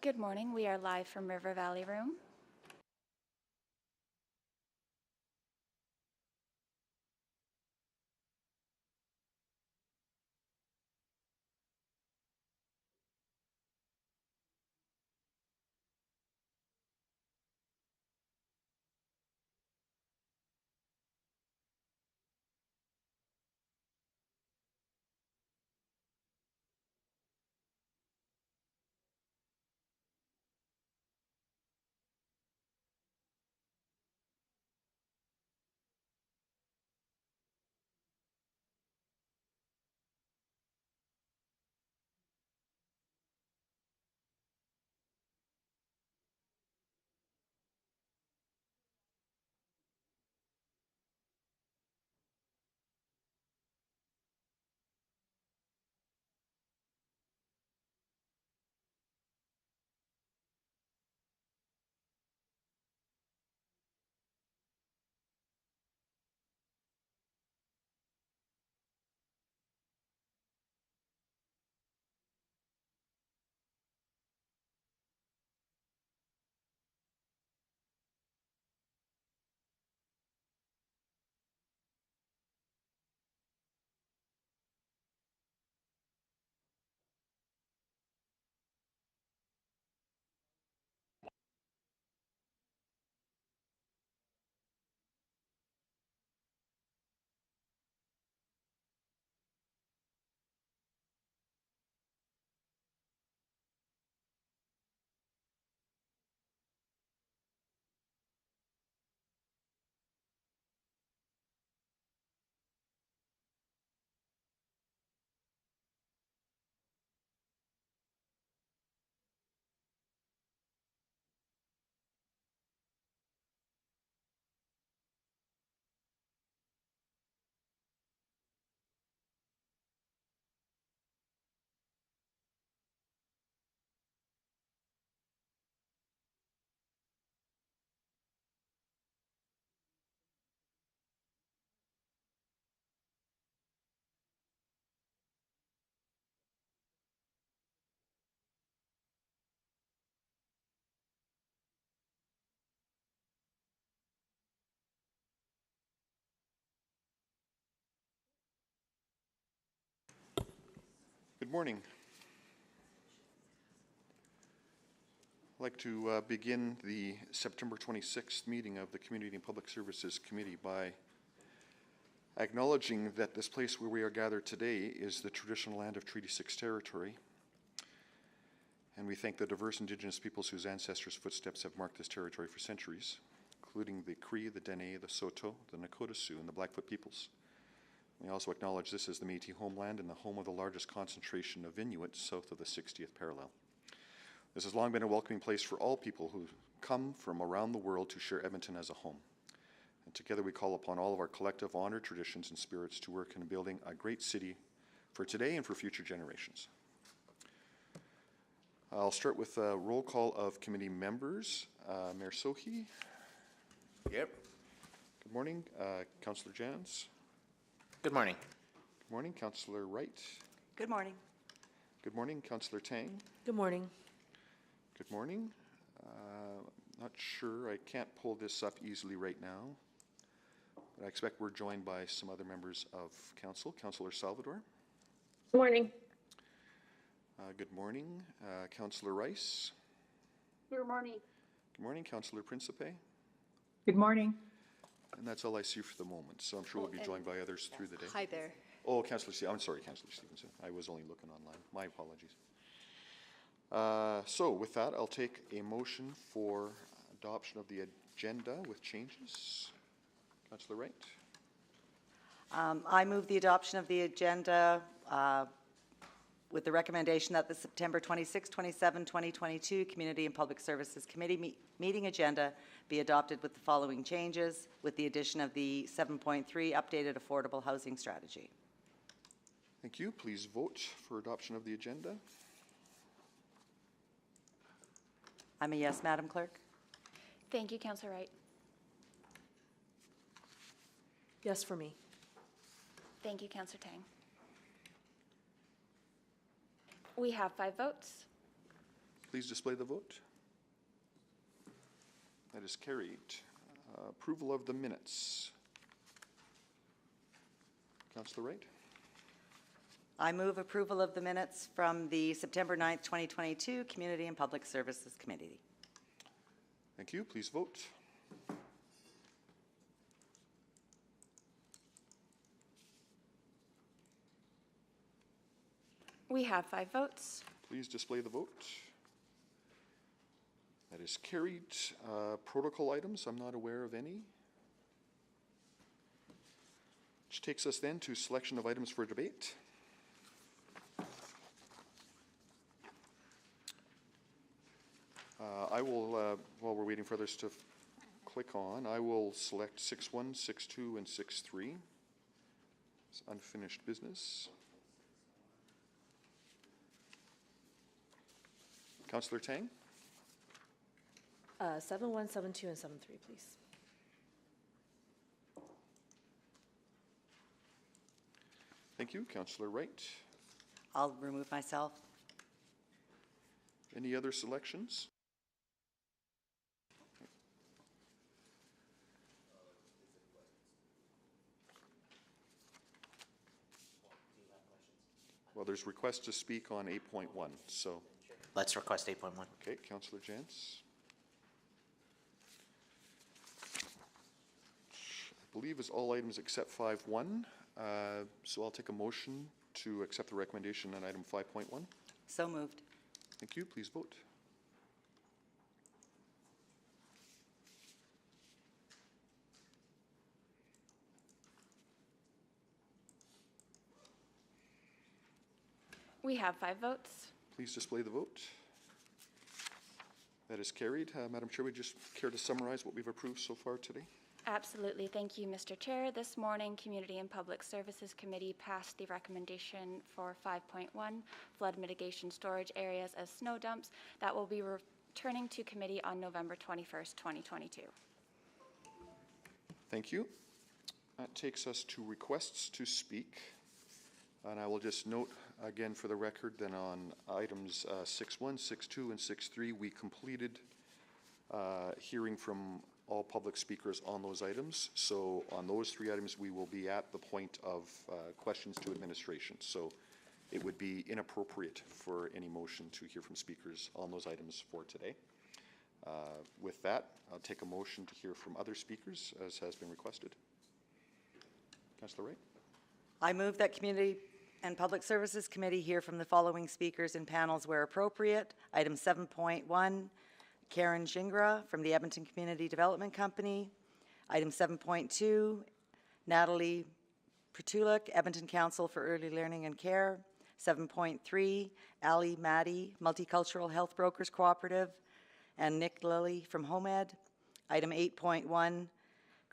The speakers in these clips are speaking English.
Good morning. We are live from River Valley Room. Good morning. I'd like to begin the September 26th meeting of the Community and Public Services Committee by acknowledging that this place where we are gathered today is the traditional land of Treaty 6 territory. And we thank the diverse Indigenous peoples whose ancestors' footsteps have marked this territory for centuries, including the Cree, the Dene, the Saulteaux, the Nakota Sioux, and the Blackfoot peoples. We also acknowledge this as the Métis homeland and the home of the largest concentration of Inuits south of the 60th parallel. This has long been a welcoming place for all people who come from around the world to share Edmonton as a home. And together we call upon all of our collective honor, traditions, and spirits to work in building a great city for today and for future generations. I'll start with a roll call of committee members. Mayor Sohi. Yep. Good morning. Councillor Jans. Good morning. Good morning. Councillor Wright. Good morning. Good morning. Councillor Tang. Good morning. Good morning. Not sure. I can't pull this up easily right now, but I expect we're joined by some other members of council. Councillor Salvador. Good morning. Good morning. Councillor Rice. Good morning. Good morning. Councillor Principe. Good morning. And that's all I see for the moment, so I'm sure we'll be joined by others through the day. Hi there. Oh, I'm sorry, Councillor Stevenson. I was only looking online. My apologies. So with that, I'll take a motion for adoption of the agenda with changes. Councillor Wright. I move the adoption of the agenda with the recommendation that the September 26, 27, 2022 Community and Public Services Committee meeting agenda be adopted with the following changes, with the addition of the 7.3 updated affordable housing strategy. Thank you. Please vote for adoption of the agenda. I'm a yes, Madam Clerk. Thank you, Councillor Wright. Yes for me. Thank you, Councillor Tang. We have 5 votes. Please display the vote. That is carried. Approval of the minutes. Councillor Wright? I move approval of the minutes from the September 9th, 2022 Community and Public Services Committee. Thank you. Please vote. We have 5 votes. Please display the vote. That is carried. Protocol items, I'm not aware of any. Which takes us then to selection of items for debate. I will, while we're waiting for others to click on, I will select 6.1, 6.2, and 6.3. It's unfinished business. Councillor Tang? 7.1, 7.2, and 7.3, please. Thank you. Councillor Wright? I'll remove myself. Any other selections? Well, there's requests to speak on 8.1, so, Let's request 8.1. okay, Councillor Jantz. I believe is all items except 5.1, so I'll take a motion to accept the recommendation on item 5.1. So moved. Thank you. Please vote. We have 5 votes. Please display the vote. That is carried. Madam Chair, would you just care to summarize what we've approved so far today? Absolutely. Thank you, Mr. Chair. This morning, Community and Public Services Committee passed the recommendation for 5.1, flood mitigation storage areas as snow dumps. That will be returning to committee on November 21st, 2022. Thank you. That takes us to requests to speak. And I will just note again for the record that on items 6.1, 6.2, and 6.3, we completed hearing from all public speakers on those items. So on those 3 items, we will be at the point of questions to administration. So it would be inappropriate for any motion to hear from speakers on those items for today. With that, I'll take a motion to hear from other speakers as has been requested. Councillor Wright? I move that Community and Public Services Committee hear from the following speakers in panels where appropriate. Item 7.1, Karen Gingras from the Edmonton Community Development Company. Item 7.2, Natalie Pertulak, Edmonton Council for Early Learning and Care. 7.3, Ali Maddy, Multicultural Health Brokers Cooperative, and Nick Lilly from HomeEd. Item 8.1,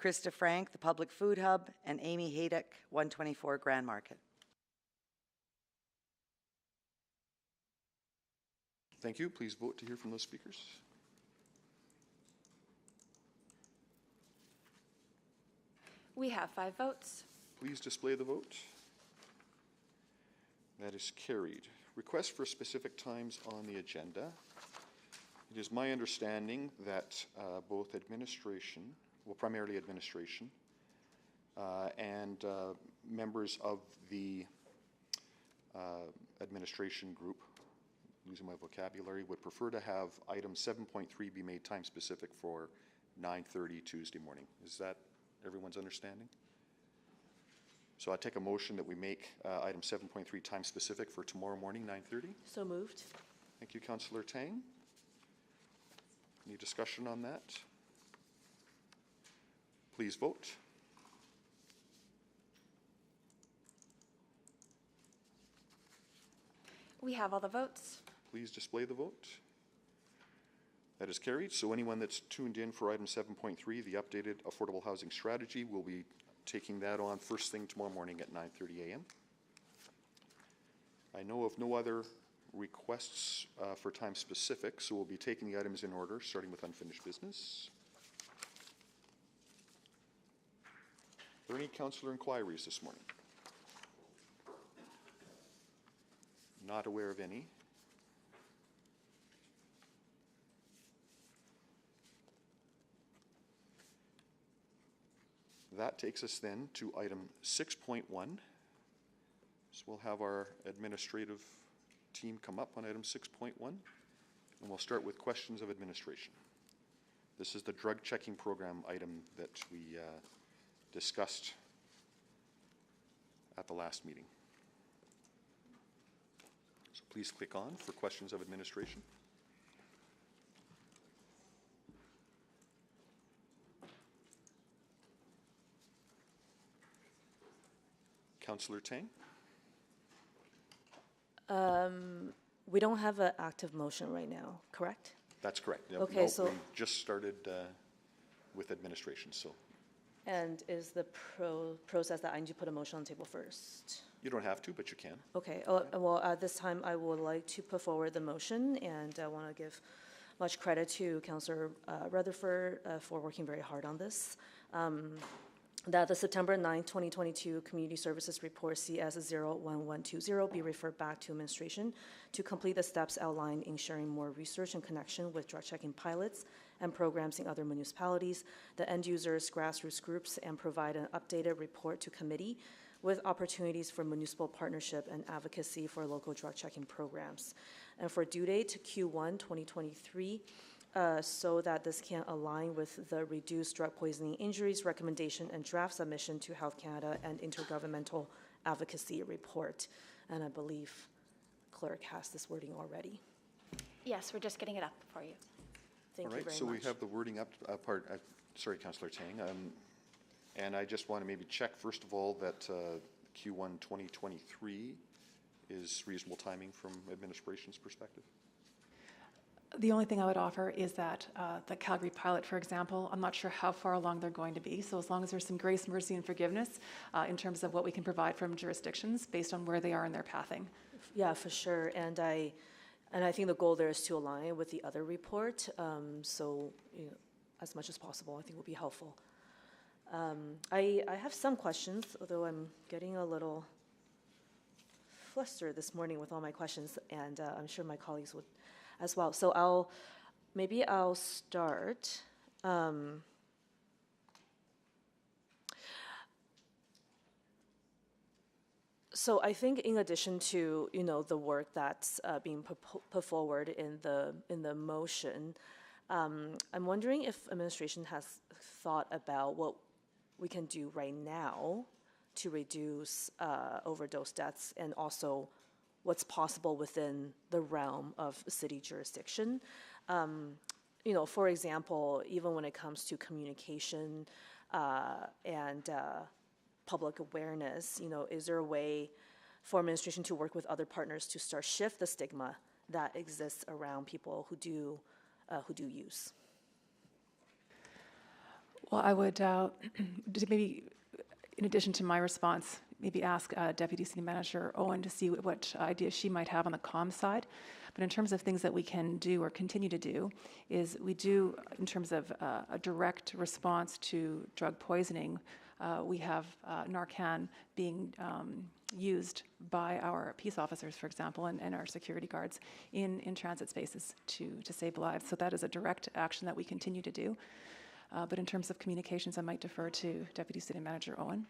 Krista Frank, the Public Food Hub, and Amy Haydick, 124 Grand Market. Thank you. Please vote to hear from those speakers. We have 5 votes. Please display the vote. That is carried. Request for specific times on the agenda. It is my understanding that both administration, well, primarily administration, and members of the administration group, losing my vocabulary, would prefer to have item 7.3 be made time specific for 9:30 Tuesday morning. Is that everyone's understanding? So I take a motion that we make item 7.3 time specific for tomorrow morning, 9:30. So moved. Thank you, Councillor Tang. Any discussion on that? Please vote. We have all the votes. Please display the vote. That is carried. So anyone that's tuned in for item 7.3, the updated affordable housing strategy, will be taking that on first thing tomorrow morning at 9:30 a.m. I know of no other requests for time specific, so we'll be taking the items in order, starting with unfinished business. Are there any councillor inquiries this morning? Not aware of any. That takes us then to item 6.1. So we'll have our administrative team come up on item 6.1, and we'll start with questions of administration. This is the drug checking program item that we discussed at the last meeting. So please click on for questions of administration. Councillor Tang? We don't have an active motion right now, correct? That's correct. Yeah, Okay, so- we just started with administration, so And is the process that I need to put a motion on the table first? you don't have to, but you can. Okay, well, at this time, I would like to put forward the motion, and I want to give much credit to Councillor Rutherford for working very hard on this. That the September 9th, 2022 Community Services Report CS 01120 be referred back to administration to complete the steps outlined in sharing more research in connection with drug checking pilots and programs in other municipalities, the end users, grassroots groups, and provide an updated report to committee with opportunities for municipal partnership and advocacy for local drug checking programs. And for due date to Q1 2023, so that this can align with the reduced drug poisoning injuries recommendation and draft submission to Health Canada and intergovernmental advocacy report. And I believe clerk has this wording already. Yes, we're just getting it up for you. Thank All you right, very so much. we have the wording up, sorry, Councillor Tang. And I just want to maybe check, first of all, that Q1 2023 is reasonable timing from administration's perspective. The only thing I would offer is that the Calgary pilot, for example, I'm not sure how far along they're going to be. So as long as there's some grace, mercy, and forgiveness in terms of what we can provide from jurisdictions based on where they are in their pathing. Yeah, for sure. And I think the goal there is to align with the other report. So as much as possible, I think will be helpful. I have some questions, although I'm getting a little flustered this morning with all my questions, and I'm sure my colleagues would as well. So I'll start. So I think in addition to the work that's being put forward in the motion, I'm wondering if administration has thought about what we can do right now to reduce overdose deaths, and also what's possible within the realm of city jurisdiction. For example, even when it comes to communication and public awareness, is there a way for administration to work with other partners to start shift the stigma that exists around people who do use? Well, I would maybe, in addition to my response, maybe ask Deputy City Manager Owen to see what ideas she might have on the comm side. But in terms of things that we can do or continue to do, is we do, in terms of a direct response to drug poisoning, we have Narcan being used by our peace officers, for example, and our security guards in transit spaces to save lives. So that is a direct action that we continue to do. But in terms of communications, I might defer to Deputy City Manager Owen.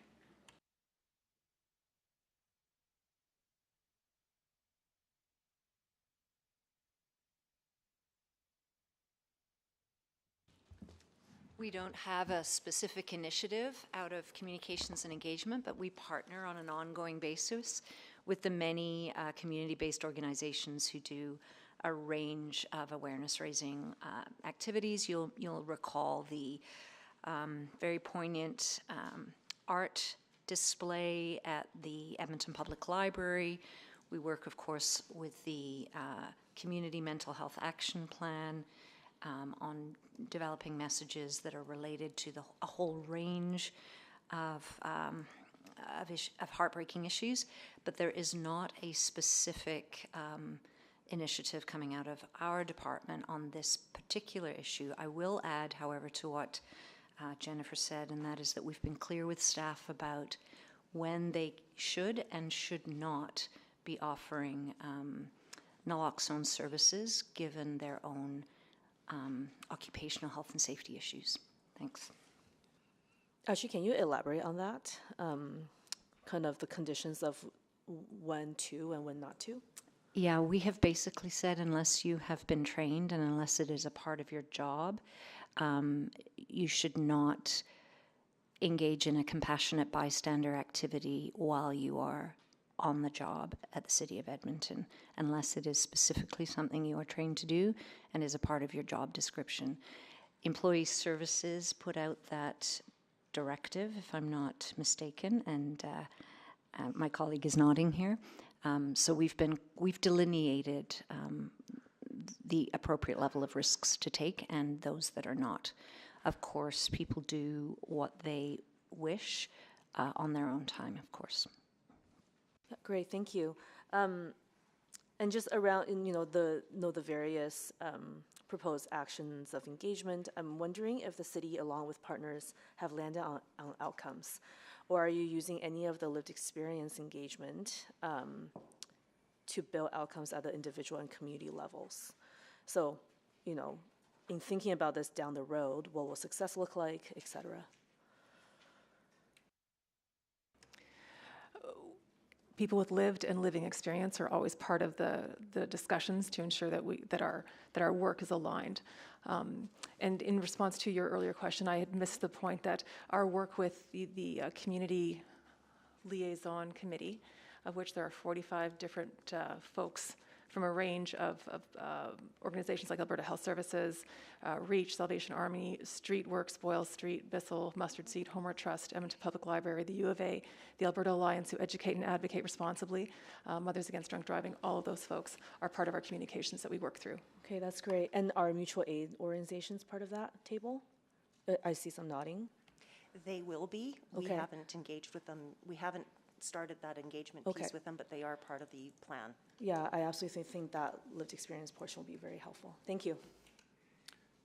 We don't have a specific initiative out of communications and engagement, but we partner on an ongoing basis with the many community-based organizations who do a range of awareness-raising activities. You'll recall the very poignant art display at the Edmonton Public Library. We work, of course, with the Community Mental Health Action Plan on developing messages that are related to a whole range of heartbreaking issues, but there is not a specific initiative coming out of our department on this particular issue. I will add, however, to what Jennifer said, and that is that we've been clear with staff about when they should and should not be offering naloxone services given their own occupational health and safety issues. Thanks. Actually, can you elaborate on that? Kind of the conditions of when to and when not to? Yeah, we have basically said unless you have been trained and unless it is a part of your job, you should not engage in a compassionate bystander activity while you are on the job at the City of Edmonton, unless it is specifically something you are trained to do and is a part of your job description. Employee Services put out that directive, if I'm not mistaken, and my colleague is nodding here. So we've delineated the appropriate level of risks to take and those that are not. Of course, people do what they wish on their own time, of course. Yeah, great, thank you. And just around, the various proposed actions of engagement, I'm wondering if the city, along with partners, have landed on outcomes, or are you using any of the lived experience engagement to build outcomes at the individual and community levels? So, in thinking about this down the road, what will success look like, et cetera? People with lived and living experience are always part of the discussions to ensure that our work is aligned. And in response to your earlier question, I had missed the point that our work with the Community Liaison Committee, of which there are 45 different folks from a range of organizations like Alberta Health Services, REACH, Salvation Army, Street Works, Boyle Street, Bissell, Mustard Seed, Homeward Trust, Edmonton Public Library, the U of A, the Alberta Alliance, who educate and advocate responsibly, Mothers Against Drunk Driving, all of those folks are part of our communications that we work through. Okay, that's great. And are mutual aid organizations part of that table? I see some nodding. They will be. We Okay. haven't engaged with them. We haven't started that engagement Okay. piece with them, but they are part of the plan. Yeah, I absolutely think that lived experience portion will be very helpful. Thank you.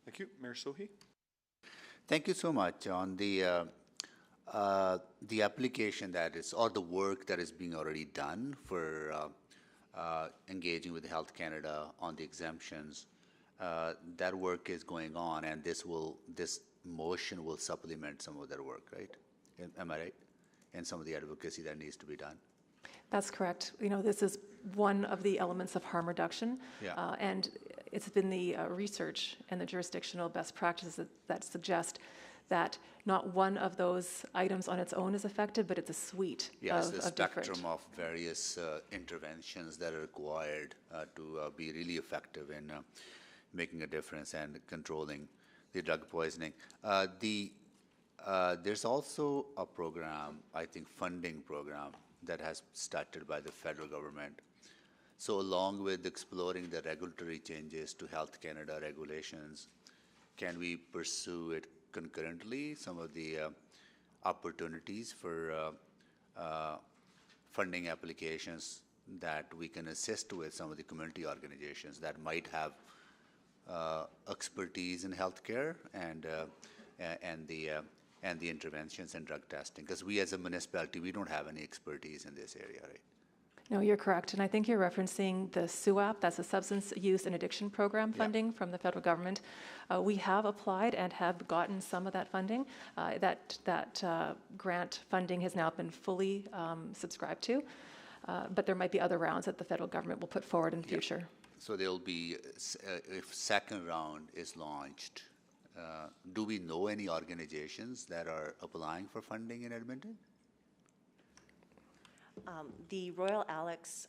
Thank you. Mayor Sohi? Thank you so much. On the application that is, or the work that is being already done for engaging with Health Canada on the exemptions, that work is going on, and this motion will supplement some of that work, right? Am I right? And some of the advocacy that needs to be done. That's correct. This is one of the elements of harm reduction. Yeah. And it's been the research and the jurisdictional best practices that suggest that not one of those items on its own is affected, but it's a suite Yes, of the different. spectrum of various interventions that are required to be really effective in making a difference and controlling the drug poisoning. There's also a program, I think, funding program that has started by the federal government. So along with exploring the regulatory changes to Health Canada regulations, can we pursue it concurrently, some of the opportunities for funding applications that we can assist with some of the community organizations that might have expertise in healthcare and the interventions and drug testing? Because we as a municipality, we don't have any expertise in this area, right? No, you're correct. And I think you're referencing the SUAP, that's a Substance Use and Addiction Program funding from the federal government. We have applied and have gotten some of that funding. That grant funding has now been fully subscribed to, but there might be other rounds that the federal government will put forward in the future. So there'll be, if second round is launched, do we know any organizations that are applying for funding in Edmonton? The Royal Alex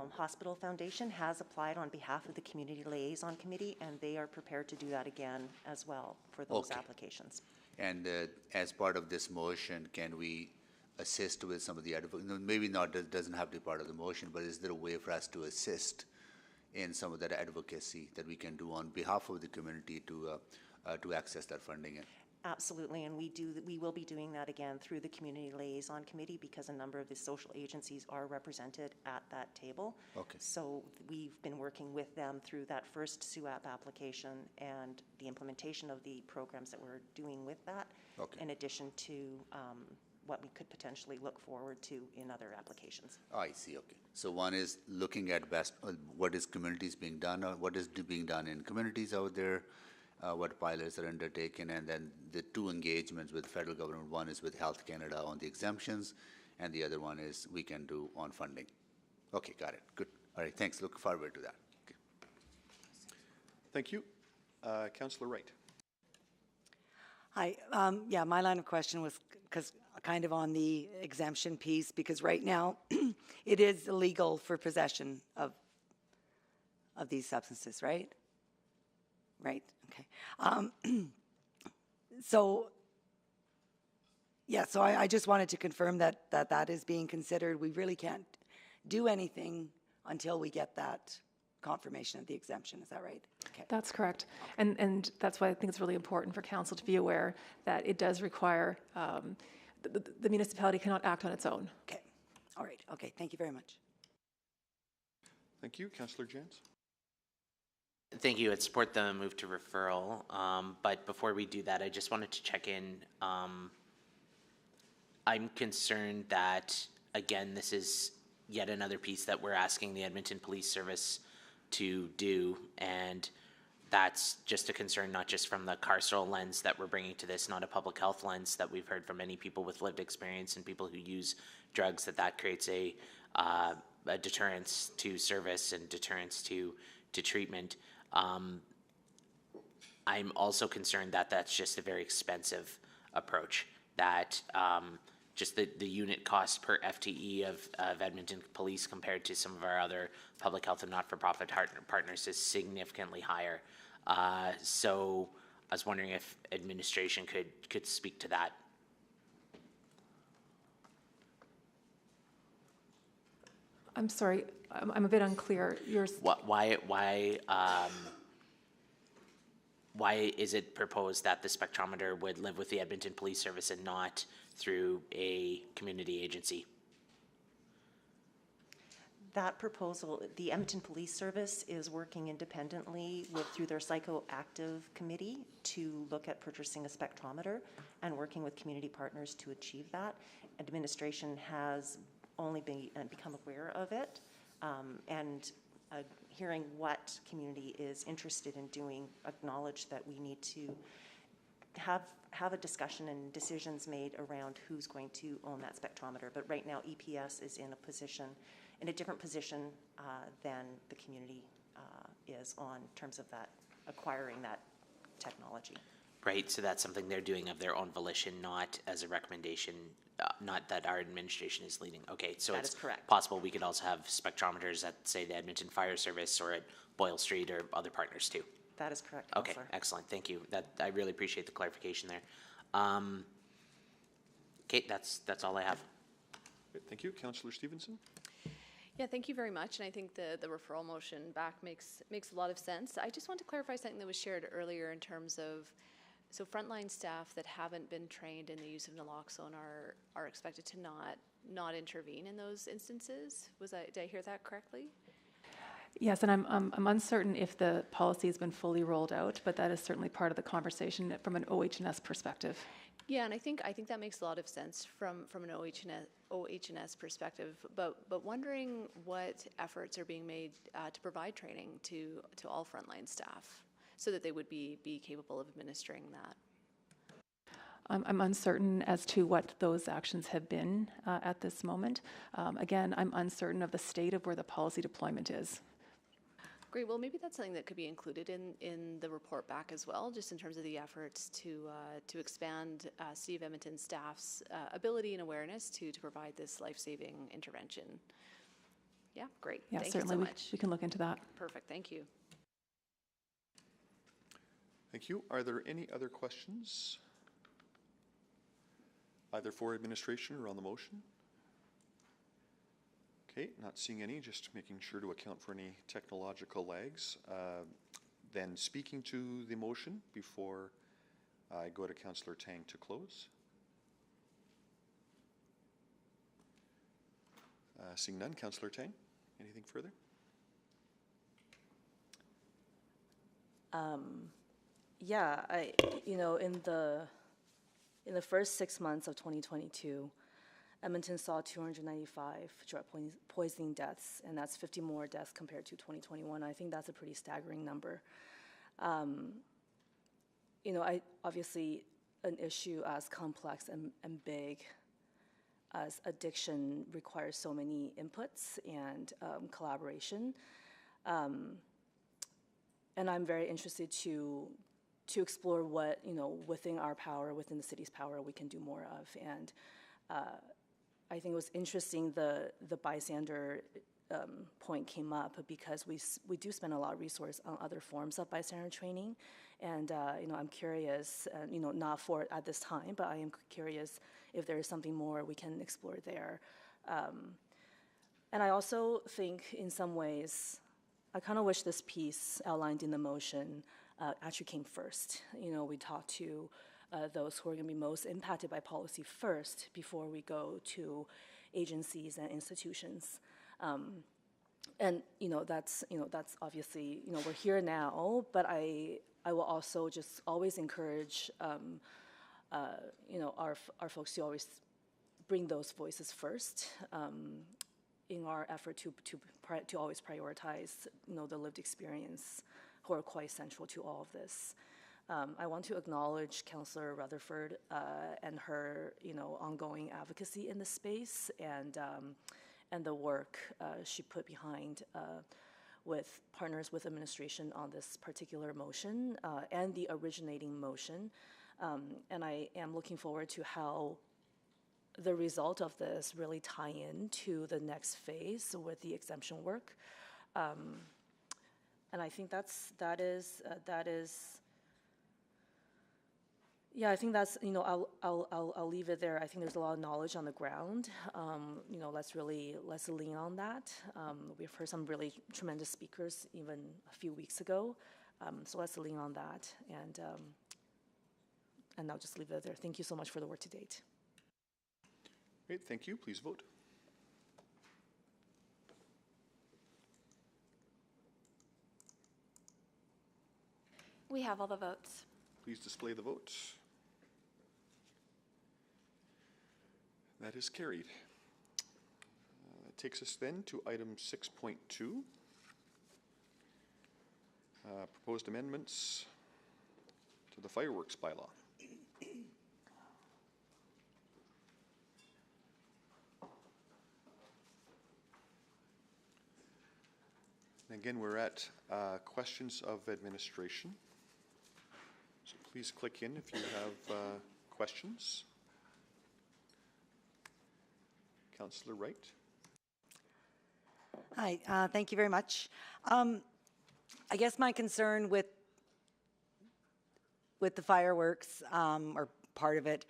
Hospital Foundation has applied on behalf of the Community Liaison Committee, and they are prepared to do that again as well for those Okay. applications. And as part of this motion, can we assist with some of the maybe not, it doesn't have to be part of the motion, but is there a way for us to assist in some of that advocacy that we can do on behalf of the community to access that funding? Absolutely, and we will be doing that again through the Community Liaison Committee because a number of the social agencies are represented at that table. Okay. So we've been working with them through that first SUAP application and the implementation of the programs that we're doing with that, Okay. in addition to what we could potentially look forward to in other applications. I see, okay. So one is looking at what is communities being done, or what is being done in communities out there, what pilots are undertaken, and then the two engagements with federal government. One is with Health Canada on the exemptions, and the other one is we can do on funding. Okay, got it. Good. All right, thanks. Look forward to that. Okay. Thank you. Councillor Wright. Hi, yeah, my line of question was kind of on the exemption piece, because right now it is illegal for possession of these substances, right? Right, okay. So, yeah, so I just wanted to confirm that is being considered. We really can't do anything until we get that confirmation of the exemption, is that right? Okay. That's correct. And that's why I think it's really important for council to be aware that it does require, the municipality cannot act on its own. Okay, all right, okay, thank you very much. Thank you. Councillor Jans. Thank you. I'd support the move to referral. But before we do that, I just wanted to check in. I'm concerned that, again, this is yet another piece that we're asking the Edmonton Police Service to do, and that's just a concern not just from the carceral lens that we're bringing to this, not a public health lens that we've heard from many people with lived experience and people who use drugs, that creates a deterrence to service and deterrence to treatment. I'm also concerned that that's just a very expensive approach, that just the unit cost per FTE of Edmonton Police compared to some of our other public health and not-for-profit partners is significantly higher. So I was wondering if administration could speak to that. I'm sorry, I'm a bit unclear. Why is it proposed that the spectrometer would live with the Edmonton Police Service and not through a community agency? That proposal, the Edmonton Police Service is working independently through their psychoactive committee to look at purchasing a spectrometer and working with community partners to achieve that. Administration has only become aware of it, and hearing what community is interested in doing, acknowledge that we need to have a discussion and decisions made around who's going to own that spectrometer. But right now, EPS is in a different position than the community is on terms of that, acquiring that technology. Right, so that's something they're doing of their own volition, not as a recommendation, not that our administration is leading. Okay, so That it's is correct. possible we could also have spectrometers at, say, the Edmonton Fire Service or at Boyle Street or other partners too. That is correct, Okay, Councillor. excellent, thank you. I really appreciate the clarification there. Okay, that's all I have. Great, thank you. Councillor Stevenson. Yeah, thank you very much, and I think the referral motion back makes a lot of sense. I just want to clarify something that was shared earlier in terms of, so frontline staff that haven't been trained in the use of naloxone are expected to not intervene in those instances. Did I hear that correctly? Yes, and I'm uncertain if the policy has been fully rolled out, but that is certainly part of the conversation from an OH&S perspective. Yeah, and I think that makes a lot of sense from an OH&S perspective, but wondering what efforts are being made to provide training to all frontline staff so that they would be capable of administering that. I'm uncertain as to what those actions have been at this moment. Again, I'm uncertain of the state of where the policy deployment is. Great. Well, maybe that's something that could be included in the report back as well, just in terms of the efforts to expand City of Edmonton staff's ability and awareness to provide this life-saving intervention. Yeah, great. Yeah, Thank certainly you so much. we can look into that. Perfect. Thank you. Thank you. Are there any other questions, either for administration or on the motion? Okay, not seeing any, just making sure to account for any technological lags. Then speaking to the motion before I go to Councillor Tang to close. Seeing none, Councillor Tang, anything further? Yeah, in the first 6 months of 2022, Edmonton saw 295 drug poisoning deaths, and that's 50 more deaths compared to 2021. I think that's a pretty staggering number. obviously an issue as complex and big as addiction requires so many inputs and collaboration. And I'm very interested to explore what, within our power, within the city's power, we can do more of. And I think it was interesting the bystander point came up because we do spend a lot of resource on other forms of bystander training. And, I'm curious, not for at this time, but I am curious if there is something more we can explore there. And I also think in some ways, I kind of wish this piece outlined in the motion actually came first. We talked to those who are going to be most impacted by policy first before we go to agencies and institutions. And that's obviously we're here now, but I will also just always encourage our folks to always bring those voices first in our effort to always prioritize the lived experience who are quite central to all of this. I want to acknowledge Councillor Rutherford and her ongoing advocacy in this space and the work she put behind with partners with administration on this particular motion and the originating motion. And I am looking forward to how the result of this really tie in to the next phase with the exemption work. And I think that is. Yeah, I think that's, I'll leave it there. I think there's a lot of knowledge on the ground. Let's lean on that. We've heard some really tremendous speakers even a few weeks ago. So let's lean on that. And I'll just leave it there. Thank you so much for the work to date. Great, thank you. Please vote. We have all the votes. Please display the vote. That is carried. That takes us then to item 6.2. Proposed amendments to the fireworks bylaw. And again, we're at questions of administration. So please click in if you have questions. Councillor Wright. Hi, thank you very much. I guess my concern with the fireworks, or part of it,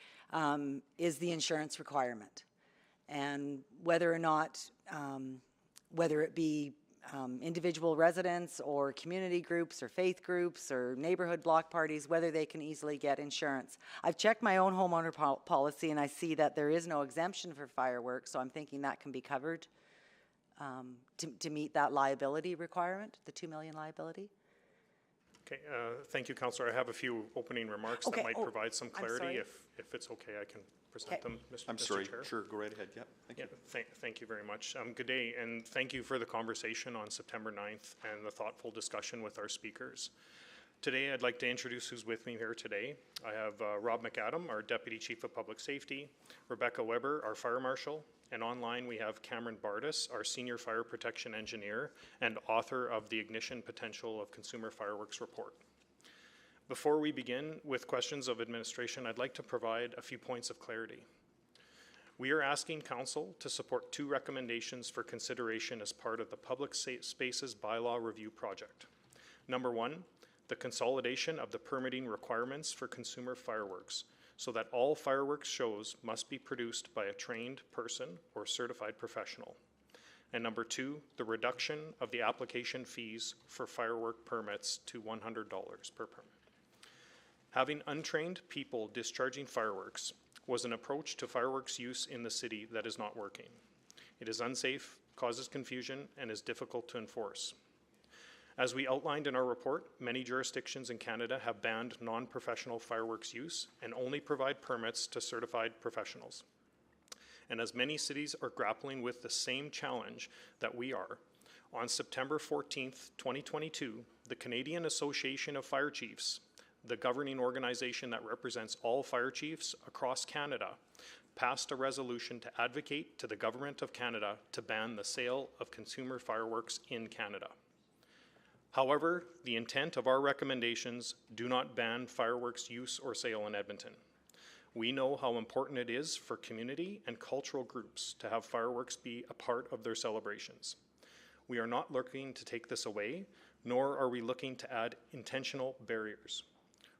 is the insurance requirement. And whether or not, whether it be individual residents or community groups or faith groups or neighborhood block parties, whether they can easily get insurance. I've checked my own homeowner policy and I see that there is no exemption for fireworks, so I'm thinking that can be covered to meet that liability requirement, the $2 million liability. Okay, thank you, Councillor. I have a few opening remarks that might provide some clarity. If it's okay, I can present them, Mr. Chair. Sure, go right ahead. Yep. Thank you very much. Good day, and thank you for the conversation on September 9th and the thoughtful discussion with our speakers. Today, I'd like to introduce who's with me here today. I have Rob McAdam, our Deputy Chief of Public Safety, Rebecca Weber, our Fire Marshal, and online we have Cameron Bardis, our Senior Fire Protection Engineer and author of the Ignition Potential of Consumer Fireworks Report. Before we begin with questions of administration, I'd like to provide a few points of clarity. We are asking Council to support two recommendations for consideration as part of the Public Spaces Bylaw Review Project. Number one, the consolidation of the permitting requirements for consumer fireworks so that all fireworks shows must be produced by a trained person or certified professional. And number two, the reduction of the application fees for firework permits to $100 per permit. Having untrained people discharging fireworks was an approach to fireworks use in the city that is not working. It is unsafe, causes confusion, and is difficult to enforce. As we outlined in our report, many jurisdictions in Canada have banned non-professional fireworks use and only provide permits to certified professionals. And as many cities are grappling with the same challenge that we are, on September 14th, 2022, the Canadian Association of Fire Chiefs, the governing organization that represents all fire chiefs across Canada, passed a resolution to advocate to the Government of Canada to ban the sale of consumer fireworks in Canada. However, the intent of our recommendations do not ban fireworks use or sale in Edmonton. We know how important it is for community and cultural groups to have fireworks be a part of their celebrations. We are not looking to take this away, nor are we looking to add intentional barriers.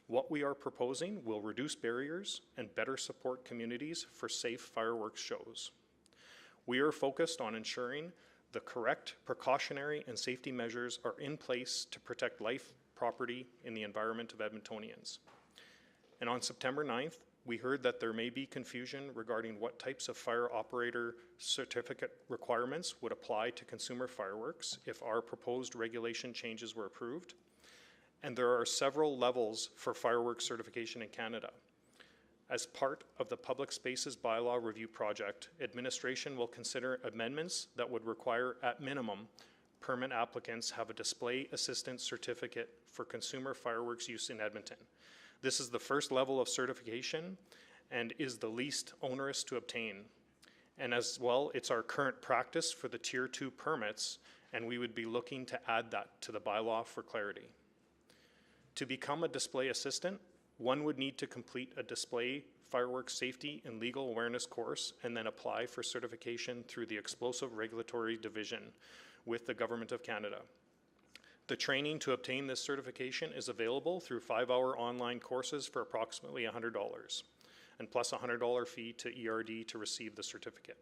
What we are proposing will reduce barriers and better support communities for safe fireworks shows. We are focused on ensuring the correct precautionary and safety measures are in place to protect life, property, and the environment of Edmontonians. And on September 9th, we heard that there may be confusion regarding what types of fire operator certificate requirements would apply to consumer fireworks if our proposed regulation changes were approved. And there are several levels for fireworks certification in Canada. As part of the Public Spaces Bylaw Review Project, administration will consider amendments that would require, at minimum, permit applicants have a display assistant certificate for consumer fireworks use in Edmonton. This is the first level of certification and is the least onerous to obtain. And as well, it's our current practice for the Tier 2 permits, and we would be looking to add that to the bylaw for clarity. To become a display assistant, one would need to complete a display fireworks safety and legal awareness course and then apply for certification through the Explosive Regulatory Division with the Government of Canada. The training to obtain this certification is available through 5-hour online courses for approximately $100 and plus a $100 fee to ERD to receive the certificate.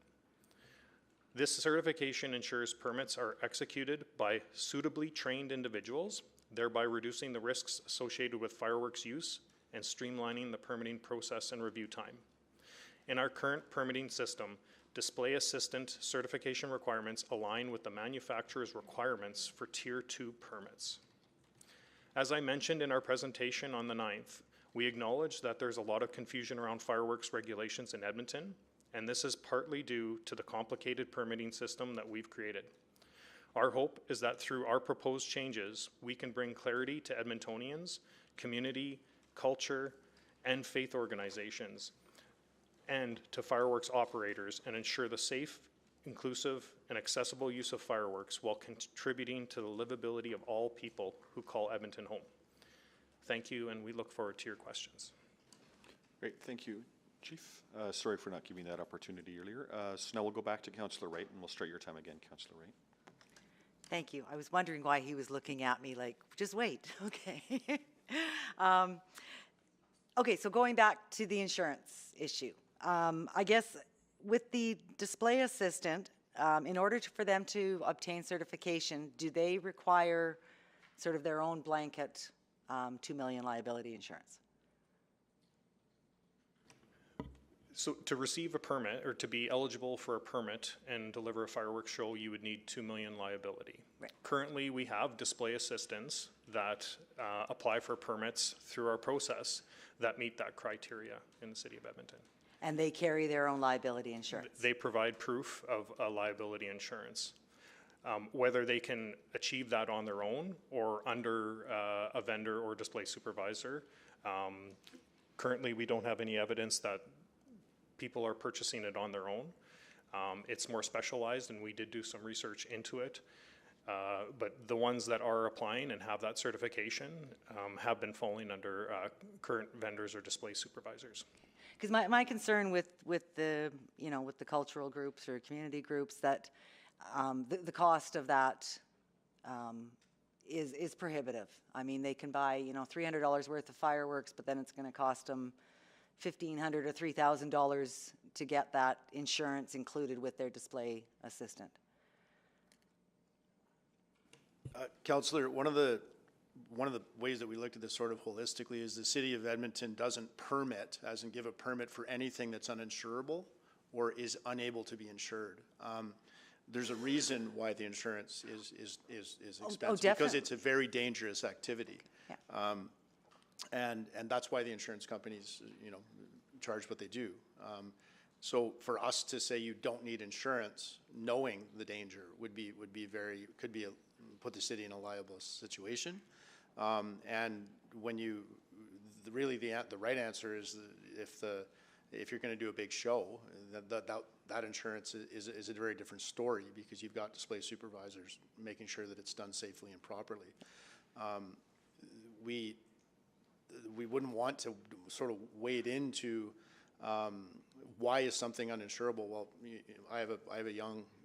This certification ensures permits are executed by suitably trained individuals, thereby reducing the risks associated with fireworks use and streamlining the permitting process and review time. In our current permitting system, display assistant certification requirements align with the manufacturer's requirements for Tier 2 permits. As I mentioned in our presentation on the 9th, we acknowledge that there's a lot of confusion around fireworks regulations in Edmonton, and this is partly due to the complicated permitting system that we've created. Our hope is that through our proposed changes, we can bring clarity to Edmontonians, community, culture, and faith organizations, and to fireworks operators, and ensure the safe, inclusive, and accessible use of fireworks while contributing to the livability of all people who call Edmonton home. Thank you, and we look forward to your questions. Great, thank you, Chief. Sorry for not giving that opportunity earlier. So now we'll go back to Councillor Wright, and we'll start your time again, Councillor Wright. Thank you. I was wondering why he was looking at me like, just wait, okay. Okay, so going back to the insurance issue. I guess with the display assistant, in order for them to obtain certification, do they require sort of their own blanket $2 million liability insurance? So to receive a permit, or to be eligible for a permit and deliver a fireworks show, you would need $2 million liability. Right. Currently, we have display assistants that apply for permits through our process that meet that criteria in the City of Edmonton. And they carry their own liability insurance? They provide proof of a liability insurance. Whether they can achieve that on their own or under a vendor or display supervisor, currently we don't have any evidence that people are purchasing it on their own. It's more specialized, and we did do some research into it. But the ones that are applying and have that certification have been falling under current vendors or display supervisors. Because my concern with the, you know, with the cultural groups or community groups, that the cost of that is prohibitive. I mean, they can buy, you know, $300 worth of fireworks, but then it's going to cost them $1,500 or $3,000 to get that insurance included with their display assistant. Councillor, one of the ways that we looked at this sort of holistically is the City of Edmonton doesn't permit, as in give a permit for anything that's uninsurable or is unable to be insured. There's a reason why the insurance is expensive, because it's a very dangerous activity. Yeah. And that's why the insurance companies, you know, charge what they do. So for us to say you don't need insurance, knowing the danger, could put the city in a liable situation. And when you, really the right answer is if you're going to do a big show, that insurance is a very different story, because you've got display supervisors making sure that it's done safely and properly. We wouldn't want to sort of wade into why is something uninsurable? Well, I have a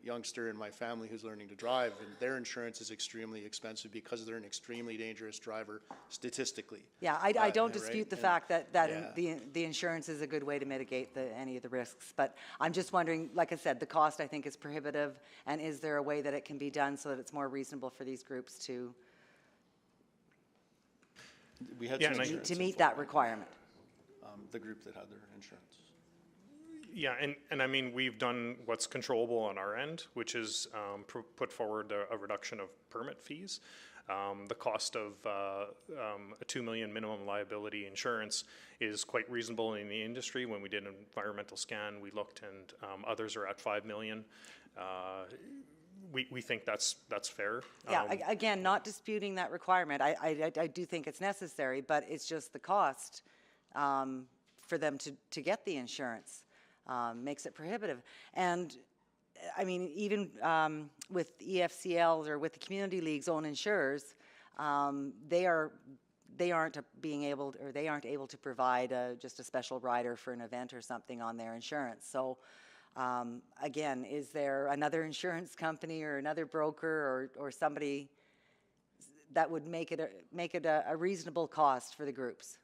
youngster in my family who's learning to drive, and their insurance is extremely expensive because they're an extremely dangerous driver statistically. Yeah, I don't right? dispute the And- fact that yeah. the insurance is a good way to mitigate any of the risks, but I'm just wondering, like I said, the cost I think is prohibitive, and is there a way that it can be done so that it's more reasonable for these groups to We had Yeah, some and I- insurance to meet info, that requirement? the group that had their insurance. Yeah, and I mean, we've done what's controllable on our end, which is put forward a reduction of permit fees. The cost of a $2 million minimum liability insurance is quite reasonable in the industry. When we did an environmental scan, we looked, and others are at $5 million. We think that's fair. Yeah, again, not disputing that requirement. I do think it's necessary, but it's just the cost for them to get the insurance makes it prohibitive. And I mean, even with EFCLs or with the community league's own insurers, they aren't able to provide just a special rider for an event or something on their insurance. So again, is there another insurance company or another broker or somebody that would make it a reasonable cost for the groups?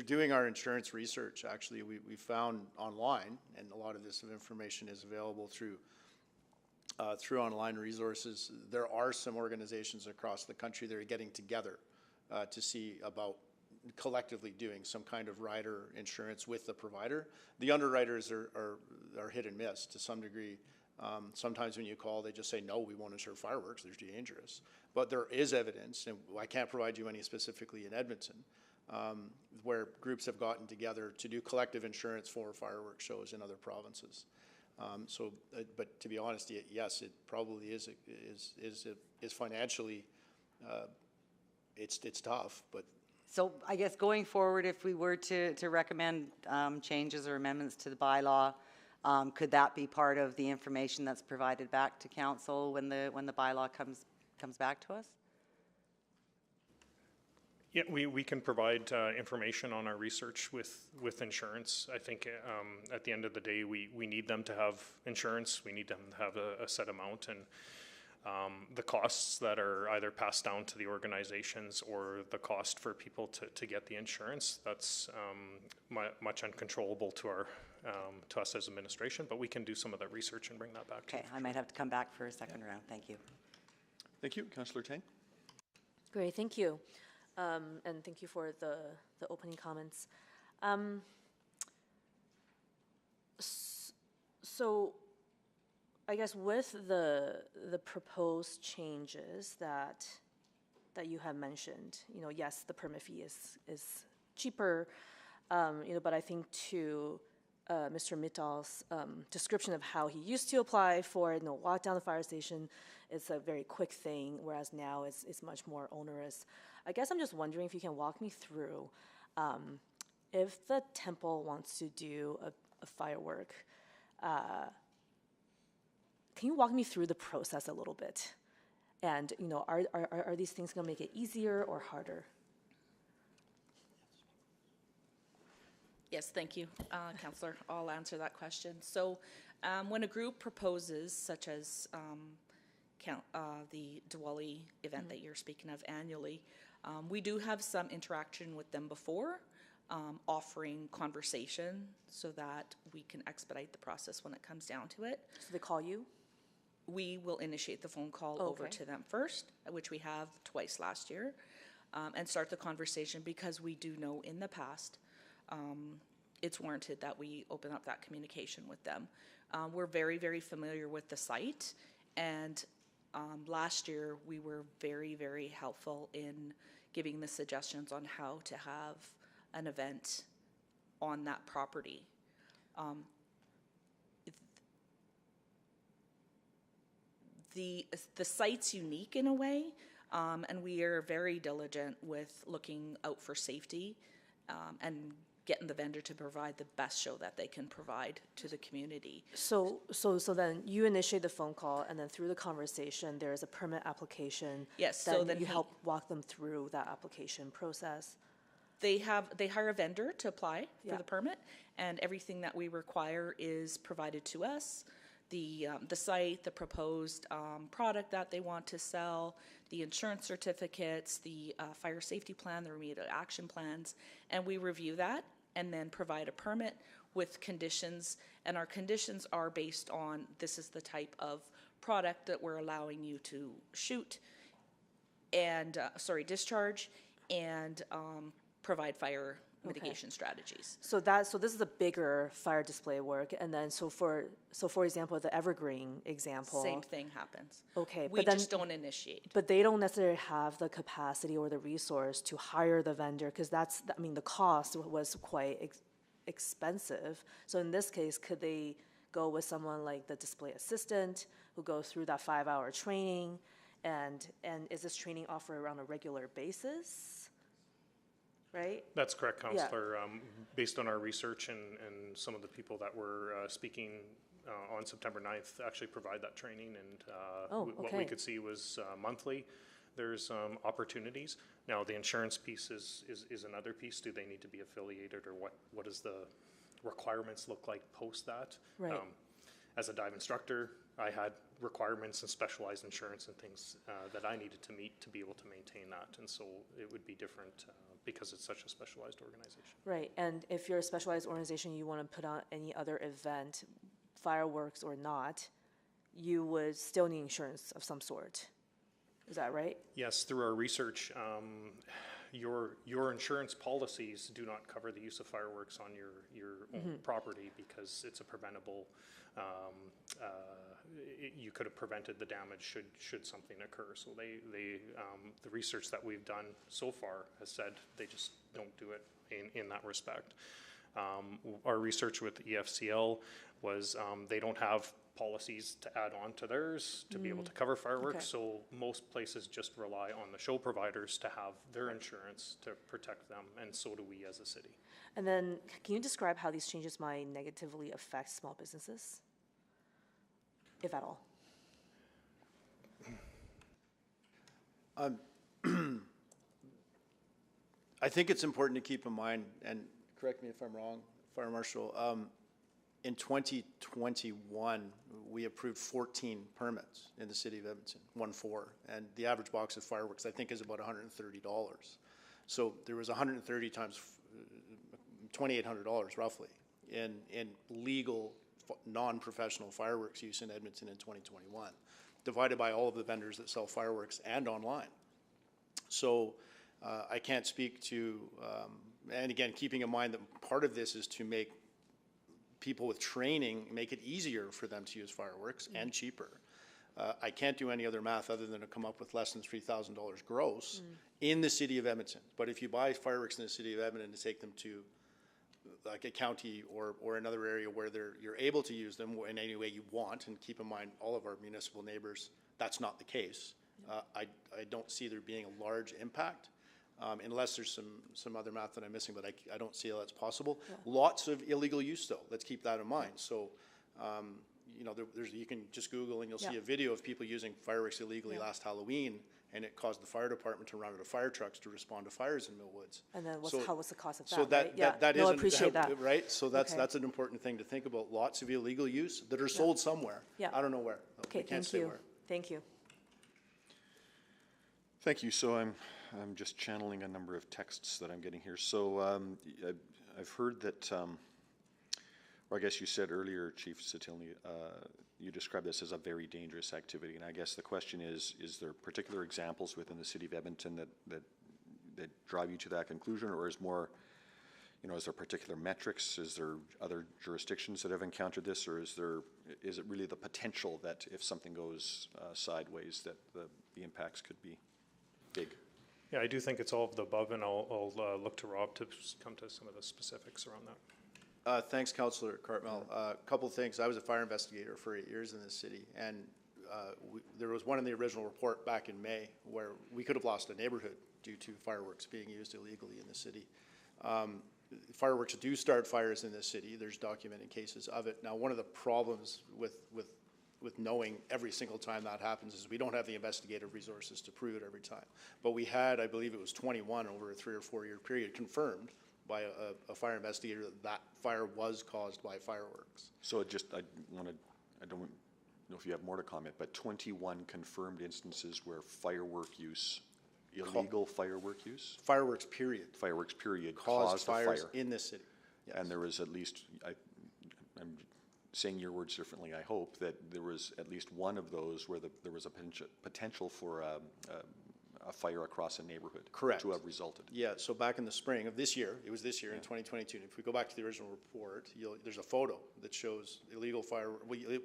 Doing our insurance research, actually, we found online, and a lot of this information is available through online resources. There are some organizations across the country that are getting together to see about collectively doing some kind of rider insurance with the provider. The underwriters are hit and miss to some degree. Sometimes when you call, they just say, no, we won't insure fireworks, they're dangerous. But there is evidence, and I can't provide you any specifically in Edmonton, where groups have gotten together to do collective insurance for fireworks shows in other provinces. But to be honest, yes, it probably is financially, it's tough, but. So I guess going forward, if we were to recommend changes or amendments to the bylaw, could that be part of the information that's provided back to council when the bylaw comes back to us? Yeah, we can provide information on our research with insurance. I think at the end of the day, we need them to have insurance. We need them to have a set amount, and the costs that are either passed down to the organizations or the cost for people to get the insurance, that's much uncontrollable to us as administration, but we can do some of that research and bring that back to you. Okay, I might have to come back for a second round. Thank you. Thank you. Councillor Tang? Great, thank you. And thank you for the opening comments. So I guess with the proposed changes that you have mentioned, yes, the permit fee is cheaper, but I think to Mr. Mittal's description of how he used to apply for it, walk down the fire station, it's a very quick thing, whereas now it's much more onerous. I guess I'm just wondering if you can walk me through, if the temple wants to do a firework, can you walk me through the process a little bit? And, are these things going to make it easier or harder? Yes, thank you, Councillor. I'll answer that question. So when a group proposes, such as the Diwali event that you're speaking of annually, we do have some interaction with them before, offering conversation so that we can expedite the process when it comes down to it. So they call you? We will initiate the phone call over to them first, which we have twice last year, and start the conversation because we do know in the past it's warranted that we open up that communication with them. We're very, very familiar with the site, and last year we were very, very helpful in giving the suggestions on how to have an event on that property. the site's unique in a way, and we are very diligent with looking out for safety and getting the vendor to provide the best show that they can provide to the community. So then you initiate the phone call, and then through the conversation, there is a permit application. Yes, so then you he- help walk them through that application process. They hire a vendor to apply for Yeah. the permit, and everything that we require is provided to us. The site, the proposed product that they want to sell, the insurance certificates, the fire safety plan, the remedial action plans, and we review that and then provide a permit with conditions. And our conditions are based on, this is the type of product that we're allowing you to shoot and, discharge, and provide fire mitigation strategies. So this is a bigger fire display work, and then so for example, the Evergreen example. Same thing happens. Okay, We but then- just don't initiate. But they don't necessarily have the capacity or the resource to hire the vendor, because the cost was quite expensive. So in this case, could they go with someone like the display assistant who goes through that 5-hour training? And is this training offered on a regular basis? Right? That's correct, Yeah. Councillor. Based on our research and some of the people that were speaking on September 9th actually provide that training, and what we okay. could see was monthly. There's opportunities. Now, the insurance piece is another piece. Do they need to be affiliated, or what does the requirements look like post that? Right. As a dive instructor, I had requirements and specialized insurance and things that I needed to meet to be able to maintain that, and so it would be different because it's such a specialized organization. Right, and if you're a specialized organization, you want to put on any other event, fireworks or not, you would still need insurance of some sort. Is that right? Yes, through our research, your insurance policies do not cover the use of fireworks on your own property because it's a preventable. You could have prevented the damage should something occur. So the research that we've done so far has said they just don't do it in that respect. Our research with EFCL was they don't have policies to add on to theirs to be able to cover fireworks. So most places just rely on the show providers to have their insurance to protect them, and so do we as a city. And then, can you describe how these changes might negatively affect small businesses, if at all? I think it's important to keep in mind, and correct me if I'm wrong, Fire Marshal, in 2021, we approved 14 permits in the city of Edmonton, 14, and the average box of fireworks, I think, is about $130. So there was 130 times $2,800 roughly in legal non-professional fireworks use in Edmonton in 2021, divided by all of the vendors that sell fireworks and online. So I can't speak to, and again, keeping in mind that part of this is to make people with training, make it easier for them to use fireworks and cheaper. I can't do any other math other than to come up with less than $3,000 gross in the city of Edmonton. But if you buy fireworks in the city of Edmonton to take them to like a county or another area where you're able to use them in any way you want, and keep in mind all of our municipal neighbors, that's not the case. I don't see there being a large impact. Unless there's some other math that I'm missing, but I don't see how that's possible. Yeah. Lots of illegal use, though. Let's keep that in mind. So, you can just Google and you'll see a video of people using fireworks illegally last Halloween, and it caused the fire department to run out of fire trucks to respond to fires in Millwoods. And then how was the cost of that? So right? that no, I isn't, appreciate that. Right? So that's an important thing to think about. Lots of illegal use that are sold somewhere. Yeah. I don't know where. Okay, thank you. Thank you. Thank you. So I'm just channeling a number of texts that I'm getting here. So I've heard that, or I guess you said earlier, Chief Satilny, you described this as a very dangerous activity. And I guess the question is there particular examples within the city of Edmonton that drive you to that conclusion, or is more, is there particular metrics? Is there other jurisdictions that have encountered this, or is it really the potential that if something goes sideways that the impacts could be big? Yeah, I do think it's all of the above, and I'll look to Rob to come to some of the specifics around that. Thanks, Councillor Cartmel. A couple of things. I was a fire investigator for 8 years in this city, and there was one in the original report back in May where we could have lost a neighborhood due to fireworks being used illegally in the city. Fireworks do start fires in this city. There's documented cases of it. Now, one of the problems with knowing every single time that happens is we don't have the investigative resources to prove it every time. But we had, I believe it was 21 over a 3 or 4 year period, confirmed by a fire investigator that fire was caused by fireworks. So I don't know if you have more to comment, but 21 confirmed instances where firework use, illegal firework use? Fireworks period. Fireworks period caused a fires fire. in this city. Yes. And there was at least, I'm saying your words differently, I hope, that there was at least one of those where there was a potential for a fire across a neighborhood. Correct. To have resulted. Yeah, so back in the spring of this year, it was this year in 2022, and if we go back to the original report, there's a photo that shows illegal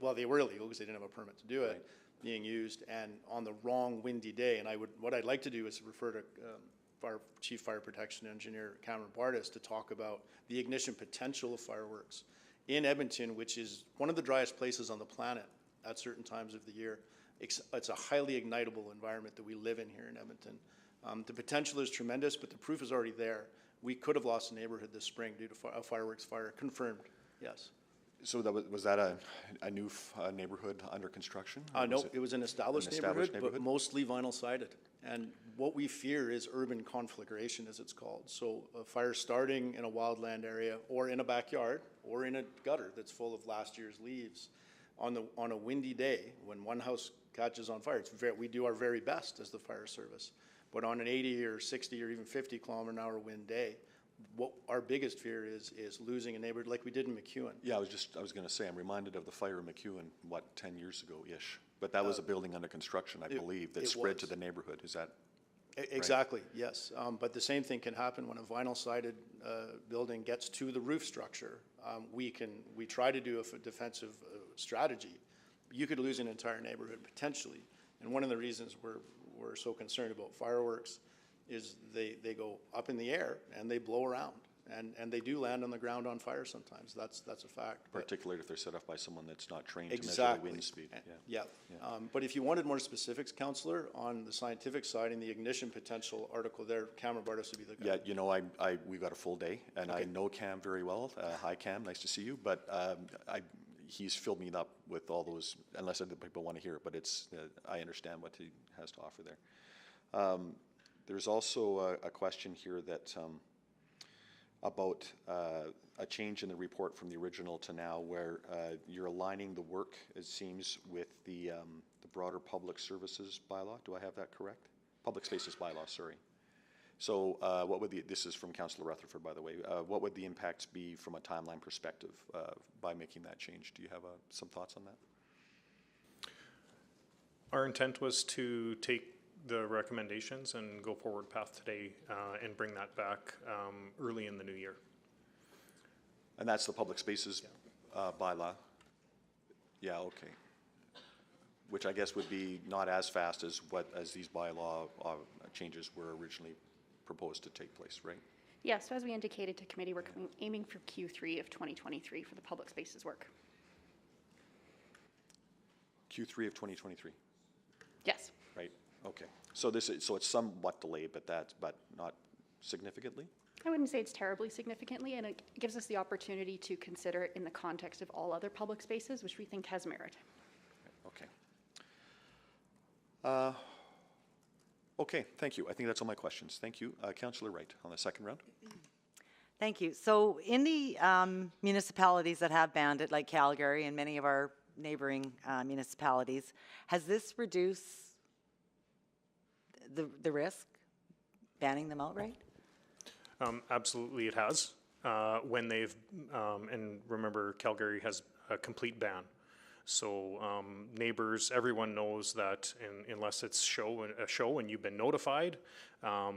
well, they were illegal because they didn't have a permit to do it, right, being used, and on the wrong windy day, and what I'd like to do is refer to Chief Fire Protection Engineer Cameron Bardis to talk about the ignition potential of fireworks in Edmonton, which is one of the driest places on the planet at certain times of the year. It's a highly ignitable environment that we live in here in Edmonton. The potential is tremendous, but the proof is already there. We could have lost a neighborhood this spring due to a fireworks fire, confirmed, yes. So was that a new neighborhood under construction? No, it was an established neighborhood, but mostly vinyl sided. And what we fear is urban conflagration, as it's called. So a fire starting in a wildland area or in a backyard or in a gutter that's full of last year's leaves on a windy day when one house catches on fire. We do our very best as the fire service. But on an 80 or 60 or even 50 kilometer-an-hour wind day, what our biggest fear is losing a neighborhood like we did in McEwen. Yeah, I was going to say, I'm reminded of the fire in McEwen, 10 years ago-ish? But that was a building under construction, I believe, that spread to the neighborhood. Is that exactly, right? Yes. But the same thing can happen when a vinyl-sided building gets to the roof structure. We try to do a defensive strategy. You could lose an entire neighborhood potentially. And one of the reasons we're so concerned about fireworks is they go up in the air and they blow around. And they do land on the ground on fire sometimes. That's a fact. Particularly if they're set up by someone that's not trained exactly. to measure the wind speed. Yeah. But if you wanted more specifics, Councillor, on the scientific side in the ignition potential article there, Cameron Bardis would be the guy. Yeah, we've got a full day, and okay. I know Cam very well. Hi, Cam. Nice to see you. But he's filled me up with all those, unless other people want to hear it, but I understand what he has to offer there. There's also a question here that about a change in the report from the original to now, where you're aligning the work, it seems, with the broader public services bylaw. Do I have that correct? Public spaces bylaw, sorry. So what would this is from Councillor Rutherford, by the way, what would the impacts be from a timeline perspective by making that change? Do you have some thoughts on that? Our intent was to take the recommendations and go forward path today and bring that back early in the new year. And that's the public spaces bylaw? Yeah, okay. Which I guess would be not as fast as these bylaw changes were originally proposed to take place, right? Yes, so as we indicated to committee, we're aiming for Q3 of 2023 for the public spaces work. Q3 of 2023? Yes. Right, okay. So it's somewhat delayed, but not significantly? I wouldn't say it's terribly significantly, and it gives us the opportunity to consider it in the context of all other public spaces, which we think has merit. Okay. Okay, thank you. I think that's all my questions. Thank you. Councillor Wright on the second round. Thank you. So in the municipalities that have banned it, like Calgary and many of our neighboring municipalities, has this reduced the risk, banning them outright? Absolutely, it has. When they've, and remember, Calgary has a complete ban. So neighbors, everyone knows that unless it's a show and you've been notified,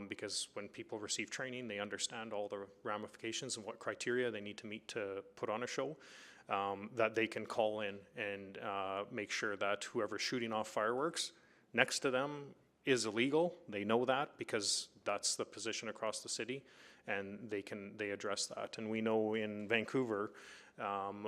because when people receive training, they understand all the ramifications and what criteria they need to meet to put on a show, that they can call in and make sure that whoever's shooting off fireworks next to them is illegal. They know that because that's the position across the city, and they address that. And we know in Vancouver,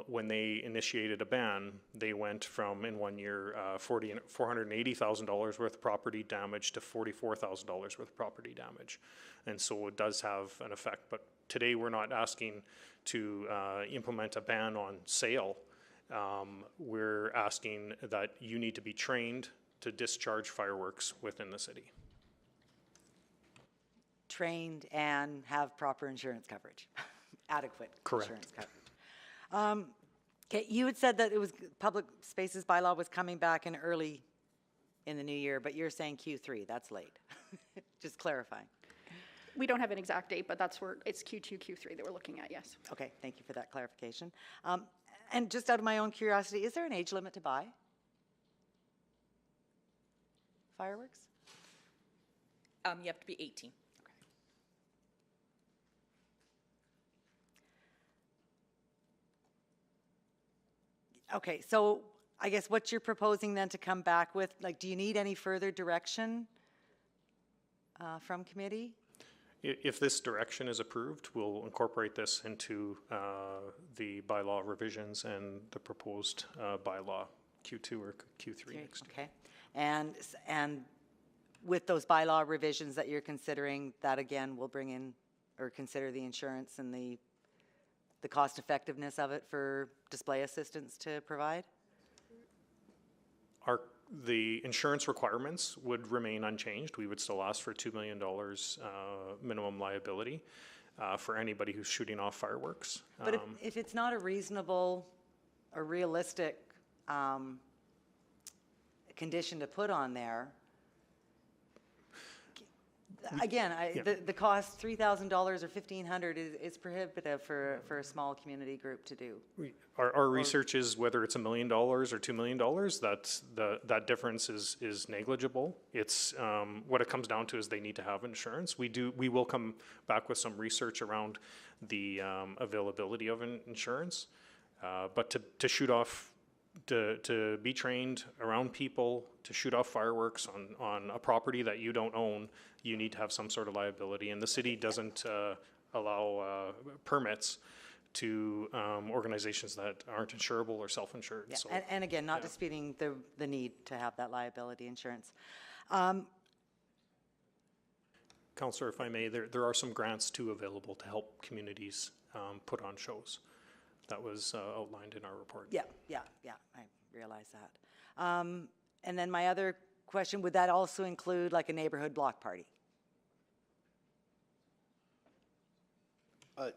When they initiated a ban, they went from, in 1 year, $480,000 worth of property damage to $44,000 worth of property damage. And so it does have an effect. But today we're not asking to implement a ban on sale. We're asking that you need to be trained to discharge fireworks within the city. Trained and have proper insurance coverage, adequate Correct. insurance coverage. Okay, you had said that it was public spaces bylaw was coming back in early in the new year, but you're saying Q3, that's late. Just clarifying. We don't have an exact date, but that's where it's Q2, Q3 that we're looking at, yes. Okay, thank you for that clarification. And just out of my own curiosity, is there an age limit to buy fireworks? You have to be 18. Okay, so I guess what you're proposing then to come back with, like, do you need any further direction from committee? If this direction is approved, we'll incorporate this into the bylaw revisions and the proposed bylaw Q2 or Q3 next year. Okay, and with those bylaw revisions that you're considering, that again will bring in or consider the insurance and the cost effectiveness of it for display assistants to provide? The insurance requirements would remain unchanged. We would still ask for $2 million minimum liability for anybody who's shooting off fireworks. But if it's not a reasonable or realistic condition to put on there, again, the cost, $3,000 or $1,500 is prohibitive for a small community group to do. Our research is whether it's $1 million or $2 million, that difference is negligible. It's what it comes down to is they need to have insurance. We will come back with some research around the availability of insurance, but to shoot off, to be trained around people, to shoot off fireworks on a property that you don't own, you need to have some sort of liability. And the city doesn't allow permits to organizations that aren't insurable or self-insured. Yeah. So, and again, not disputing the need to have that liability insurance. Councillor, if I may, there are some grants too available to help communities put on shows. That was outlined in our report. Yeah, I realize that. And then my other question, would that also include like a neighborhood block party? I'm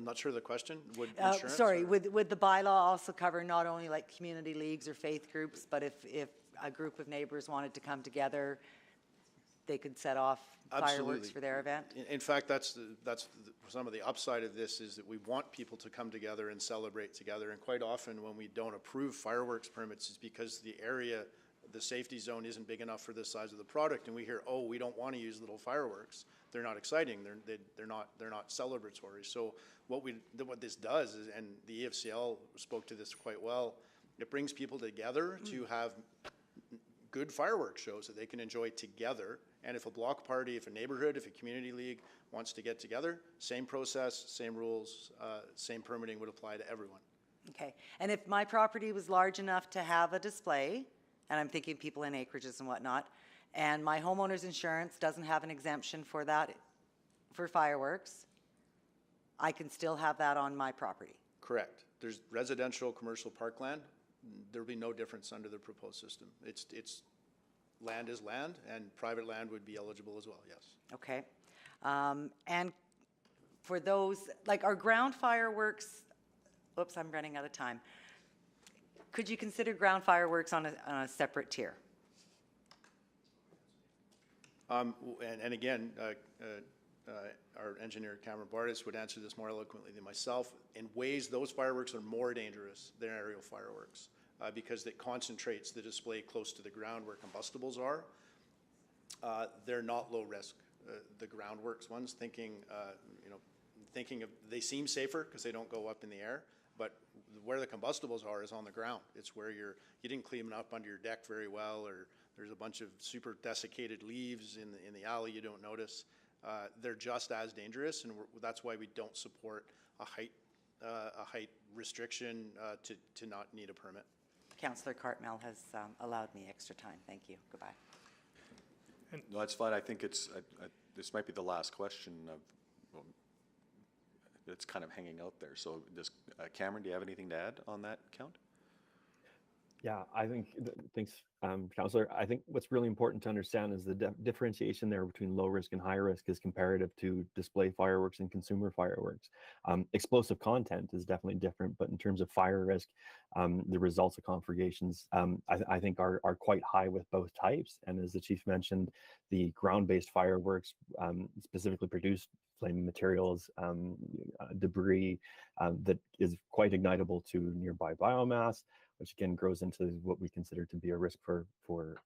not sure of the question. Would insurance? Sorry, would the bylaw also cover not only like community leagues or faith groups, but if a group of neighbors wanted to come together, they could set off fireworks for their event? In fact, that's some of the upside of this is that we want people to come together and celebrate together. And quite often when we don't approve fireworks permits, it's because the area, the safety zone isn't big enough for the size of the product. And we hear, oh, we don't want to use little fireworks. They're not exciting. They're not celebratory. So what this does is, and the EFCL spoke to this quite well, it brings people together to have good fireworks shows that they can enjoy together. And if a block party, if a neighborhood, if a community league wants to get together, same process, same rules, same permitting would apply to everyone. Okay, and if my property was large enough to have a display, and I'm thinking people in acreages and whatnot, and my homeowner's insurance doesn't have an exemption for that, for fireworks, I can still have that on my property? Correct. There's residential, commercial parkland. There'll be no difference under the proposed system. It's land is land, and private land would be eligible as well, yes. Okay. And for those, like our ground fireworks, oops, I'm running out of time. Could you consider ground fireworks on a separate tier? And again, our engineer Cameron Bardis would answer this more eloquently than myself. In ways, those fireworks are more dangerous than aerial fireworks because it concentrates the display close to the ground where combustibles are. They're not low risk. The groundworks ones, thinking of, they seem safer because they don't go up in the air, but where the combustibles are is on the ground. It's where you didn't clean them up under your deck very well, or there's a bunch of super desiccated leaves in the alley you don't notice. They're just as dangerous, and that's why we don't support a height a height restriction to not need a permit. Councillor Cartmell has allowed me extra time. Thank you. Goodbye. No, that's fine. I think this might be the last question of, it's kind of hanging out there. So does, Cameron, do you have anything to add on that count? Yeah, I think, thanks, Councillor. I think what's really important to understand is the differentiation there between low risk and high risk is comparative to display fireworks and consumer fireworks. Explosive content is definitely different, but in terms of fire risk, the results of conflagrations, I think are quite high with both types. And as the Chief mentioned, the ground-based fireworks specifically produce flaming materials, debris that is quite ignitable to nearby biomass, which again grows into what we consider to be a risk for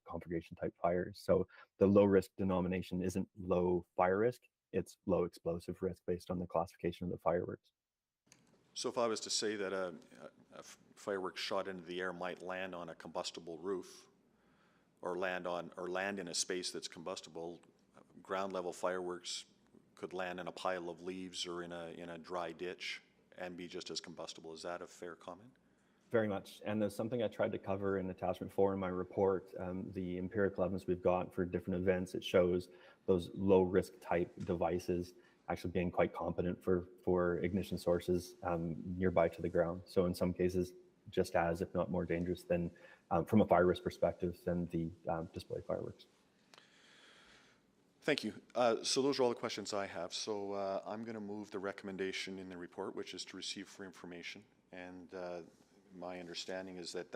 conflagration type fires. So the low risk denomination isn't low fire risk, it's low explosive risk based on the classification of the fireworks. So if I was to say that a firework shot into the air might land on a combustible roof, or land in a space that's combustible, ground level fireworks could land in a pile of leaves or in a dry ditch and be just as combustible. Is that a fair comment? Very much, and there's something I tried to cover in attachment 4 in my report. The empirical evidence we've got for different events, it shows those low risk type devices actually being quite competent for ignition sources nearby to the ground. So in some cases, just as, if not more dangerous than, from a fire risk perspective, than the display fireworks. Thank you. So those are all the questions I have. So I'm going to move the recommendation in the report, which is to receive for information. And my understanding is that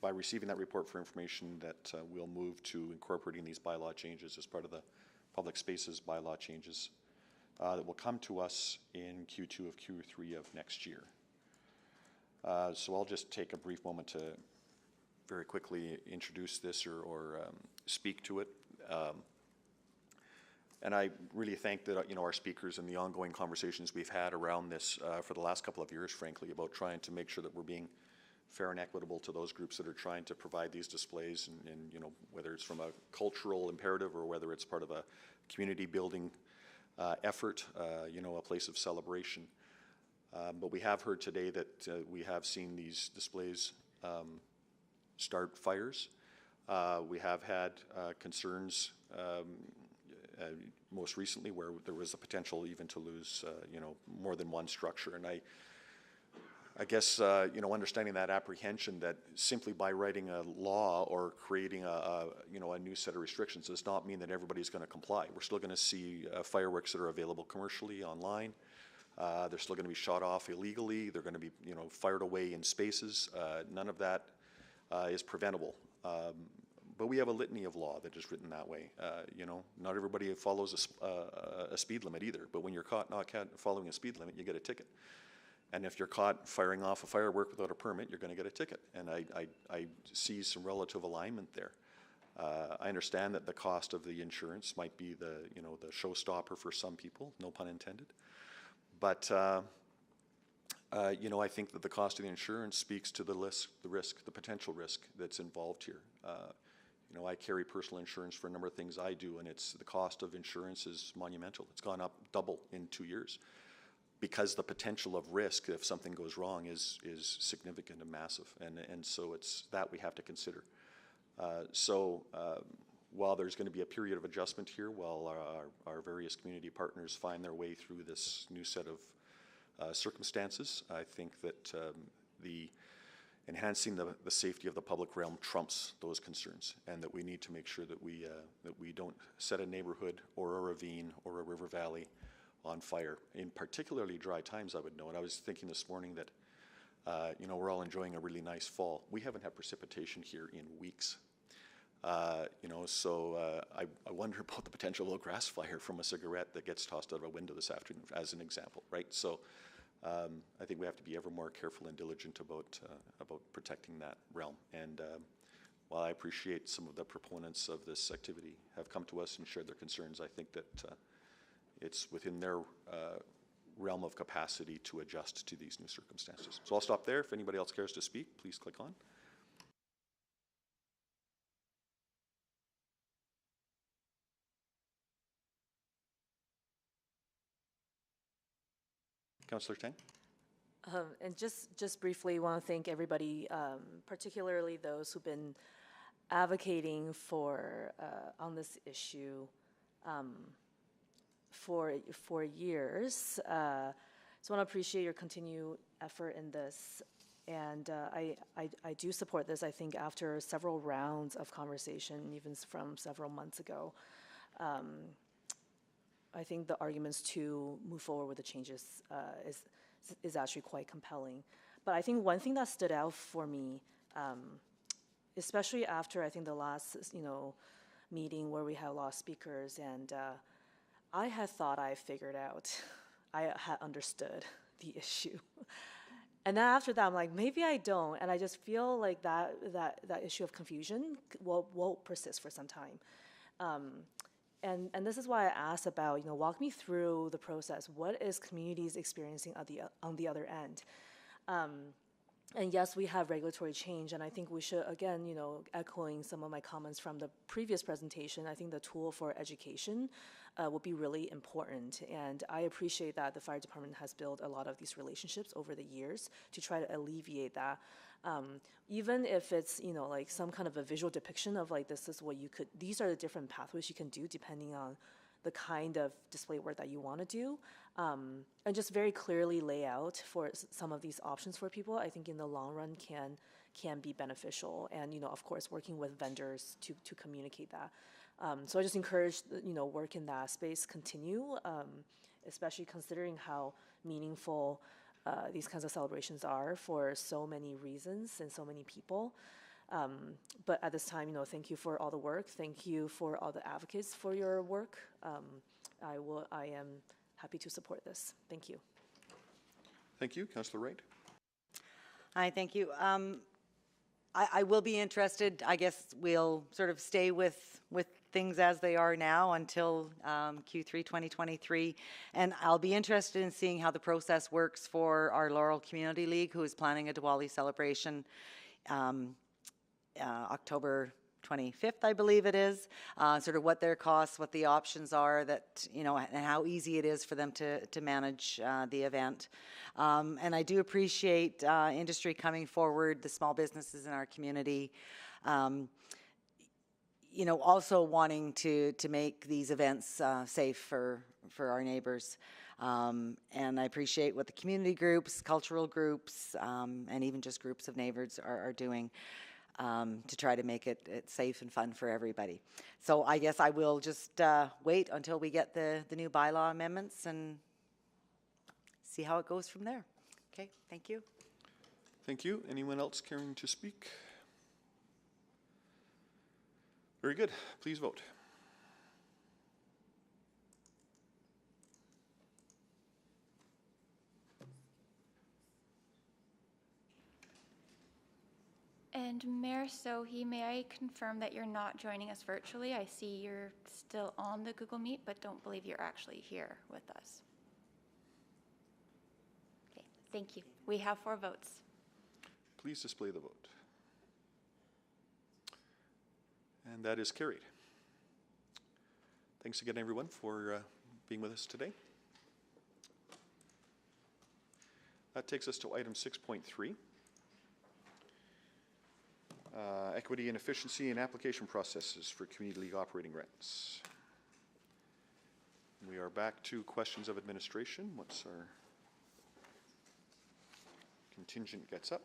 by receiving that report for information, that we'll move to incorporating these bylaw changes as part of the public spaces bylaw changes that will come to us in Q2 of Q3 of next year. So I'll just take a brief moment to very quickly introduce this or speak to it. And I really thank that, our speakers and the ongoing conversations we've had around this for the last couple of years, frankly, about trying to make sure that we're being fair and equitable to those groups that are trying to provide these displays, and whether it's from a cultural imperative or whether it's part of a community building effort, a place of celebration. But we have heard today that we have seen these displays start fires. We have had concerns most recently where there was a potential even to lose, more than one structure. And I guess, understanding that apprehension that simply by writing a law or creating a new set of restrictions does not mean that everybody's going to comply. We're still going to see fireworks that are available commercially online. They're still going to be shot off illegally. They're going to be, fired away in spaces. None of that is preventable. But we have a litany of law that is written that way. Not everybody follows a speed limit either. But when you're caught not following a speed limit, you get a ticket. And if you're caught firing off a firework without a permit, you're going to get a ticket. And I see some relative alignment there. I understand that the cost of the insurance might be the showstopper for some people, no pun intended. But I think that the cost of the insurance speaks to the risk, the potential risk that's involved here. I carry personal insurance for a number of things I do, and the cost of insurance is monumental. It's gone up double in 2 years because the potential of risk if something goes wrong is significant and massive, and so it's that we have to consider. While there's going to be a period of adjustment here, while our various community partners find their way through this new set of circumstances, I think that enhancing the safety of the public realm trumps those concerns, and that we need to make sure that we don't set a neighborhood or a ravine or a river valley on fire. In particularly dry times, I would know. And I was thinking this morning that we're all enjoying a really nice fall. We haven't had precipitation here in weeks. So I wonder about the potential of a grass fire from a cigarette that gets tossed out of a window this afternoon, as an example, right? So I think we have to be ever more careful and diligent about protecting that realm. And while I appreciate some of the proponents of this activity have come to us and shared their concerns, I think that it's within their realm of capacity to adjust to these new circumstances. So I'll stop there. If anybody else cares to speak, please click on. Councillor Tang? And just briefly, want to thank everybody, particularly those who've been advocating for on this issue for years. So I want to appreciate your continued effort in this, and I do support this. I think after several rounds of conversation, even from several months ago, I think the arguments to move forward with the changes is actually quite compelling. But I think one thing that stood out for me, especially after I think the last meeting where we had a lot of speakers, and I had thought I figured out, I had understood the issue. And then after that, I'm like, maybe I don't. And I just feel like that issue of confusion will persist for some time. And this is why I asked about, walk me through the process. What is communities experiencing on the other end? And yes, we have regulatory change, and I think we should, again, echoing some of my comments from the previous presentation, I think the tool for education will be really important. And I appreciate that the fire department has built a lot of these relationships over the years to try to alleviate that. Even if it's, like some kind of a visual depiction of like, this is what these are the different pathways you can do depending on the kind of display work that you want to do, and just very clearly lay out for some of these options for people, I think in the long run can be beneficial. And, of course, working with vendors to communicate that. So I just encourage, work in that space continue, especially considering how meaningful these kinds of celebrations are for so many reasons and so many people. But at this time, thank you for all the work. Thank you for all the advocates for your work. I am happy to support this. Thank you. Thank you. Councillor Wright. Hi, thank you. I will be interested. I guess we'll sort of stay with things as they are now until Q3 2023. And I'll be interested in seeing how the process works for our Laurel Community League, who is planning a Diwali celebration October 25th, I believe it is, sort of what their costs, what the options are, that, and how easy it is for them to manage the event. And I do appreciate industry coming forward, the small businesses in our community, also wanting to make these events safe for our neighbors. And I appreciate what the community groups, cultural groups, and even just groups of neighbors are doing. To try to make it safe and fun for everybody. So I guess I will just wait until we get the new bylaw amendments and see how it goes from there. Okay, thank you. Thank you. Anyone else caring to speak? Very good. Please vote. And Mayor Sohi, may I confirm that you're not joining us virtually? I see you're still on the Google Meet, but don't believe you're actually here with us. Okay, thank you. We have 4 votes. Please display the vote. And that is carried. Thanks again, everyone, for being with us today. That takes us to item 6.3. Equity and efficiency in application processes for community league operating rents. We are back to questions of administration once our contingent gets up.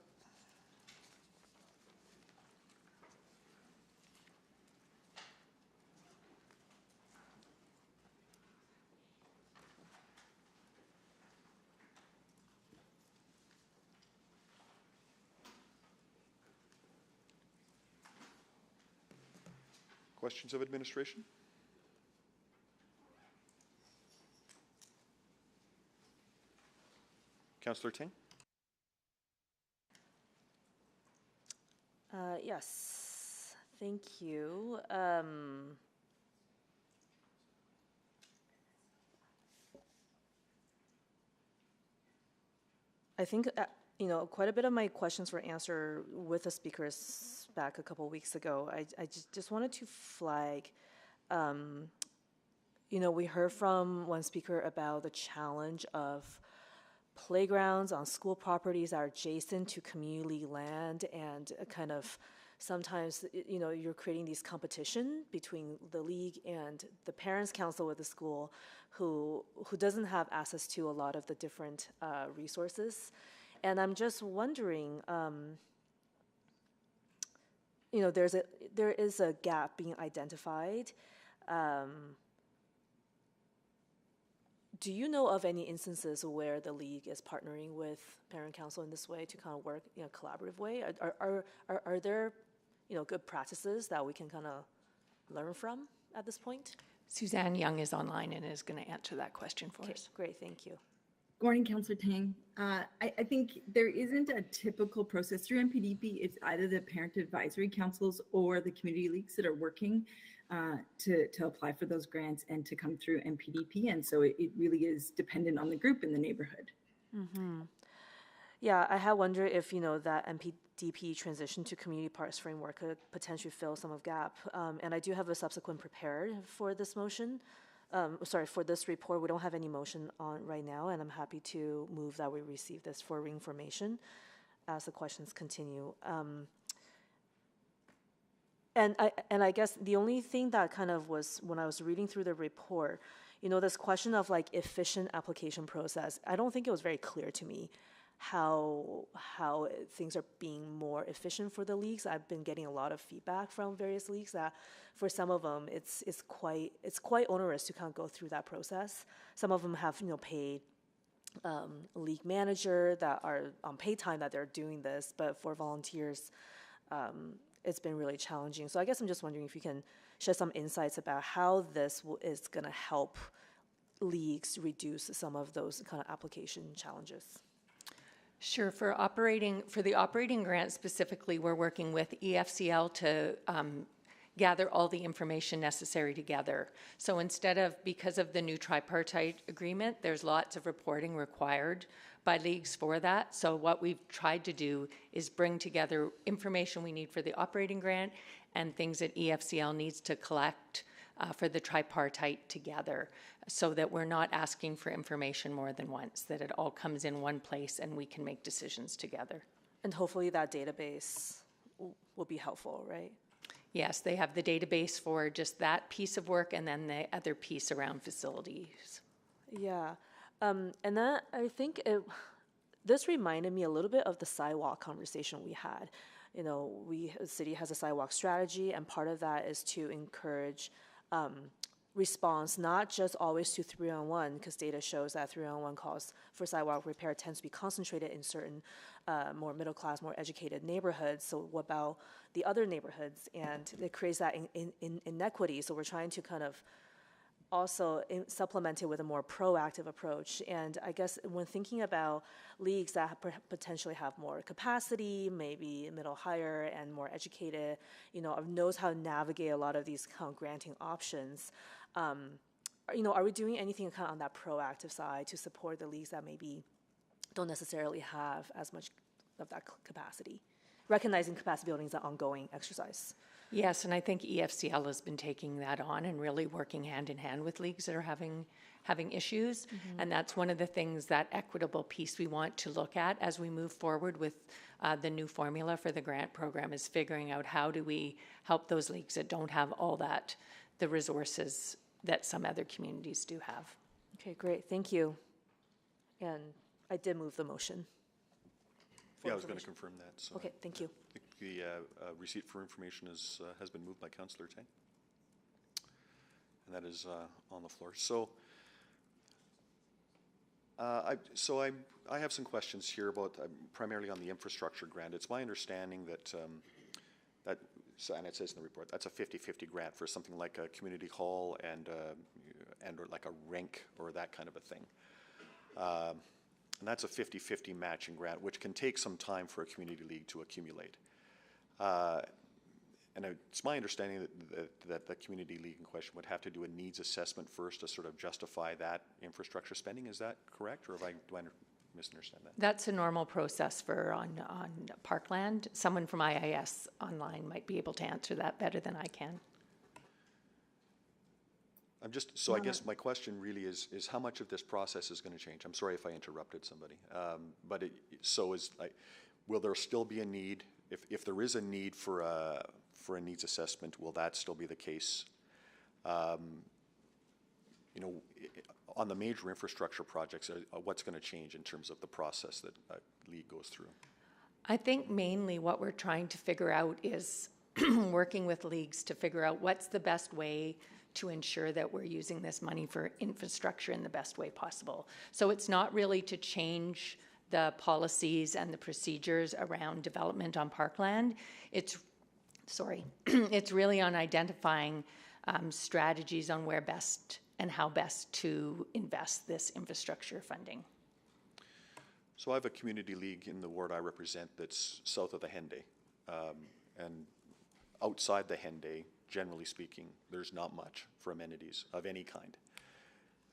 Questions of administration? Councillor Ting? Yes, thank you. I think, quite a bit of my questions were answered with the speakers back a couple of weeks ago. I just wanted to flag, we heard from one speaker about the challenge of playgrounds on school properties that are adjacent to community land, and kind of sometimes, you're creating these competition between the league and the parents' council with the school, who doesn't have access to a lot of the different resources. And I'm just wondering, there is a gap being identified. Do you know of any instances where the league is partnering with parent council in this way to kind of work in a collaborative way? Are there, good practices that we can kind of learn from at this point? Suzanne Young is online and is going to answer that question for us. Great, thank you. Good morning, Councillor Tang. I think there isn't a typical process through MPDP. It's either the parent advisory councils or the community leagues that are working to apply for those grants and to come through MPDP. And so it really is dependent on the group in the neighborhood. Mm-hmm. Yeah, I had wondered if, that MPDP transition to community parks framework could potentially fill some of gap. And I do have a subsequent prepared for this motion. For this report. We don't have any motion on right now, and I'm happy to move that we receive this for information as the questions continue. And I guess the only thing that kind of was, when I was reading through the report, this question of like efficient application process, I don't think it was very clear to me how things are being more efficient for the leagues. I've been getting a lot of feedback from various leagues that for some of them it's quite onerous to kind of go through that process. Some of them have paid league manager that are on paid time that they're doing this, but for volunteers it's been really challenging. So I guess I'm just wondering if you can share some insights about how this is going to help leagues reduce some of those kind of application challenges. Sure. For the operating grant specifically, we're working with EFCL to gather all the information necessary together. So because of the new tripartite agreement, there's lots of reporting required by leagues for that. So what we've tried to do is bring together information we need for the operating grant and things that EFCL needs to collect for the tripartite together, so that we're not asking for information more than once, that it all comes in one place and we can make decisions together. And hopefully that database will be helpful, right? Yes, they have the database for just that piece of work and then the other piece around facilities. Yeah, and then I think this reminded me a little bit of the sidewalk conversation we had. The city has a sidewalk strategy, and part of that is to encourage response, not just always to 3-on-1, because data shows that 3-on-1 calls for sidewalk repair tends to be concentrated in certain more middle class, more educated neighborhoods. So what about the other neighborhoods? And it creates that inequity. So we're trying to kind of also supplement it with a more proactive approach. And I guess when thinking about leagues that potentially have more capacity, maybe middle higher and more educated, knows how to navigate a lot of these kind of granting options, are we doing anything kind of on that proactive side to support the leagues that maybe don't necessarily have as much of that capacity? Recognizing capacity building is an ongoing exercise. Yes, and I think EFCL has been taking that on and really working hand in hand with leagues that are having issues. Mm-hmm. And that's one of the things, that equitable piece we want to look at as we move forward with the new formula for the grant program, is figuring out how do we help those leagues that don't have all that, the resources that some other communities do have. Okay, great, thank you. And I did move the motion. Yeah, I was going to confirm that. So okay, thank you. I think the receipt for information has been moved by Councillor Tang, and that is on the floor. So, I have some questions here about primarily on the infrastructure grant. It's my understanding that and it says in the report, that's a 50-50 grant for something like a community hall and or like a rink or that kind of a thing. And that's a 50-50 matching grant, which can take some time for a community league to accumulate. And it's my understanding that the community league in question would have to do a needs assessment first to sort of justify that infrastructure spending. Is that correct, or do I misunderstand that? That's a normal process for on parkland. Someone from IIS online might be able to answer that better than I can. I guess my question really is how much of this process is going to change? I'm sorry if I interrupted somebody. Will there still be a need, if there is a need for a needs assessment, will that still be the case? You know, on the major infrastructure projects, what's going to change in terms of the process that a league goes through? I think mainly what we're trying to figure out is working with leagues to figure out what's the best way to ensure that we're using this money for infrastructure in the best way possible. So it's not really to change the policies and the procedures around development on parkland. It's really on identifying strategies on where best and how best to invest this infrastructure funding. So I have a community league in the ward I represent that's south of the Henday. And outside the Henday, generally speaking, there's not much for amenities of any kind.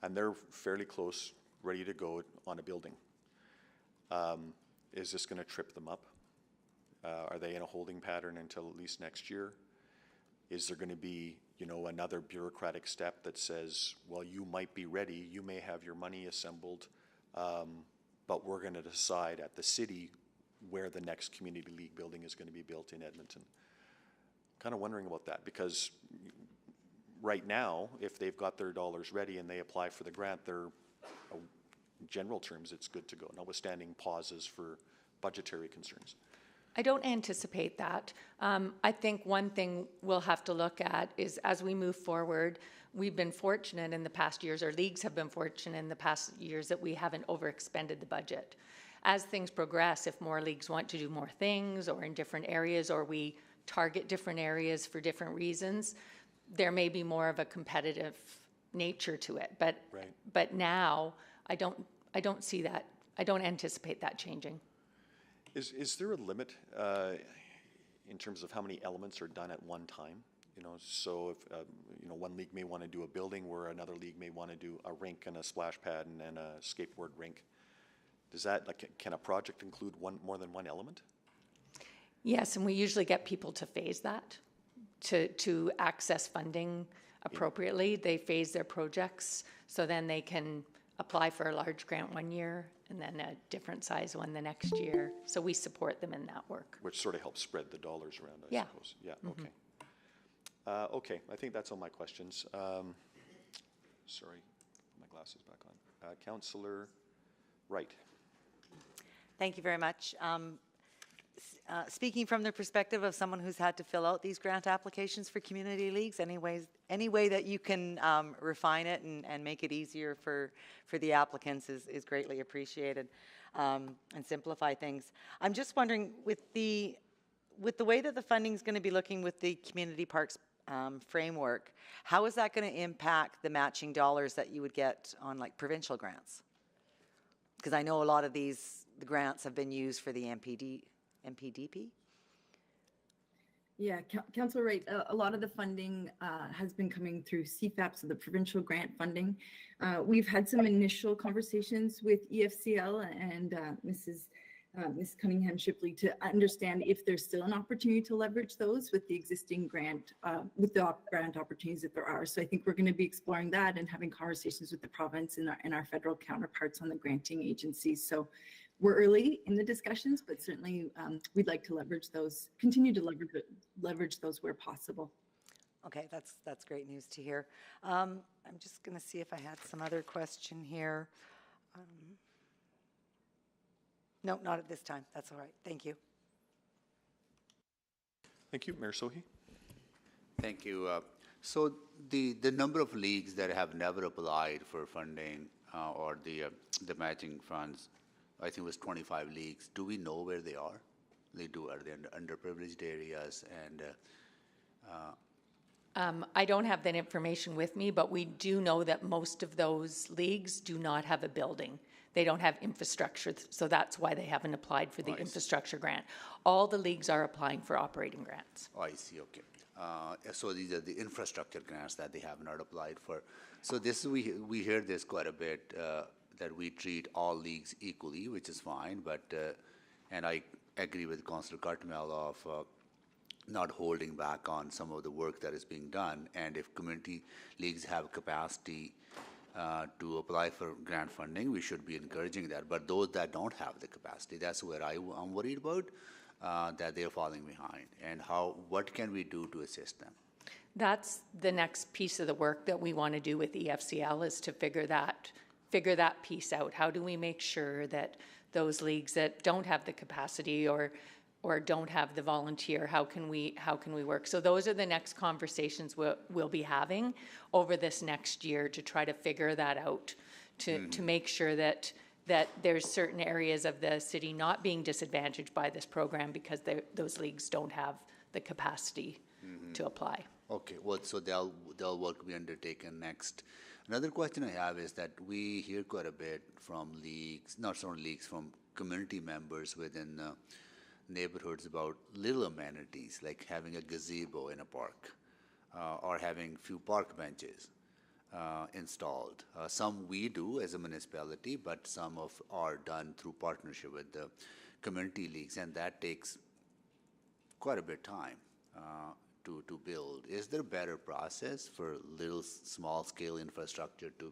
And they're fairly close, ready to go on a building. Is this going to trip them up? Are they in a holding pattern until at least next year? Is there going to be, you know, another bureaucratic step that says, well, you might be ready, you may have your money assembled, but we're going to decide at the city where the next community league building is going to be built in Edmonton? Kind of wondering about that, because right now, if they've got their dollars ready and they apply for the grant, they're, in general terms, it's good to go, notwithstanding pauses for budgetary concerns. I don't anticipate that. I think one thing we'll have to look at is as we move forward, we've been fortunate in the past years, or leagues have been fortunate in the past years, that we haven't overexpended the budget. As things progress, if more leagues want to do more things or in different areas, or we target different areas for different reasons, there may be more of a competitive nature to it. But now I don't see that. I don't anticipate that changing. Is there a limit in terms of how many elements are done at one time? You know, so if you know, one league may want to do a building where another league may want to do a rink and a splash pad and a skateboard rink. Does that, like, can a project include more than one element? Yes, and we usually get people to phase that, to access funding appropriately. Yeah. They phase their projects, so then they can apply for a large grant one year and then a different size one the next year. So we support them in that work. Which sort of helps spread the dollars around, I suppose. Yeah, okay. Okay, I think that's all my questions. Sorry, put my glasses back on. Councillor Wright. Thank you very much. Speaking from the perspective of someone who's had to fill out these grant applications for community leagues, any way that you can refine it and make it easier for the applicants is greatly appreciated, and simplify things. I'm just wondering, with the way that the funding is going to be looking with the community parks framework, how is that going to impact the matching dollars that you would get on, like, provincial grants? Because I know a lot of the grants have been used for the MPDP? Yeah, Councillor Wright, a lot of the funding has been coming through CFAP, so the provincial grant funding. We've had some initial conversations with EFCL and Ms. Cunningham Shipley to understand if there's still an opportunity to leverage those with the existing grant, with the grant opportunities that there are. So I think we're going to be exploring that and having conversations with the province and our federal counterparts on the granting agencies. So we're early in the discussions, but certainly we'd like to leverage those, continue to leverage those where possible. Okay, that's great news to hear. I'm just going to see if I had some other question here. No, not at this time. That's all right. Thank you. Thank you. Mayor Sohi. Thank you. So the number of leagues that have never applied for funding or the matching funds, I think it was 25 leagues. Do we know where they are? Are they in underprivileged areas? And I don't have that information with me, but we do know that most of those leagues do not have a building. They don't have infrastructure, so that's why they haven't applied for the infrastructure grant. All the leagues are applying for operating grants. Oh, I see, okay. So these are the infrastructure grants that they have not applied for. So this we hear this quite a bit, that we treat all leagues equally, which is fine, but, and I agree with Councillor Cartmel of not holding back on some of the work that is being done. And if community leagues have capacity to apply for grant funding, we should be encouraging that. But those that don't have the capacity, that's where I'm worried about, that they're falling behind. And what can we do to assist them? That's the next piece of the work that we want to do with EFCL, is to figure that piece out. How do we make sure that those leagues that don't have the capacity or don't have the volunteer, how can we work? So those are the next conversations we'll be having over this next year to try to figure that out, to make sure that there's certain areas of the city not being disadvantaged by this program because those leagues don't have the capacity to apply. Okay, well, so they'll work be undertaken next. Another question I have is that we hear quite a bit from leagues, not only leagues, from community members within neighborhoods about little amenities, like having a gazebo in a park, or having few park benches installed. Some we do as a municipality, but some are done through partnership with the community leagues, and that takes quite a bit of time to build. Is there a better process for little small scale infrastructure to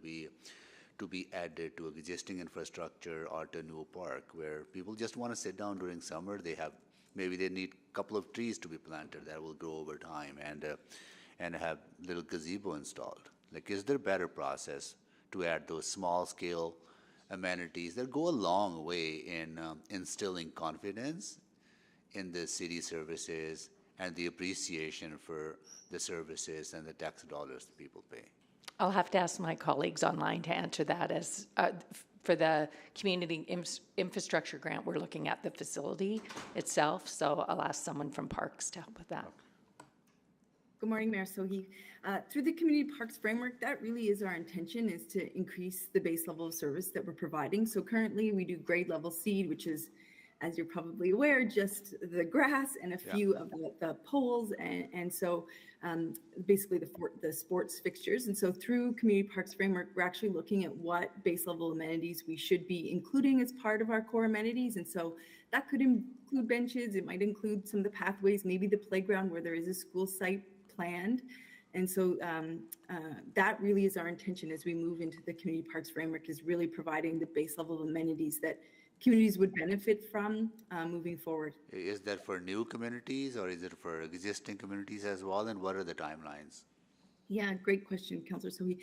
be added to existing infrastructure or to a new park where people just want to sit down during summer? Maybe they need a couple of trees to be planted that will grow over time, and have little gazebo installed. Like, is there a better process to add those small scale amenities that go a long way in instilling confidence in the city services and the appreciation for the services and the tax dollars that people pay? I'll have to ask my colleagues online to answer that. As for the community infrastructure grant, we're looking at the facility itself, so I'll ask someone from Parks to help with that. Good morning, Mayor Sohi. Through the Community Parks Framework, that really is our intention, is to increase the base level of service that we're providing. So currently we do grade level seed, which is, as you're probably aware, just the grass and a few of the poles, and so basically the sports fixtures. And so through Community Parks Framework, we're actually looking at what base level amenities we should be including as part of our core amenities. And so that could include benches, it might include some of the pathways, maybe the playground where there is a school site planned. And so that really is our intention as we move into the Community Parks Framework, is really providing the base level of amenities that communities would benefit from moving forward. Is that for new communities or is it for existing communities as well? And what are the timelines? Yeah, great question, Councillor Sohi.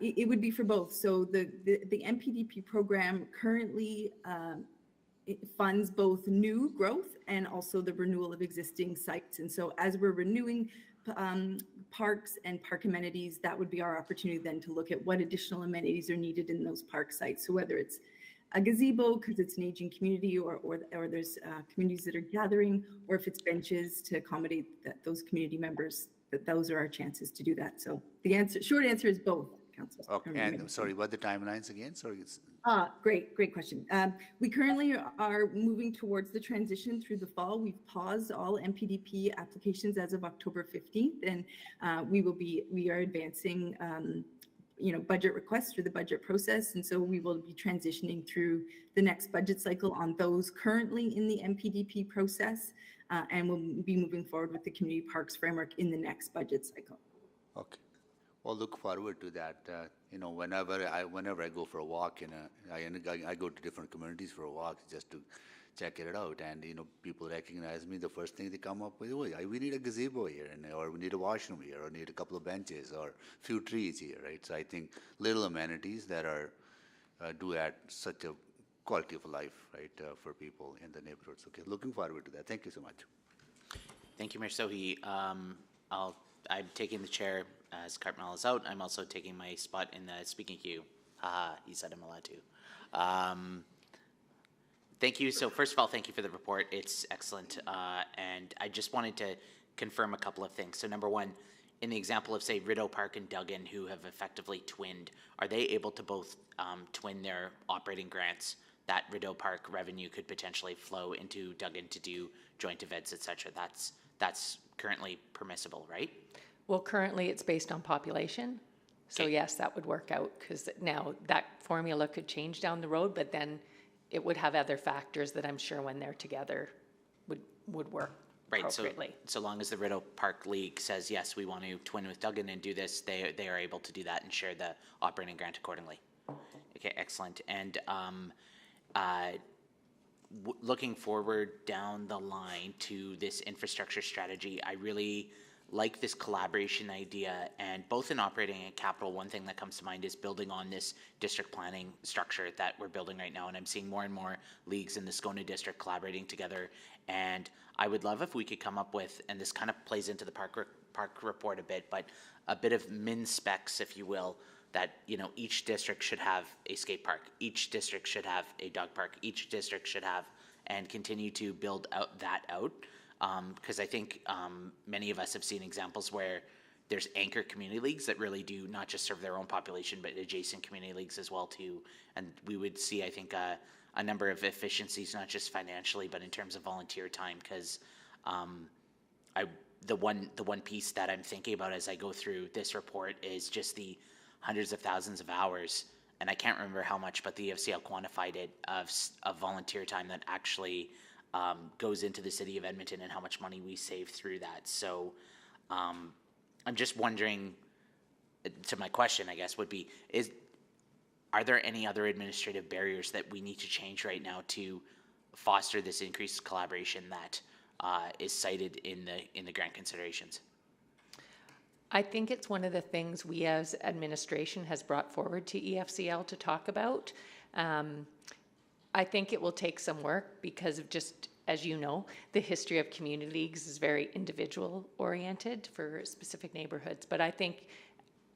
It would be for both. So the MPDP program currently it funds both new growth and also the renewal of existing sites. And so as we're renewing parks and park amenities, that would be our opportunity then to look at what additional amenities are needed in those park sites. So whether it's a gazebo because it's an aging community, or there's communities that are gathering, or if it's benches to accommodate those community members, those are our chances to do that. So the short answer is both, Councillor. Okay, and sorry, what are the timelines again? Sorry. Great question. We currently are moving towards the transition through the fall. We've paused all MPDP applications as of October 15th, and we are advancing budget requests through the budget process. And so we will be transitioning through the next budget cycle on those currently in the MPDP process, and we'll be moving forward with the Community Parks Framework in the next budget cycle. Okay. Well, look forward to that. Whenever I go for a walk, I go to different communities for a walk just to check it out, and people recognize me. The first thing they come up with, we need a gazebo here, or we need a washroom here, or need a couple of benches, or a few trees here, right? So I think little amenities that do add such a quality of life, right, for people in the neighborhoods. Okay, looking forward to that. Thank you so much. Thank you, Mayor Sohi. I'm taking the chair as Cartmel is out. I'm also taking my spot in the speaking queue. Haha, he said I'm allowed to. Thank you. So first of all, thank you for the report. It's excellent. And I just wanted to confirm a couple of things. So number one, in the example of, say, Rideau Park and Duggan, who have effectively twinned, are they able to both twin their operating grants? That Rideau Park revenue could potentially flow into Duggan to do joint events, et cetera. That's currently permissible, right? Well, currently it's based on population. So yes, that would work out, because now that formula could change down the road, but then it would have other factors that I'm sure when they're together would work Right, so, appropriately. so long as the Rideau Park League says, yes, we want to twin with Duggan and do this, they are able to do that and share the operating grant accordingly. Okay, excellent. And looking forward down the line to this infrastructure strategy, I really like this collaboration idea, and both in operating and capital, one thing that comes to mind is building on this district planning structure that we're building right now, and I'm seeing more and more leagues in the Scona district collaborating together, and I would love if we could come up with, and this kind of plays into the park report a bit, but a bit of min specs, if you will, that, you know, each district should have a skate park, each district should have a dog park, each district should have, and continue to build out because I think many of us have seen examples where there's anchor community leagues that really do not just serve their own population, but adjacent community leagues as well too. And we would see, I think, a number of efficiencies, not just financially, but in terms of volunteer time. Because the one piece that I'm thinking about as I go through this report is just the hundreds of thousands of hours, and I can't remember how much, but the EFCL quantified it of volunteer time that actually goes into the city of Edmonton and how much money we save through that. So I'm just wondering, to my question, I guess, would be, are there any other administrative barriers that we need to change right now to foster this increased collaboration that is cited in the grant considerations? I think it's one of the things we as administration has brought forward to EFCL to talk about. I think it will take some work because of just, as you know, the history of community leagues is very individual oriented for specific neighborhoods. But I think,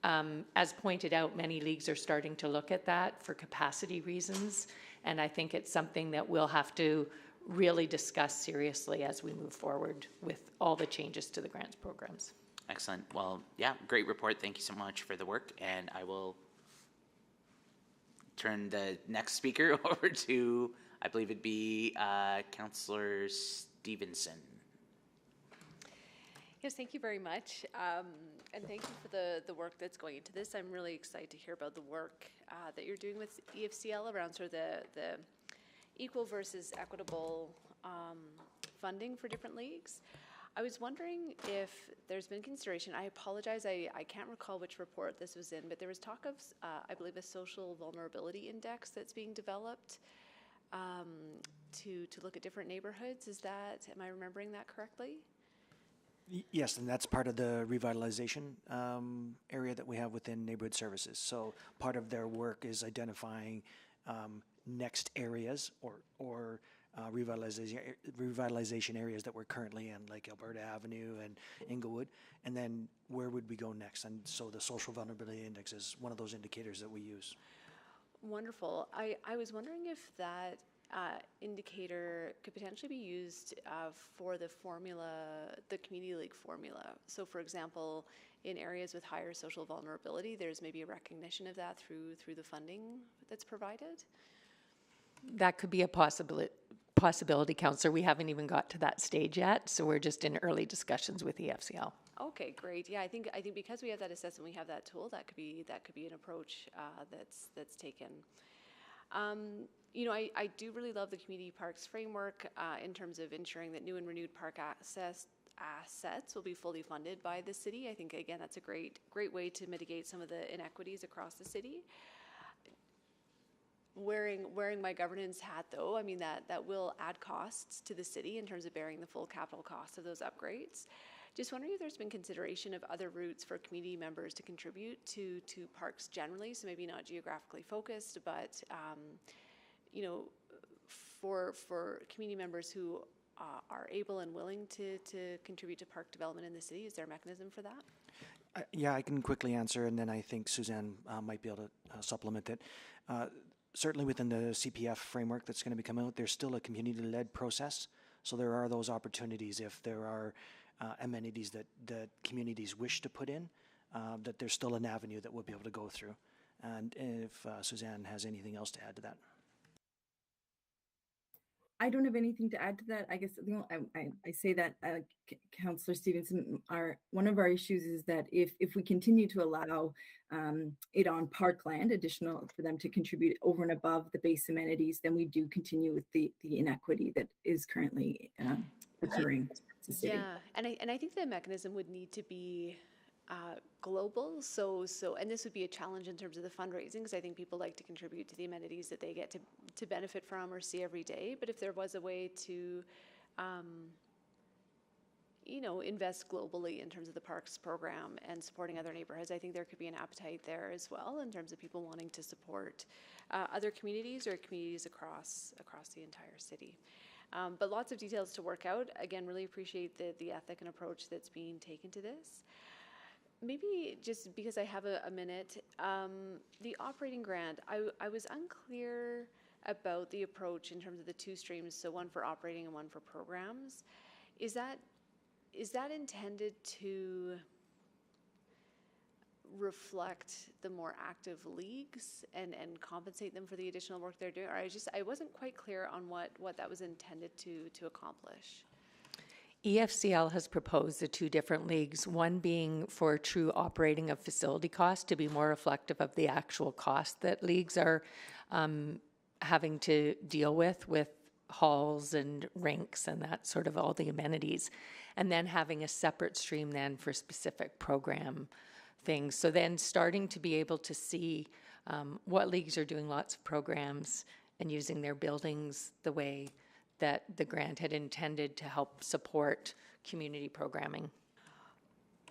as pointed out, many leagues are starting to look at that for capacity reasons. And I think it's something that we'll have to really discuss seriously as we move forward with all the changes to the grants programs. Excellent. Well, yeah, great report. Thank you so much for the work. And I will turn the next speaker over to, I believe it'd be Councillor Stevenson. Yes, thank you very much. And thank you for the work that's going into this. I'm really excited to hear about the work that you're doing with EFCL around sort of the equal versus equitable funding for different leagues. I was wondering if there's been consideration, I apologize, I can't recall which report this was in, but there was talk of, I believe, a social vulnerability index that's being developed to look at different neighborhoods. Am I remembering that correctly? Yes, and that's part of the revitalization area that we have within neighborhood services. So part of their work is identifying next areas or revitalization areas that we're currently in, like Alberta Avenue and Inglewood, and then where would we go next? And so the social vulnerability index is one of those indicators that we use. Wonderful. I was wondering if that indicator could potentially be used for the community league formula. So for example, in areas with higher social vulnerability, there's maybe a recognition of that through the funding that's provided? That could be a possibility, Councillor. We haven't even got to that stage yet, so we're just in early discussions with EFCL. Okay, great. Yeah, I think because we have that assessment, we have that tool. That could be an approach that's taken. You know, I do really love the community parks framework in terms of ensuring that new and renewed park assets will be fully funded by the city. I think again that's a great way to mitigate some of the inequities across the city. Wearing my governance hat, though, I mean that will add costs to the city in terms of bearing the full capital cost of those upgrades. Just wondering if there's been consideration of other routes for community members to contribute to parks generally, so maybe not geographically focused, but you know, for community members who are able and willing to contribute to park development in the city. Is there a mechanism for that? Yeah, I can quickly answer, and then I think Suzanne might be able to supplement it. Certainly within the CPF framework that's going to be coming out, there's still a community-led process. So there are those opportunities if there are amenities that communities wish to put in, that there's still an avenue that we'll be able to go through. And if Suzanne has anything else to add to that. I don't have anything to add to that. I guess I say that Councillor Stevenson, one of our issues is that if we continue to allow it on parkland, additional for them to contribute over and above the base amenities, then we do continue with the inequity that is currently occurring. the city. Yeah, and I think the mechanism would need to be global. So and this would be a challenge in terms of the fundraising, because I think people like to contribute to the amenities that they get to benefit from or see every day. But if there was a way to invest globally in terms of the parks program and supporting other neighborhoods, I think there could be an appetite there as well in terms of people wanting to support other communities or communities across the entire city. But lots of details to work out. Again, really appreciate the ethic and approach that's being taken to this. Maybe just because I have a minute, the operating grant, I was unclear about the approach in terms of the two streams, so one for operating and one for programs. Is that intended to reflect the more active leagues and compensate them for the additional work they're doing? Or I wasn't quite clear on what that was intended to accomplish. EFCL has proposed the two different leagues, one being for true operating of facility costs to be more reflective of the actual cost that leagues are having to deal with halls and rinks and that sort of all the amenities, and then having a separate stream then for specific program things. So then starting to be able to see what leagues are doing lots of programs and using their buildings the way that the grant had intended to help support community programming.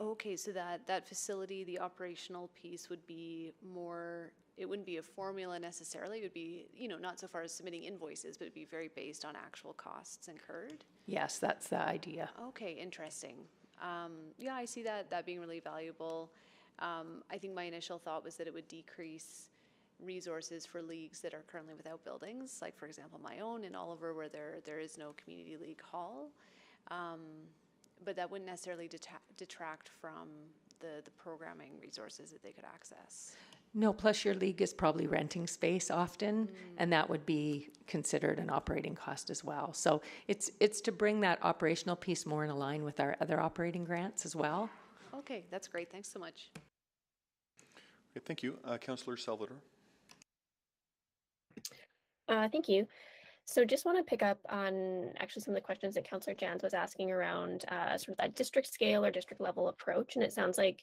Okay, so that facility, the operational piece would be more, it wouldn't be a formula necessarily, it would be, not so far as submitting invoices, but it'd be very based on actual costs incurred? Yes, that's the idea. Okay, interesting. Yeah, I see that being really valuable. I think my initial thought was that it would decrease resources for leagues that are currently without buildings, like for example my own in Oliver, where there is no community league hall. But that wouldn't necessarily detract from the programming resources that they could access. No, plus your league is probably renting space often, and that would be considered an operating cost as well. So it's to bring that operational piece more in line with our other operating grants as well. Okay, that's great. Thanks so much. Okay, thank you. Councillor Salvador. Thank you. So just want to pick up on actually some of the questions that Councillor Jans was asking around sort of that district scale or district level approach. And it sounds like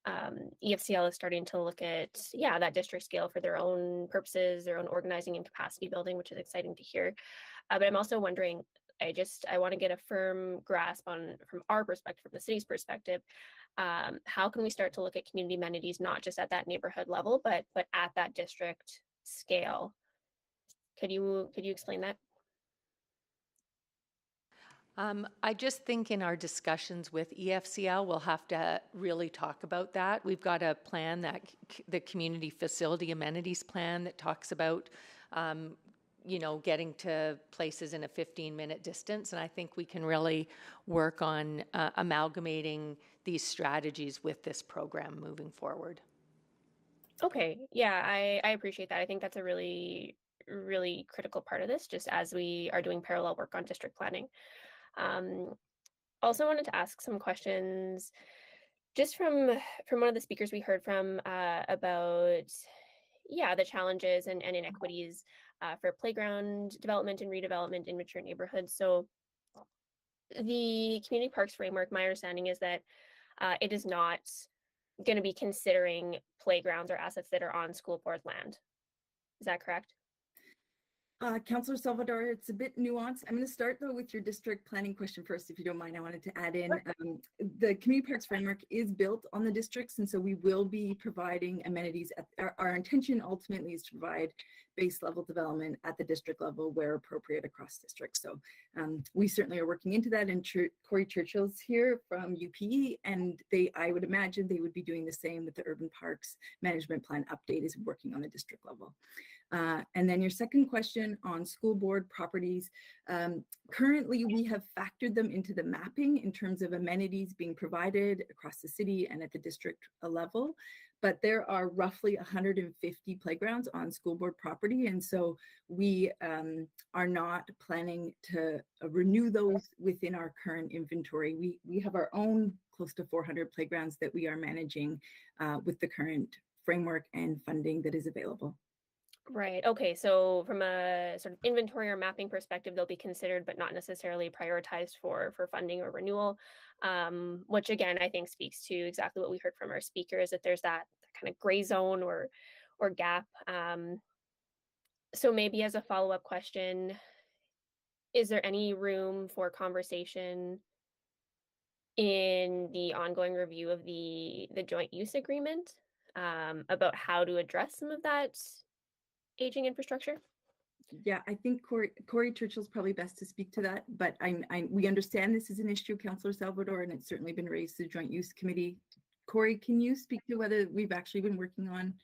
EFCL is starting to look at, that district scale for their own purposes, their own organizing and capacity building, which is exciting to hear. But I'm also wondering, I want to get a firm grasp on, from our perspective, from the city's perspective, how can we start to look at community amenities, not just at that neighborhood level, but at that district scale? Could you explain that? I just think in our discussions with EFCL, we'll have to really talk about that. We've got a plan, that the community facility amenities plan, that talks about, getting to places in a 15-minute distance. And I think we can really work on amalgamating these strategies with this program moving forward. Okay, yeah, I appreciate that. I think that's a really critical part of this, just as we are doing parallel work on district planning. Also wanted to ask some questions just from one of the speakers we heard from about the challenges and inequities for playground development and redevelopment in mature neighborhoods. So the community parks framework, my understanding is that it is not going to be considering playgrounds or assets that are on school board land. Is that correct? Councillor Salvador, it's a bit nuanced. I'm going to start though with your district planning question first, if you don't mind. I wanted to add in, the community parks framework is built on the districts, and so we will be providing amenities. Our intention ultimately is to provide base level development at the district level where appropriate across districts. So we certainly are working into that, and Corey Churchill's here from UPE, and I would imagine they would be doing the same with the urban parks management plan update, is working on the district level. And then your second question on school board properties. Currently, we have factored them into the mapping in terms of amenities being provided across the city and at the district level. But there are roughly 150 playgrounds on school board property. And so we are not planning to renew those within our current inventory. We have our own close to 400 playgrounds that we are managing with the current framework and funding that is available. Right. Okay. So from a sort of inventory or mapping perspective, they'll be considered, but not necessarily prioritized for funding or renewal. Which again, I think speaks to exactly what we heard from our speakers, that there's that kind of gray zone or gap. So maybe as a follow-up question, is there any room for conversation in the ongoing review of the joint use agreement about how to address some of that aging infrastructure? Yeah, I think Corey Churchill's probably best to speak to that, but we understand this is an issue, Councillor Salvador, and it's certainly been raised to the Joint Use Committee. Corey, can you speak to whether we've actually been working on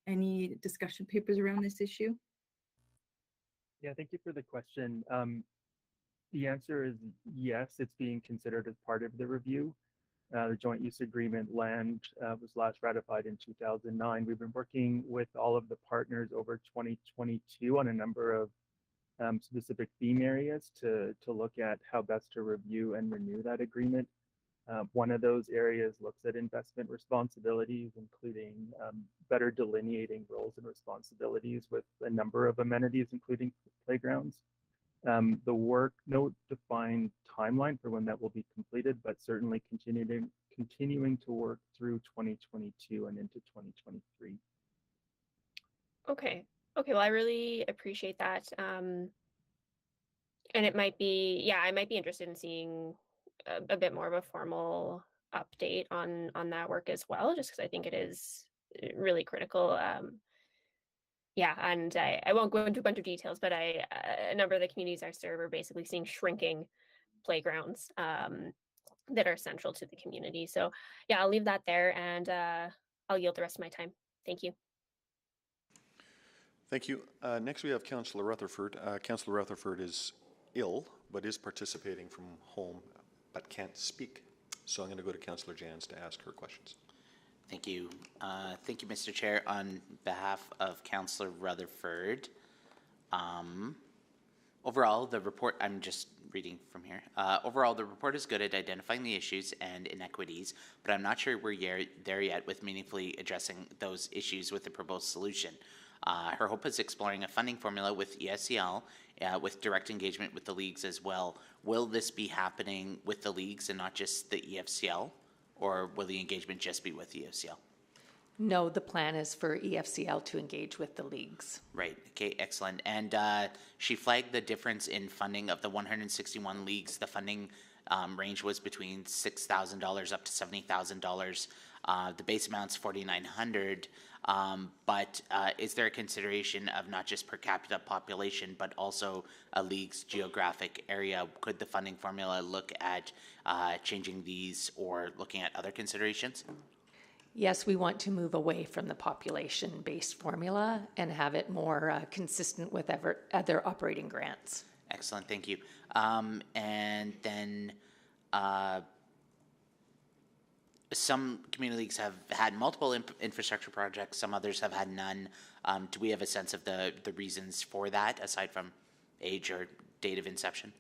any discussion papers around this issue? Yeah, thank you for the question. The answer is yes, it's being considered as part of the review. The joint use agreement land was last ratified in 2009. We've been working with all of the partners over 2022 on a number of specific theme areas to look at how best to review and renew that agreement. One of those areas looks at investment responsibilities, including better delineating roles and responsibilities with a number of amenities, including playgrounds. The work, no defined timeline for when that will be completed, but certainly continuing to work through 2022 and into 2023. Okay. Okay. Well, I really appreciate that. And it might be, yeah, I might be interested in seeing a bit more of a formal update on that work as well, just because I think it is really critical. Yeah, and I won't go into a bunch of details, but a number of the communities I serve are basically seeing shrinking playgrounds that are central to the community. So yeah, I'll leave that there, and I'll yield the rest of my time. Thank you. Thank you. Next, we have Councillor Rutherford. Councillor Rutherford is ill, but is participating from home, but can't speak. So I'm going to go to Councillor Jans to ask her questions. Thank you. Thank you, Mr. Chair. On behalf of Councillor Rutherford, overall, the report, I'm just reading from here. Overall, the report is good at identifying the issues and inequities, but I'm not sure we're there yet with meaningfully addressing those issues with the proposed solution. Her hope is exploring a funding formula with ESCL, with direct engagement with the leagues as well. Will this be happening with the leagues and not just the EFCL, or will the engagement just be with EFCL? No, the plan is for EFCL to engage with the leagues. Right. Okay, excellent. And she flagged the difference in funding of the 161 leagues. The funding range was between $6,000 up to $70,000. The base amount's $4,900. But is there a consideration of not just per capita population, but also a league's geographic area? Could the funding formula look at changing these or looking at other considerations? Yes, we want to move away from the population-based formula and have it more consistent with other operating grants. Excellent, thank you. And then some community leagues have had multiple infrastructure projects, some others have had none. Do we have a sense of the reasons for that, aside from age or date of inception?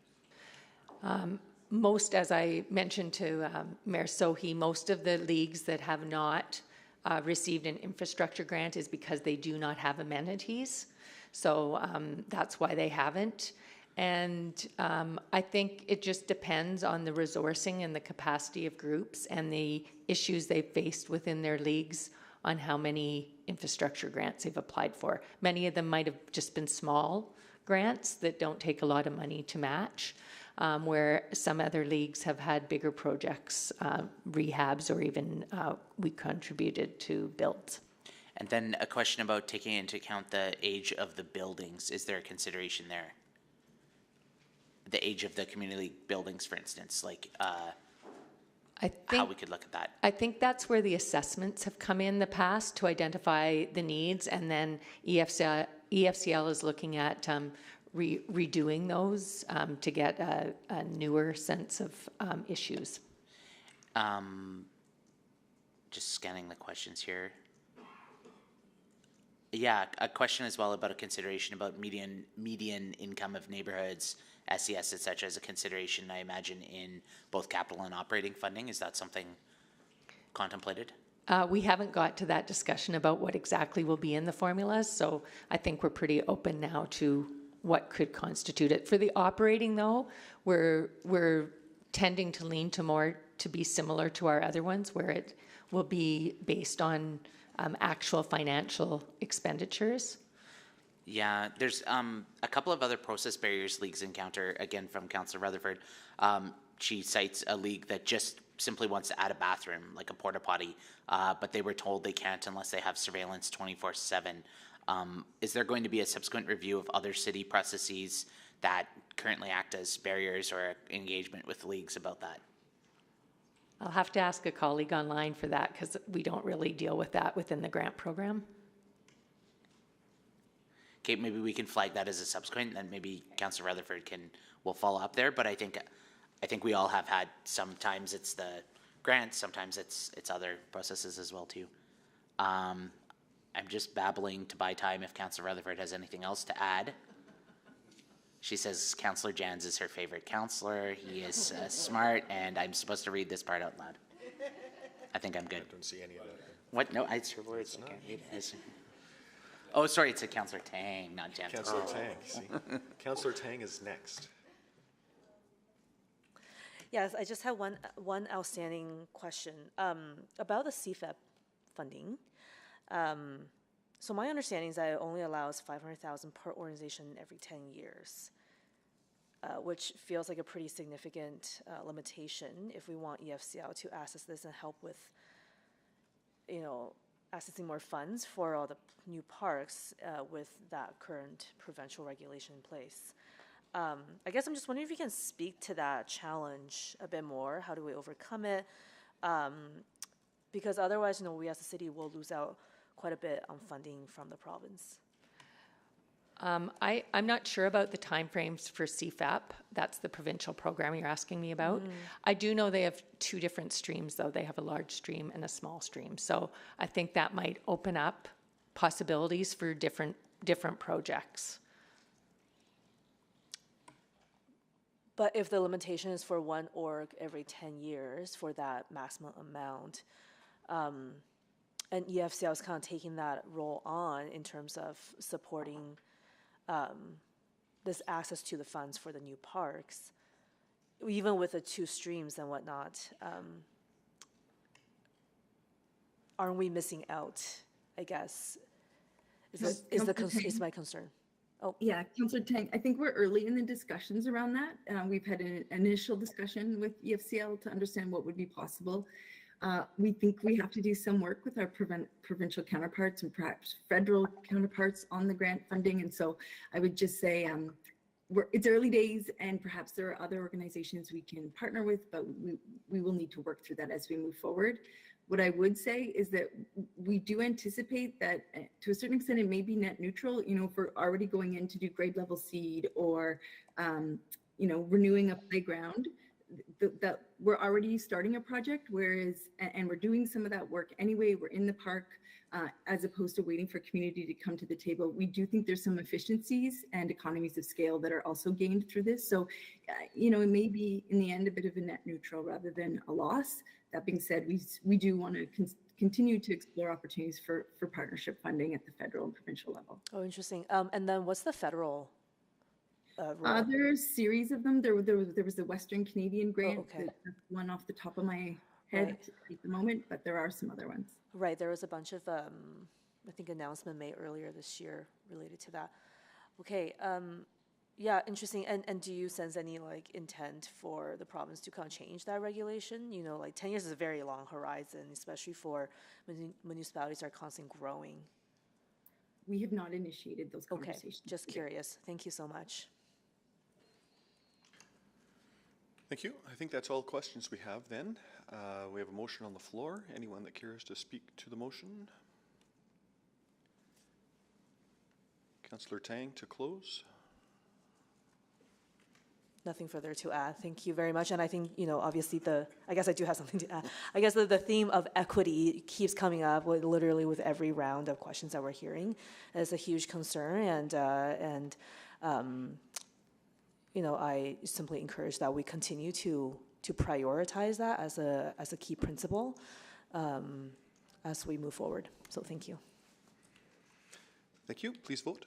Most, as I mentioned to Mayor Sohi, most of the leagues that have not received an infrastructure grant is because they do not have amenities. So that's why they haven't. And I think it just depends on the resourcing and the capacity of groups and the issues they've faced within their leagues on how many infrastructure grants they've applied for. Many of them might have just been small grants that don't take a lot of money to match. Where some other leagues have had bigger projects, rehabs, or even we contributed to builds. And then a question about taking into account the age of the buildings. Is there a consideration there? The age of the community league buildings, for instance, like how we could look at that. I think that's where the assessments have come in the past to identify the needs, and then EFCL is looking at redoing those to get a newer sense of issues. Just scanning the questions here. Yeah, a question as well about a consideration about median income of neighborhoods, SES, et cetera, as a consideration, I imagine, in both capital and operating funding. Is that something contemplated? We haven't got to that discussion about what exactly will be in the formulas, so I think we're pretty open now to what could constitute it. For the operating, though, we're tending to lean to more to be similar to our other ones, where it will be based on actual financial expenditures. Yeah, there's a couple of other process barriers leagues encounter, again, from Councillor Rutherford. She cites a league that just simply wants to add a bathroom, like a porta potty, but they were told they can't unless they have surveillance 24/7. Is there going to be a subsequent review of other city processes that currently act as barriers or engagement with leagues about that? I'll have to ask a colleague online for that because we don't really deal with that within the grant program. Okay, maybe we can flag that as a subsequent, and then maybe Councillor Rutherford will follow up there. But I think we all have had, sometimes it's the grants, sometimes it's other processes as well too. I'm just babbling to buy time if Councillor Rutherford has anything else to add. She says Councillor Jans is her favorite councillor. He is smart, and I'm supposed to read this part out loud. I think I'm good. I don't see any of that. What? No, it's her words. I can't read it. Oh, sorry, it's a Councillor Tang, not Jans. Councillor Tang, see? Councillor Tang is next. Yes, I just have one outstanding question about the CFEP funding. So my understanding is that it only allows $500,000 per organization every 10 years, which feels like a pretty significant limitation if we want EFCL to access this and help with, accessing more funds for all the new parks with that current provincial regulation in place. I guess I'm just wondering if you can speak to that challenge a bit more. How do we overcome it? Because otherwise, we as a city will lose out quite a bit on funding from the province. I'm not sure about the timeframes for CFAP. That's the provincial program you're asking me about. I do know they have two different streams, though. They have a large stream and a small stream. So I think that might open up possibilities for different projects. But if the limitation is for one org every 10 years for that maximum amount, and EFCL is kind of taking that role on in terms of supporting this access to the funds for the new parks, even with the two streams and whatnot, aren't we missing out, I guess, is my concern. Oh. Yeah, Councillor Tang, I think we're early in the discussions around that. We've had an initial discussion with EFCL to understand what would be possible. We think we have to do some work with our provincial counterparts and perhaps federal counterparts on the grant funding. And so I would just say it's early days and perhaps there are other organizations we can partner with, but we will need to work through that as we move forward. What I would say is that we do anticipate that to a certain extent it may be net neutral, if we're already going in to do grade level seed or, renewing a playground, that we're already starting a project, and we're doing some of that work anyway, we're in the park, as opposed to waiting for community to come to the table. We do think there's some efficiencies and economies of scale that are also gained through this. So, it may be in the end a bit of a net neutral rather than a loss. That being said, we do want to continue to explore opportunities for partnership funding at the federal and provincial level. Oh, interesting. And then what's the federal role? There's a series of them. There was the Western Canadian grant. Oh, okay. That's one off the top of my head at the moment, but there are some other ones. Right. There was a bunch of, I think, announcement made earlier this year related to that. Okay. Yeah, interesting. And do you sense any intent for the province to kind of change that regulation? 10 years is a very long horizon, especially for municipalities are constantly growing. We have not initiated those conversations. Okay, just curious. Thank you so much. Thank you. I think that's all questions we have then. We have a motion on the floor. Anyone that cares to speak to the motion? Councillor Tang to close. Nothing further to add. Thank you very much. And I think, obviously I guess I do have something to add. I guess the theme of equity keeps coming up literally with every round of questions that we're hearing. It's a huge concern. And I simply encourage that we continue to prioritize that as a key principle. as we move forward. So thank you. Thank you. Please vote.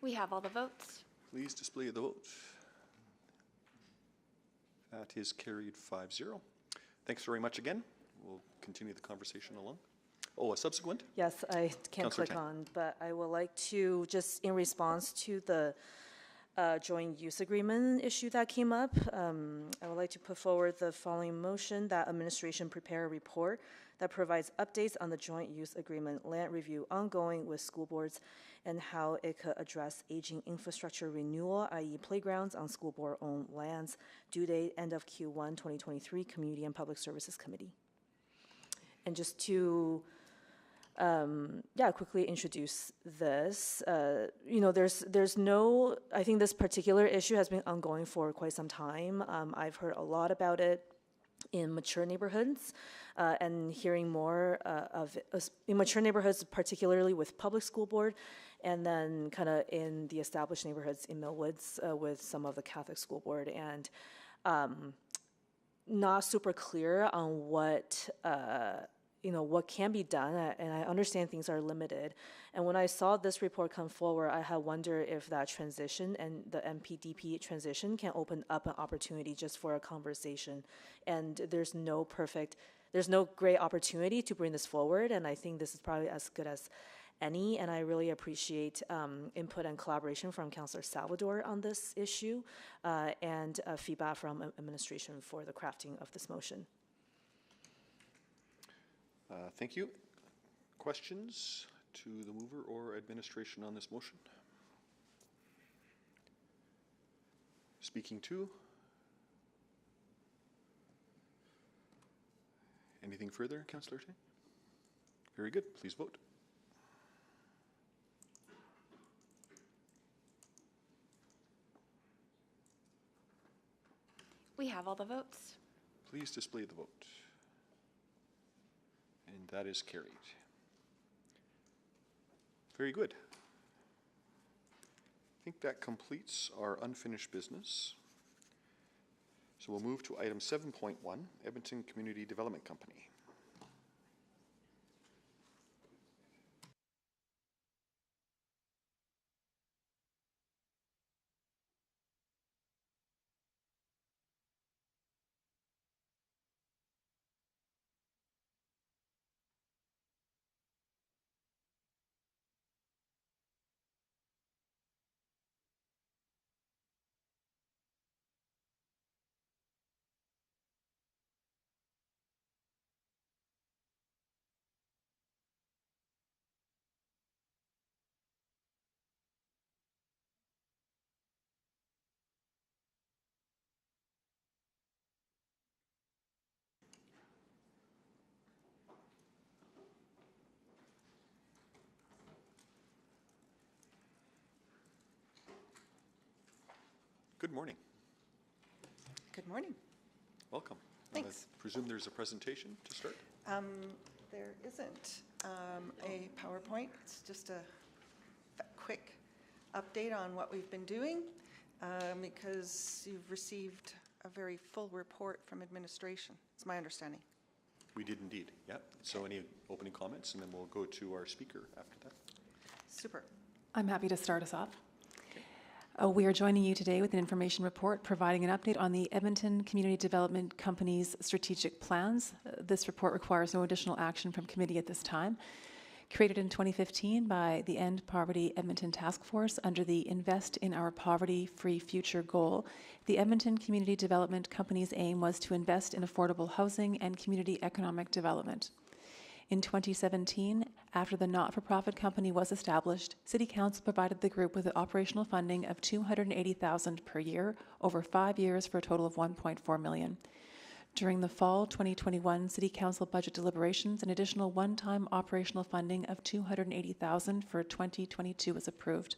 We have all the votes. Please display the vote. That is carried 5-0. Thanks very much again. We'll continue the conversation along. Oh, a subsequent? Yes, I can't Councillor click Tang. on, but I would like to, just in response to the joint use agreement issue that came up, I would like to put forward the following motion: that administration prepare a report that provides updates on the joint use agreement land review ongoing with school boards and how it could address aging infrastructure renewal, i.e. playgrounds on school board-owned lands, due date end of Q1 2023, Community and Public Services Committee. And just to quickly introduce this. There's no, I think this particular issue has been ongoing for quite some time. I've heard a lot about it in mature neighborhoods and hearing more of it in mature neighborhoods, particularly with public school board, and then kind of in the established neighborhoods in Millwoods with some of the Catholic school board, and not super clear on what what can be done, and I understand things are limited. And when I saw this report come forward, I had wondered if that transition and the MPDP transition can open up an opportunity just for a conversation. And there's no great opportunity to bring this forward, and I think this is probably as good as any, and I really appreciate input and collaboration from Councillor Salvador on this issue, and feedback from administration for the crafting of this motion. Thank you. Questions to the mover or administration on this motion? Speaking to? Anything further, Councillor Tang? Very good. Please vote. We have all the votes. Please display the vote. And that is carried. Very good. I think that completes our unfinished business. So we'll move to item 7.1, Edmonton Community Development Company. Good morning. Good morning. Welcome. Thanks. I presume there's a presentation to start? There isn't a PowerPoint. It's just a quick update on what we've been doing because you've received a very full report from administration. It's my understanding. We did indeed, yeah. So any opening comments, and then we'll go to our speaker after that. Super. I'm happy to start us off. We are joining you today with an information report providing an update on the Edmonton Community Development Company's strategic plans. This report requires no additional action from committee at this time. Created in 2015 by the End Poverty Edmonton Task Force under the Invest in Our Poverty-Free Future goal, the Edmonton Community Development Company's aim was to invest in affordable housing and community economic development. In 2017, after the not-for-profit company was established, City Council provided the group with operational funding of $280,000 per year over 5 years for a total of $1.4 million. During the fall 2021 City Council budget deliberations, an additional one-time operational funding of $280,000 for 2022 was approved.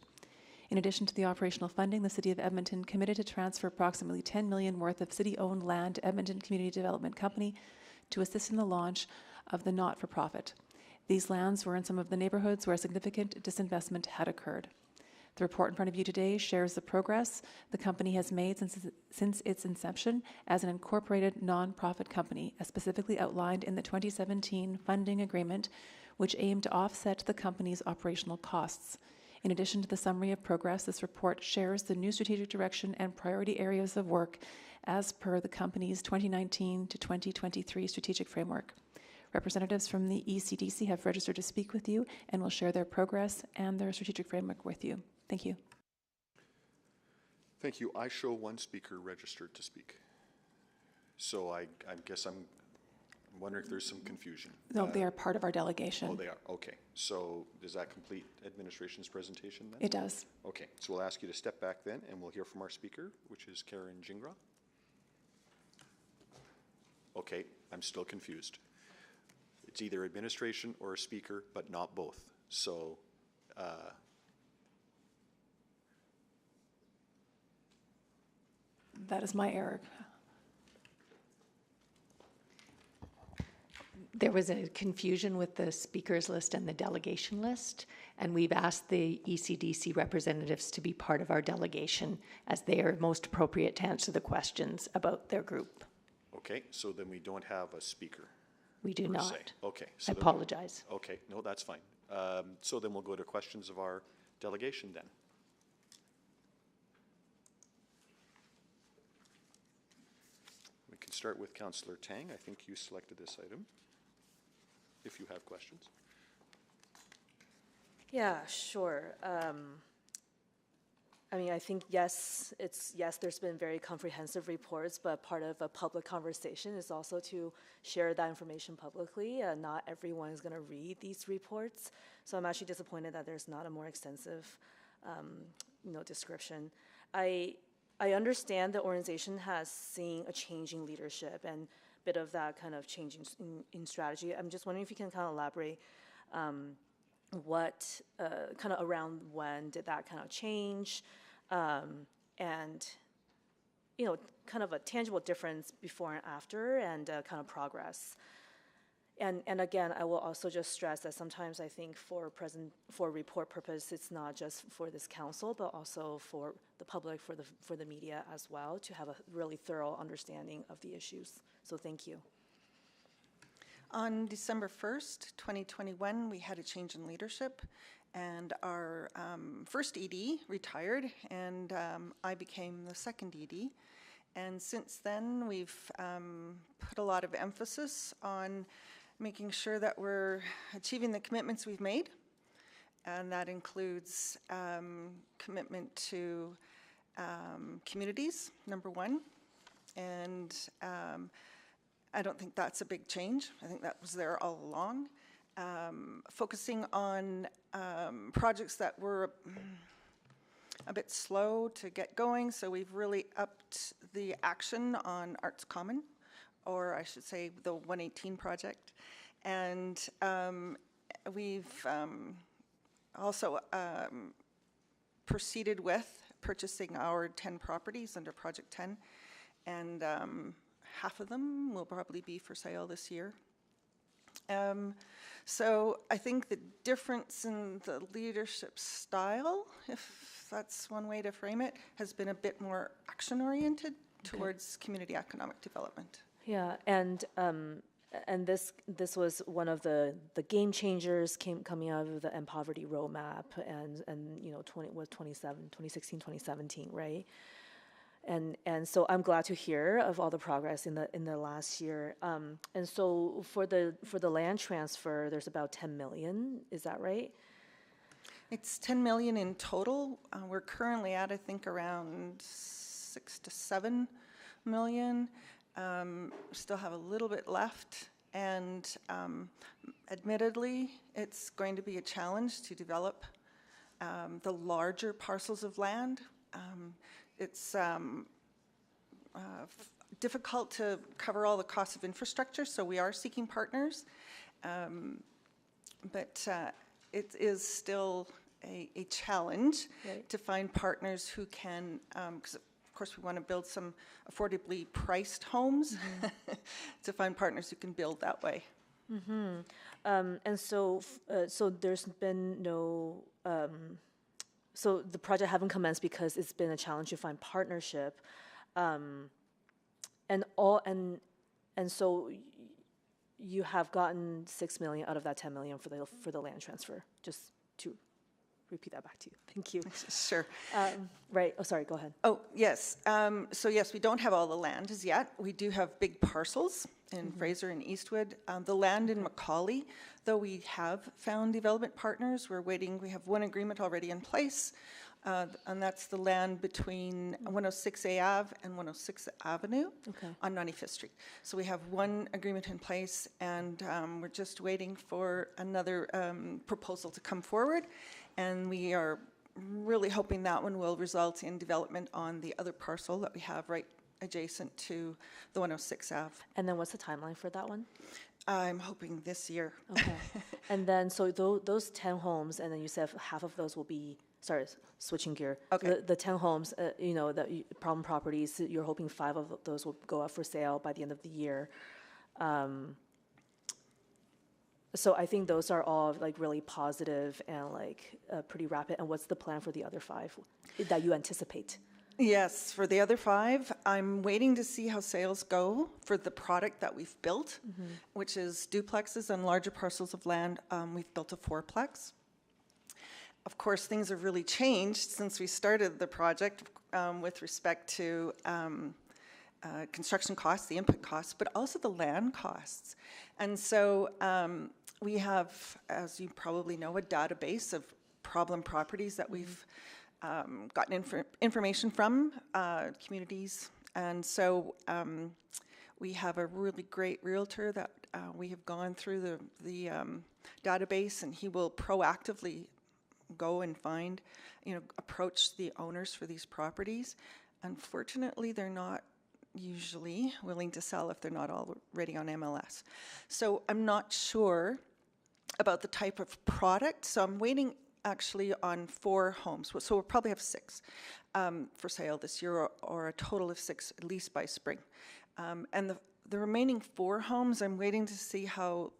In addition to the operational funding, the City of Edmonton committed to transfer approximately $10 million worth of city-owned land to Edmonton Community Development Company to assist in the launch of the not-for-profit. These lands were in some of the neighborhoods where significant disinvestment had occurred. The report in front of you today shares the progress the company has made since its inception as an incorporated nonprofit company, as specifically outlined in the 2017 funding agreement, which aimed to offset the company's operational costs. In addition to the summary of progress, this report shares the new strategic direction and priority areas of work as per the company's 2019 to 2023 strategic framework. Representatives from the ECDC have registered to speak with you and will share their progress and their strategic framework with you. Thank you. Thank you. I show one speaker registered to speak. So I guess I'm wondering if there's some confusion. No, they are part of our delegation. Oh, they are. Okay. So does that complete administration's presentation then? It does. Okay. So we'll ask you to step back then, and we'll hear from our speaker, which is Karen Gingras. Okay. I'm still confused. It's either administration or a speaker, but not both. So that is my error. There was a confusion with the speakers list and the delegation list, and we've asked the ECDC representatives to be part of our delegation as they are most appropriate to answer the questions about their group. okay. So then we don't have a speaker. We do per not. se. Okay. I So then apologize. okay. No, that's fine. So then we'll go to questions of our delegation then. We can start with Councillor Tang. I think you selected this item. If you have questions. Yeah, sure. I mean, I think, yes, there's been very comprehensive reports, but part of a public conversation is also to share that information publicly. Not everyone is going to read these reports. So I'm actually disappointed that there's not a more extensive, description. I understand the organization has seen a change in leadership and a bit of that kind of change in strategy. I'm just wondering if you can kind of elaborate what kind of around when did that kind of change, and kind of a tangible difference before and after, and kind of progress. And again, I will also just stress that sometimes I think for report purpose, it's not just for this council, but also for the public, for the media as well, to have a really thorough understanding of the issues. So thank you. On December 1st, 2021, we had a change in leadership, and our first ED retired, and I became the second ED. And since then, we've put a lot of emphasis on making sure that we're achieving the commitments we've made, and that includes commitment to communities, number one, and I don't think that's a big change. I think that was there all along. Focusing on projects that were a bit slow to get going, so we've really upped the action on Arts Common, or I should say the 118 project. And we've also proceeded with purchasing our 10 properties under Project 10, and half of them will probably be for sale this year. So I think the difference in the leadership style, if that's one way to frame it, has been a bit more action-oriented towards community economic development. Yeah, and this was one of the game changers coming out of the End Poverty Roadmap, and 2016, 2017, right? And so I'm glad to hear of all the progress in the last year. And so for the land transfer, there's about 10 million. Is that right? It's 10 million in total. We're currently at, I think, around 6 to 7 million. Still have a little bit left, and admittedly, it's going to be a challenge to develop the larger parcels of land. It's difficult to cover all the costs of infrastructure, so we are seeking partners. But it is still a challenge to find partners who can, because of course we want to build some affordably priced homes, to find partners who can build that way. And so there's been no so the project haven't commenced because it's been a challenge to find partnership. And so you have gotten 6 million out of that 10 million for the land transfer, just to repeat that back to you. Thank you. Sure. Right, oh, sorry, go ahead. Oh, yes. So yes, we don't have all the land as yet. We do have big parcels in Fraser and Eastwood. The land in Macaulay, though we have found development partners, we're waiting, we have one agreement already in place, and that's the land between 106A Ave and 106th Avenue on 95th Street. So we have one agreement in place, and we're just waiting for another proposal to come forward, and we are really hoping that one will result in development on the other parcel that we have right adjacent to the 106 Ave. And then what's the timeline for that one? I'm hoping this year. Okay. And then, so those 10 homes, and then you said half of those will be, sorry, switching gear. Okay. The 10 homes, problem properties, you're hoping 5 of those will go up for sale by the end of the year. So I think those are all like really positive and like pretty rapid. And what's the plan for the other 5 that you anticipate? Yes, for the other 5, I'm waiting to see how sales go for the product that we've built, which is duplexes and larger parcels of land. We've built a 4-plex. Of course, things have really changed since we started the project with respect to construction costs, the input costs, but also the land costs. And so we have, as you probably know, a database of problem properties that we've gotten information from communities. And so we have a really great realtor that we have gone through the database, and he will proactively go and find, approach the owners for these properties. Unfortunately, they're not usually willing to sell if they're not already on MLS. So I'm not sure about the type of product. So I'm waiting actually on 4 homes. So we'll probably have 6 for sale this year, or a total of 6 at least by spring. And the remaining 4 homes, I'm waiting to see how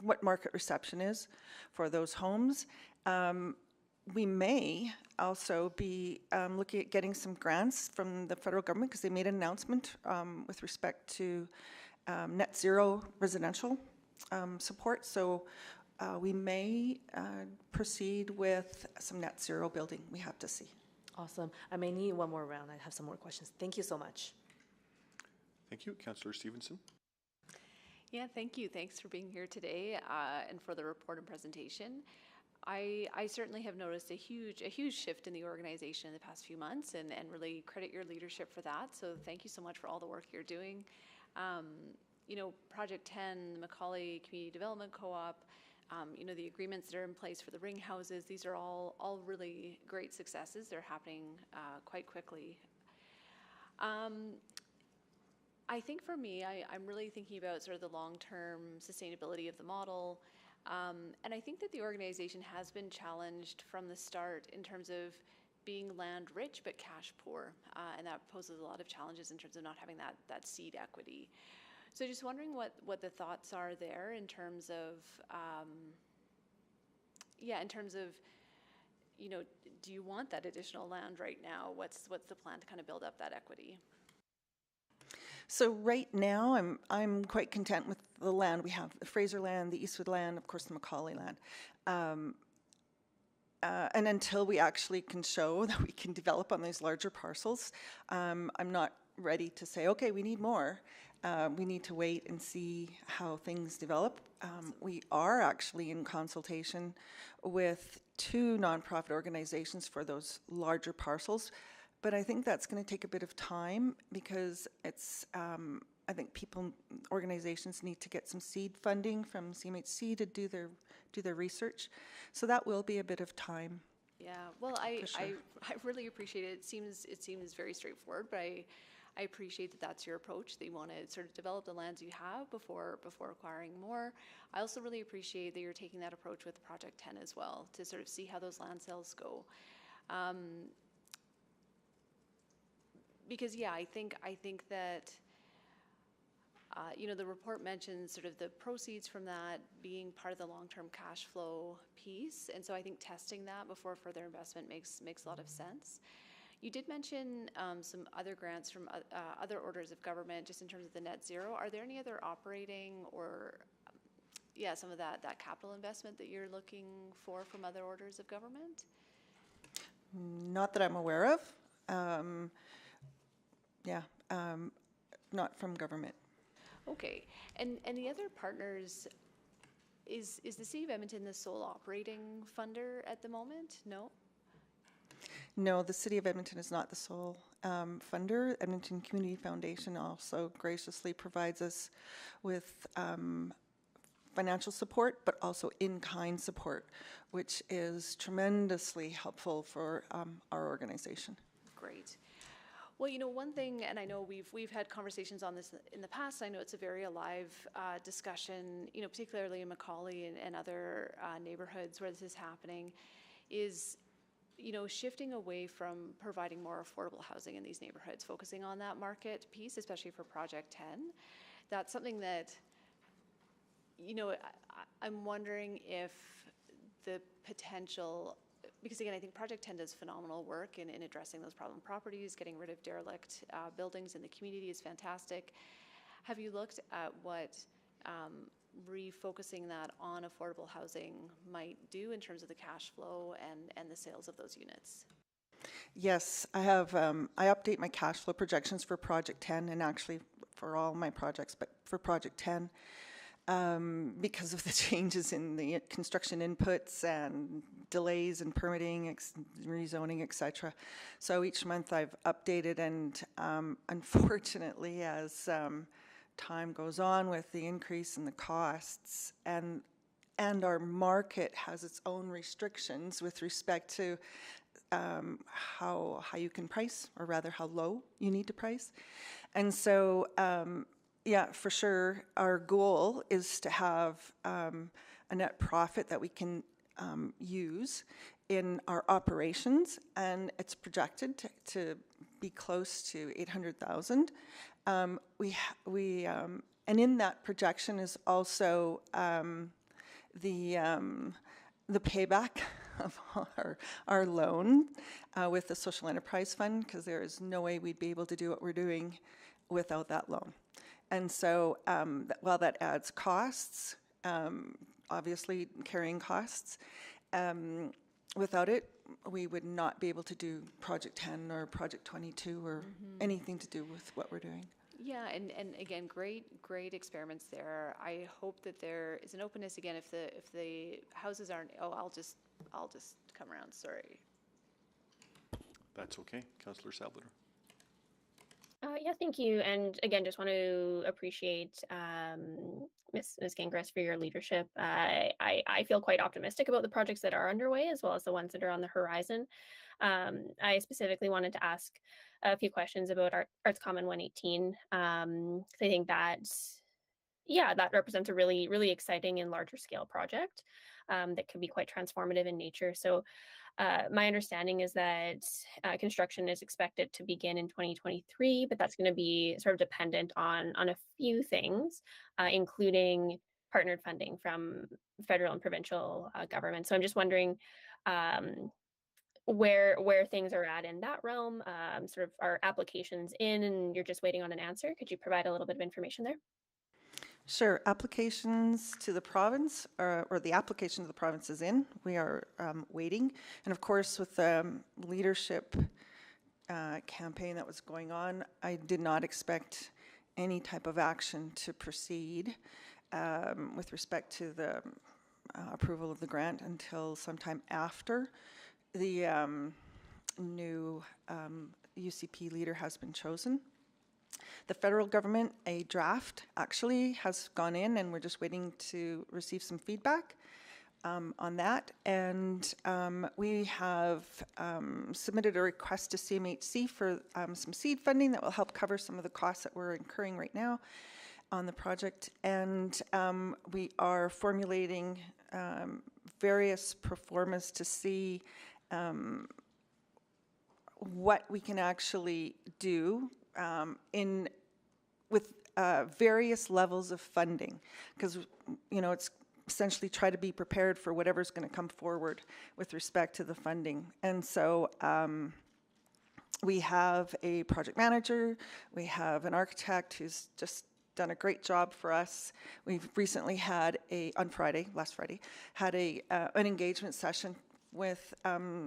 what market reception is for those homes. We may also be looking at getting some grants from the federal government, because they made an announcement with respect to net zero residential support. So we may proceed with some net zero building. We have to see. Awesome. I may need one more round. I have some more questions. Thank you so much. Thank you. Councillor Stevenson. Yeah, thank you. Thanks for being here today and for the report and presentation. I certainly have noticed a huge shift in the organization in the past few months, and really credit your leadership for that. So thank you so much for all the work you're doing. Project 10, the Macaulay Community Development Co-op, the agreements that are in place for the ring houses, these are all really great successes. They're happening quite quickly. I think for me, I'm really thinking about sort of the long-term sustainability of the model. And I think that the organization has been challenged from the start in terms of being land rich but cash poor. And that poses a lot of challenges in terms of not having that seed equity. So just wondering what the thoughts are there in terms of, do you want that additional land right now? What's the plan to kind of build up that equity? So right now, I'm quite content with the land we have: the Fraser land, the Eastwood land, of course, the Macaulay land. And until we actually can show that we can develop on these larger parcels, I'm not ready to say, okay, we need more. We need to wait and see how things develop. We are actually in consultation with 2 nonprofit organizations for those larger parcels. But I think that's going to take a bit of time, because it's, I think organizations need to get some seed funding from CMHC to do their research. So that will be a bit of time. Yeah, well, I sure. I really appreciate it. It seems very straightforward, but I appreciate that that's your approach, that you want to sort of develop the lands you have before acquiring more. I also really appreciate that you're taking that approach with Project 10 as well, to sort of see how those land sales go. Because yeah, I think that the report mentions sort of the proceeds from that being part of the long-term cash flow piece, and so I think testing that before further investment makes a lot of sense. You did mention some other grants from other orders of government, just in terms of the net zero. Are there any other operating or, some of that capital investment that you're looking for from other orders of government? Not that I'm aware of. Not from government. Okay, and the other partners, is the City of Edmonton the sole operating funder at the moment? No? No, the City of Edmonton is not the sole funder. Edmonton Community Foundation also graciously provides us with financial support, but also in-kind support, which is tremendously helpful for our organization. Great. Well, one thing, and I know we've had conversations on this in the past, I know it's a very alive discussion, particularly in Macaulay and other neighborhoods where this is happening, is, shifting away from providing more affordable housing in these neighborhoods, focusing on that market piece, especially for Project 10. That's something that, I'm wondering if the potential, because again, I think Project 10 does phenomenal work in addressing those problem properties, getting rid of derelict buildings in the community is fantastic. Have you looked at what refocusing that on affordable housing might do in terms of the cash flow and the sales of those units? Yes, I have. I update my cash flow projections for Project 10, and actually for all my projects, but for Project 10, because of the changes in the construction inputs and delays in permitting, rezoning, etc. So each month I've updated, and unfortunately, as time goes on with the increase in the costs, and our market has its own restrictions with respect to how you can price, or rather how low you need to price. And so yeah, for sure, our goal is to have a net profit that we can use in our operations, and it's projected to be close to 800,000. And in that projection is also the payback of our loan with the Social Enterprise Fund, because there is no way we'd be able to do what we're doing without that loan. And so while that adds costs, obviously carrying costs, without it, we would not be able to do Project 10 or Project 22 or anything to do with what we're doing. Yeah, and again, great experiments there. I hope that there is an openness again if the houses aren't. Oh, I'll just come around. Sorry. That's okay, Councillor Salvador. Yeah, thank you. And again, just want to appreciate Ms. Gingras for your leadership. I feel quite optimistic about the projects that are underway, as well as the ones that are on the horizon. I specifically wanted to ask a few questions about Arts Common 118. I think that represents a really, really exciting and larger scale project that could be quite transformative in nature. So my understanding is that construction is expected to begin in 2023, but that's going to be sort of dependent on a few things, including partnered funding from federal and provincial governments. So I'm just wondering where things are at in that realm, sort of our applications in, and you're just waiting on an answer. Could you provide a little bit of information there? Sure. Applications to the province, or the application to the province is in. We are waiting. And of course, with the leadership campaign that was going on, I did not expect any type of action to proceed with respect to the approval of the grant until sometime after the new UCP leader has been chosen. The federal government, a draft actually has gone in, and we're just waiting to receive some feedback on that. And we have submitted a request to CMHC for some seed funding that will help cover some of the costs that we're incurring right now on the project. And we are formulating various performas to see what we can actually do various levels of funding, because, you know, it's essentially try to be prepared for whatever's going to come forward with respect to the funding. And so we have a project manager, we have an architect who's just done a great job for us. We've recently had on Friday, last Friday, had an engagement session with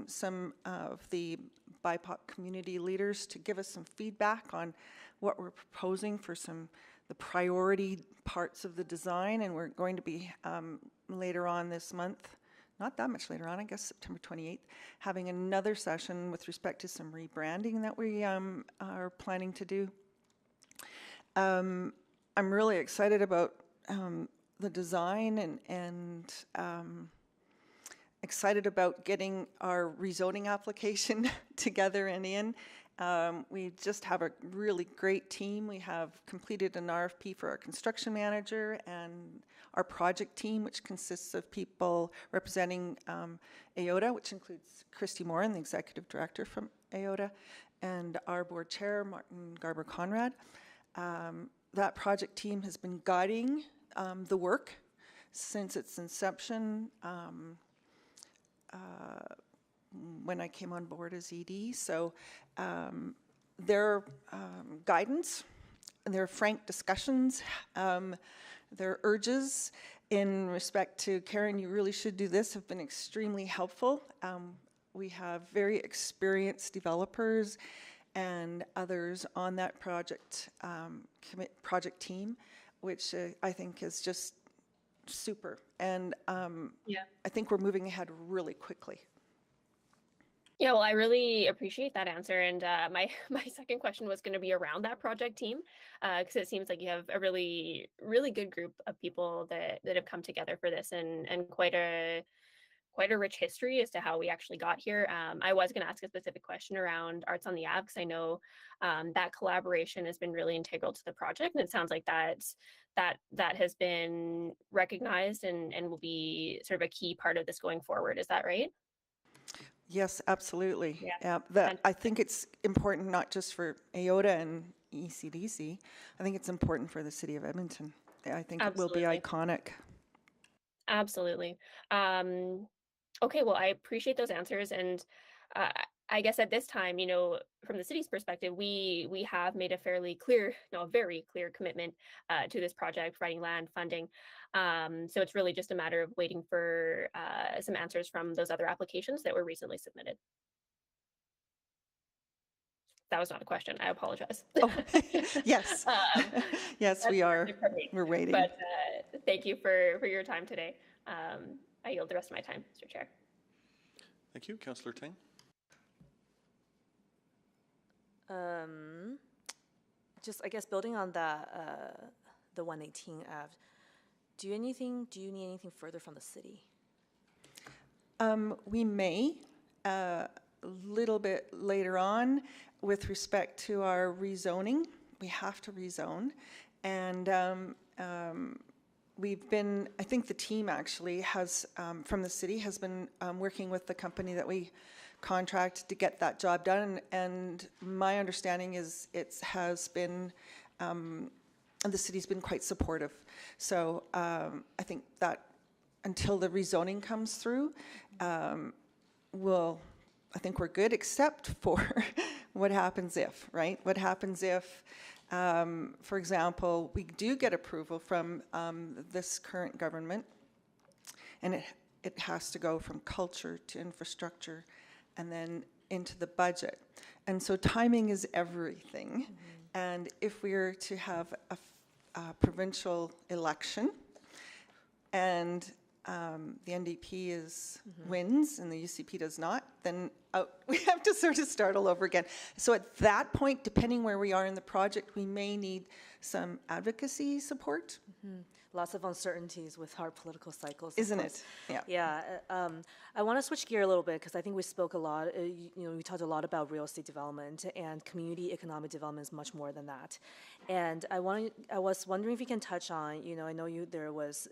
some of the BIPOC community leaders to give us some feedback on what we're proposing for the priority parts of the design, and we're going to be later on this month, not that much later on, I guess September 28th, having another session with respect to some rebranding that we are planning to do. I'm really excited about the design and excited about getting our rezoning application together and in. We just have a really great team. We have completed an RFP for our construction manager and our project team, which consists of people representing AOTA, which includes Christy Moran, the executive director from AOTA, and our board chair, Martin Garber-Conrad. That project team has been guiding the work since its inception when I came on board as ED. So their guidance, their frank discussions, their urges in respect to, Karen, you really should do this, have been extremely helpful. We have very experienced developers and others on that project team, which I think is just super. And I think we're moving ahead really quickly. Yeah, well, I really appreciate that answer. And my second question was going to be around that project team, because it seems like you have a really, really good group of people that have come together for this, and quite a rich history as to how we actually got here. I was going to ask a specific question around Arts on the Ave, because I know that collaboration has been really integral to the project, and it sounds like that has been recognized and will be sort of a key part of this going forward. Is that right? Yes, absolutely. Yeah. I think it's important not just for AOTA and ECDC. I think it's important for the city of Edmonton. I think Absolutely. it will be iconic. Absolutely. Okay, well, I appreciate those answers. And I guess at this time, you know, from the city's perspective, we have made a very clear commitment to this project, providing land, funding. So it's really just a matter of waiting for some answers from those other applications that were recently submitted. That was not a question. I apologize. Oh, yes. Yes, we are. We're waiting. But thank you for your time today. I yield the rest of my time, Mr. Chair. Thank you. Councillor Tang. Just, I guess, building on that, the 118 Ave, do you need anything further from the city? We may, a little bit later on, with respect to our rezoning. We have to rezone. And I think the team actually has, from the city, has been working with the company that we contract to get that job done, and my understanding is the city's been quite supportive. So I think that until the rezoning comes through, I think we're good, except for what happens if, right? What happens if, for example, we do get approval from this current government, and it has to go from culture to infrastructure and then into the budget. And so timing is everything. Mm-hmm. And if we are to have a provincial election and the NDP wins and the UCP does not, then we have to sort of start all over again. So at that point, depending where we are in the project, we may need some advocacy support. Mm-hmm. Lots of uncertainties with our political cycles. Isn't it? Yeah. Yeah. I want to switch gear a little bit because I think we spoke a lot, we talked a lot about real estate development, and community economic development is much more than that. And I was wondering if you can touch on, I know there was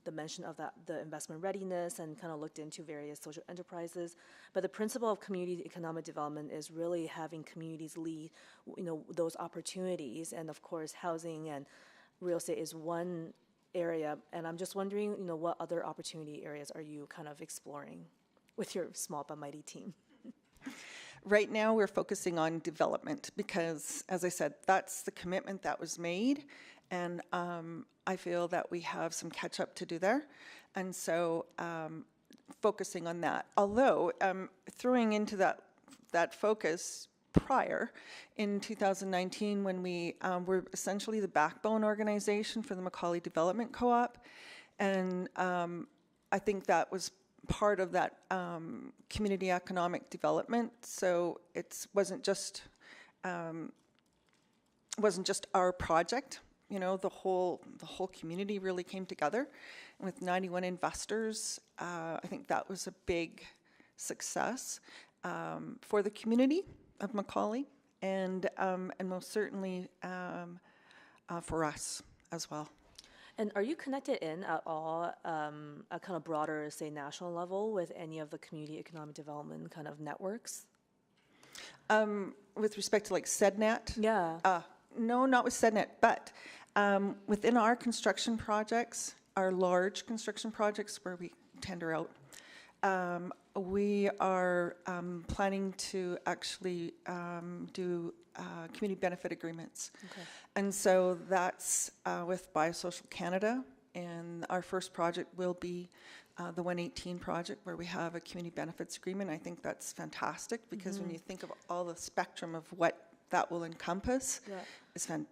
the mention of the investment readiness and kind of looked into various social enterprises. But the principle of community economic development is really having communities lead, those opportunities. And of course, housing and real estate is one area. And I'm just wondering, what other opportunity areas are you kind of exploring with your small but mighty team? Right now, we're focusing on development because, as I said, that's the commitment that was made. And I feel that we have some catch up to do there. And so focusing on that. Although throwing into that focus prior in 2019 when we were essentially the backbone organization for the Macaulay Development Co-op. And I think that was part of that community economic development. So it wasn't just our project. The whole community really came together. And with 91 investors, I think that was a big success for the community of Macaulay, and most certainly for us as well. And are you connected in at all, a kind of broader, say, national level with any of the community economic development kind of networks? With respect to like SEDNet? Yeah. No, not with SEDNet, but within our construction projects, our large construction projects where we tender out, we are planning to actually do community benefit agreements. Okay. And so that's with Biosocial Canada, and our first project will be the 118 project where we have a community benefits agreement. I think that's fantastic because when you think of all the spectrum of what that will encompass,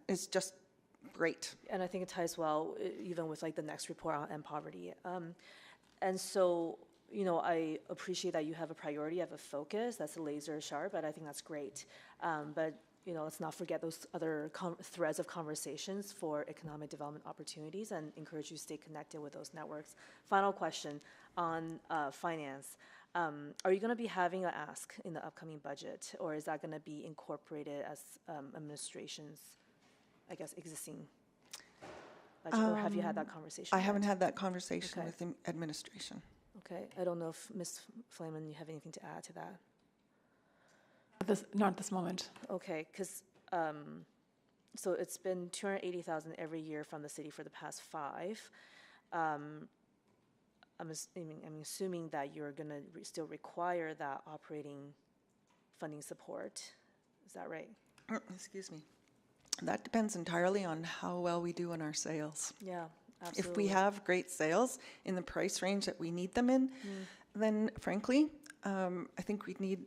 it's just great. And I think it ties well even with like the next report on end poverty. And so, I appreciate that you have a priority, have a focus that's laser sharp, and I think that's great. But let's not forget those other threads of conversations for economic development opportunities and encourage you to stay connected with those networks. Final question on finance. Are you going to be having an ask in the upcoming budget, or is that going to be incorporated as administration's, I guess, existing budget, or have you had that conversation? I haven't had that conversation with the administration. Okay. I don't know if Ms. Flamen, you have anything to add to that? Not at this moment. Okay, because so it's been $280,000 every year from the city for the past 5. I'm assuming that you're going to still require that operating funding support. Is that right? Excuse me. That depends entirely on how well we do in our sales. Yeah, absolutely. If we have great sales in the price range that we need them in, then frankly, I think we'd need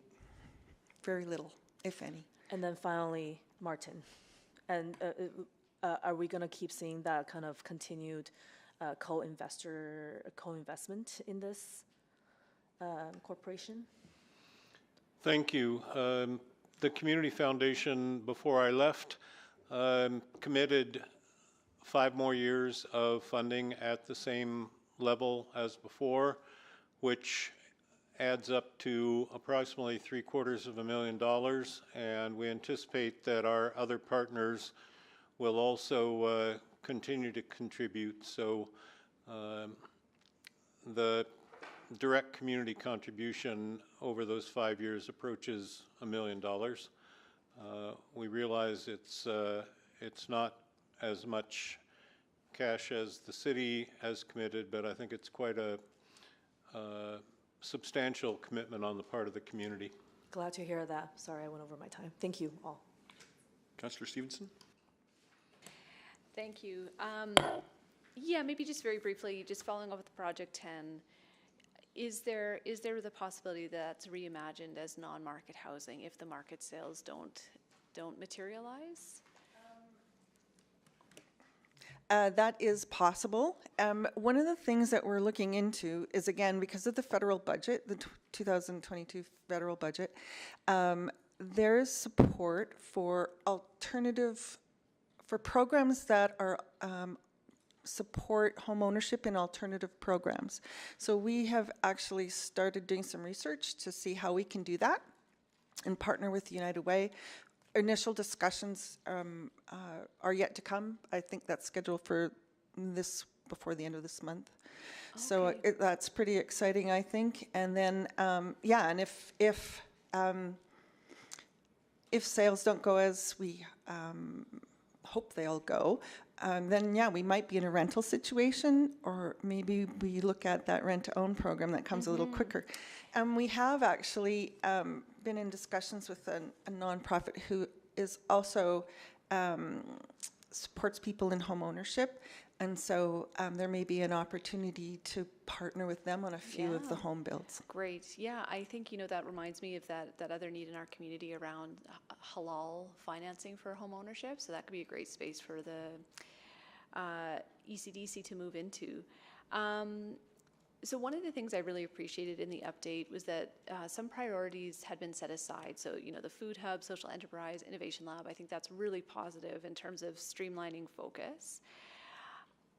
very little, if any. And then finally, Martin. And are we going to keep seeing that kind of continued co-investment in this corporation? Thank you. The Community Foundation, before I left, committed 5 more years of funding at the same level as before, which adds up to approximately $750,000, and we anticipate that our other partners will also continue to contribute. So the direct community contribution over those 5 years approaches $1 million. We realize it's not as much cash as the city has committed, but I think it's quite a substantial commitment on the part of the community. Glad to hear that. Sorry, I went over my time. Thank you all. Councillor Stevenson? Thank you. Yeah, maybe just very briefly, just following up with Project 10, is there the possibility that that's reimagined as non-market housing if the market sales don't materialize? That is possible. One of the things that we're looking into is, again, because of the federal budget, the 2022 federal budget, there is support for programs that are support home ownership in alternative programs. So we have actually started doing some research to see how we can do that and partner with United Way. Initial discussions are yet to come. I think that's scheduled for this before the end of this month. So that's pretty exciting, I think. And then, yeah, and if sales don't go as we hope they'll go, then yeah, we might be in a rental situation, or maybe we look at that rent-to-own program that comes a little quicker. And we have actually been in discussions with a nonprofit who is also supports people in home ownership. And so there may be an opportunity to partner with them on a few of the home builds. Great. Yeah, I think, that reminds me of that other need in our community around halal financing for home ownership. So that could be a great space for the ECDC to move into. So one of the things I really appreciated in the update was that some priorities had been set aside. So, the Food Hub, Social Enterprise, Innovation Lab, I think that's really positive in terms of streamlining focus.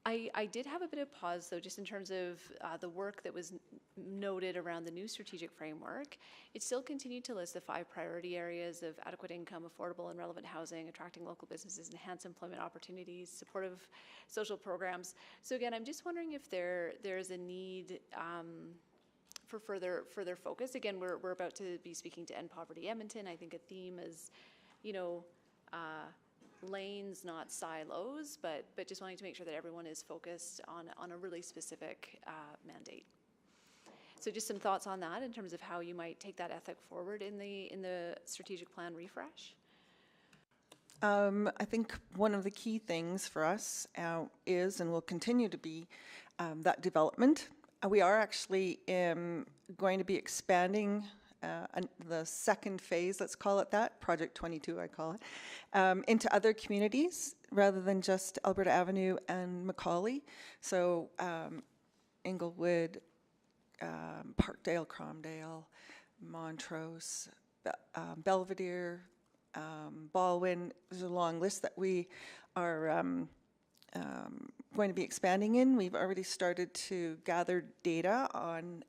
I did have a bit of pause, though, just in terms of the work that was noted around the new strategic framework. It still continued to list the 5 priority areas of adequate income, affordable and relevant housing, attracting local businesses, enhanced employment opportunities, supportive social programs. So again, I'm just wondering if there's a need for further focus. Again, we're about to be speaking to End Poverty Edmonton. I think a theme is, lanes, not silos, but just wanting to make sure that everyone is focused on a really specific mandate. So just some thoughts on that in terms of how you might take that ethic forward in the strategic plan refresh. I think one of the key things for us is, and will continue to be, that development. We are actually going to be expanding the second phase, let's call it that, Project 22 I call it, into other communities rather than just Alberta Avenue and Macaulay. So Inglewood, Parkdale, Cromdale, Montrose, Belvedere, Baldwin. There's a long list that we are going to be expanding in. We've already started to gather data on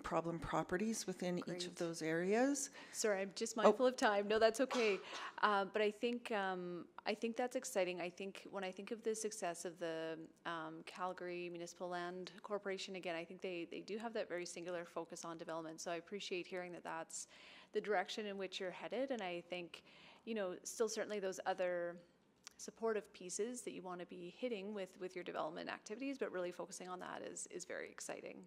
problem properties within each of those areas. Sorry, I'm just mindful of time. No, that's okay. But I think that's exciting. I think when I think of the success of the Calgary Municipal Land Corporation, again, I think they do have that very singular focus on development. So I appreciate hearing that that's the direction in which you're headed. And I think, still certainly those other supportive pieces that you want to be hitting with your development activities, but really focusing on that is very exciting.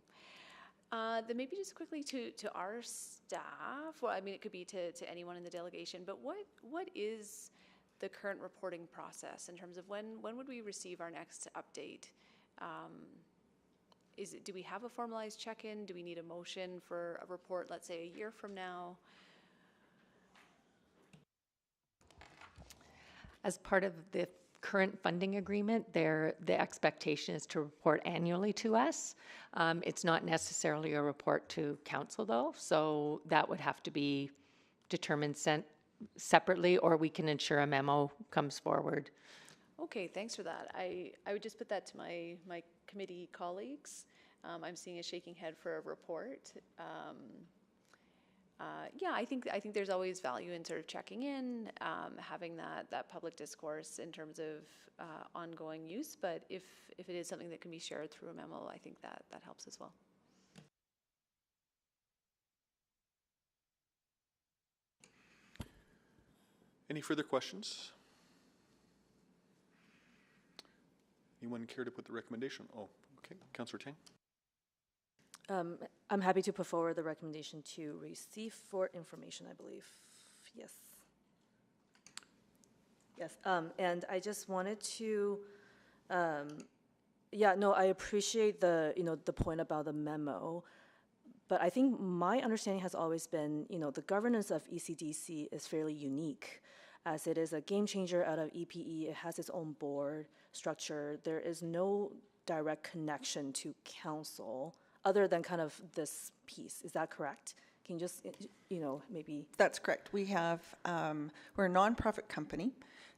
Then maybe just quickly to our staff, well, I mean, it could be to anyone in the delegation, but what is the current reporting process in terms of when would we receive our next update? Do we have a formalized check-in? Do we need a motion for a report, let's say, a year from now? As part of the current funding agreement, the expectation is to report annually to us. It's not necessarily a report to council, though, so that would have to be determined separately, or we can ensure a memo comes forward. Okay, thanks for that. I would just put that to my committee colleagues. I'm seeing a shaking head for a report. Yeah, I think there's always value in sort of checking in, having that public discourse in terms of ongoing use. But if it is something that can be shared through a memo, I think that helps as well. Any further questions? Anyone care to put the recommendation? Oh, okay. Councillor Tang. I'm happy to put forward the recommendation to receive for information, I believe. Yes. Yes, and I just wanted to, yeah, no, I appreciate the point about the memo, but I think my understanding has always been, the governance of ECDC is fairly unique, as it is a game changer out of EPE. It has its own board structure. There is no direct connection to council other than kind of this piece. Is that correct? Can you just, maybe? That's correct. We have, we're a nonprofit company.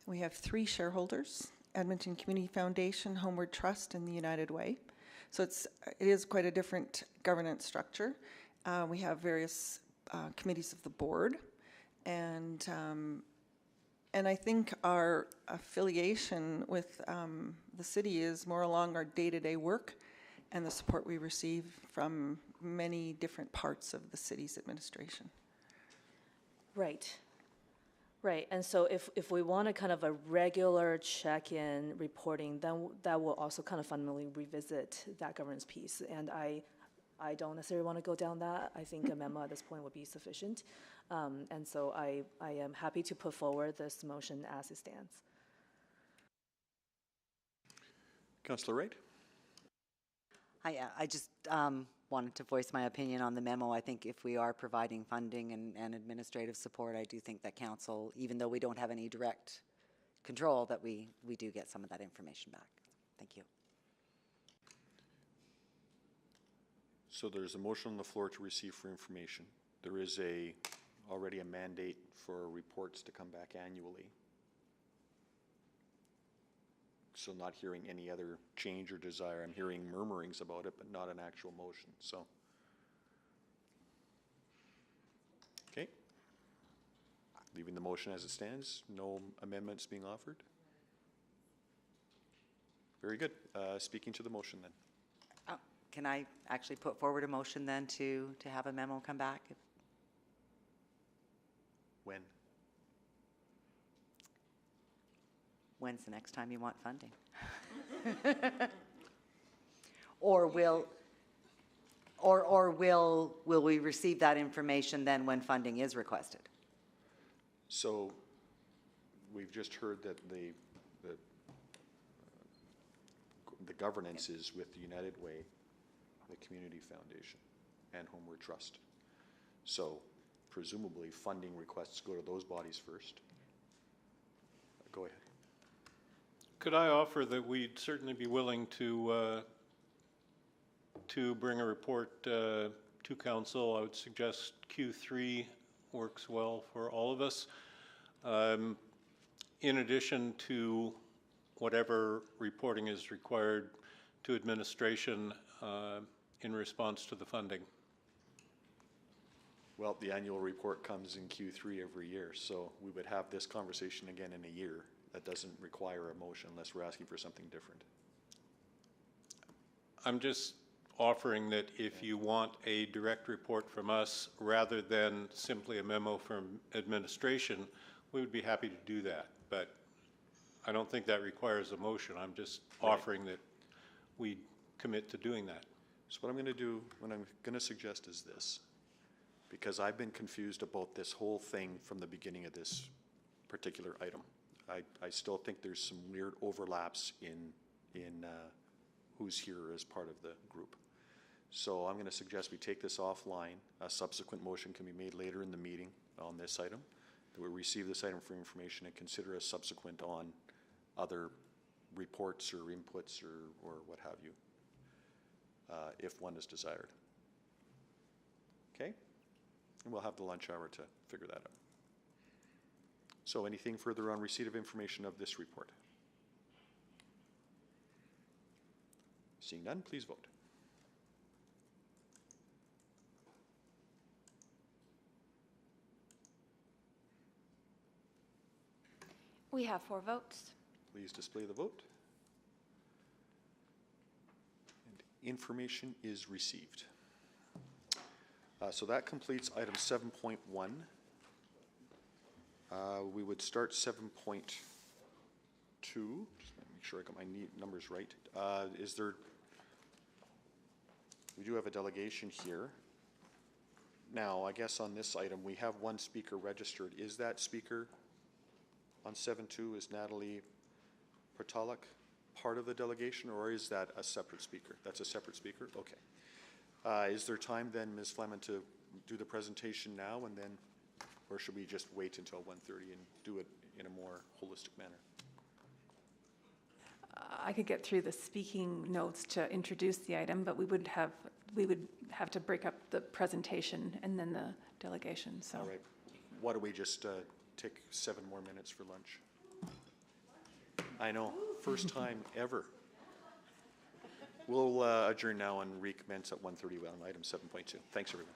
We have 3 shareholders: Edmonton Community Foundation, Homeward Trust, and the United Way. So it is quite a different governance structure. We have various committees of the board, and And I think our affiliation with the city is more along our day-to-day work and the support we receive from many different parts of the city's administration. Right. Right, and so if we want a kind of a regular check-in reporting, then that will also kind of fundamentally revisit that governance piece. And I don't necessarily want to go down that. I think a memo at this point would be sufficient. And so I am happy to put forward this motion as it stands. Councillor Wright? Hi, I just wanted to voice my opinion on the memo. I think if we are providing funding and administrative support, I do think that council, even though we don't have any direct control, that we do get some of that information back. Thank you. So there's a motion on the floor to receive for information. There is already a mandate for reports to come back annually. So not hearing any other change or desire. I'm hearing murmurings about it, but not an actual motion, so. Okay. Leaving the motion as it stands, no amendments being offered. Very good. Speaking to the motion then. Can I actually put forward a motion then to have a memo come back? When? When's the next time you want funding? Or will we receive that information then when funding is requested? So we've just heard that the governance is with the United Way, the Community Foundation, and Homeward Trust. So presumably funding requests go to those bodies first. Go ahead. Could I offer that we'd certainly be willing to bring a report to council? I would suggest Q3 works well for all of us. In addition to whatever reporting is required to administration in response to the funding. Well, the annual report comes in Q3 every year, so we would have this conversation again in a year. That doesn't require a motion unless we're asking for something different. I'm just offering that if you want a direct report from us rather than simply a memo from administration, we would be happy to do that. But I don't think that requires a motion. I'm just offering that we commit to doing that. So what I'm going to do, what I'm going to suggest is this, because I've been confused about this whole thing from the beginning of this particular item. I still think there's some weird overlaps in who's here as part of the group. So I'm going to suggest we take this offline. A subsequent motion can be made later in the meeting on this item, that we receive this item for information and consider a subsequent on other reports or inputs or what have you, if one is desired. Okay? And we'll have the lunch hour to figure that out. So anything further on receipt of information of this report? Seeing none, please vote. We have 4 votes. Please display the vote. And information is received. So that completes item 7.1. We would start 7.2. Just make sure I got my numbers right. We do have a delegation here. Now, I guess on this item, we have one speaker registered. Is that speaker on 7.2, is Natalie Portalek part of the delegation, or is that a separate speaker? That's a separate speaker? Okay. Is there time then, Ms. Fleming, to do the presentation now and then, or should we just wait until 1:30 and do it in a more holistic manner? I could get through the speaking notes to introduce the item, but we would have to break up the presentation and then the delegation, so. All right. Why don't we just take 7 more minutes for lunch? I know, first time ever. We'll adjourn now and recommence at 1:30 on item 7.2. Thanks, everyone.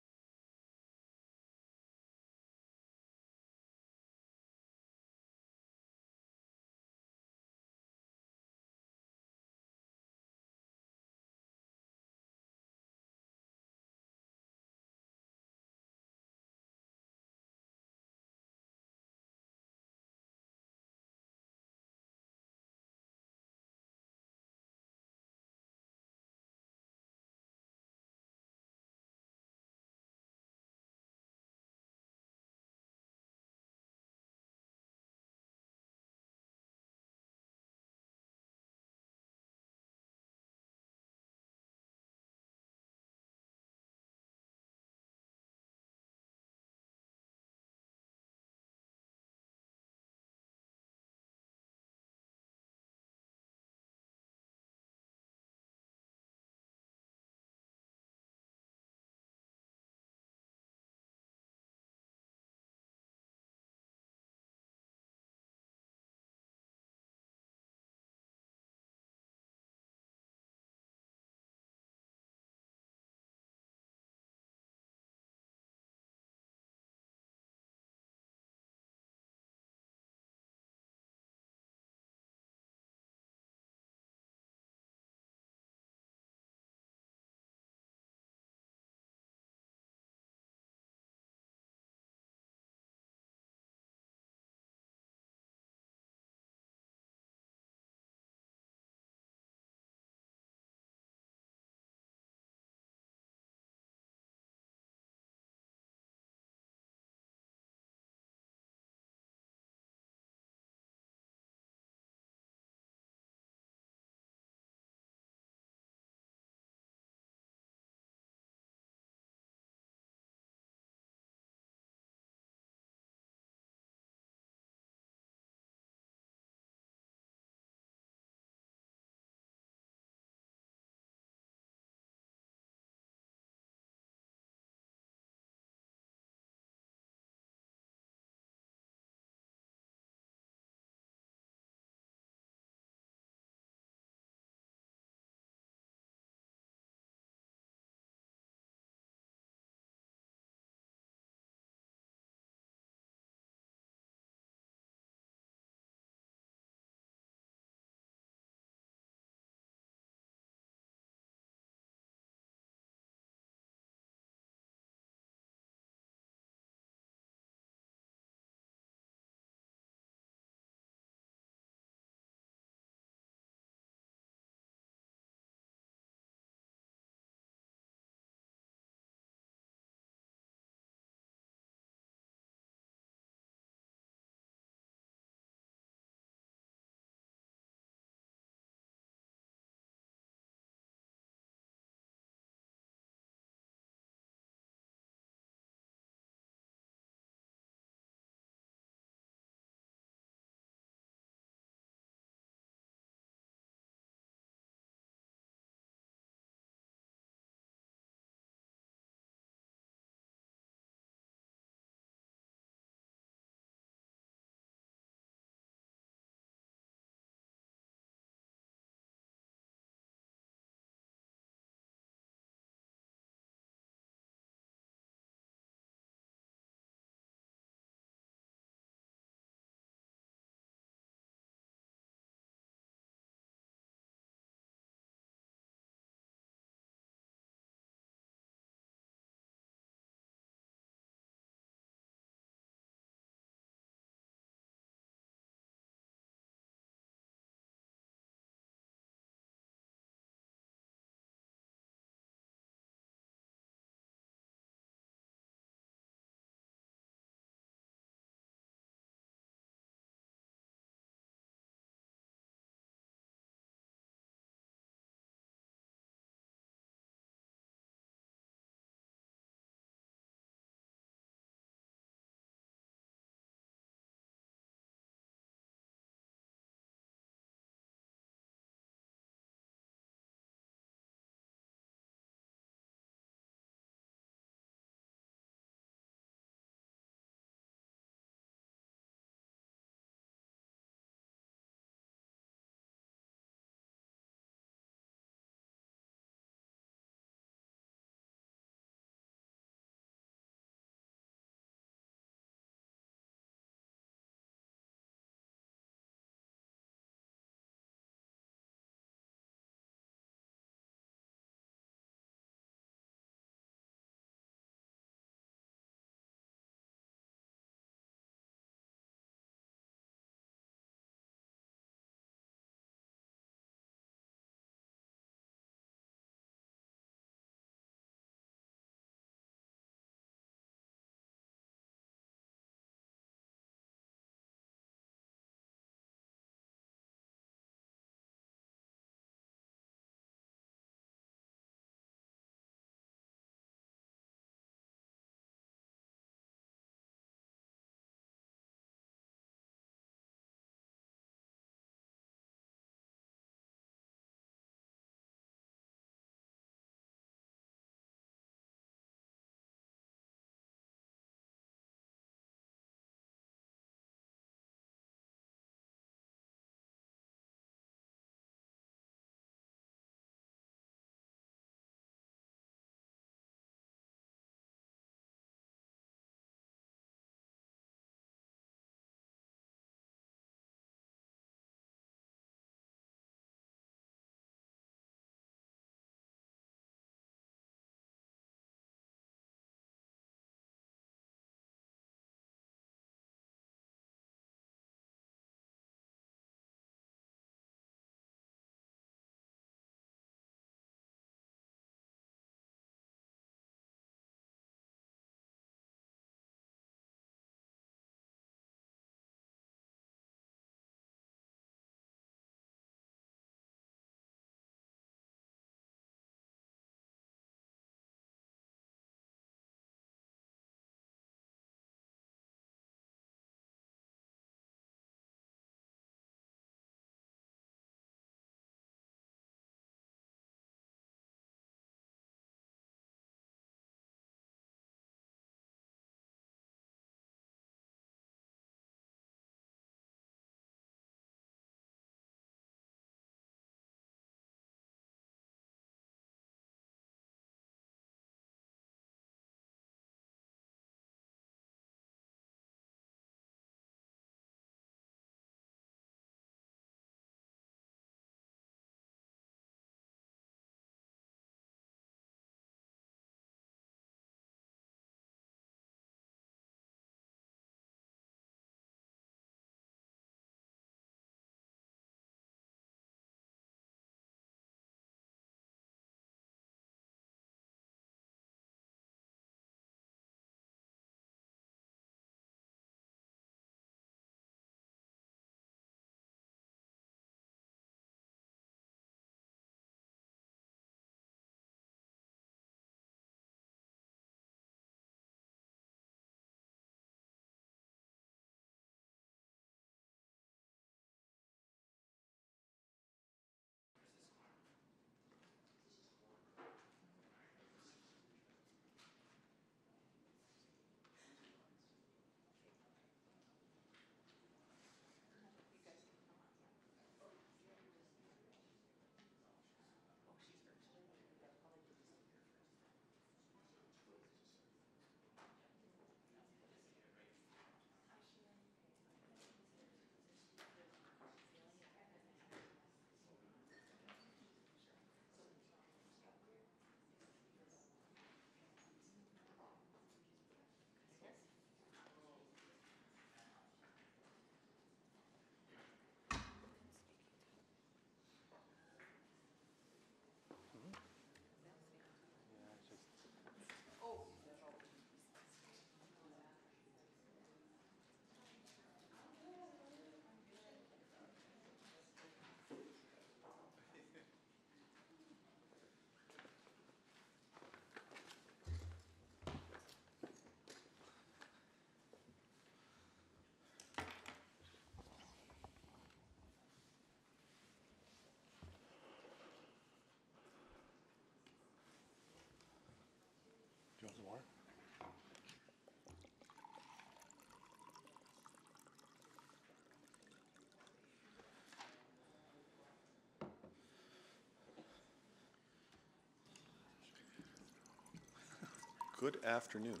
Good afternoon.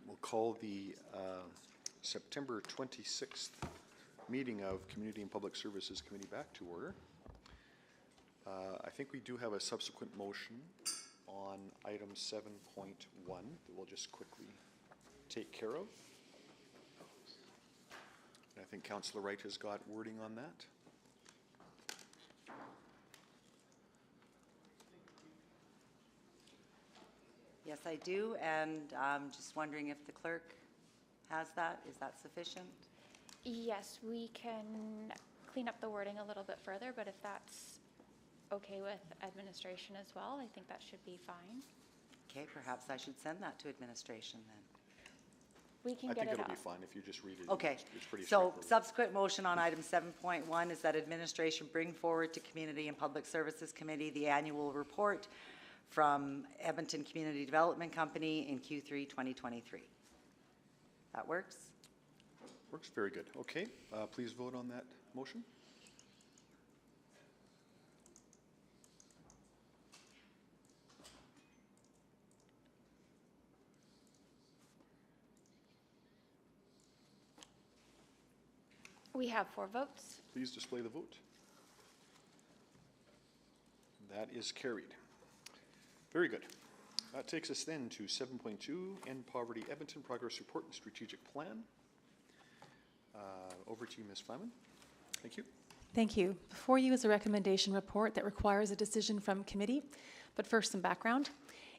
We'll call the September 26th meeting of Community and Public Services Committee back to order. I think we do have a subsequent motion on item 7.1 that we'll just quickly take care of. And I think Councillor Wright has got wording on that. Yes, I do, and I'm just wondering if the clerk has that. Is that sufficient? Yes, we can clean up the wording a little bit further, but if that's okay with administration as well, I think that should be fine. Okay, perhaps I should send that to administration then. We can I get think it it'll up. be fine if you just read it. Okay, It's pretty so straightforward. subsequent motion on item 7.1 is that administration bring forward to Community and Public Services Committee the annual report from Edmonton Community Development Company in Q3 2023. That works? Works very good. Okay, please vote on that motion. We have 4 votes. Please display the vote. That is carried. Very good. That takes us then to 7.2, End Poverty Edmonton Progress Report and Strategic Plan. Over to you, Ms. Flaman. Thank you. Thank you. Before you is a recommendation report that requires a decision from committee, but first some background.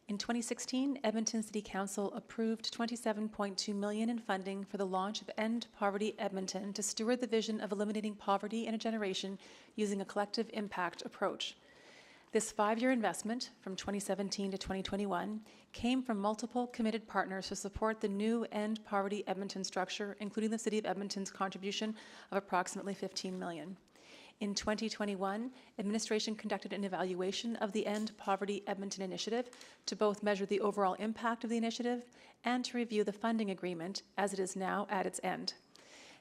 In 2016, Edmonton City Council approved $27.2 million in funding for the launch of End Poverty Edmonton to steward the vision of eliminating poverty in a generation using a collective impact approach. This 5-year investment from 2017 to 2021 came from multiple committed partners to support the new End Poverty Edmonton structure, including the City of Edmonton's contribution of approximately $15 million. In 2021, administration conducted an evaluation of the End Poverty Edmonton initiative to both measure the overall impact of the initiative and to review the funding agreement as it is now at its end.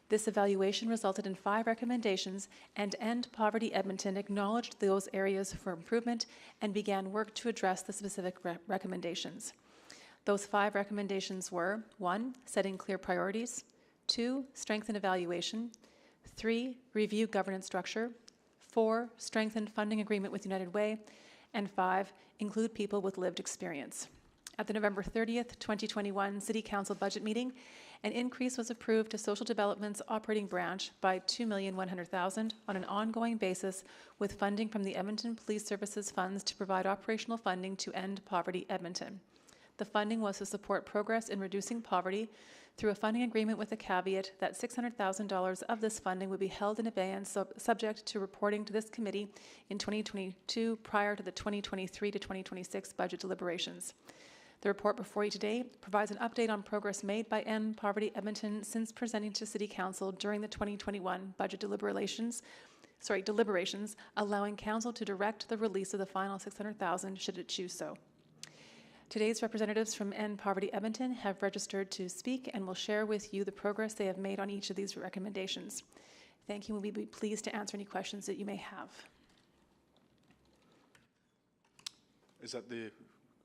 This evaluation resulted in 5 recommendations, and End Poverty Edmonton acknowledged those areas for improvement and began work to address the specific recommendations. Those 5 recommendations were: 1, setting clear priorities; 2, strengthen evaluation; 3, review governance structure; 4, strengthen funding agreement with United Way; and 5, include people with lived experience. At the November 30th, 2021 City Council budget meeting, an increase was approved to Social Development's operating branch by $2,100,000 on an ongoing basis, with funding from the Edmonton Police Services funds to provide operational funding to End Poverty Edmonton. The funding was to support progress in reducing poverty through a funding agreement with a caveat that $600,000 of this funding would be held in abeyance subject to reporting to this committee in 2022 prior to the 2023 to 2026 budget deliberations. The report before you today provides an update on progress made by End Poverty Edmonton since presenting to City Council during the 2021 budget deliberations, allowing Council to direct the release of the final $600,000 should it choose so. Today's representatives from End Poverty Edmonton have registered to speak and will share with you the progress they have made on each of these recommendations. Thank you, and we'd be pleased to answer any questions that you may have. Is that the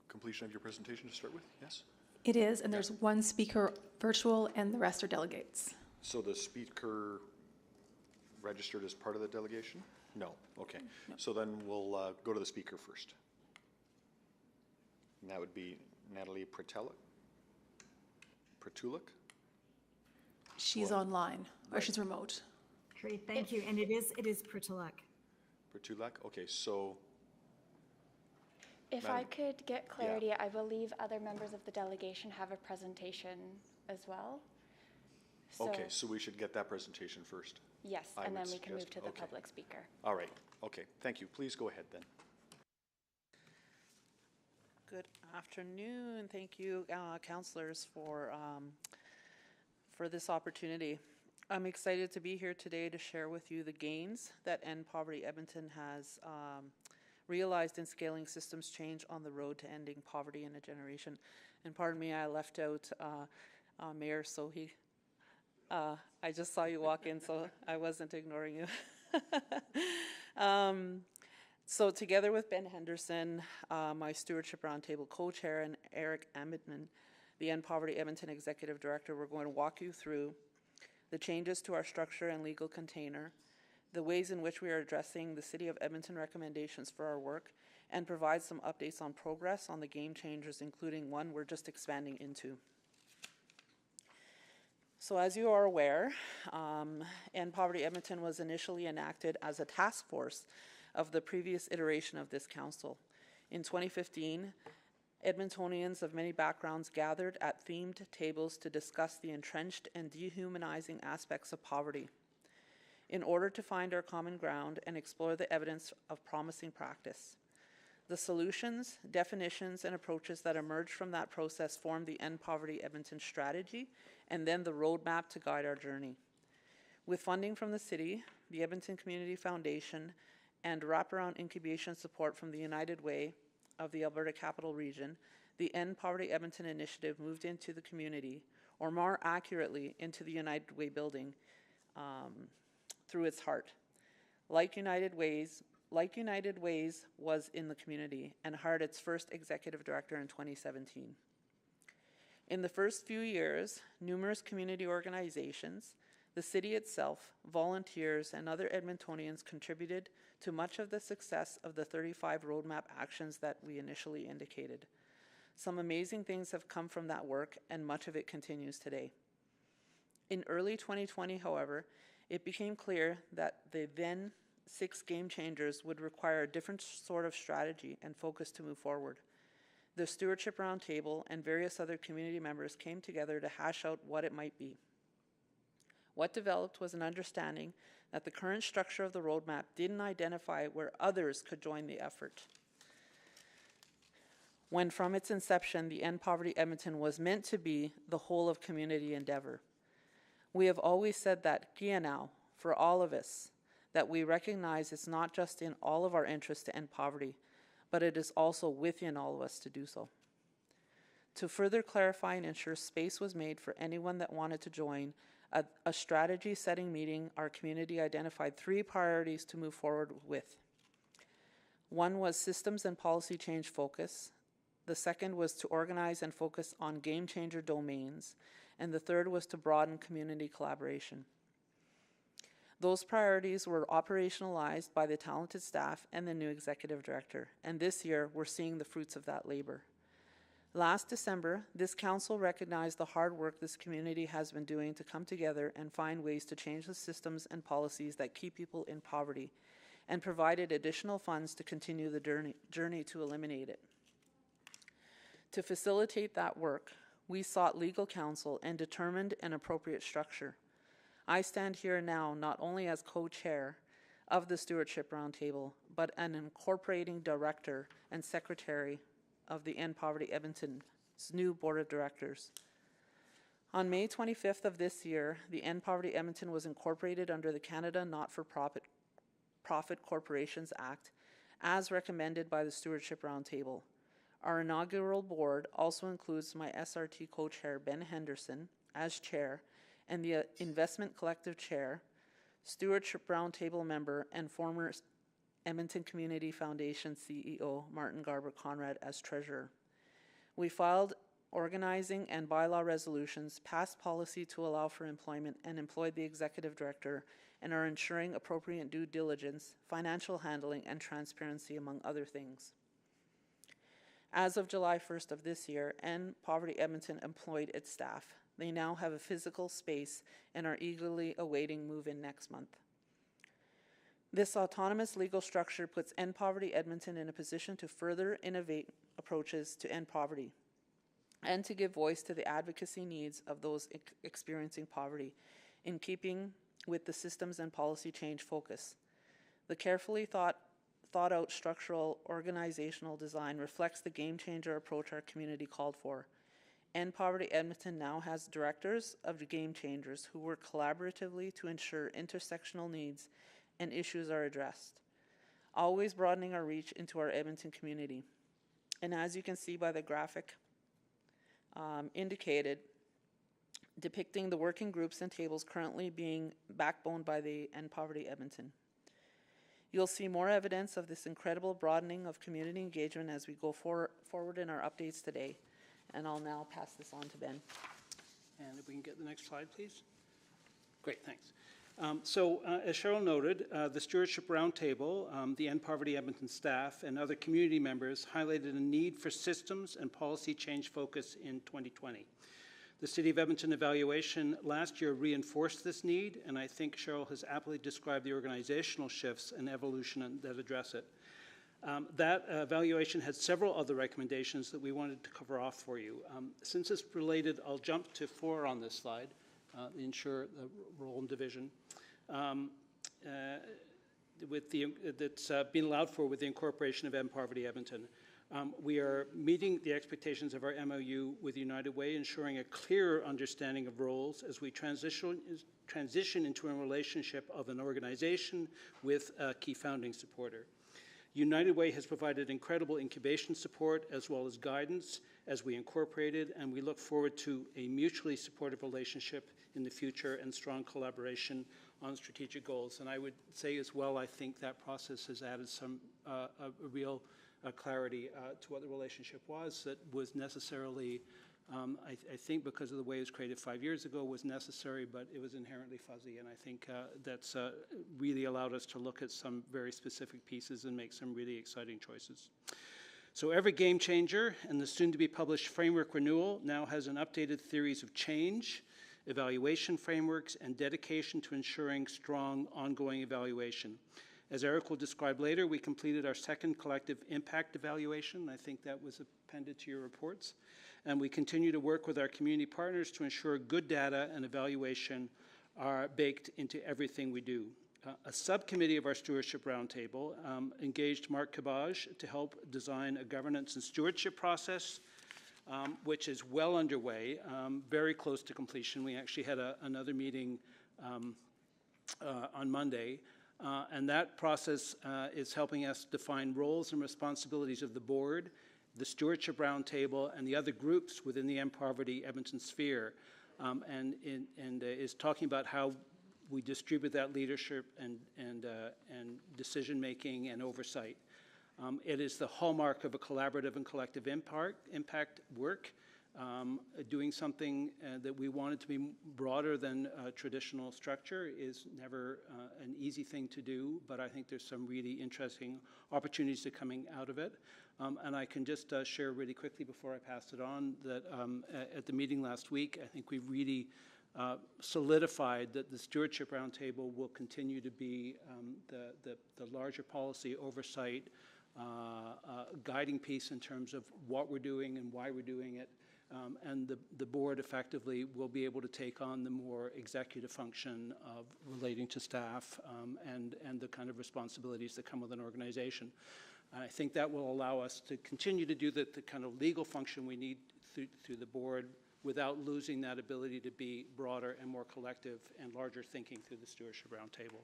completion of your presentation to start with? Yes? It is, and there's 1 speaker virtual and the rest are delegates. So the speaker registered as part of the delegation? No. Okay. No. So then we'll go to the speaker first. And that would be Natalie Pratulik. She's online, or she's remote. Great, thank you. And it is Pritulik. Pratulik, okay, so. If Madam- I could get clarity, I believe other members of the delegation have a presentation as well. Okay, so we should get that presentation first. Yes, I and then would we can move suggest. to the Okay. public speaker. All right, okay, thank you. Please go ahead then. Good afternoon. Thank you, councillors, for this opportunity. I'm excited to be here today to share with you the gains that End Poverty Edmonton has realized in scaling systems change on the road to ending poverty in a generation. And pardon me, I left out Mayor Sohi. I just saw you walk in, so I wasn't ignoring you. So together with Ben Henderson, my Stewardship Roundtable co-chair, and Eric Amidman, the End Poverty Edmonton Executive Director, we're going to walk you through the changes to our structure and legal container, the ways in which we are addressing the City of Edmonton recommendations for our work, and provide some updates on progress on the game changers, including one we're just expanding into. So as you are aware, End Poverty Edmonton was initially enacted as a task force of the previous iteration of this council. In 2015, Edmontonians of many backgrounds gathered at themed tables to discuss the entrenched and dehumanizing aspects of poverty in order to find our common ground and explore the evidence of promising practice. The solutions, definitions, and approaches that emerged from that process formed the End Poverty Edmonton strategy and then the roadmap to guide our journey. With funding from the city, the Edmonton Community Foundation, and wraparound incubation support from the United Way of the Alberta Capital Region, the End Poverty Edmonton initiative moved into the community, or more accurately, into the United Way building through its heart. Like United Ways was in the community and hired its first executive director in 2017. In the first few years, numerous community organizations, the city itself, volunteers, and other Edmontonians contributed to much of the success of the 35 roadmap actions that we initially indicated. Some amazing things have come from that work, and much of it continues today. In early 2020, however, it became clear that the then 6 game changers would require a different sort of strategy and focus to move forward. The Stewardship Roundtable and various other community members came together to hash out what it might be. What developed was an understanding that the current structure of the roadmap didn't identify where others could join the effort. When from its inception, the End Poverty Edmonton was meant to be the whole of community endeavor. We have always said that Guyana, for all of us, that we recognize it's not just in all of our interest to end poverty, but it is also within all of us to do so. To further clarify and ensure space was made for anyone that wanted to join, a strategy setting meeting, our community identified 3 priorities to move forward with. One was systems and policy change focus. The second was to organize and focus on game changer domains. And the third was to broaden community collaboration. Those priorities were operationalized by the talented staff and the new executive director. And this year, we're seeing the fruits of that labor. Last December, this council recognized the hard work this community has been doing to come together and find ways to change the systems and policies that keep people in poverty, and provided additional funds to continue the journey to eliminate it. To facilitate that work, we sought legal counsel and determined an appropriate structure. I stand here now not only as co-chair of the Stewardship Roundtable, but an incorporating director and secretary of the End Poverty Edmonton's new board of directors. On May 25th of this year, the End Poverty Edmonton was incorporated under the Canada Not-for-Profit Corporations Act, as recommended by the Stewardship Roundtable. Our inaugural board also includes my SRT co-chair, Ben Henderson, as chair, and the Investment Collective chair, Stewardship Roundtable member, and former Edmonton Community Foundation CEO, Martin Garber-Conrad, as treasurer. We filed organizing and bylaw resolutions, passed policy to allow for employment, and employed the executive director, and are ensuring appropriate due diligence, financial handling, and transparency, among other things. As of July 1st of this year, End Poverty Edmonton employed its staff. They now have a physical space and are eagerly awaiting move-in next month. This autonomous legal structure puts End Poverty Edmonton in a position to further innovate approaches to end poverty and to give voice to the advocacy needs of those experiencing poverty, in keeping with the systems and policy change focus. The carefully thought out structural organizational design reflects the game changer approach our community called for. End Poverty Edmonton now has directors of the game changers who work collaboratively to ensure intersectional needs and issues are addressed, always broadening our reach into our Edmonton community. And as you can see by the graphic indicated, depicting the working groups and tables currently being backboned by the End Poverty Edmonton. You'll see more evidence of this incredible broadening of community engagement as we go forward in our updates today. And I'll now pass this on to Ben. And if we can get the next slide, please. Great, thanks. As Cheryl noted, the Stewardship Roundtable, the End Poverty Edmonton staff, and other community members highlighted a need for systems and policy change focus in 2020. The City of Edmonton evaluation last year reinforced this need, and I think Cheryl has aptly described the organizational shifts and evolution that address it. That evaluation had several other recommendations that we wanted to cover off for you. Since it's related, I'll jump to 4 on this slide, ensure the role and division. That's been allowed for with the incorporation of End Poverty Edmonton. We are meeting the expectations of our MOU with United Way, ensuring a clearer understanding of roles as we transition into a relationship of an organization with a key founding supporter. United Way has provided incredible incubation support as well as guidance as we incorporated, and we look forward to a mutually supportive relationship in the future and strong collaboration on strategic goals. And I would say as well, I think that process has added some a real clarity to what the relationship was that was necessarily, I think because of the way it was created 5 years ago, was necessary, but it was inherently fuzzy. And I think that's really allowed us to look at some very specific pieces and make some really exciting choices. So every game changer and the soon-to-be-published framework renewal now has an updated theories of change, evaluation frameworks, and dedication to ensuring strong ongoing evaluation. As Eric will describe later, we completed our second collective impact evaluation. I think that was appended to your reports. And we continue to work with our community partners to ensure good data and evaluation are baked into everything we do. A subcommittee of our Stewardship Roundtable engaged Mark Cabage to help design a governance and stewardship process, which is well underway, very close to completion. We actually had another meeting on Monday. And that process is helping us define roles and responsibilities of the board, the Stewardship Roundtable, and the other groups within the End Poverty Edmonton sphere, and is talking about how we distribute that leadership and decision-making and oversight. It is the hallmark of a collaborative and collective impact work, doing something that we wanted to be broader than a traditional structure is never an easy thing to do, but I think there's some really interesting opportunities that are coming out of it. And I can just share really quickly before I pass it on that at the meeting last week, I think we've really solidified that the Stewardship Roundtable will continue to be the larger policy oversight guiding piece in terms of what we're doing and why we're doing it. And the board effectively will be able to take on the more executive function of relating to staff and the kind of responsibilities that come with an organization. I think that will allow us to continue to do the kind of legal function we need through the board without losing that ability to be broader and more collective and larger thinking through the Stewardship Roundtable.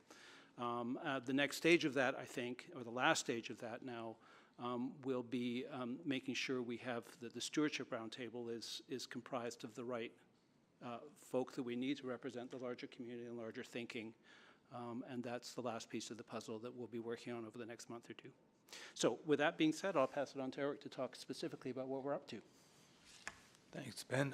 The next stage of that, I think, or the last stage of that now, will be making sure we have that the Stewardship Roundtable is comprised of the right folk that we need to represent the larger community and larger thinking. And that's the last piece of the puzzle that we'll be working on over the next month or two. So with that being said, I'll pass it on to Eric to talk specifically about what we're up to. Thanks, Ben.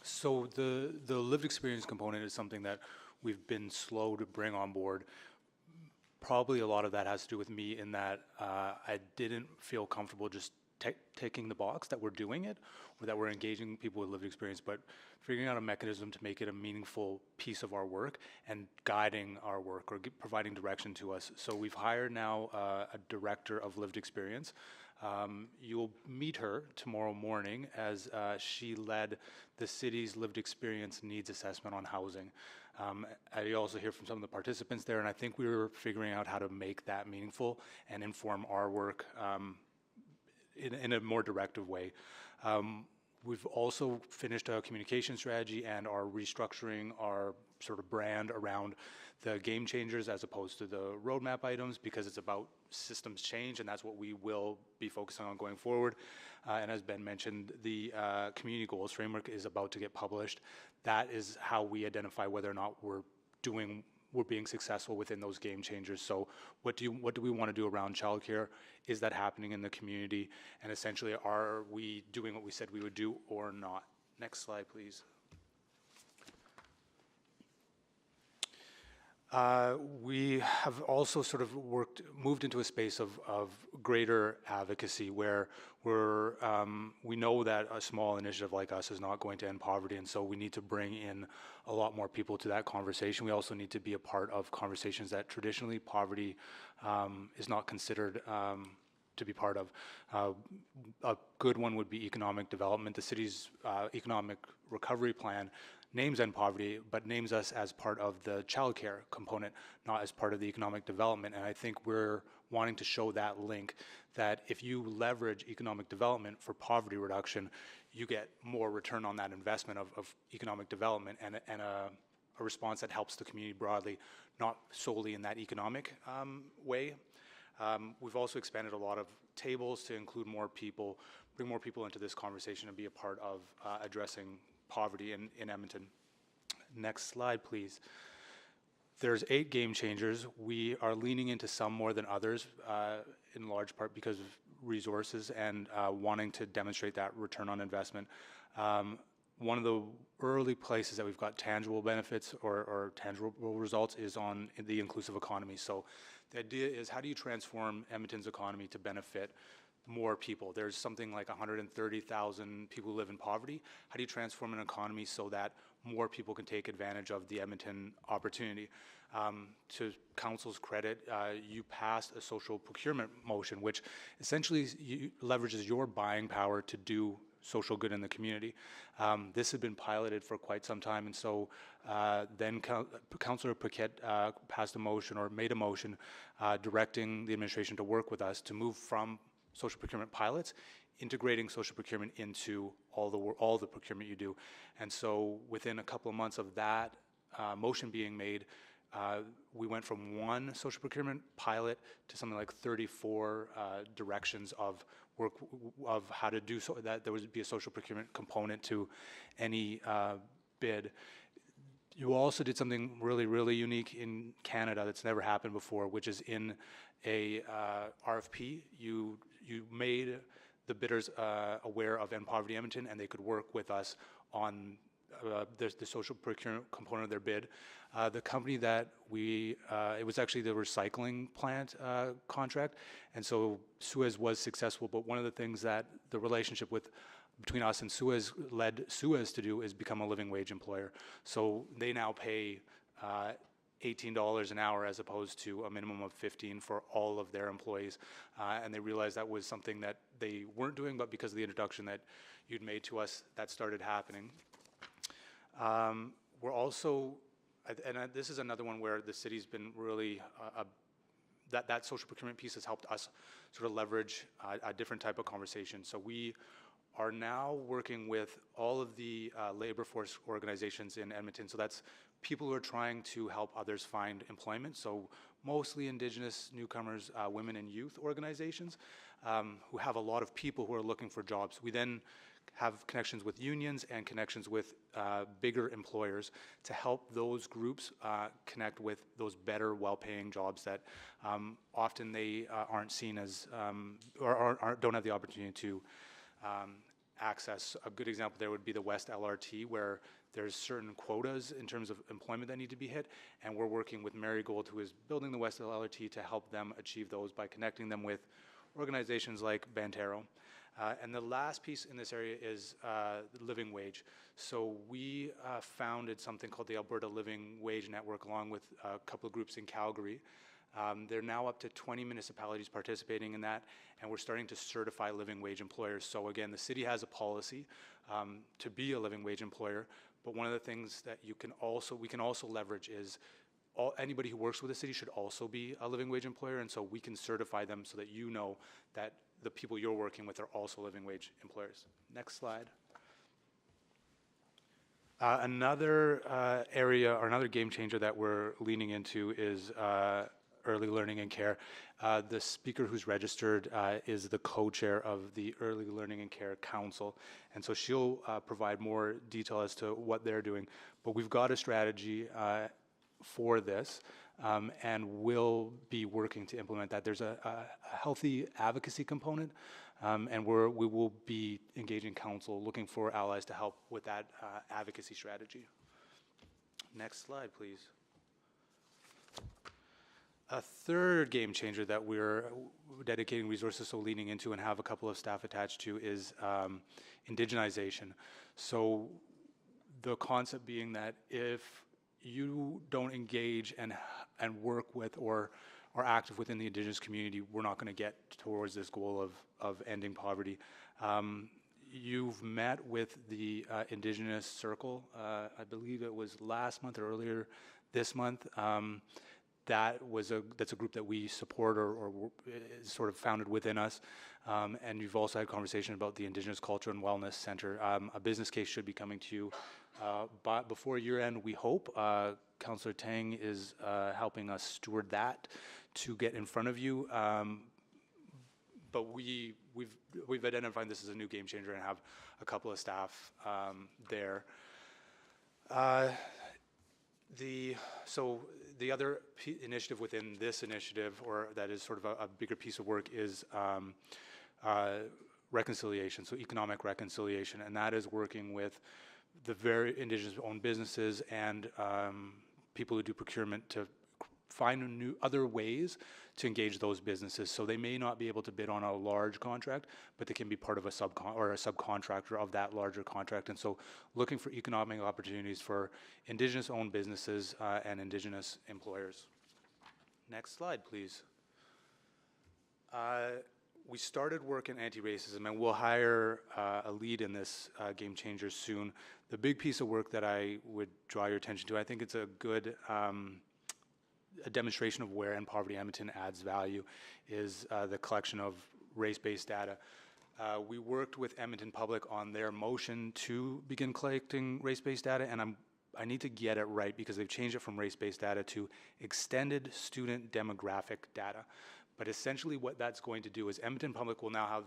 So the lived experience component is something that we've been slow to bring on board. Probably a lot of that has to do with me in that I didn't feel comfortable just taking the box that we're doing it or that we're engaging people with lived experience, but figuring out a mechanism to make it a meaningful piece of our work and guiding our work or providing direction to us. So we've hired now a director of lived experience. You'll meet her tomorrow morning as she led the city's lived experience needs assessment on housing. I also hear from some of the participants there, and I think we were figuring out how to make that meaningful and inform our work in a more directive way. We've also finished a communication strategy and are restructuring our sort of brand around the game changers as opposed to the roadmap items because it's about systems change, and that's what we will be focusing on going forward. And as Ben mentioned, the community goals framework is about to get published. That is how we identify whether or not we're doing we're being successful within those game changers. So what do we want to do around childcare? Is that happening in the community? And essentially, are we doing what we said we would do or not? Next slide, please. We have also sort of moved into a space of greater advocacy where we know that a small initiative like us is not going to end poverty, and so we need to bring in a lot more people to that conversation. We also need to be a part of conversations that traditionally poverty is not considered to be part of. A good one would be economic development. The city's economic recovery plan names end poverty, but names us as part of the childcare component, not as part of the economic development. And I think we're wanting to show that link, that if you leverage economic development for poverty reduction, you get more return on that investment of economic development and a response that helps the community broadly, not solely in that economic way. We've also expanded a lot of tables to include more people, bring more people into this conversation and be a part of addressing poverty in Edmonton. Next slide, please. There's 8 game changers. We are leaning into some more than others, in large part because of resources and wanting to demonstrate that return on investment. One of the early places that we've got tangible benefits or tangible results is on the inclusive economy. So the idea is, how do you transform Edmonton's economy to benefit more people? There's something like 130,000 people who live in poverty. How do you transform an economy so that more people can take advantage of the Edmonton opportunity? To council's credit, you passed a social procurement motion, which essentially leverages your buying power to do social good in the community. This had been piloted for quite some time, and so then Councillor Paquette passed a motion, or made a motion, directing the administration to work with us to move from social procurement pilots, integrating social procurement into all the procurement you do. And so within a couple of months of that motion being made, we went from 1 social procurement pilot to something like 34 directions of work of how to do so, that there would be a social procurement component to any bid. You also did something really, really unique in Canada that's never happened before, which is in a RFP, you made the bidders aware of End Poverty Edmonton, and they could work with us on the social procurement component of their bid. The company that it was actually the recycling plant contract, and so Suez was successful, but one of the things that the relationship between us and Suez led Suez to do is become a living wage employer. So they now pay $18 an hour as opposed to a minimum of $15 for all of their employees. And they realized that was something that they weren't doing, but because of the introduction that you'd made to us, that started happening. We're also, and this is another one where the city's been really, that social procurement piece has helped us sort of leverage a different type of conversation. So we are now working with all of the labor force organizations in Edmonton. So that's people who are trying to help others find employment. So mostly Indigenous, newcomers, women and youth organizations who have a lot of people who are looking for jobs. We then have connections with unions and connections with bigger employers to help those groups connect with those better, well-paying jobs that often they aren't seen as, or don't have the opportunity to access. A good example there would be the West LRT, where there's certain quotas in terms of employment that need to be hit, and we're working with Marigold, who is building the West LRT, to help them achieve those by connecting them with organizations like Bantero. And the last piece in this area is the living wage. So we founded something called the Alberta Living Wage Network, along with a couple of groups in Calgary. They're now up to 20 municipalities participating in that, and we're starting to certify living wage employers. So again, the city has a policy to be a living wage employer, but one of the things that we can also leverage is anybody who works with the city should also be a living wage employer, and so we can certify them so that you know that the people you're working with are also living wage employers. Next slide. Another area, or another game changer that we're leaning into is early learning and care. The speaker who's registered is the co-chair of the Early Learning and Care Council, and so she'll provide more detail as to what they're doing. But we've got a strategy for this, and will be working to implement that. There's a healthy advocacy component, and we will be engaging council, looking for allies to help with that advocacy strategy. Next slide, please. A third game changer that we're dedicating resources, so leaning into and have a couple of staff attached to, is indigenization. So the concept being that if you don't engage and work with or are active within the Indigenous community, we're not going to get towards this goal of ending poverty. You've met with the Indigenous Circle, I believe it was last month or earlier this month. That's a group that we support or is sort of founded within us. And you've also had conversation about the Indigenous Culture and Wellness Center. A business case should be coming to you before year end, we hope. Councillor Tang is helping us steward that to get in front of you. But we've identified this as a new game changer and have a couple of staff there. The other initiative within this initiative, or that is sort of a bigger piece of work, is reconciliation, so economic reconciliation, and that is working with the very Indigenous-owned businesses and people who do procurement to find other ways to engage those businesses. So they may not be able to bid on a large contract, but they can be part of a subcontractor of that larger contract. And so looking for economic opportunities for Indigenous-owned businesses and Indigenous employers. Next slide, please. We started work in anti-racism, and we'll hire a lead in this game changer soon. The big piece of work that I would draw your attention to, I think it's a good a demonstration of where End Poverty Edmonton adds value, is the collection of race-based data. We worked with Edmonton Public on their motion to begin collecting race-based data, and I need to get it right because they've changed it from race-based data to extended student demographic data. But essentially what that's going to do is Edmonton Public will now have,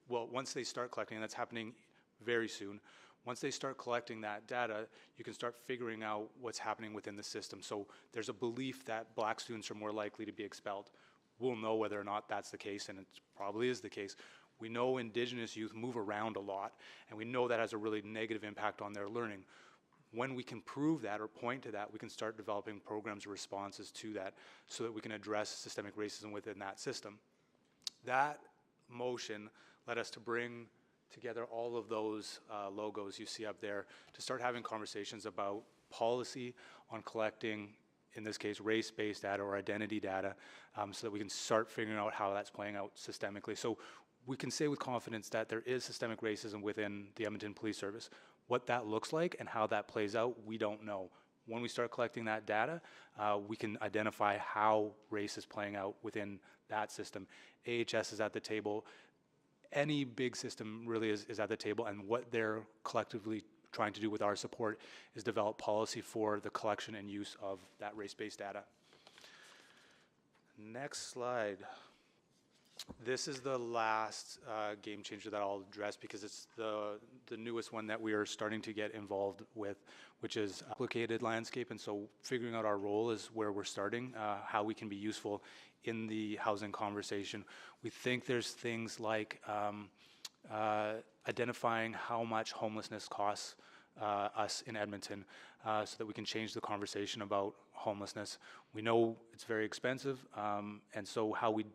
well, once they start collecting, and that's happening very soon, once they start collecting that data, you can start figuring out what's happening within the system. So there's a belief that black students are more likely to be expelled. We'll know whether or not that's the case, and it probably is the case. We know Indigenous youth move around a lot, and we know that has a really negative impact on their learning. When we can prove that or point to that, we can start developing programs or responses to that so that we can address systemic racism within that system. That motion led us to bring together all of those logos you see up there to start having conversations about policy on collecting, in this case, race-based data or identity data, so that we can start figuring out how that's playing out systemically. So we can say with confidence that there is systemic racism within the Edmonton Police Service. What that looks like and how that plays out, we don't know. When we start collecting that data, we can identify how race is playing out within that system. AHS is at the table. Any big system really is at the table, and what they're collectively trying to do with our support is develop policy for the collection and use of that race-based data. Next slide. This is the last game changer that I'll address because it's the newest one that we are starting to get involved with, which is complicated landscape. And so figuring out our role is where we're starting, how we can be useful in the housing conversation. We think there's things like identifying how much homelessness costs us in Edmonton so that we can change the conversation about homelessness. We know it's very expensive, and so how we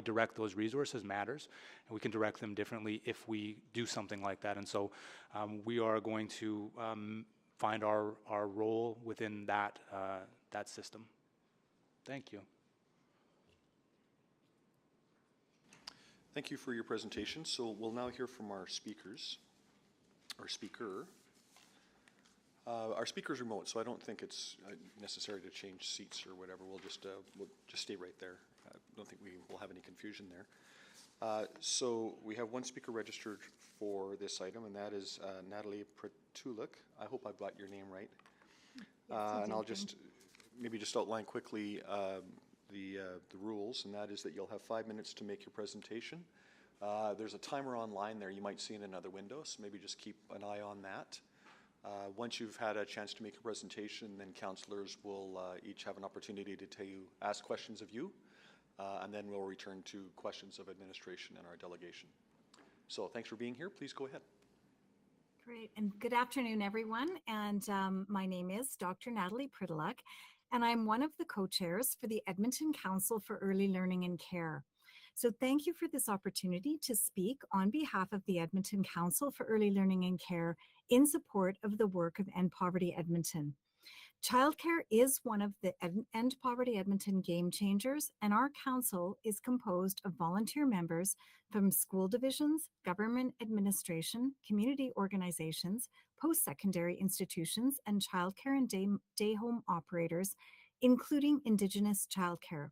direct those resources matters, and we can direct them differently if we do something like that. And so we are going to find our role within that system. Thank you. Thank you for your presentation. So we'll now hear from our speakers, or speaker. Our speaker's remote, so I don't think it's necessary to change seats or whatever. We'll just stay right there. I don't think we will have any confusion there. So we have one speaker registered for this item, and that is Natalie Pritulik. I hope I've got your name right. And I'll just maybe just outline quickly the rules, and that is that you'll have 5 minutes to make your presentation. There's a timer online there. You might see in another window, so maybe just keep an eye on that. Once you've had a chance to make a presentation, then councillors will each have an opportunity to ask questions of you, and then we'll return to questions of administration and our delegation. So thanks for being here. Please go ahead. Great, and good afternoon, everyone. And my name is Dr. Natalie Pritaluk, and I'm one of the co-chairs for the Edmonton Council for Early Learning and Care. So thank you for this opportunity to speak on behalf of the Edmonton Council for Early Learning and Care in support of the work of End Poverty Edmonton. Childcare is one of the End Poverty Edmonton game changers, and our council is composed of volunteer members from school divisions, government administration, community organizations, post-secondary institutions, and childcare and day home operators, including Indigenous childcare.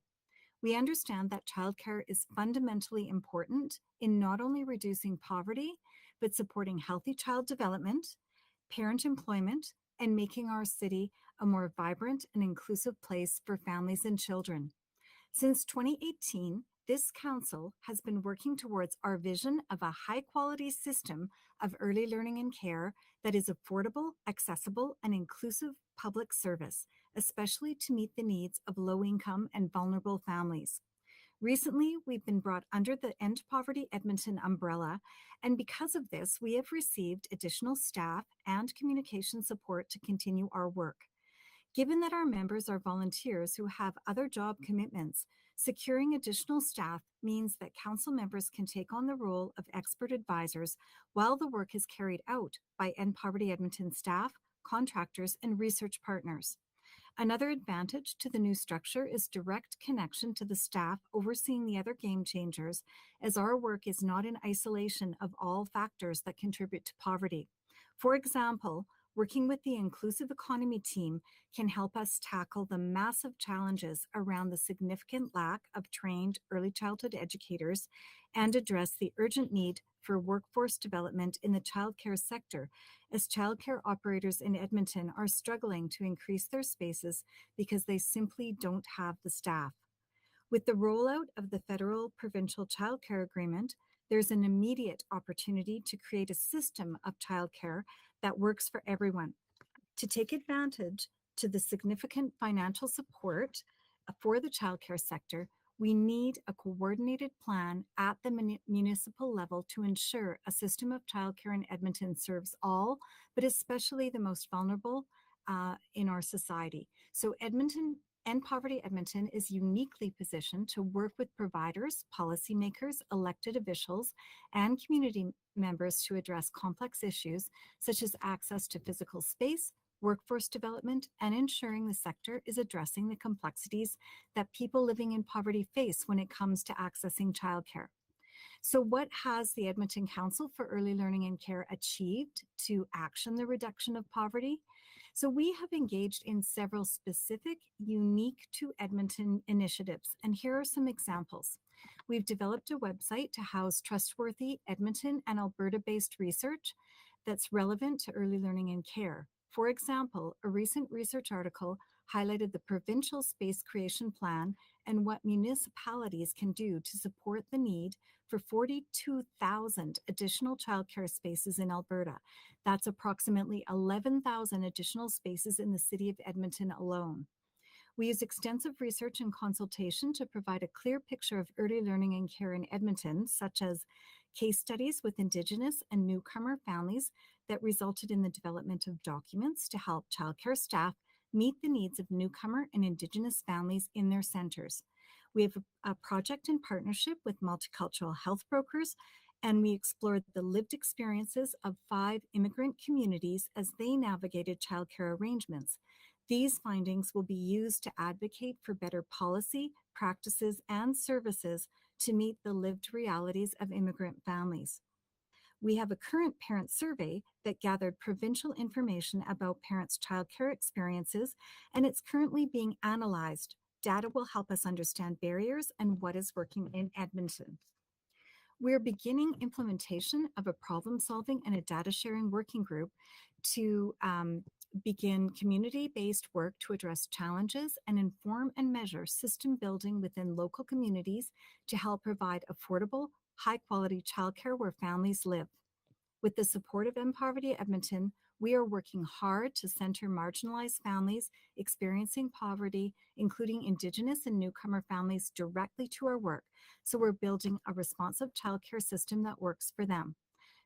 We understand that childcare is fundamentally important in not only reducing poverty, but supporting healthy child development, parent employment, and making our city a more vibrant and inclusive place for families and children. Since 2018, this council has been working towards our vision of a high-quality system of early learning and care that is affordable, accessible, and inclusive public service, especially to meet the needs of low-income and vulnerable families. Recently, we've been brought under the End Poverty Edmonton umbrella, and because of this, we have received additional staff and communication support to continue our work. Given that our members are volunteers who have other job commitments, securing additional staff means that council members can take on the role of expert advisors while the work is carried out by End Poverty Edmonton staff, contractors, and research partners. Another advantage to the new structure is direct connection to the staff overseeing the other game changers, as our work is not in isolation of all factors that contribute to poverty. For example, working with the Inclusive Economy team can help us tackle the massive challenges around the significant lack of trained early childhood educators and address the urgent need for workforce development in the childcare sector, as childcare operators in Edmonton are struggling to increase their spaces because they simply don't have the staff. With the rollout of the federal provincial childcare agreement, there's an immediate opportunity to create a system of childcare that works for everyone. To take advantage to the significant financial support for the childcare sector, we need a coordinated plan at the municipal level to ensure a system of childcare in Edmonton serves all, but especially the most vulnerable in our society. So End Poverty Edmonton is uniquely positioned to work with providers, policymakers, elected officials, and community members to address complex issues such as access to physical space, workforce development, and ensuring the sector is addressing the complexities that people living in poverty face when it comes to accessing childcare. So what has the Edmonton Council for Early Learning and Care achieved to action the reduction of poverty? So we have engaged in several specific, unique to Edmonton initiatives, and here are some examples. We've developed a website to house trustworthy Edmonton and Alberta-based research that's relevant to early learning and care. For example, a recent research article highlighted the provincial space creation plan and what municipalities can do to support the need for 42,000 additional childcare spaces in Alberta. That's approximately 11,000 additional spaces in the city of Edmonton alone. We use extensive research and consultation to provide a clear picture of early learning and care in Edmonton, such as case studies with Indigenous and newcomer families that resulted in the development of documents to help childcare staff meet the needs of newcomer and Indigenous families in their centers. We have a project in partnership with multicultural health brokers, and we explored the lived experiences of 5 immigrant communities as they navigated childcare arrangements. These findings will be used to advocate for better policy, practices, and services to meet the lived realities of immigrant families. We have a current parent survey that gathered provincial information about parents' childcare experiences, and it's currently being analyzed. Data will help us understand barriers and what is working in Edmonton. We're beginning implementation of a problem-solving and a data-sharing working group to begin community-based work to address challenges and inform and measure system building within local communities to help provide affordable, high-quality childcare where families live. With the support of End Poverty Edmonton, we are working hard to center marginalized families experiencing poverty, including Indigenous and newcomer families, directly to our work. So we're building a responsive childcare system that works for them.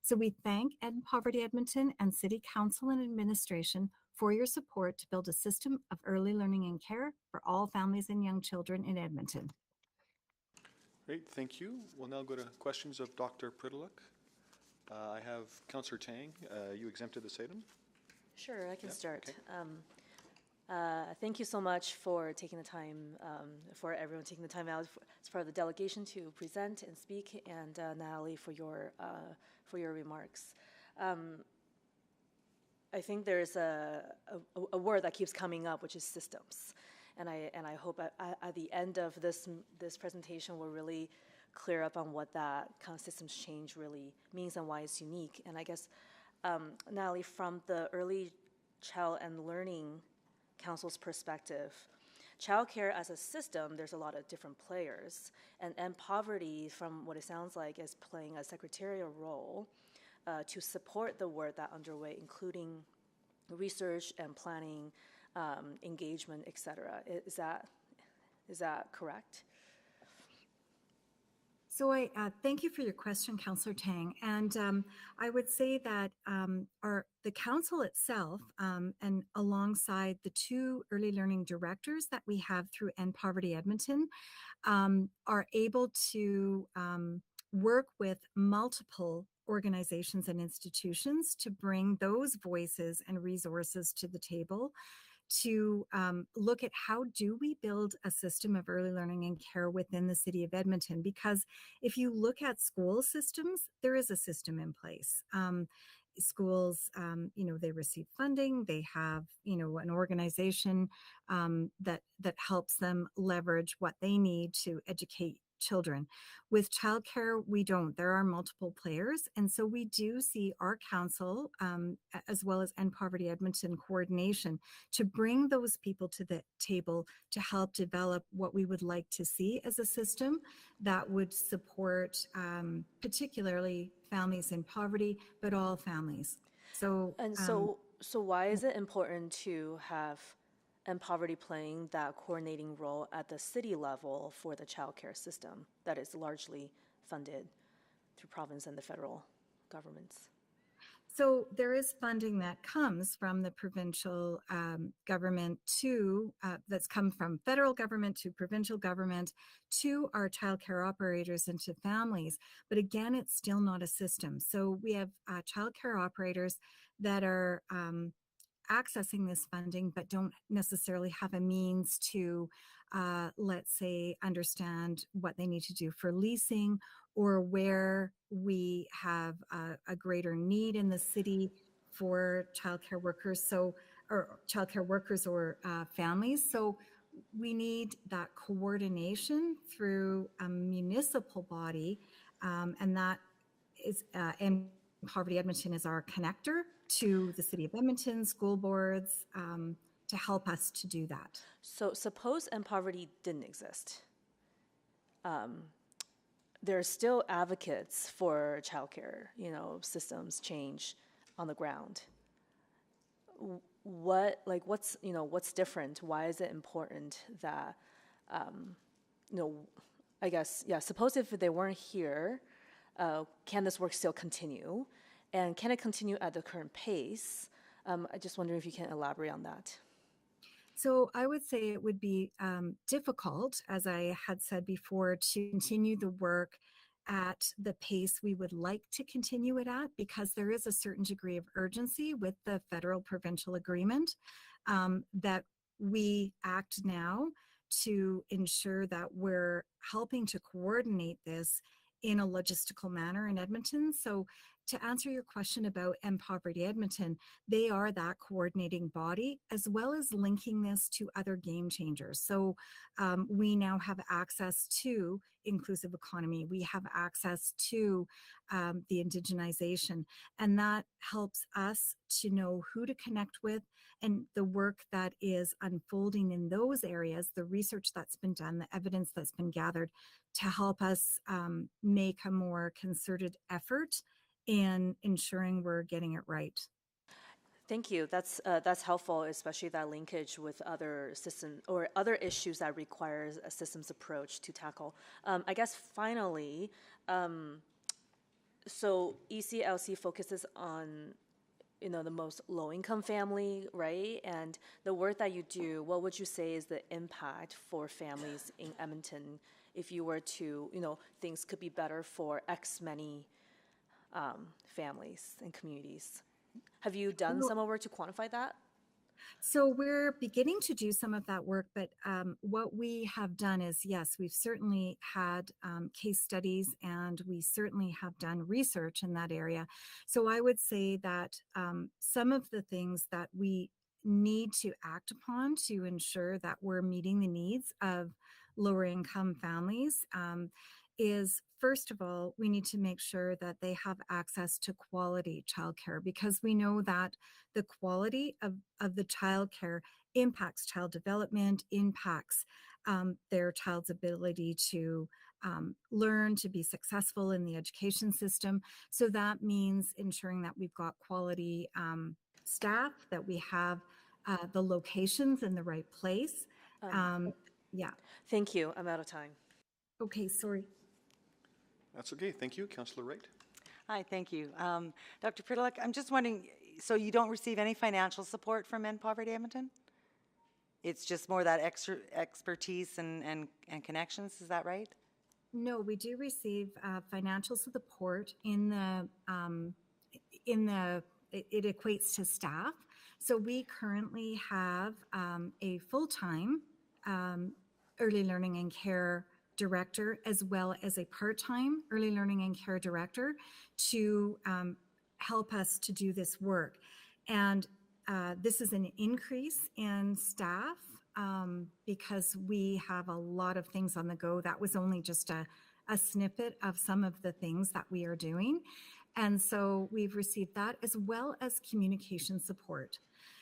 So we thank Ed Poverty Edmonton and City Council and Administration for your support to build a system of early learning and care for all families and young children in Edmonton. Great, thank you. We'll now go to questions of Dr. Pritaluk. I have Councillor Tang. You exempted this item? Sure, I can Yep, start. okay. Thank you so much for taking the time, for everyone taking the time out as part of the delegation to present and speak, and Natalie for your remarks. I think there's a word that keeps coming up, which is systems, and I hope at the end of this presentation we'll really clear up on what that kind of systems change really means and why it's unique. And I guess, Natalie, from the Early Child and Learning Council's perspective, childcare as a system, there's a lot of different players, and poverty, from what it sounds like, is playing a secretarial role to support the work that underway, including research and planning, engagement, et cetera. Is that correct? So I thank you for your question, Councillor Tang. And I would say that the council itself, and alongside the two early learning directors that we have through End Poverty Edmonton, are able to work with multiple organizations and institutions to bring those voices and resources to the table to look at how do we build a system of early learning and care within the city of Edmonton. Because if you look at school systems, there is a system in place. Schools, they receive funding, they have, an organization that helps them leverage what they need to educate children. With childcare, we don't. There are multiple players. And so we do see our council, as well as End Poverty Edmonton coordination, to bring those people to the table to help develop what we would like to see as a system that would support particularly families in poverty, but all families. So, so why is it important to have End Poverty playing that coordinating role at the city level for the childcare system that is largely funded through province and the federal governments? So there is funding that comes from the provincial government to, that's come from federal government to provincial government to our childcare operators and to families. But again, it's still not a system. So we have childcare operators that are accessing this funding, but don't necessarily have a means to, let's say, understand what they need to do for leasing, or where we have a greater need in the city for childcare workers, or childcare workers or families. So we need that coordination through a municipal body, and that is, and Poverty Edmonton is our connector to the City of Edmonton, school boards, to help us to do that. So suppose End Poverty didn't exist. There are still advocates for childcare, systems change on the ground. What's different? Why is it important that, I guess, suppose if they weren't here, can this work still continue? And can it continue at the current pace? I just wonder if you can elaborate on that. So I would say it would be difficult, as I had said before, to continue the work at the pace we would like to continue it at, because there is a certain degree of urgency with the federal provincial agreement that we act now to ensure that we're helping to coordinate this in a logistical manner in Edmonton. So to answer your question about End Poverty Edmonton, they are that coordinating body, as well as linking this to other game changers. So we now have access to inclusive economy. We have access to the indigenization, and that helps us to know who to connect with, and the work that is unfolding in those areas, the research that's been done, the evidence that's been gathered, to help us make a more concerted effort in ensuring we're getting it right. Thank you. That's helpful, especially that linkage with other system or other issues that requires a systems approach to tackle. I guess finally, so ECLC focuses on the most low-income family, right? And the work that you do, what would you say is the impact for families in Edmonton if you were to, things could be better for X many families and communities? Have you done some work to quantify that? So we're beginning to do some of that work, but what we have done is, yes, we've certainly had case studies and we certainly have done research in that area. So I would say that some of the things that we need to act upon to ensure that we're meeting the needs of lower income families is, first of all, we need to make sure that they have access to quality childcare, because we know that the quality of the childcare impacts child development, impacts their child's ability to learn, to be successful in the education system. So that means ensuring that we've got quality staff, that we have the locations in the right place. Yeah. Thank you. I'm out of time. Okay, sorry. That's okay. Thank you. Councillor Wright. Hi, thank you. Dr. Prittulak, I'm just wondering, so you don't receive any financial support from End Poverty Edmonton? It's just more that extra expertise and connections, is that right? No, we do receive financial support it equates to staff. So we currently have a full-time early learning and care director, as well as a part-time early learning and care director to help us to do this work. And this is an increase in staff because we have a lot of things on the go. That was only just a snippet of some of the things that we are doing. And so we've received that, as well as communication support.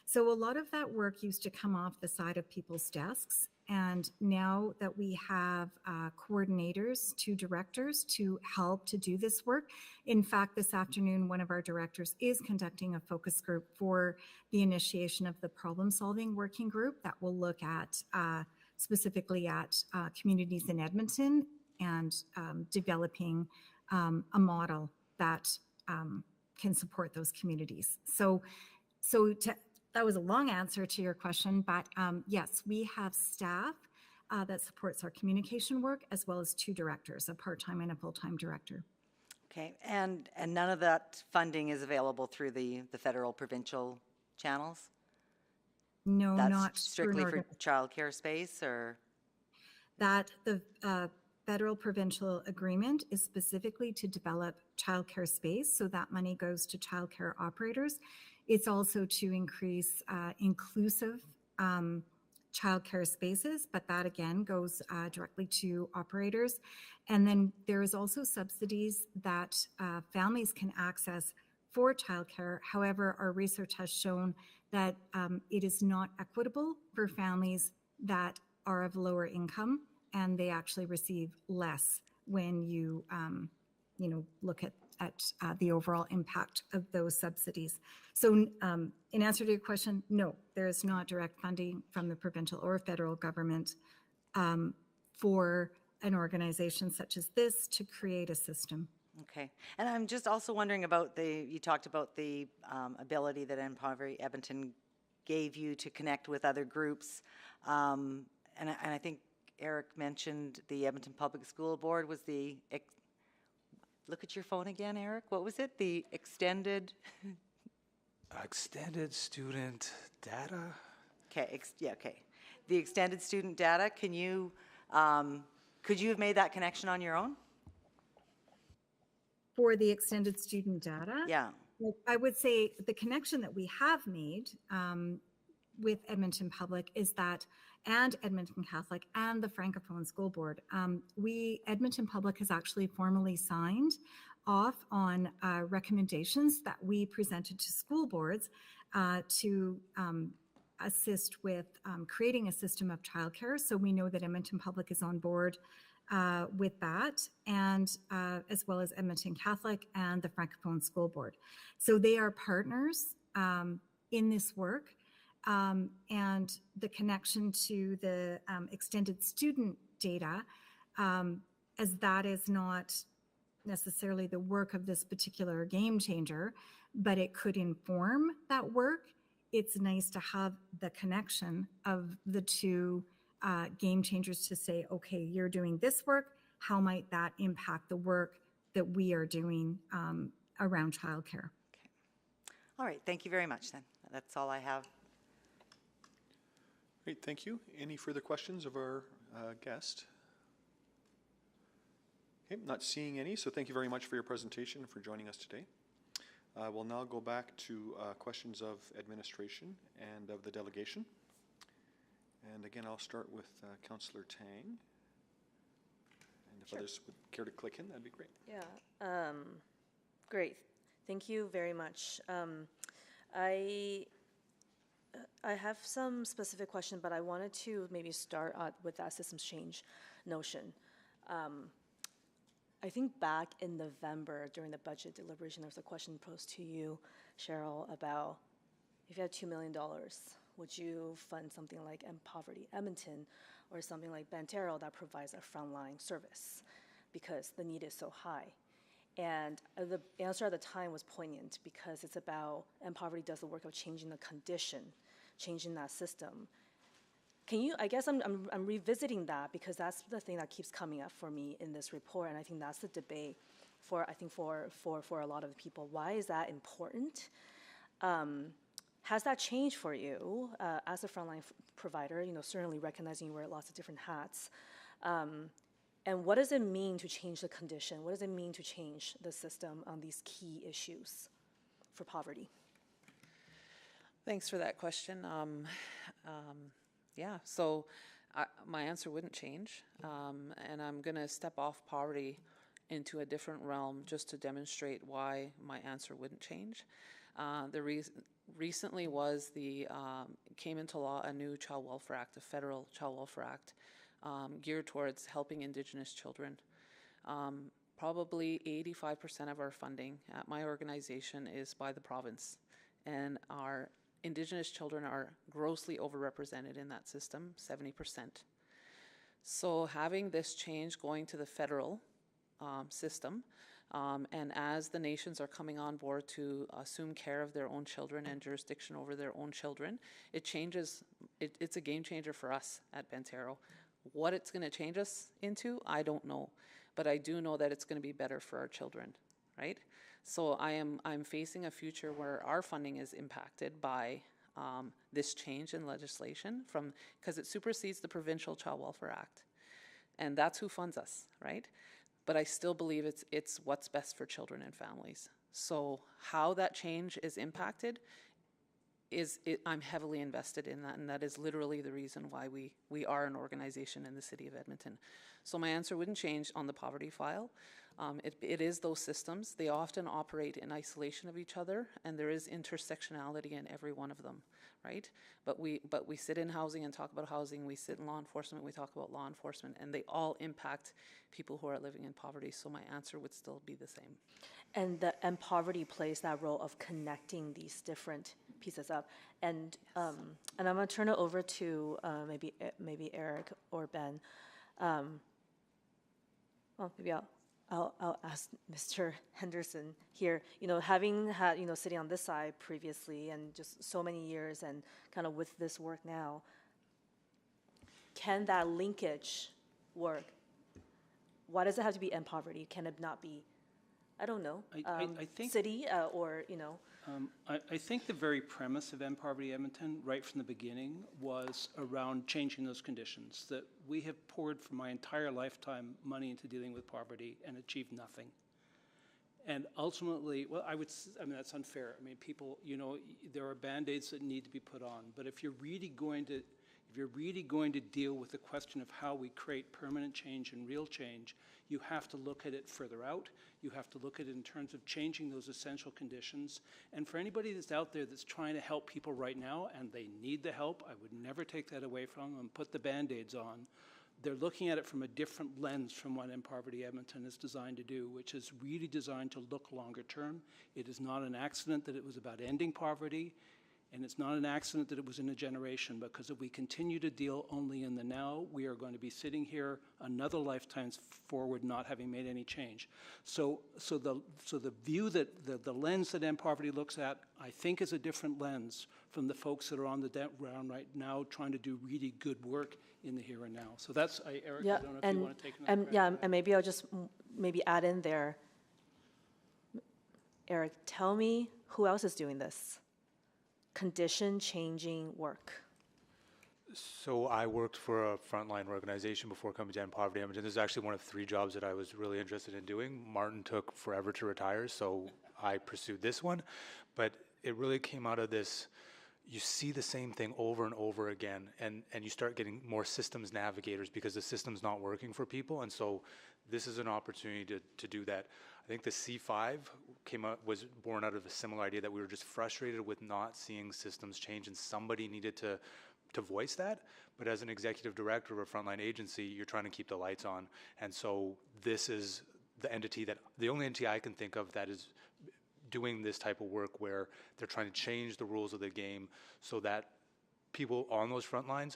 So a lot of that work used to come off the side of people's desks. And now that we have coordinators, 2 directors to help to do this work. In fact, this afternoon, one of our directors is conducting a focus group for the initiation of the problem-solving working group that will look at specifically at communities in Edmonton and developing a model that can support those communities. That was a long answer to your question, but yes, we have staff that supports our communication work, as well as 2 directors, a part-time and a full-time director. Okay, and none of that funding is available through the federal provincial channels? No, That's not strictly for childcare space, or? That the federal provincial agreement is specifically to develop childcare space, so that money goes to childcare operators. It's also to increase inclusive childcare spaces, but that again goes directly to operators. And then there is also subsidies that families can access for childcare. However, our research has shown that it is not equitable for families that are of lower income, and they actually receive less when you look at the overall impact of those subsidies. So in answer to your question, no, there is not direct funding from the provincial or federal government for an organization such as this to create a system. Okay, and I'm just also wondering about you talked about the ability that End Poverty Edmonton gave you to connect with other groups, and I think Eric mentioned the Edmonton Public School Board was the look at your phone again, Eric. What was it? The extended student data? Okay, okay. The extended student data, can you, could you have made that connection on your own? For the extended student data? Yeah. I would say the connection that we have made with Edmonton Public is that, and Edmonton Catholic and the Francophone School Board, Edmonton Public has actually formally signed off on recommendations that we presented to school boards to assist with creating a system of childcare. So we know that Edmonton Public is on board with that, and as well as Edmonton Catholic and the Francophone School Board. So they are partners in this work, and the connection to the extended student data, as that is not necessarily the work of this particular game changer, but it could inform that work. It's nice to have the connection of the two game changers to say, okay, you're doing this work, how might that impact the work that we are doing around childcare? All right, thank you very much then. That's all I have. Great, thank you. Any further questions of our guest? Okay, not seeing any, so thank you very much for your presentation and for joining us today. We'll now go back to questions of administration and of the delegation. And again, I'll start with Councillor Tang. And if others would care to click in, that'd be great. Yeah, great. Thank you very much. I have some specific questions, but I wanted to maybe start with that systems change notion. I think back in November during the budget deliberation, there was a question posed to you, Cheryl, about if you had $2 million, would you fund something like Poverty Edmonton or something like Bantero that provides a frontline service because the need is so high? And the answer at the time was poignant because it's about, and poverty does the work of changing the condition, changing that system. Can you, I guess I'm revisiting that because that's the thing that keeps coming up for me in this report, and I think that's the debate for a lot of people. Why is that important? Has that changed for you as a frontline provider, certainly recognizing you wear lots of different hats? And what does it mean to change the condition? What does it mean to change the system on these key issues for poverty? Thanks for that question. Yeah, so my answer wouldn't change, and I'm going to step off poverty into a different realm just to demonstrate why my answer wouldn't change. The reason recently was came into law a new Child Welfare Act, a federal Child Welfare Act, geared towards helping Indigenous children. Probably 85% of our funding at my organization is by the province, and our Indigenous children are grossly overrepresented in that system, 70%. So having this change going to the federal system, and as the nations are coming on board to assume care of their own children and jurisdiction over their own children, it changes, it's a game changer for us at Bantero. What it's going to change us into, I don't know, but I do know that it's going to be better for our children, right? So I'm facing a future where our funding is impacted by this change in legislation because it supersedes the Provincial Child Welfare Act. And that's who funds us, right? But I still believe it's what's best for children and families. So how that change is impacted I'm heavily invested in that, and that is literally the reason why we are an organization in the city of Edmonton. So my answer wouldn't change on the poverty file. It is those systems. They often operate in isolation of each other, and there is intersectionality in every one of them, right? But we sit in housing and talk about housing. We sit in law enforcement, we talk about law enforcement, and they all impact people who are living in poverty. So my answer would still be the same. And poverty plays that role of connecting these different pieces up. And I'm going to turn it over to maybe Eric or Ben. Well, maybe I'll ask Mr. Henderson here. Having had sitting on this side previously and just so many years, and kind of with this work now, can that linkage work? Why does it have to be end poverty? Can it not be? I don't know. I think city or I think the very premise of End Poverty Edmonton, right from the beginning, was around changing those conditions. That we have poured for my entire lifetime money into dealing with poverty and achieved nothing. And ultimately, well, I mean that's unfair. I mean, people, there are band-aids that need to be put on. But if you're really going to deal with the question of how we create permanent change and real change, you have to look at it further out. You have to look at it in terms of changing those essential conditions. And for anybody that's out there that's trying to help people right now, and they need the help, I would never take that away from them and put the Band-Aids on. They're looking at it from a different lens from what End Poverty Edmonton is designed to do, which is really designed to look longer term. It is not an accident that it was about ending poverty. And it's not an accident that it was in a generation, because if we continue to deal only in the now, we are going to be sitting here another lifetime forward not having made any change. So the view that the lens that End Poverty looks at, I think, is a different lens from the folks that are on the ground right now trying to do really good work in the here and now. So that's, Eric, I don't know if you want to take another crack at that. And maybe I'll just maybe add in there. Eric, tell me who else is doing this? Condition-changing work. So I worked for a frontline organization before coming to End Poverty Edmonton. This is actually one of 3 jobs that I was really interested in doing. Martin took forever to retire, so I pursued this one. But it really came out of this, you see the same thing over and over again, and you start getting more systems navigators because the system's not working for people. And so this is an opportunity to do that. I think the C5 was born out of a similar idea that we were just frustrated with not seeing systems change, and somebody needed to voice that. But as an executive director of a frontline agency, you're trying to keep the lights on. And so this is the only entity I can think of that is doing this type of work where they're trying to change the rules of the game so that people on those front lines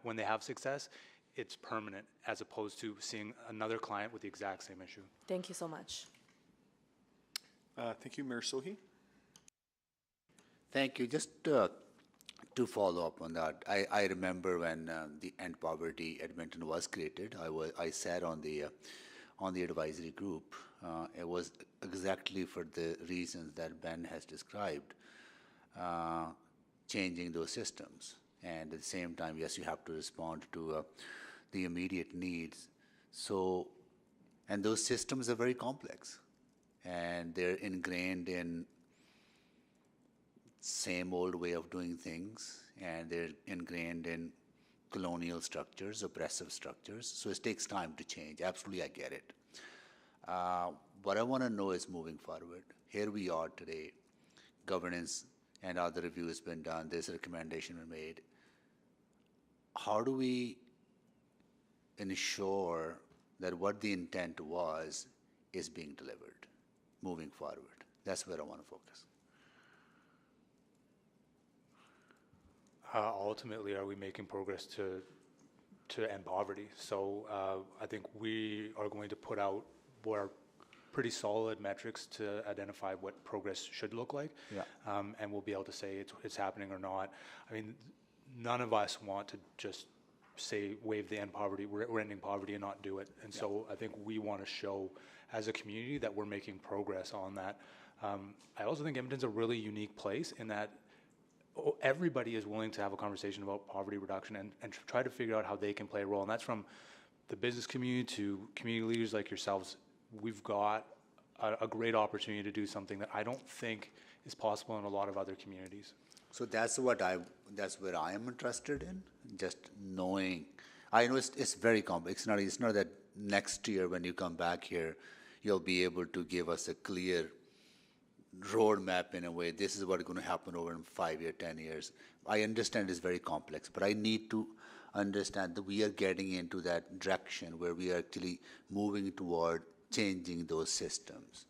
when they have success, it's permanent, as opposed to seeing another client with the exact same issue. Thank you so much. Thank you, Mayor Sohi. Thank you. Just to follow up on that, I remember when the End Poverty Edmonton was created. I sat on the advisory group. It was exactly for the reasons that Ben has described, changing those systems. And at the same time, yes, you have to respond to the immediate needs. So, and those systems are very complex, and they're ingrained in same old way of doing things, and they're ingrained in colonial structures, oppressive structures. So it takes time to change. Absolutely, I get it. What I want to know is moving forward. Here we are today. Governance and other review has been done. There's a recommendation made. How do we ensure that what the intent was is being delivered moving forward? That's where I want to focus. Ultimately, are we making progress to end poverty? So I think we are going to put out what are pretty solid metrics to identify what progress should look like. Yeah. And we'll be able to say it's happening or not. I mean, none of us want to just say, wave the end poverty, we're ending poverty and not do it. And so I think we want to show as a community that we're making progress on that. I also think Edmonton's a really unique place in that everybody is willing to have a conversation about poverty reduction and try to figure out how they can play a role. And that's from the business community to community leaders like yourselves. We've got a great opportunity to do something that I don't think is possible in a lot of other communities. So that's where I am interested in, just knowing. I know it's very complex. It's not that next year when you come back here, you'll be able to give us a clear roadmap in a way. This is what's going to happen over in 5 years, 10 years. I understand it's very complex, but I need to understand that we are getting into that direction where we are actually moving toward changing those systems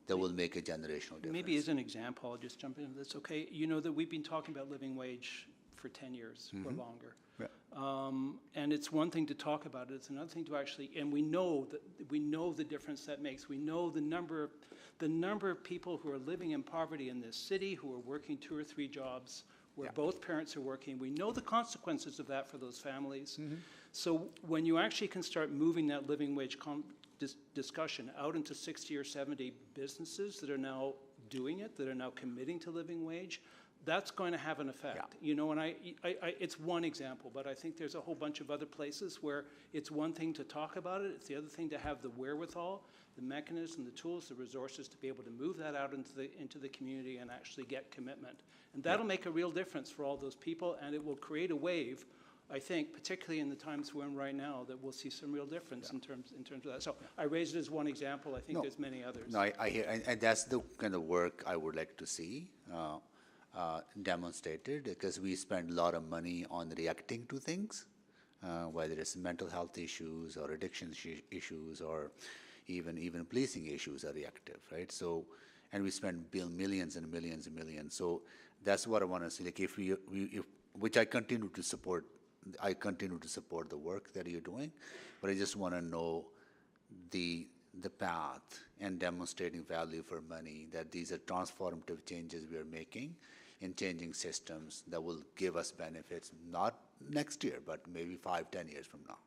that will make a generational difference. Maybe as an example, I'll just jump in if that's okay. You know that we've been talking about living wage for 10 years or longer. Yeah. And it's one thing to talk about it, it's another thing to actually, and we know the difference that makes. We know the number of people who are living in poverty in this city, who are working 2 or 3 jobs, where both parents are working. We know the consequences of that for those families. So when you actually can start moving that living wage discussion out into 60 or 70 businesses that are now doing it, that are now committing to living wage, that's going to have an effect. Yeah. You know, and it's one example, but I think there's a whole bunch of other places where it's one thing to talk about it, it's the other thing to have the wherewithal, the mechanism, the tools, the resources to be able to move that out into the community and actually get commitment. And that'll make a real difference for all those people, and it will create a wave, I think, particularly in the times we're in right now, that we'll see some real difference in terms of that. So I raised it as one example. I think there's many others. No, I hear, and that's the kind of work I would like to see demonstrated, because we spend a lot of money on reacting to things, whether it's mental health issues or addiction issues or even policing issues are reactive, right? So, and we spend millions and millions and millions. So That's what I want to see. Like if which I continue to support. I continue to support the work that you're doing, but I just want to know the path and demonstrating value for money, that these are transformative changes we are making in changing systems that will give us benefits, not next year, but maybe 5-10 years from now.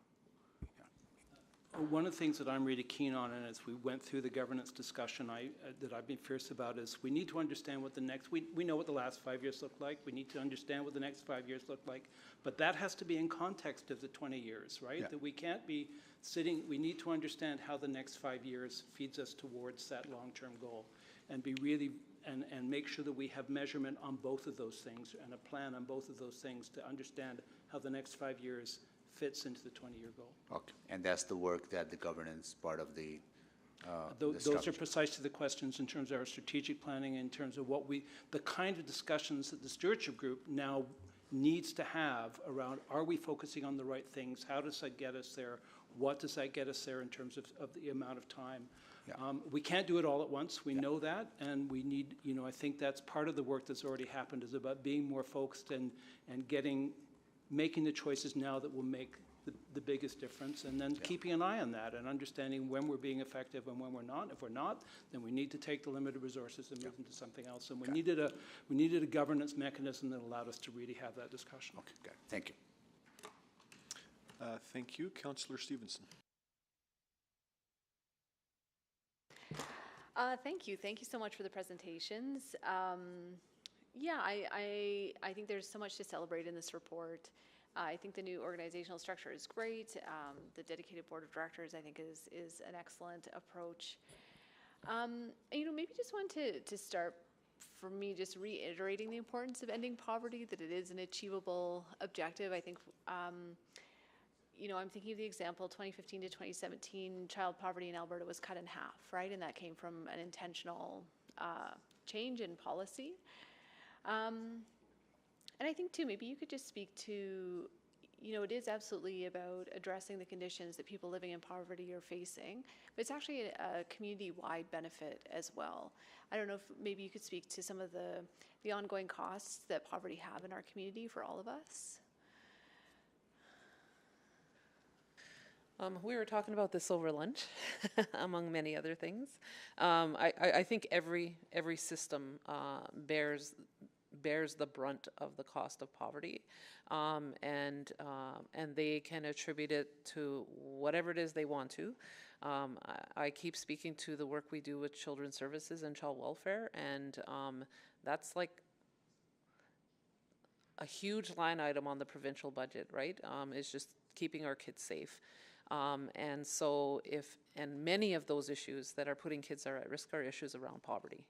One of the things that I'm really keen on, and as we went through the governance discussion that I've been fierce about, is we need to understand what the next, we know what the last 5 years look like, we need to understand what the next 5 years look like, but that has to be in context of the 20 years, right? Yeah. That we can't be sitting, we need to understand how the next 5 years feeds us towards that long-term goal, and be really, and make sure that we have measurement on both of those things, and a plan on both of those things to understand how the next 5 years fits into the 20-year goal. Okay, and that's the work that the governance part of the Those are precisely the questions in terms of our strategic planning, in terms of the kind of discussions that the stewardship group now needs to have around, are we focusing on the right things? How does that get us there? What does that get us there in terms of the amount of time? Yeah. We can't do it all at once. We know that, and we need, I think that's part of the work that's already happened, is about being more focused and making the choices now that will make the biggest difference, and then keeping an eye on that and understanding when we're being effective and when we're not. If we're not, then we need to take the limited resources and move them to something else. And we needed a governance mechanism that allowed us to really have that discussion. Okay, good. Thank you. Thank you. Councillor Stevenson. Thank you. Thank you so much for the presentations. Yeah, I think there's so much to celebrate in this report. I think the new organizational structure is great. The dedicated board of directors, I think, is an excellent approach. Maybe just want to start, for me, just reiterating the importance of ending poverty, that it is an achievable objective. I think, I'm thinking of the example, 2015 to 2017, child poverty in Alberta was cut in half, right? And that came from an intentional change in policy. And I think, too, maybe you could just speak to, it is absolutely about addressing the conditions that people living in poverty are facing, but it's actually a community-wide benefit as well. I don't know if maybe you could speak to some of the ongoing costs that poverty have in our community for all of us. We were talking about this over lunch, among many other things. I think every system bears the brunt of the cost of poverty, and they can attribute it to whatever it is they want to. I keep speaking to the work we do with children's services and child welfare, and that's like a huge line item on the provincial budget, right? Is just keeping our kids safe. And so and many of those issues that are putting kids at risk are issues around poverty.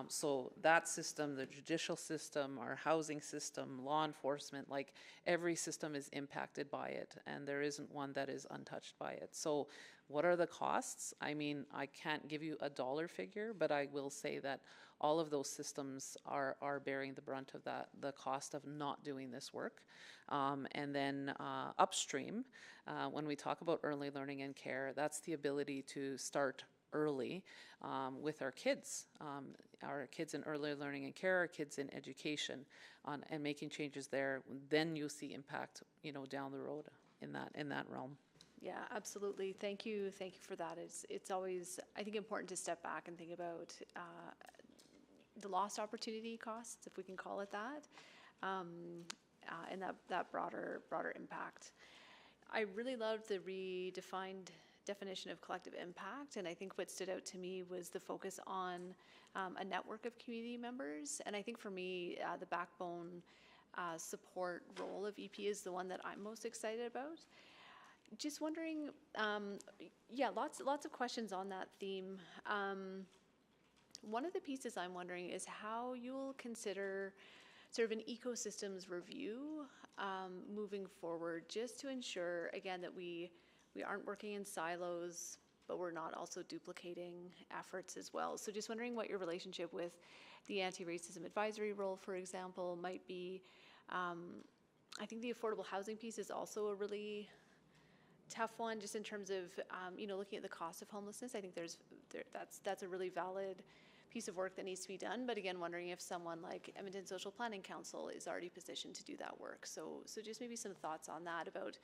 So that system, the judicial system, our housing system, law enforcement, like every system is impacted by it, and there isn't one that is untouched by it. So what are the costs? I mean, I can't give you a dollar figure, but I will say that all of those systems are bearing the brunt of that, the cost of not doing this work. And then upstream, when we talk about early learning and care, that's the ability to start early with our kids in early learning and care, our kids in education, and making changes there. Then you'll see impact, down the road in that realm. Yeah, absolutely. Thank you for that. It's always, I think, important to step back and think about the lost opportunity costs, if we can call it that, and that broader impact. I really loved the redefined definition of collective impact, and I think what stood out to me was the focus on a network of community members. And I think for me, the backbone support role of EP is the one that I'm most excited about. Just wondering, lots of questions on that theme. One of the pieces I'm wondering is how you'll consider sort of an ecosystems review moving forward, just to ensure, again, that we aren't working in silos, but we're not also duplicating efforts as well. So just wondering what your relationship with the anti-racism advisory role, for example, might be. I think the affordable housing piece is also a really tough one, just in terms of looking at the cost of homelessness. I think that's a really valid piece of work that needs to be done, but again, wondering if someone like Edmonton Social Planning Council is already positioned to do that work. So just maybe some thoughts on that about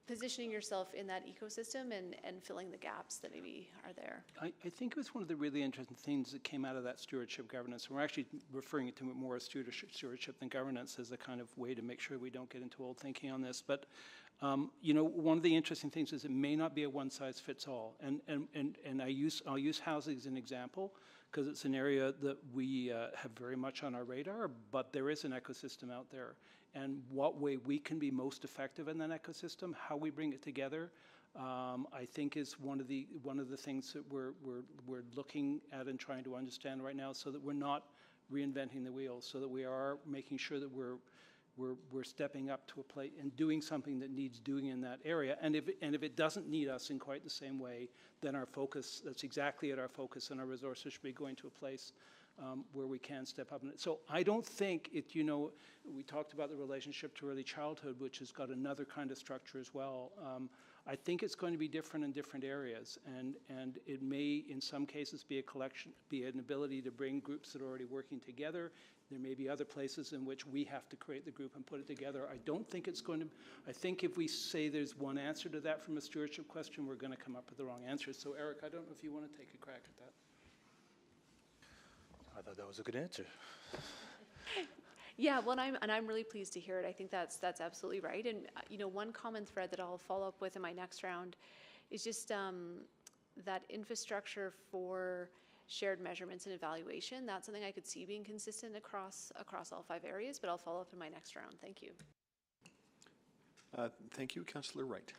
positioning yourself in that ecosystem and filling the gaps that maybe are there. I think it was one of the really interesting things that came out of that stewardship governance. We're actually referring to it more as stewardship than governance as a kind of way to make sure we don't get into old thinking on this. But you know, one of the interesting things is it may not be a one-size-fits-all. And I'll use housing as an example because it's an area that we have very much on our radar, but there is an ecosystem out there. And what way we can be most effective in that ecosystem, how we bring it together, I think is one of the things that we're looking at and trying to understand right now, so that we're not reinventing the wheel, so that we are making sure that we're stepping up to a plate and doing something that needs doing in that area. And if it doesn't need us in quite the same way, then our focus, that's exactly at our focus, and our resources should be going to a place where we can step up. So I don't think it, you know, we talked about the relationship to early childhood, which has got another kind of structure as well. I think it's going to be different in different areas, and it may, in some cases, be a collection, be an ability to bring groups that are already working together. There may be other places in which we have to create the group and put it together. I don't think it's going to, I think if we say there's one answer to that from a stewardship question, we're going to come up with the wrong answer. So Eric, I don't know if you want to take a crack at that. I thought that was a good answer. Yeah, well, and I'm really pleased to hear it. I think that's absolutely right. And you know, one common thread that I'll follow up with in my next round is just that infrastructure for shared measurements and evaluation. That's something I could see being consistent across all 5 areas. But I'll follow up in my next round. Thank you. Thank you, Councillor Wright.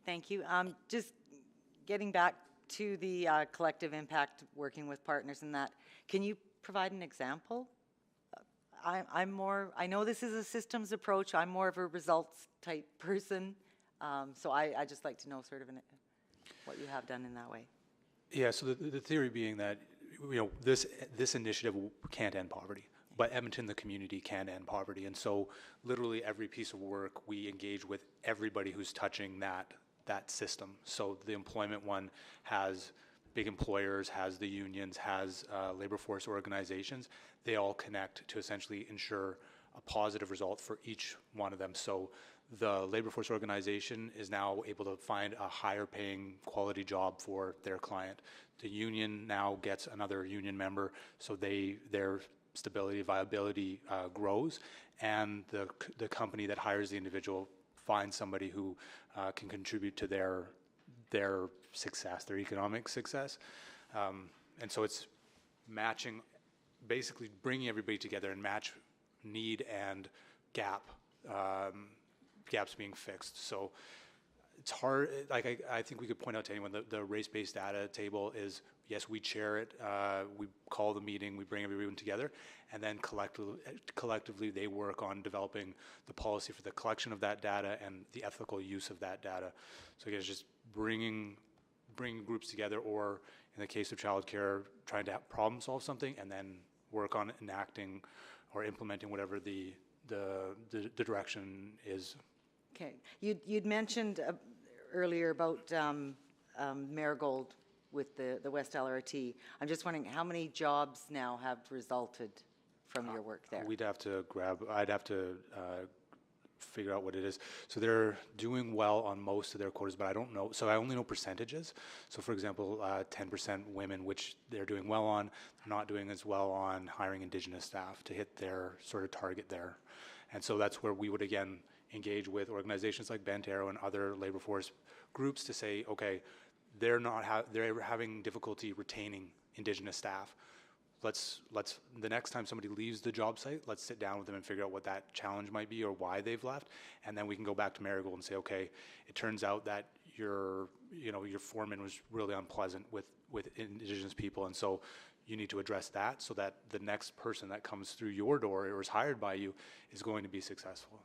Thank you. Just getting back to the collective impact, working with partners and that, can you provide an example? I know this is a systems approach. I'm more of a results type person. So I just like to know sort of what you have done in that way. Yeah, so the theory being that, you know, this initiative can't end poverty, but Edmonton, the community, can end poverty. And so literally every piece of work, we engage with everybody who's touching that system. So the employment one has big employers, has the unions, has labor force organizations. They all connect to essentially ensure a positive result for each one of them. So the labor force organization is now able to find a higher paying quality job for their client. The union now gets another union member, so their stability, viability grows, and the company that hires the individual finds somebody who can contribute to their success, their economic success. And so it's matching, basically bringing everybody together and match need and gaps being fixed. So it's hard, like I think we could point out to anyone, the race-based data table is, yes, we chair it, we call the meeting, we bring everyone together, and then collectively they work on developing the policy for the collection of that data and the ethical use of that data. So again, it's just bringing groups together, or in the case of childcare, trying to problem solve something and then work on enacting or implementing whatever the direction is. Okay, you'd mentioned earlier about Marigold with the West LRT. I'm just wondering how many jobs now have resulted from your work there? I'd have to figure out what it is. So they're doing well on most of their quotas, but I don't know. So I only know percentages. So for example, 10% women, which they're doing well on, they're not doing as well on hiring Indigenous staff to hit their sort of target there. And so that's where we would again engage with organizations like Bent Arrow and other labor force groups to say, okay, they're having difficulty retaining Indigenous staff. Let's the next time somebody leaves the job site, let's sit down with them and figure out what that challenge might be or why they've left, and then we can go back to Marigold and say, okay, it turns out that your foreman was really unpleasant with Indigenous people, and so you need to address that so that the next person that comes through your door or is hired by you is going to be successful.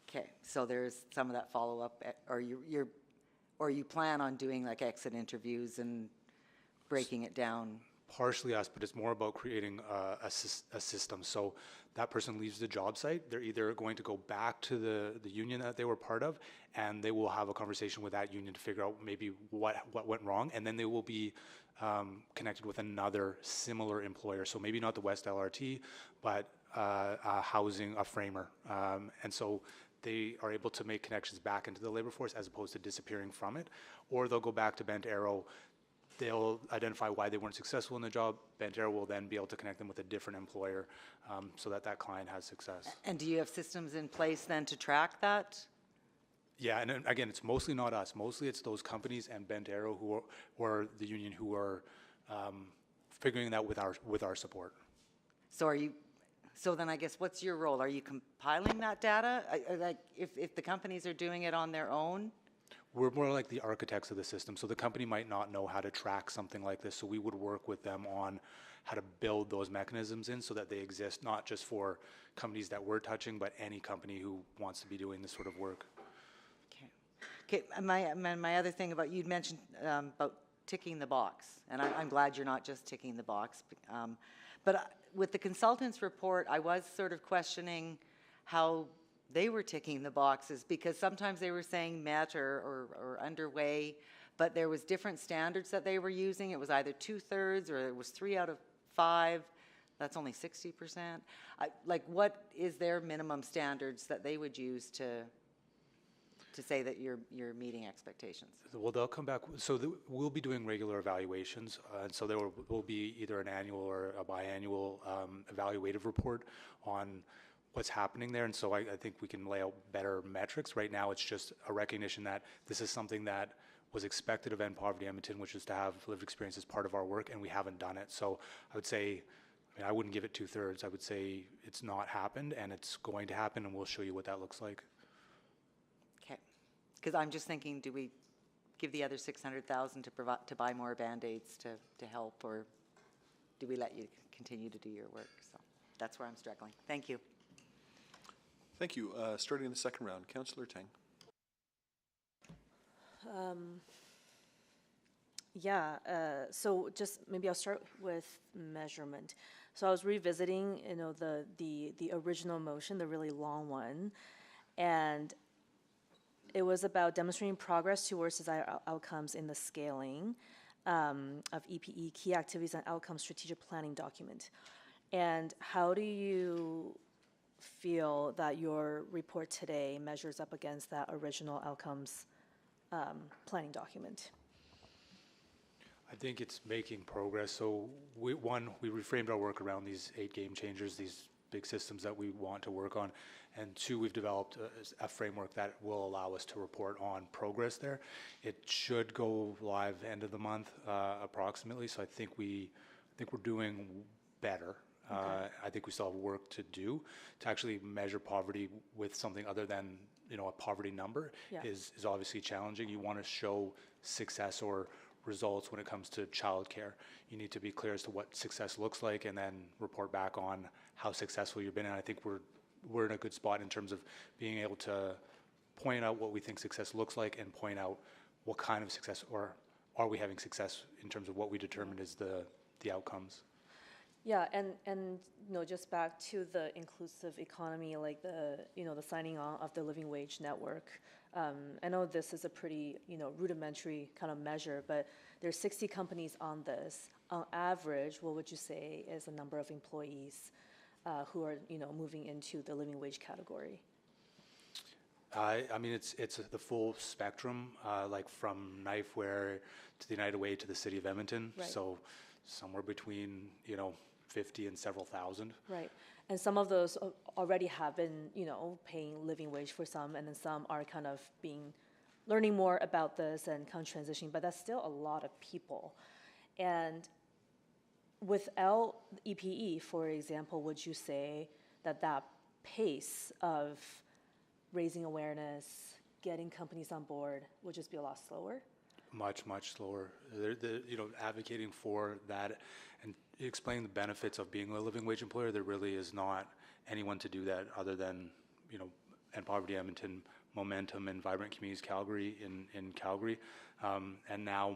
Okay, so there's some of that follow-up, or you plan on doing like exit interviews and breaking it down? partially us, but it's more about creating a system. So that person leaves the job site, they're either going to go back to the union that they were part of, and they will have a conversation with that union to figure out maybe what went wrong, and then they will be connected with another similar employer. So maybe not the West LRT, but a housing, a framer. And so they are able to make connections back into the labor force as opposed to disappearing from it. Or they'll go back to Bent Arrow. They'll identify why they weren't successful in the job. Bent Arrow will then be able to connect them with a different employer so that that client has success. And do you have systems in place then to track that? Yeah, and then, again, it's mostly not us. Mostly it's those companies and Bent Arrow who are the union who are figuring that with our support. So then I guess what's your role? Are you compiling that data? Like if the companies are doing it on their own? We're more like the architects of the system. So the company might not know how to track something like this. So we would work with them on how to build those mechanisms in so that they exist, not just for companies that we're touching, but any company who wants to be doing this sort of work. Okay, my other thing about, you'd mentioned about ticking the box, and I'm glad you're not just ticking the box. But with the consultant's report, I was sort of questioning how they were ticking the boxes, because sometimes they were saying met or underway, but there was different standards that they were using. It was either 2/3 or it was 3 out of 5. That's only 60%. Like, what is their minimum standards that they would use to say that you're meeting expectations? Well, they'll come back. So we'll be doing regular evaluations. And so there will be either an annual or a biannual evaluative report on what's happening there. And so I think we can lay out better metrics. Right now, it's just a recognition that this is something that was expected of End Poverty Edmonton, which is to have lived experience as part of our work, and we haven't done it. So I would say, I wouldn't give it 2/3. I would say it's not happened, and it's going to happen, and we'll show you what that looks like. Okay, because I'm just thinking, do we give the other 600,000 to buy more Band-Aids to help, or do we let you continue to do your work? So that's where I'm struggling. Thank you. Thank you. Starting in the second round, Councillor Tang. So just maybe I'll start with measurement. So I was revisiting, the original motion, the really long one, and it was about demonstrating progress towards desired outcomes in the scaling of EPE, key activities and outcomes strategic planning document. And how do you feel that your report today measures up against that original outcomes planning document? I think it's making progress. So we reframed our work around these 8 game changers, these big systems that we want to work on. And 2, we've developed a framework that will allow us to report on progress there. It should go live end of the month, approximately. So I think we're doing better. Okay. I think we still have work to do to actually measure poverty with something other than a poverty number. Yeah. is obviously challenging. You want to show success or results when it comes to childcare. You need to be clear as to what success looks like and then report back on how successful you've been. And I think we're in a good spot in terms of being able to point out what we think success looks like and point out what kind of success, or are we having success in terms of what we determined is the outcomes. Yeah, and just back to the inclusive economy, like the signing on of the living wage network. I know this is a pretty rudimentary kind of measure, but there's 60 companies on this. On average, what would you say is the number of employees who are moving into the living wage category? I mean, it's the full spectrum, like from knifeware to the United Way to the City of Edmonton. Right. So somewhere between 50 and several thousand. Right. And some of those already have been, paying living wage for some, and then some are kind of learning more about this and kind of transitioning, but that's still a lot of people. And without EPE, for example, would you say that pace of raising awareness, getting companies on board would just be a lot slower? Much, much slower. Advocating for that and explaining the benefits of being a living wage employer, there really is not anyone to do that other than, End Poverty Edmonton, Momentum and Vibrant Communities Calgary in Calgary. And now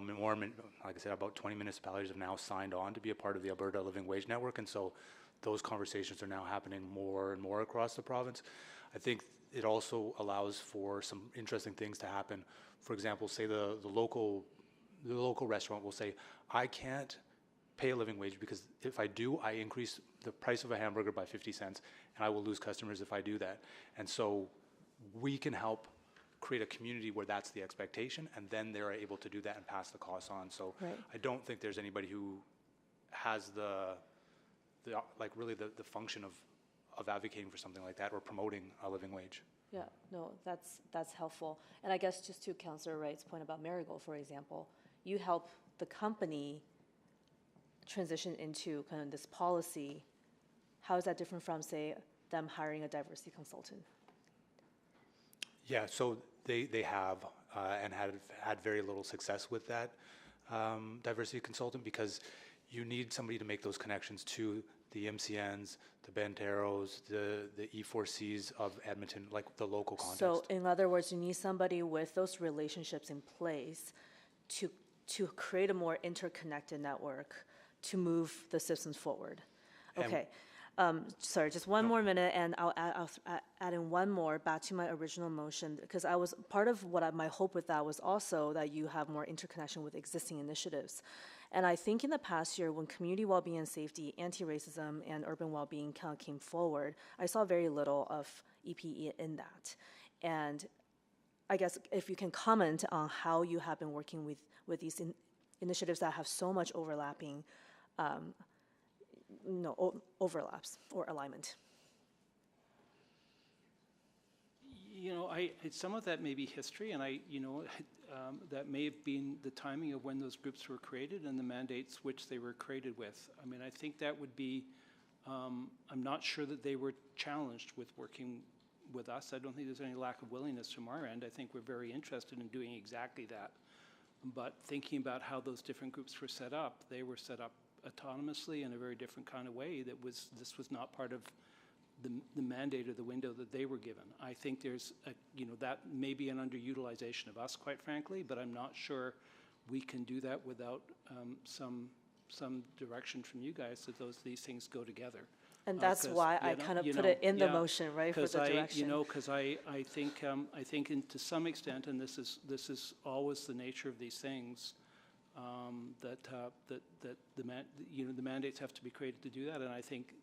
like I said, about 20 municipalities have now signed on to be a part of the Alberta Living Wage Network. And so those conversations are now happening more and more across the province. I think it also allows for some interesting things to happen. For example, say the local restaurant will say, I can't pay a living wage because if I do, I increase the price of a hamburger by 50 cents and I will lose customers if I do that. And so we can help create a community where that's the expectation, and then they're able to do that and pass the costs on. So I don't think there's anybody who has the function of advocating for something like that or promoting a living wage. Yeah, no, that's helpful. And I guess just to Councillor Wright's point about Marigold, for example, you help the company transition into kind of this policy. How is that different from, say, them hiring a diversity consultant? Yeah, so they have and had very little success with that diversity consultant because you need somebody to make those connections to the MCNs, the Banteros, the E4Cs of Edmonton, like the local context. So in other words, you need somebody with those relationships in place to create a more interconnected network to move the systems forward. Okay. Sorry, just one more minute, and I'll add in one more back to my original motion, because I was part of what my hope with that was also that you have more interconnection with existing initiatives. And I think in the past year, when community well-being and safety, anti-racism, and urban well-being kind of came forward, I saw very little of EPE in that. And I guess if you can comment on how you have been working with these initiatives that have so much overlapping overlaps or alignment. You know, some of that may be history, and that may have been the timing of when those groups were created and the mandates which they were created with. I mean, I think that would be, I'm not sure that they were challenged with working with us. I don't think there's any lack of willingness from our end. I think we're very interested in doing exactly that. But thinking about how those different groups were set up, they were set up autonomously in a very different kind of way. This was not part of the mandate or the window that they were given. I think there's that may be an underutilization of us, quite frankly, but I'm not sure we can do that without some direction from you guys that these things go together. And that's why I kind of put it in the motion, right, for the direction. Because I think to some extent, and this is always the nature of these things, that the mandates have to be created to do that, and I think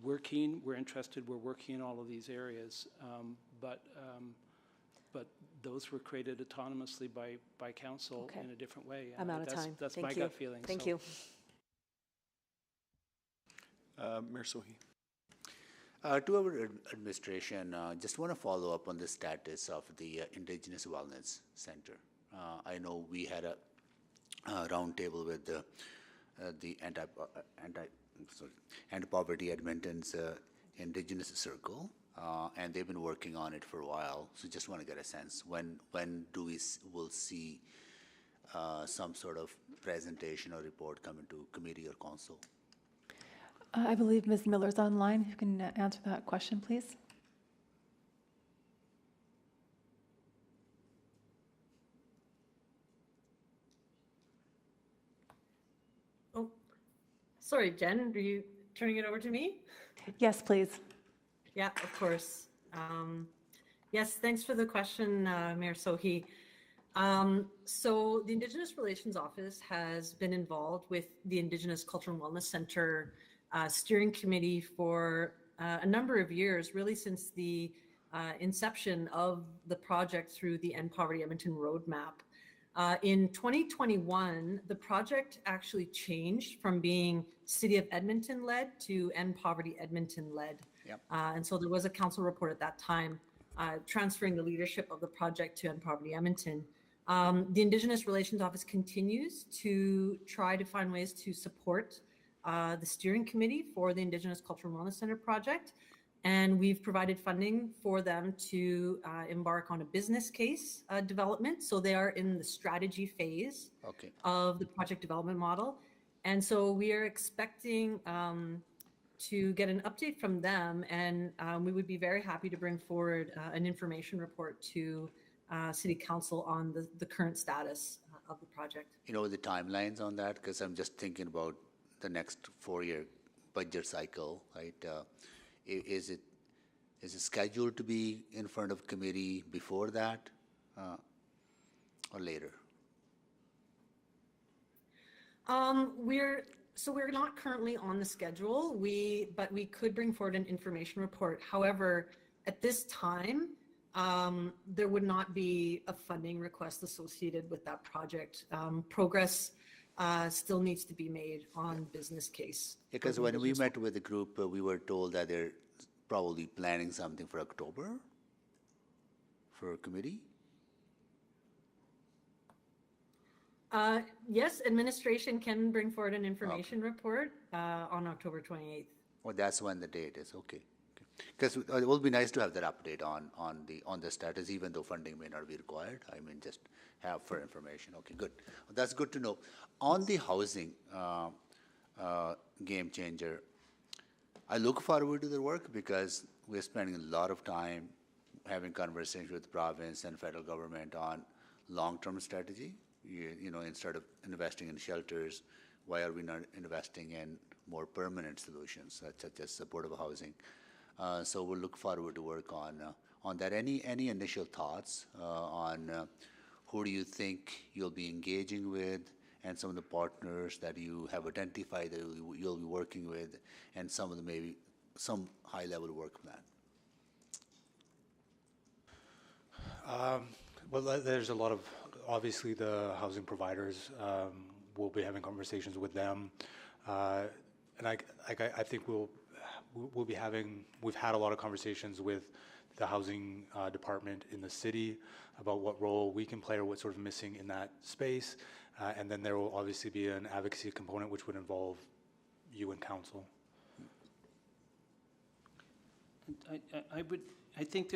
we're keen, we're interested, we're working in all of these areas, but those were created autonomously by council in a different way. I'm out of time. That's my gut feeling. Thank you. Mayor Sohi. To our administration, just want to follow up on the status of the Indigenous Wellness Center. I know we had a roundtable with the Anti-Poverty Edmonton's Indigenous Circle, and they've been working on it for a while. So just want to get a sense when will see some sort of presentation or report coming to committee or council? I believe Ms. Miller's online. If you can answer that question, please. Oh, sorry, Jen, are you turning it over to me? Yes, please. Yeah, of course. Yes, thanks for the question, Mayor Sohi. So the Indigenous Relations Office has been involved with the Indigenous Culture and Wellness Center steering committee for a number of years, really since the inception of the project through the End Poverty Edmonton Roadmap. In 2021, the project actually changed from being City of Edmonton led to End Poverty Edmonton led. Yep. And so there was a council report at that time transferring the leadership of the project to End Poverty Edmonton. The Indigenous Relations Office continues to try to find ways to support the steering committee for the Indigenous Culture and Wellness Center project. And we've provided funding for them to embark on a business case development. So they are in the strategy phase of the project development model. And so we are expecting to get an update from them, and we would be very happy to bring forward an information report to City Council on the current status of the project. You know the timelines on that? Because I'm just thinking about the next 4-year budget cycle, right? Is it scheduled to be in front of committee before that or later? We're not currently on the schedule. But we could bring forward an information report. However, at this time, there would not be a funding request associated with that project. Progress still needs to be made on business case. Because when we met with the group, we were told that they're probably planning something for October for a committee. Yes, administration can bring forward an information report on October 28th. Oh, that's when the date is, okay. Because it will be nice to have that update on the status, even though funding may not be required. I mean, just have for information. Okay, good. That's good to know. On the housing game changer, I look forward to the work because we're spending a lot of time having conversations with the province and federal government on long-term strategy. You know, instead of investing in shelters, why are we not investing in more permanent solutions such as supportive housing? So we'll look forward to work on that. Any initial thoughts on who do you think you'll be engaging with, and some of the partners that you have identified that you'll be working with, and some of the maybe some high-level work plan? Well, there's a lot of, obviously the housing providers, we'll be having conversations with them. And I think we'll be having, we've had a lot of conversations with the housing department in the city about what role we can play or what's sort of missing in that space. And then there will obviously be an advocacy component which would involve you and council. I think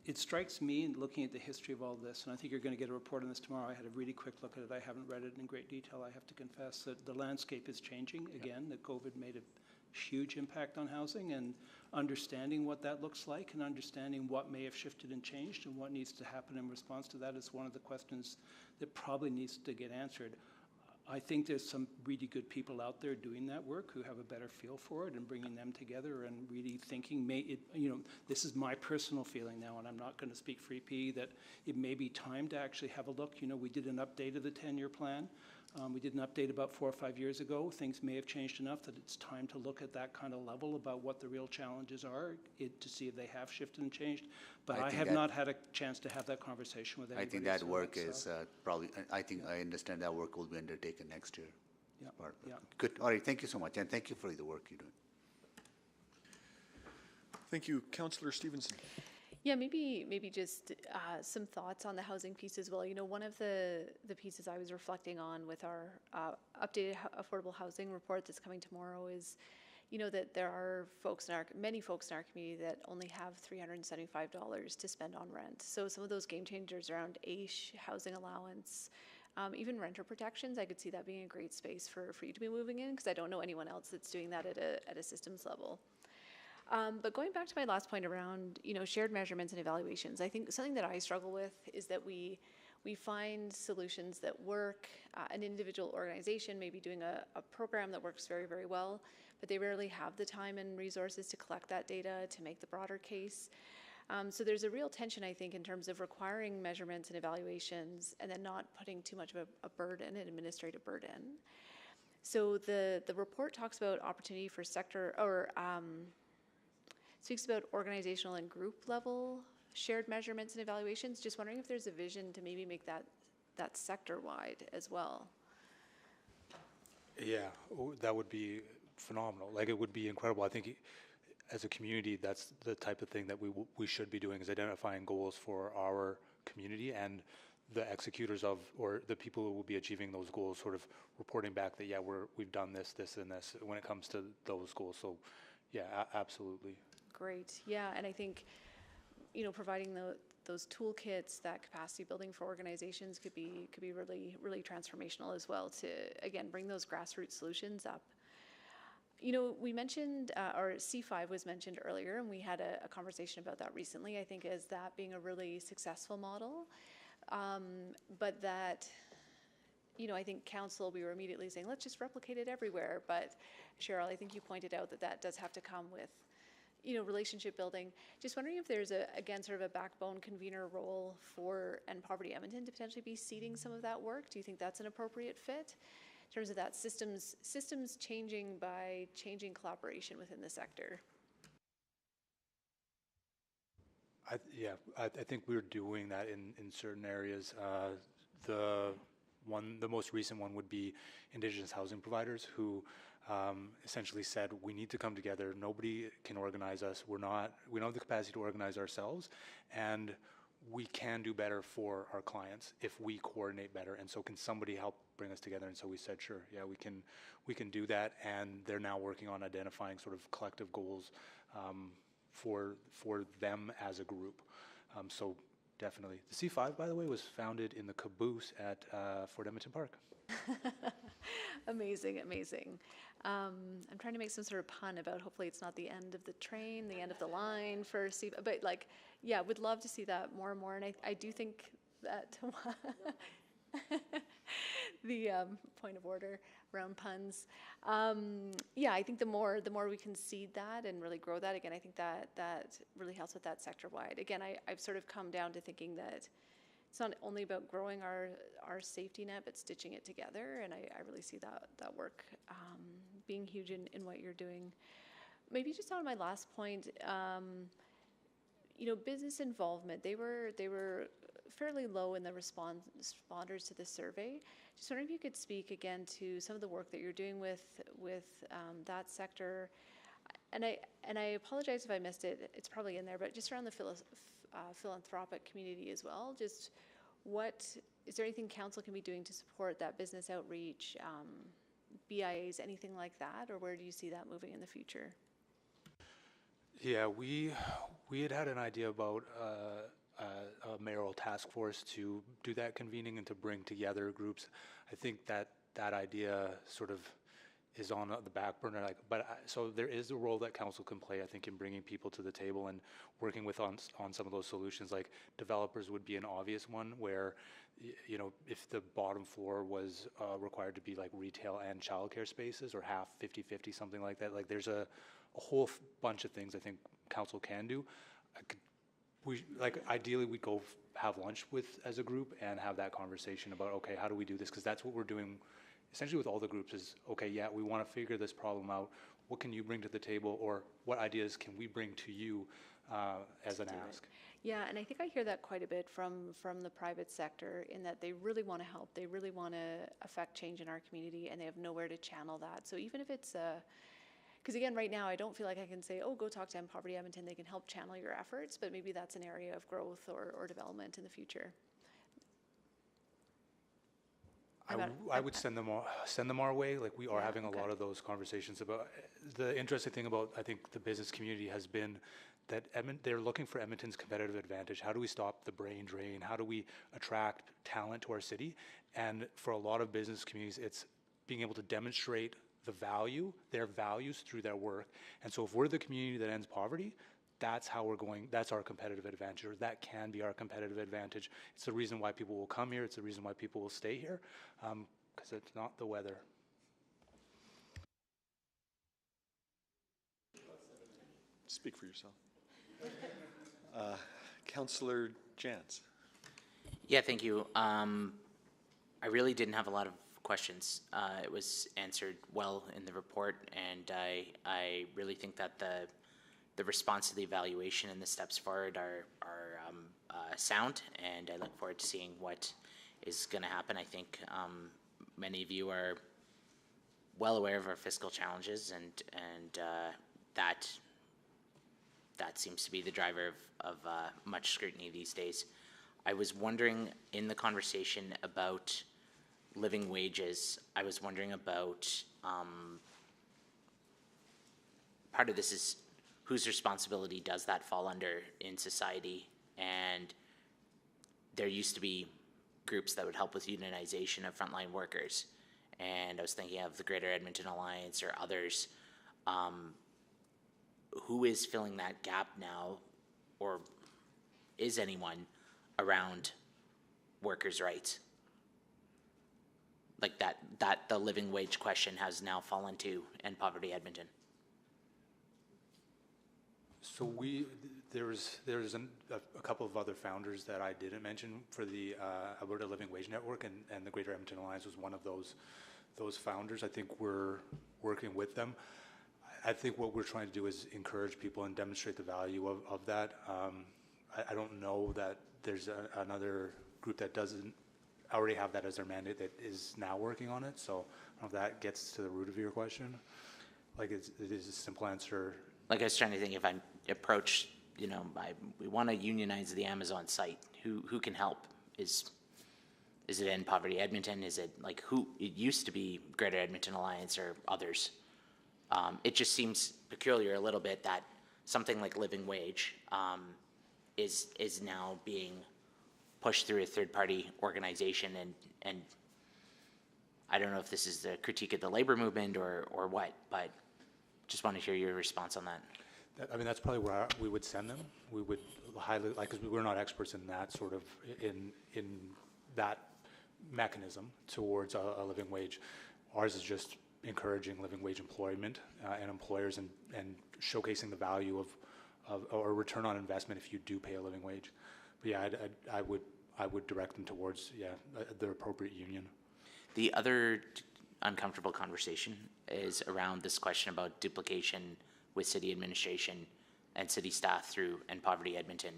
it strikes me in looking at the history of all this, and I think you're going to get a report on this tomorrow. I had a really quick look at it. I haven't read it in great detail. I have to confess that the landscape is changing again, that COVID made a huge impact on housing, and understanding what that looks like and understanding what may have shifted and changed and what needs to happen in response to that is one of the questions that probably needs to get answered. I think there's some really good people out there doing that work who have a better feel for it, and bringing them together and really thinking, this is my personal feeling now, and I'm not going to speak for EP, that it may be time to actually have a look. We did an update of the 10-year plan. We did an update about 4 or 5 years ago. Things may have changed enough that it's time to look at that kind of level about what the real challenges are, to see if they have shifted and changed. But I have not had a chance to have that conversation with anybody. I think that work is probably, I understand that work will be undertaken next year. Yeah. Yeah. Good. All right. Thank you so much. And thank you for the work you're doing. Thank you. Councillor Stevenson. Yeah, maybe just some thoughts on the housing piece as well. One of the pieces I was reflecting on with our updated affordable housing report that's coming tomorrow is, that there are many folks in our community that only have $375 to spend on rent. So some of those game changers around AISH, housing allowance, even renter protections, I could see that being a great space for you to be moving in, because I don't know anyone else that's doing that at a systems level. But going back to my last point around, shared measurements and evaluations, I think something that I struggle with is that we find solutions that work. An individual organization may be doing a program that works very, very well, but they rarely have the time and resources to collect that data to make the broader case. So there's a real tension, I think, in terms of requiring measurements and evaluations and then not putting too much of a burden, an administrative burden. So the report talks about opportunity for sector, or speaks about organizational and group level shared measurements and evaluations. Just wondering if there's a vision to maybe make that sector-wide as well. Yeah, that would be phenomenal. Like, it would be incredible. I think as a community, that's the type of thing that we should be doing, is identifying goals for our community, and the executors of, or the people who will be achieving those goals, sort of reporting back that, yeah, we've done this, and this when it comes to those goals. So yeah, absolutely. Great. Yeah, and I think, providing those toolkits, that capacity building for organizations could be really, really transformational as well, to again bring those grassroots solutions up. we mentioned, or C5 was mentioned earlier, and we had a conversation about that recently, I think, as that being a really successful model. But that, I think council, we were immediately saying, let's just replicate it everywhere. But Cheryl, I think you pointed out that that does have to come with, relationship building. Just wondering if there's again, sort of a backbone convener role for End Poverty Edmonton to potentially be seeding some of that work. Do you think that's an appropriate fit? In terms of that systems changing by changing collaboration within the sector. I think we're doing that in certain areas. The most recent one would be Indigenous housing providers who essentially said we need to come together. Nobody can organize us. We don't have the capacity to organize ourselves, and we can do better for our clients if we coordinate better. And so can somebody help bring us together? And so we said, sure, yeah, we can do that. And they're now working on identifying sort of collective goals for them as a group. So definitely. The C5, by the way, was founded in the caboose at Fort Edmonton Park. Amazing, amazing. I'm trying to make some sort of pun about hopefully it's not the end of the train, the end of the line for C5, but like, yeah, would love to see that more and more. And I do think that the point of order around puns. Yeah, I think the more we can seed that and really grow that, again, I think that really helps with that sector wide. Again, I've sort of come down to thinking that it's not only about growing our safety net, but stitching it together. And I really see that work being huge in what you're doing. Maybe just on my last point, business involvement, they were fairly low in the responders to the survey. Just wondering if you could speak again to some of the work that you're doing with that sector. And I apologize if I missed it. It's probably in there, but just around the philanthropic community as well. Just is there anything council can be doing to support that business outreach, BIAs, anything like that, or where do you see that moving in the future? Yeah, we had an idea about a mayoral task force to do that convening and to bring together groups. I think that idea sort of is on the back burner. So there is a role that council can play, I think, in bringing people to the table and working with on some of those solutions. Like developers would be an obvious one where, if the bottom floor was required to be like retail and childcare spaces or half 50-50, something like that. Like there's a whole bunch of things I think council can do. Ideally we'd go have lunch as a group and have that conversation about, okay, how do we do this? Because that's what we're doing essentially with all the groups is, okay, yeah, we want to figure this problem out. What can you bring to the table, or what ideas can we bring to you as an ask? Yeah, and I think I hear that quite a bit from the private sector in that they really want to help. They really want to affect change in our community, and they have nowhere to channel that. So even if it's because again, right now, I don't feel like I can say, oh, go talk to End Poverty Edmonton. They can help channel your efforts, but maybe that's an area of growth or development in the future. I would send them our way. Like we are having a lot of those conversations about. The interesting thing about, I think, the business community has been that they're looking for Edmonton's competitive advantage. How do we stop the brain drain? How do we attract talent to our city? And for a lot of business communities, it's being able to demonstrate their values through their work. And so if we're the community that ends poverty, that's how we're going, that's our competitive advantage, or that can be our competitive advantage. It's the reason why people will come here. It's the reason why people will stay here, because it's not the weather. Speak for yourself. Councillor Jantz. Yeah, thank you. I really didn't have a lot of questions. It was answered well in the report, and I really think that the response to the evaluation and the steps forward are sound, and I look forward to seeing what is going to happen. I think many of you are well aware of our fiscal challenges, and that seems to be the driver of much scrutiny these days. I was wondering, in the conversation about living wages, I was wondering about part of this is whose responsibility does that fall under in society? And there used to be groups that would help with unionization of frontline workers. And I was thinking of the Greater Edmonton Alliance or others. Who is filling that gap now, or is anyone around workers' rights? Like that the living wage question has now fallen to End Poverty Edmonton. So there's a couple of other founders that I didn't mention for the Alberta Living Wage Network, and the Greater Edmonton Alliance was one of those founders. I think we're working with them. I think what we're trying to do is encourage people and demonstrate the value of that. I don't know that there's another group that doesn't already have that as their mandate that is now working on it. So I don't know if that gets to the root of your question. Like it is a simple answer. Like I was trying to think, if I approach, we want to unionize the Amazon site. Who can help? Is it End Poverty Edmonton? Is it like who? It used to be Greater Edmonton Alliance or others. It just seems peculiar a little bit that something like living wage is now being pushed through a third-party organization, and I don't know if this is the critique of the labor movement or what, but just want to hear your response on that. I mean, that's probably where we would send them. We would highly, like, because we're not experts in that sort of, in that mechanism towards a living wage. Ours is just encouraging living wage employment and employers and showcasing the value of or return on investment if you do pay a living wage. But yeah, I would direct them towards the appropriate union. The other uncomfortable conversation is around this question about duplication with city administration and city staff through End Poverty Edmonton.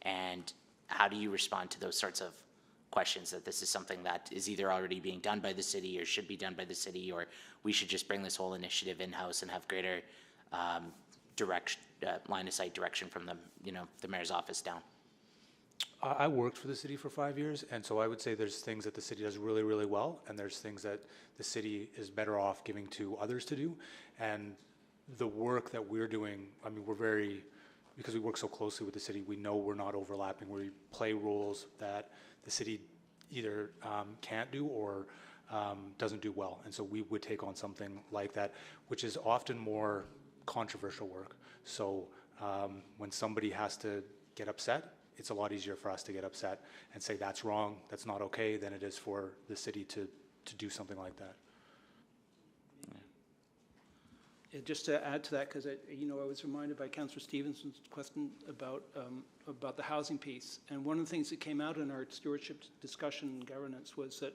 And how do you respond to those sorts of questions, that this is something that is either already being done by the city or should be done by the city, or we should just bring this whole initiative in-house and have greater line of sight direction from the mayor's office down? I worked for the city for 5 years, and so I would say there's things that the city does really, really well, and there's things that the city is better off giving to others to do. And the work that we're doing, I mean, because we work so closely with the city, we know we're not overlapping. We play roles that the city either can't do or doesn't do well. And so we would take on something like that, which is often more controversial work. So when somebody has to get upset, it's a lot easier for us to get upset and say that's wrong, that's not okay, than it is for the city to do something like that. Yeah, just to add to that, because I was reminded by Councillor Stevenson's question about the housing piece, and one of the things that came out in our stewardship discussion and governance was that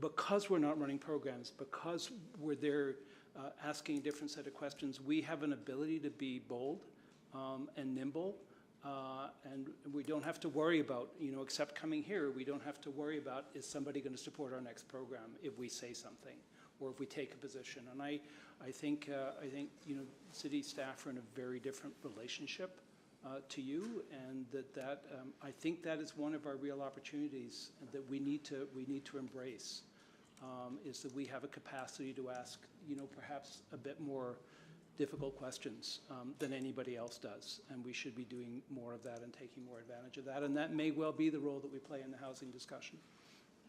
because we're not running programs, because we're there asking a different set of questions, we have an ability to be bold and nimble. And we don't have to worry about, except coming here, we don't have to worry about, is somebody going to support our next program if we say something or if we take a position. And I think city staff are in a very different relationship to you, and that I think that is one of our real opportunities that we need to embrace, is that we have a capacity to ask, perhaps a bit more difficult questions than anybody else does, and we should be doing more of that and taking more advantage of that, and that may well be the role that we play in the housing discussion.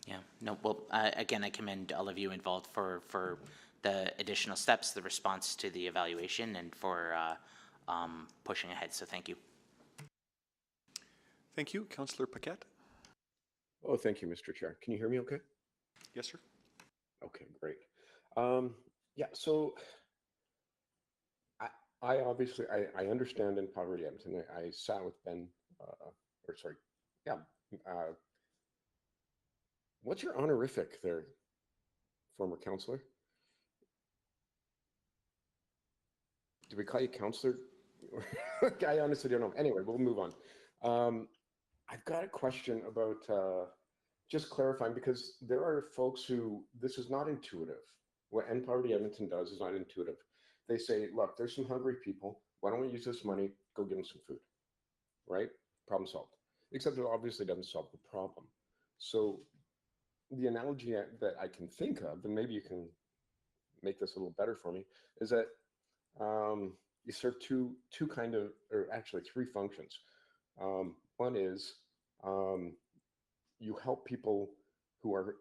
Yeah, no, well, again, I commend all of you involved for the additional steps, the response to the evaluation, and for pushing ahead, so thank you. Thank you. Councillor Paquette. Oh, thank you, Mr. Chair. Can you hear me okay? Yes, sir. Okay, great. Yeah, so I obviously, I understand in Poverty Edmonton. I sat with Ben, what's your honorific there, former councillor? Do we call you councillor? I honestly don't know. Anyway, we'll move on. I've got a question about just clarifying, because there are folks who, this is not intuitive. What End Poverty Edmonton does is not intuitive. They say, look, there's some hungry people. Why don't we use this money? Go give them some food, right? Problem solved. Except it obviously doesn't solve the problem. So the analogy that I can think of, and maybe you can make this a little better for me, is that you serve two kind of, or actually three functions. One is you help people who are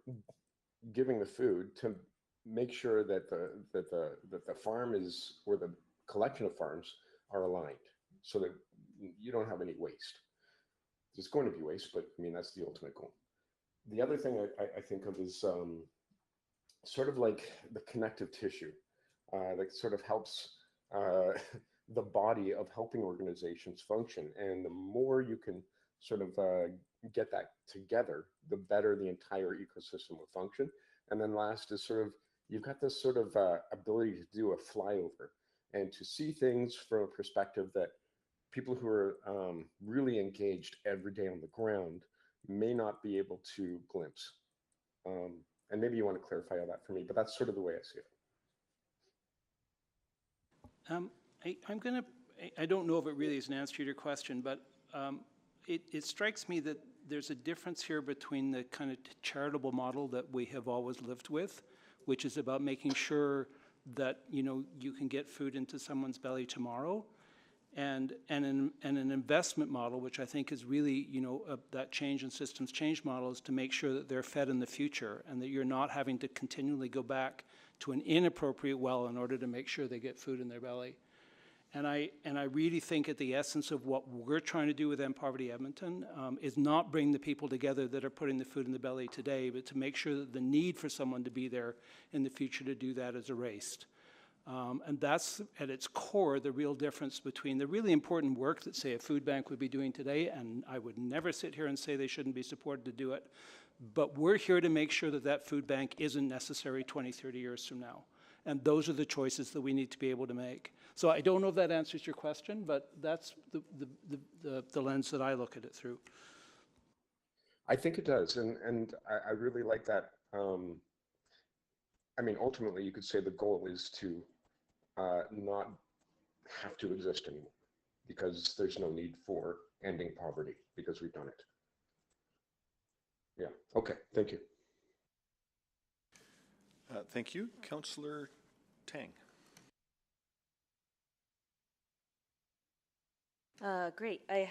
giving the food to make sure that the farm is, or the collection of farms are aligned, so that you don't have any waste. There's going to be waste, but I mean, that's the ultimate goal. The other thing I think of is sort of like the connective tissue that sort of helps the body of helping organizations function. And the more you can sort of get that together, the better the entire ecosystem will function. And then last is sort of, you've got this sort of ability to do a flyover and to see things from a perspective that people who are really engaged every day on the ground may not be able to glimpse. And maybe you want to clarify all that for me, but that's sort of the way I see it. I don't know if it really is an answer to your question, but it strikes me that there's a difference here between the kind of charitable model that we have always lived with, which is about making sure that, you know, you can get food into someone's belly tomorrow, and an investment model, which I think is really, you know, that change in systems change model, is to make sure that they're fed in the future and that you're not having to continually go back to an inappropriate well in order to make sure they get food in their belly. And I really think at the essence of what we're trying to do with End Poverty Edmonton is not bring the people together that are putting the food in the belly today, but to make sure that the need for someone to be there in the future to do that is erased. And that's, at its core, the real difference between the really important work that, say, a food bank would be doing today, and I would never sit here and say they shouldn't be supported to do it, but we're here to make sure that that food bank isn't necessary 20, 30 years from now. And those are the choices that we need to be able to make. So I don't know if that answers your question, but that's the lens that I look at it through. I think it does, and I really like that. I mean, ultimately, you could say the goal is to not have to exist anymore, because there's no need for ending poverty, because we've done it. Yeah, okay, thank you. Thank you. Councillor Tang. Great. I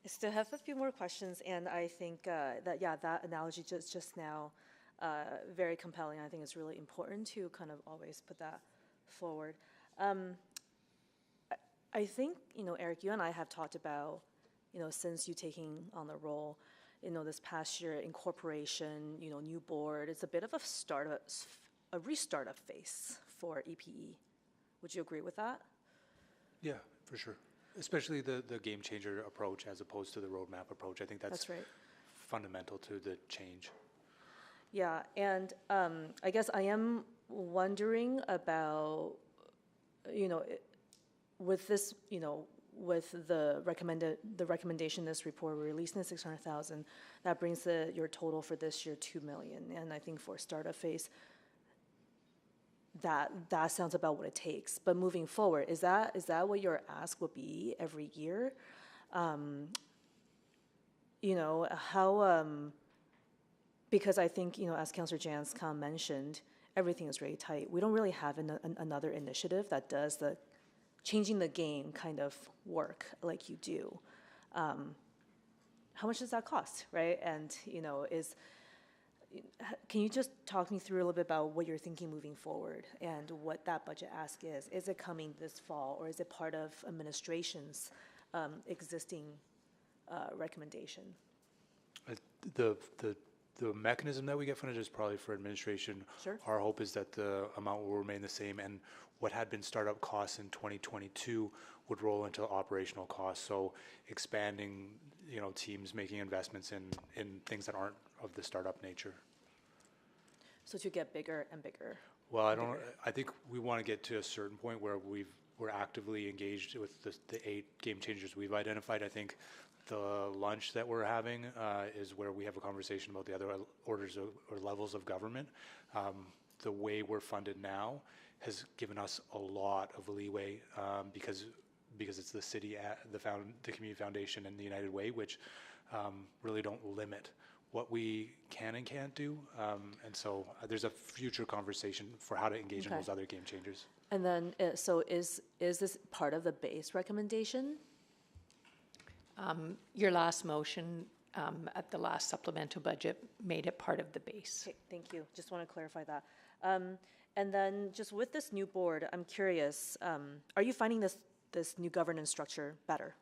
still have a few more questions, and I think that, yeah, that analogy just now, very compelling. I think it's really important to kind of always put that forward. I think, you know, Eric, you and I have talked about, you know, since you taking on the role, you know, this past year, incorporation, you know, new board, it's a bit of a restart of phase for EPE. Would you agree with that? Yeah, for sure. Especially the game changer approach as opposed to the roadmap approach. I think that's right. Fundamental to the change. Yeah, and I guess I am wondering about, you know, with this, you know, with the recommendation in this report, we're releasing the 600,000. That brings your total for this year 2 million, and I think for startup phase, that sounds about what it takes. But moving forward, is that what your ask would be every year? You know, how, because I think, you know, as Councillor Jans mentioned, everything is really tight. We don't really have another initiative that does the changing the game kind of work like you do. How much does that cost, right? And, you know, can you just talk me through a little bit about what you're thinking moving forward and what that budget ask is? Is it coming this fall, or is it part of administration's existing recommendation? The mechanism that we get funded is probably for administration. Sure. Our hope is that the amount will remain the same, and what had been startup costs in 2022 would roll into operational costs. So expanding, you know, teams, making investments in things that aren't of the startup nature. So to get bigger and bigger. Well, I think we want to get to a certain point where we're actively engaged with the 8 game changers we've identified. I think the lunch that we're having is where we have a conversation about the other orders or levels of government. The way we're funded now has given us a lot of leeway because it's the city, the Community Foundation, and the United Way, which really don't limit what we can and can't do. And so there's a future conversation for how to engage in those other game changers. And then, so is this part of the base recommendation? Your last motion at the last supplemental budget made it part of the base. Okay, thank you. Just want to clarify that. And then just with this new board, I'm curious, are you finding this new governance structure better?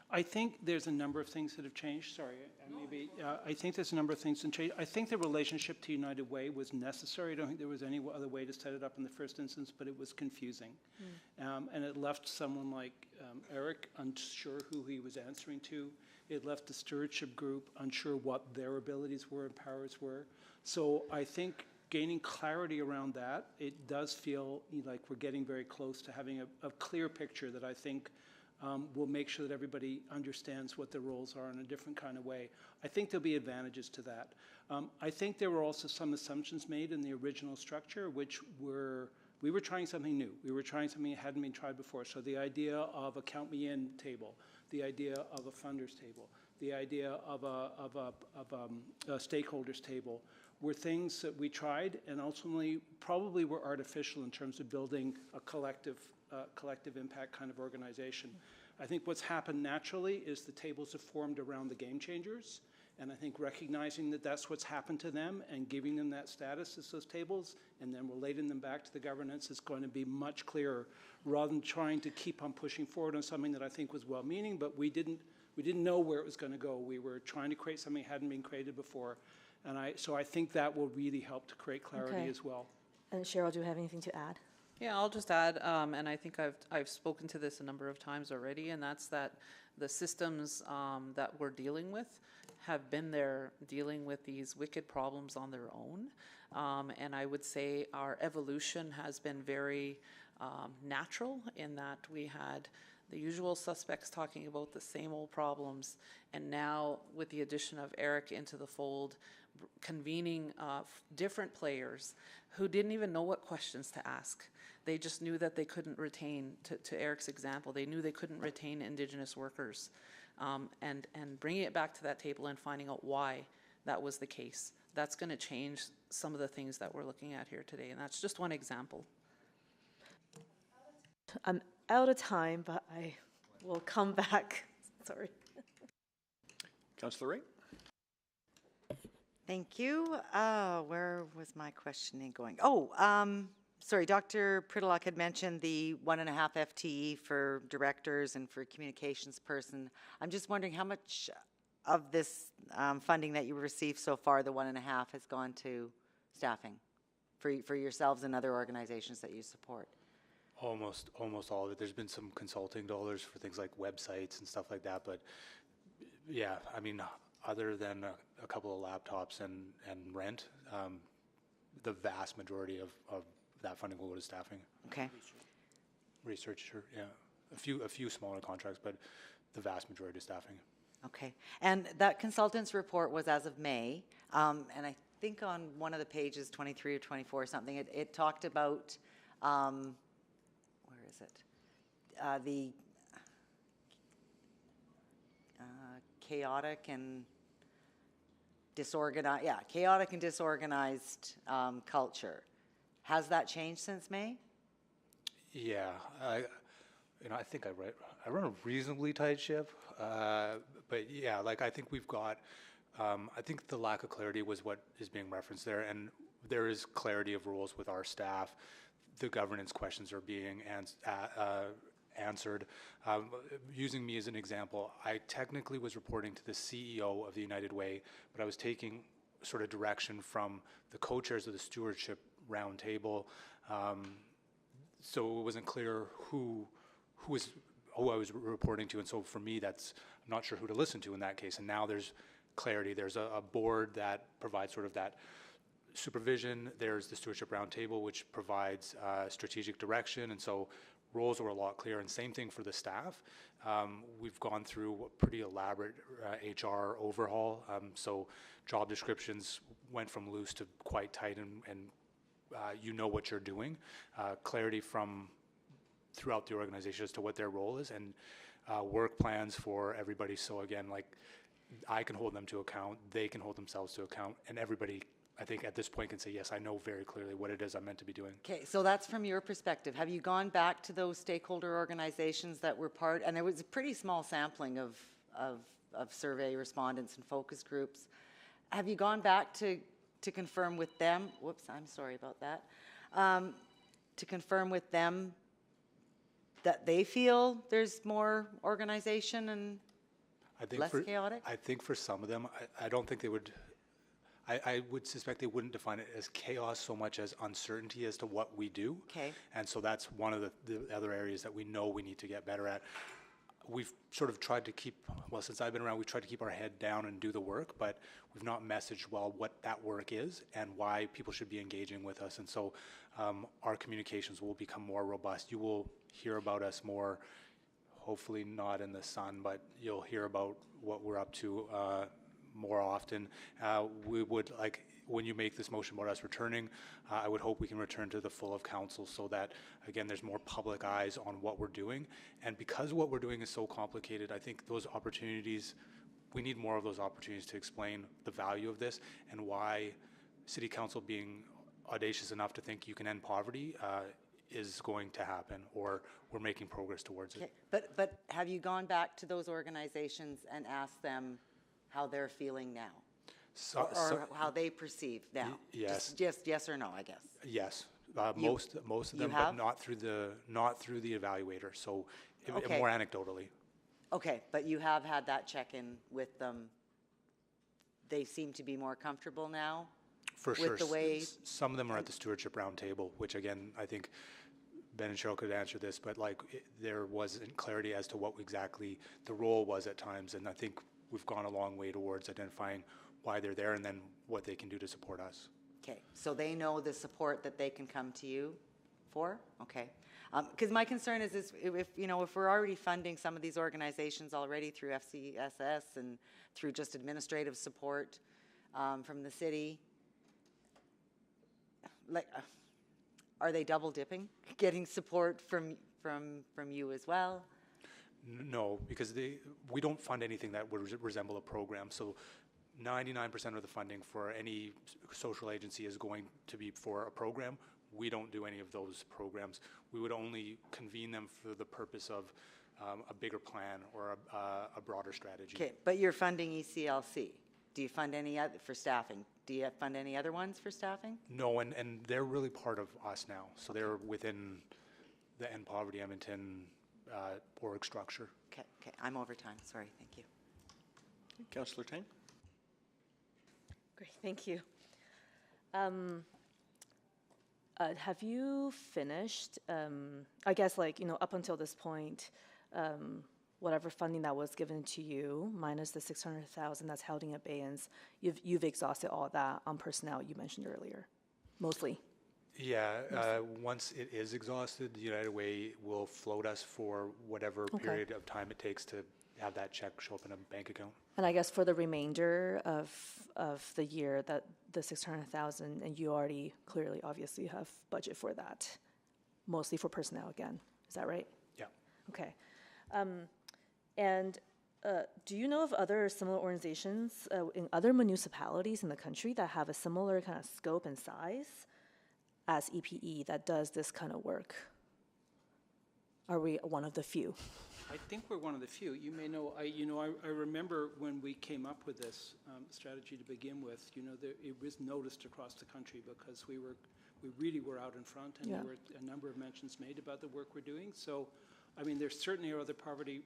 I think there's a number of things that have changed. Sorry, I think there's a number of things that changed. I think the relationship to United Way was necessary. I don't think there was any other way to set it up in the first instance, but it was confusing. And it left someone like Eric unsure who he was answering to. It left the stewardship group unsure what their abilities were and powers were. So I think gaining clarity around that, it does feel like we're getting very close to having a clear picture that I think will make sure that everybody understands what their roles are in a different kind of way. I think there'll be advantages to that. I think there were also some assumptions made in the original structure, which we were trying something new. We were trying something that hadn't been tried before. So the idea of a count me in table, the idea of a funders table, the idea of a stakeholders table were things that we tried and ultimately probably were artificial in terms of building a collective impact kind of organization. I think what's happened naturally is the tables have formed around the game changers, and I think recognizing that that's what's happened to them and giving them that status as those tables and then relating them back to the governance is going to be much clearer rather than trying to keep on pushing forward on something that I think was well-meaning, but we didn't know where it was going to go. We were trying to create something that hadn't been created before, and so I think that will really help to create clarity as well. And Cheryl, do you have anything to add? Yeah, I'll just add, and I think I've spoken to this a number of times already, and that's that the systems that we're dealing with have been there dealing with these wicked problems on their own. And I would say our evolution has been very natural in that we had the usual suspects talking about the same old problems, and now with the addition of Eric into the fold, convening different players who didn't even know what questions to ask. They just knew that they couldn't retain, to Eric's example, they knew they couldn't retain Indigenous workers. And bringing it back to that table and finding out why that was the case. That's going to change some of the things that we're looking at here today, and that's just one example. I'm out of time, but I will come back. Sorry. Councillor Ray. Thank you. Where was my questioning going? Sorry, Dr. Pridelock had mentioned the 1.5 FTE for directors and for communications person. I'm just wondering how much of this funding that you received so far, the 1.5, has gone to staffing for yourselves and other organizations that you support? Almost all of it. There's been some consulting dollars for things like websites and stuff like that, but yeah, I mean, other than a couple of laptops and rent, the vast majority of that funding will go to staffing. Okay. Research, sure, yeah. A few smaller contracts, but the vast majority is staffing. Okay. And that consultant's report was as of May, and I think on one of the pages, 23 or 24 or something, it talked about, where is it? The chaotic and disorganized culture. Has that changed since May? Yeah, I think I run a reasonably tight ship, but yeah, like I think we've got, I think the lack of clarity was what is being referenced there, and there is clarity of roles with our staff. The governance questions are being answered. Using me as an example, I technically was reporting to the CEO of the United Way, but I was taking sort of direction from the co-chairs of the stewardship roundtable, so it wasn't clear who I was reporting to, and so for me, I'm not sure who to listen to in that case. And now there's clarity. There's a board that provides sort of that supervision. There's the stewardship roundtable, which provides strategic direction, and so roles were a lot clearer. And same thing for the staff. We've gone through a pretty elaborate HR overhaul, so job descriptions went from loose to quite tight, and you know what you're doing. Clarity from throughout the organization as to what their role is, and work plans for everybody. So again, like I can hold them to account, they can hold themselves to account, and everybody, I think at this point, can say, yes, I know very clearly what it is I'm meant to be doing. Okay, so that's from your perspective. Have you gone back to those stakeholder organizations that were part, and there was a pretty small sampling of survey respondents and focus groups. Have you gone back to to confirm with them, whoops, I'm sorry about that, to confirm with them that they feel there's more organization and less chaotic? I think for some of them, I don't think they would, I would suspect they wouldn't define it as chaos so much as uncertainty as to what we do. Okay. And so that's one of the other areas that we know we need to get better at. We've sort of tried to keep, well, since I've been around, we've tried to keep our head down and do the work, but we've not messaged well what that work is and why people should be engaging with us. And so our communications will become more robust. You will hear about us more, hopefully not in the sun, but you'll hear about what we're up to more often. We would like, when you make this motion about us returning, I would hope we can return to the full of council so that, again, there's more public eyes on what we're doing. And because what we're doing is so complicated, I think those opportunities, we need more of those opportunities to explain the value of this and why City Council being audacious enough to think you can end poverty is going to happen, or we're making progress towards it. But have you gone back to those organizations and asked them how they're feeling now? Or how they perceive now? Yes. Just yes or no, I guess. Yes, most of them, but not through the evaluator. So Okay. more anecdotally. Okay, but you have had that check-in with them. They seem to be more comfortable now? For sure. With the way... Some of them are at the stewardship roundtable, which again, I think Ben and Cheryl could answer this, but like there wasn't clarity as to what exactly the role was at times. And I think we've gone a long way towards identifying why they're there and then what they can do to support us. Okay, so they know the support that they can come to you for? Okay. Because my concern is if we're already funding some of these organizations already through FCSS and through just administrative support from the city, like, are they double dipping, getting support from you as well? No, because we don't fund anything that would resemble a program. So 99% of the funding for any social agency is going to be for a program. We don't do any of those programs. We would only convene them for the purpose of a bigger plan or a broader strategy. Okay, but you're funding ECLC. Do you fund any other for staffing? Do you fund any other ones for staffing? No, and they're really part of us now. So they're within the End Poverty Edmonton org structure. Okay, I'm over time. Sorry, thank you. Councillor Tang? Great, thank you. Have you finished, I guess, up until this point, whatever funding that was given to you, minus the $600,000 that's held in abeyance, you've exhausted all that on personnel you mentioned earlier, mostly? Yeah, once it is exhausted, United Way will float us for whatever period of time it takes to have that check show up in a bank account. And I guess for the remainder of the year, that the $600,000, and you already clearly, obviously, have budget for that, mostly for personnel again. Is that right? Yeah. Okay. And do you know of other similar organizations in other municipalities in the country that have a similar kind of scope and size as EPE that does this kind of work? Are we one of the few? I think we're one of the few. You may know, I remember when we came up with this strategy to begin with, it was noticed across the country because we really were out in front, and there were a number of mentions made about the work we're doing. So, I mean, there certainly are other poverty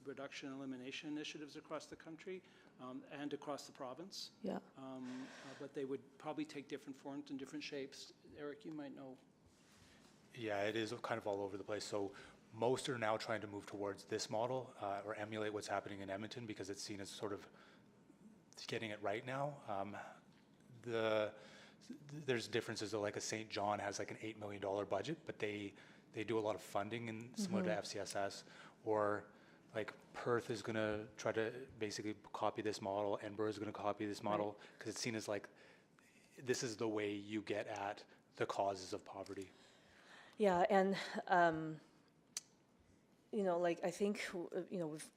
reduction and elimination initiatives across the country and across the province. Yeah. But they would probably take different forms and different shapes. Eric, you might know. Yeah, it is kind of all over the place. So most are now trying to move towards this model or emulate what's happening in Edmonton because it's seen as sort of getting it right now. There's differences though, like a St. John has like an $8 million budget, but they do a lot of funding in similar to FCSS, or like Perth is going to try to basically copy this model, Edinburgh is going to copy this model because it's seen as like this is the way you get at the causes of poverty. Yeah, and I think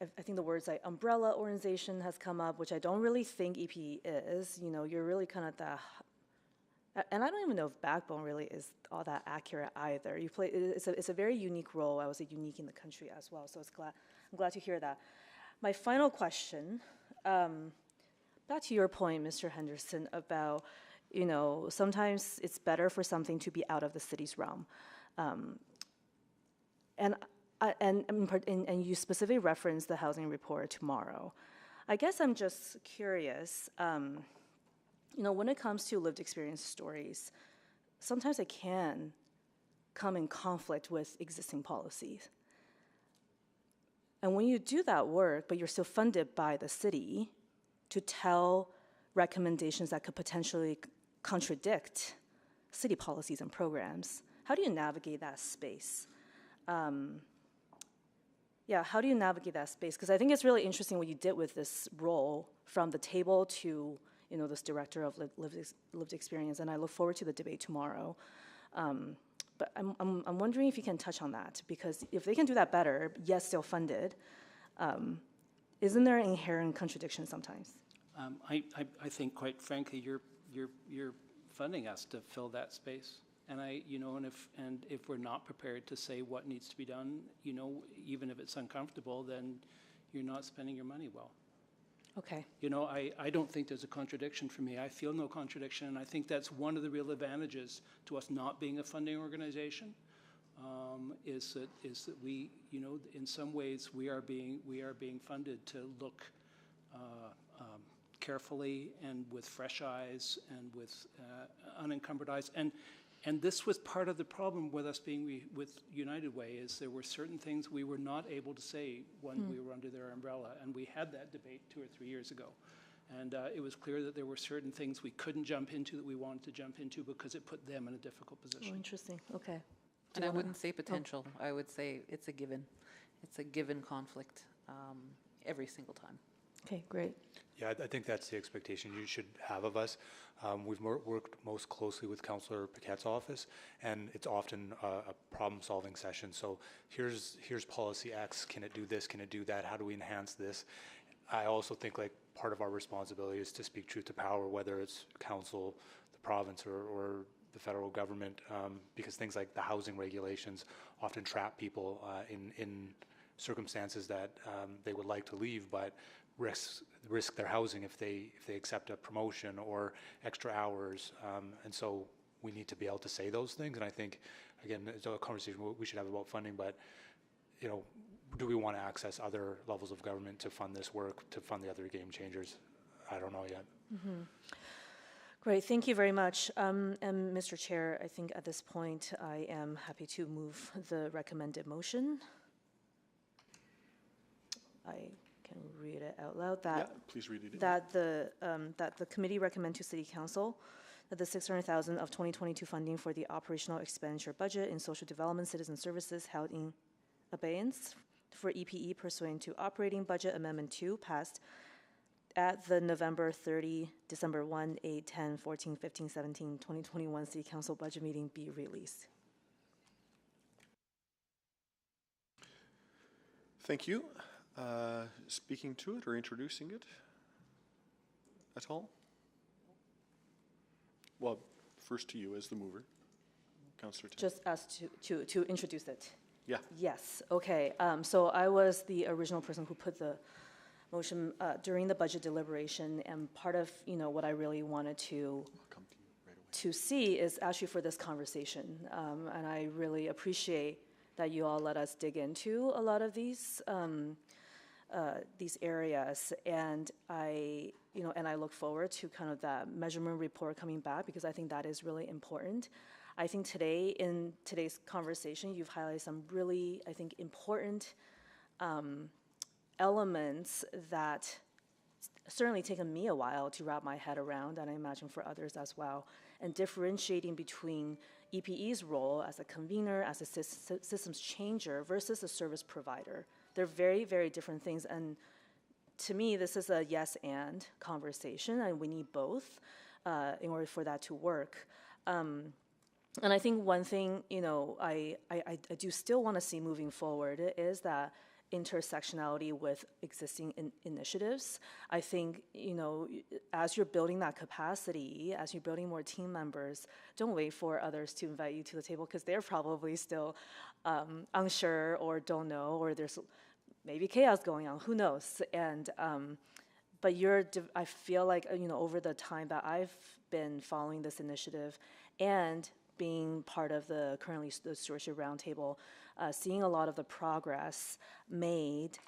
I think the words like umbrella organization has come up, which I don't really think EPE is. You're really kind of and I don't even know if backbone really is all that accurate either. It's a very unique role. I would say unique in the country as well. So I'm glad to hear that. My final question, back to your point, Mr. Henderson, about you know, sometimes it's better for something to be out of the city's realm. And you specifically referenced the housing report tomorrow. I guess I'm just curious, you know, when it comes to lived experience stories, sometimes it can come in conflict with existing policies. And when you do that work, but you're still funded by the city to tell recommendations that could potentially contradict city policies and programs, how do you navigate that space? Yeah, how do you navigate that space? Because I think it's really interesting what you did with this role from the table to, you know, this director of lived experience, and I look forward to the debate tomorrow. But I'm wondering if you can touch on that, because if they can do that better, yes, still funded, isn't there an inherent contradiction sometimes? I think, quite frankly, you're funding us to fill that space. And if we're not prepared to say what needs to be done, you know, even if it's uncomfortable, then you're not spending your money well. Okay. You know, I don't think there's a contradiction for me. I feel no contradiction, and I think that's one of the real advantages to us not being a funding organization, is that we, you know, in some ways we are being funded to look carefully and with fresh eyes and with unencumbered eyes. And this was part of the problem with us being with United Way, is there were certain things we were not able to say when we were under their umbrella. And we had that debate 2 or 3 years ago. And it was clear that there were certain things we couldn't jump into that we wanted to jump into because it put them in a difficult position. Oh, interesting. Okay. And I wouldn't say potential. I would say it's a given. It's a given conflict every single time. Okay, great. Yeah, I think that's the expectation you should have of us. We've worked most closely with Councillor Paquette's office, and it's often a problem-solving session. So here's policy X. Can it do this? Can it do that? How do we enhance this? I also think like part of our responsibility is to speak truth to power, whether it's council, the province, or the federal government, because things like the housing regulations often trap people in circumstances that they would like to leave, but risk their housing if they accept a promotion or extra hours, and so we need to be able to say those things. And I think, again, it's a conversation we should have about funding, but you know, do we want to access other levels of government to fund this work, to fund the other game changers? I don't know yet. Mm-hmm. Great, thank you very much. And Mr. Chair, I think at this point I am happy to move the recommended motion. I can read it out loud. Yeah, please read it. That the committee recommend to City Council that the $600,000 of 2022 funding for the operational expenditure budget in social development, citizen services held in abeyance for EPE pursuant to operating budget amendment 2 passed at the November 30, December 1, 8, 10, 14, 15, 17, 2021 City Council budget meeting be released. Thank you. Speaking to it or introducing it at all? Well, first to you as the mover, Councillor Tan. Just asked to introduce it. Yeah. Yes, okay. So I was the original person who put the motion during the budget deliberation, and part of, you know, what I really wanted to see is actually for this conversation. And I really appreciate that you all let us dig into a lot of these areas, and I look forward to kind of that measurement report coming back, because I think that is really important. I think today, in today's conversation, you've highlighted some really, I think, important elements that certainly taken me a while to wrap my head around, and I imagine for others as well, and differentiating between EPE's role as a convener, as a systems changer versus a service provider. They're very, very different things, and to me, this is a yes and conversation, and we need both in order for that to work. And I think one thing, you know, I do still want to see moving forward is that intersectionality with existing initiatives. I think, you know, as you're building that capacity, as you're building more team members, don't wait for others to invite you to the table, because they're probably still unsure or don't know, or there's maybe chaos going on, who knows? And but I feel like, over the time that I've been following this initiative and being part of currently the Stewardship Roundtable, seeing a lot of the progress made,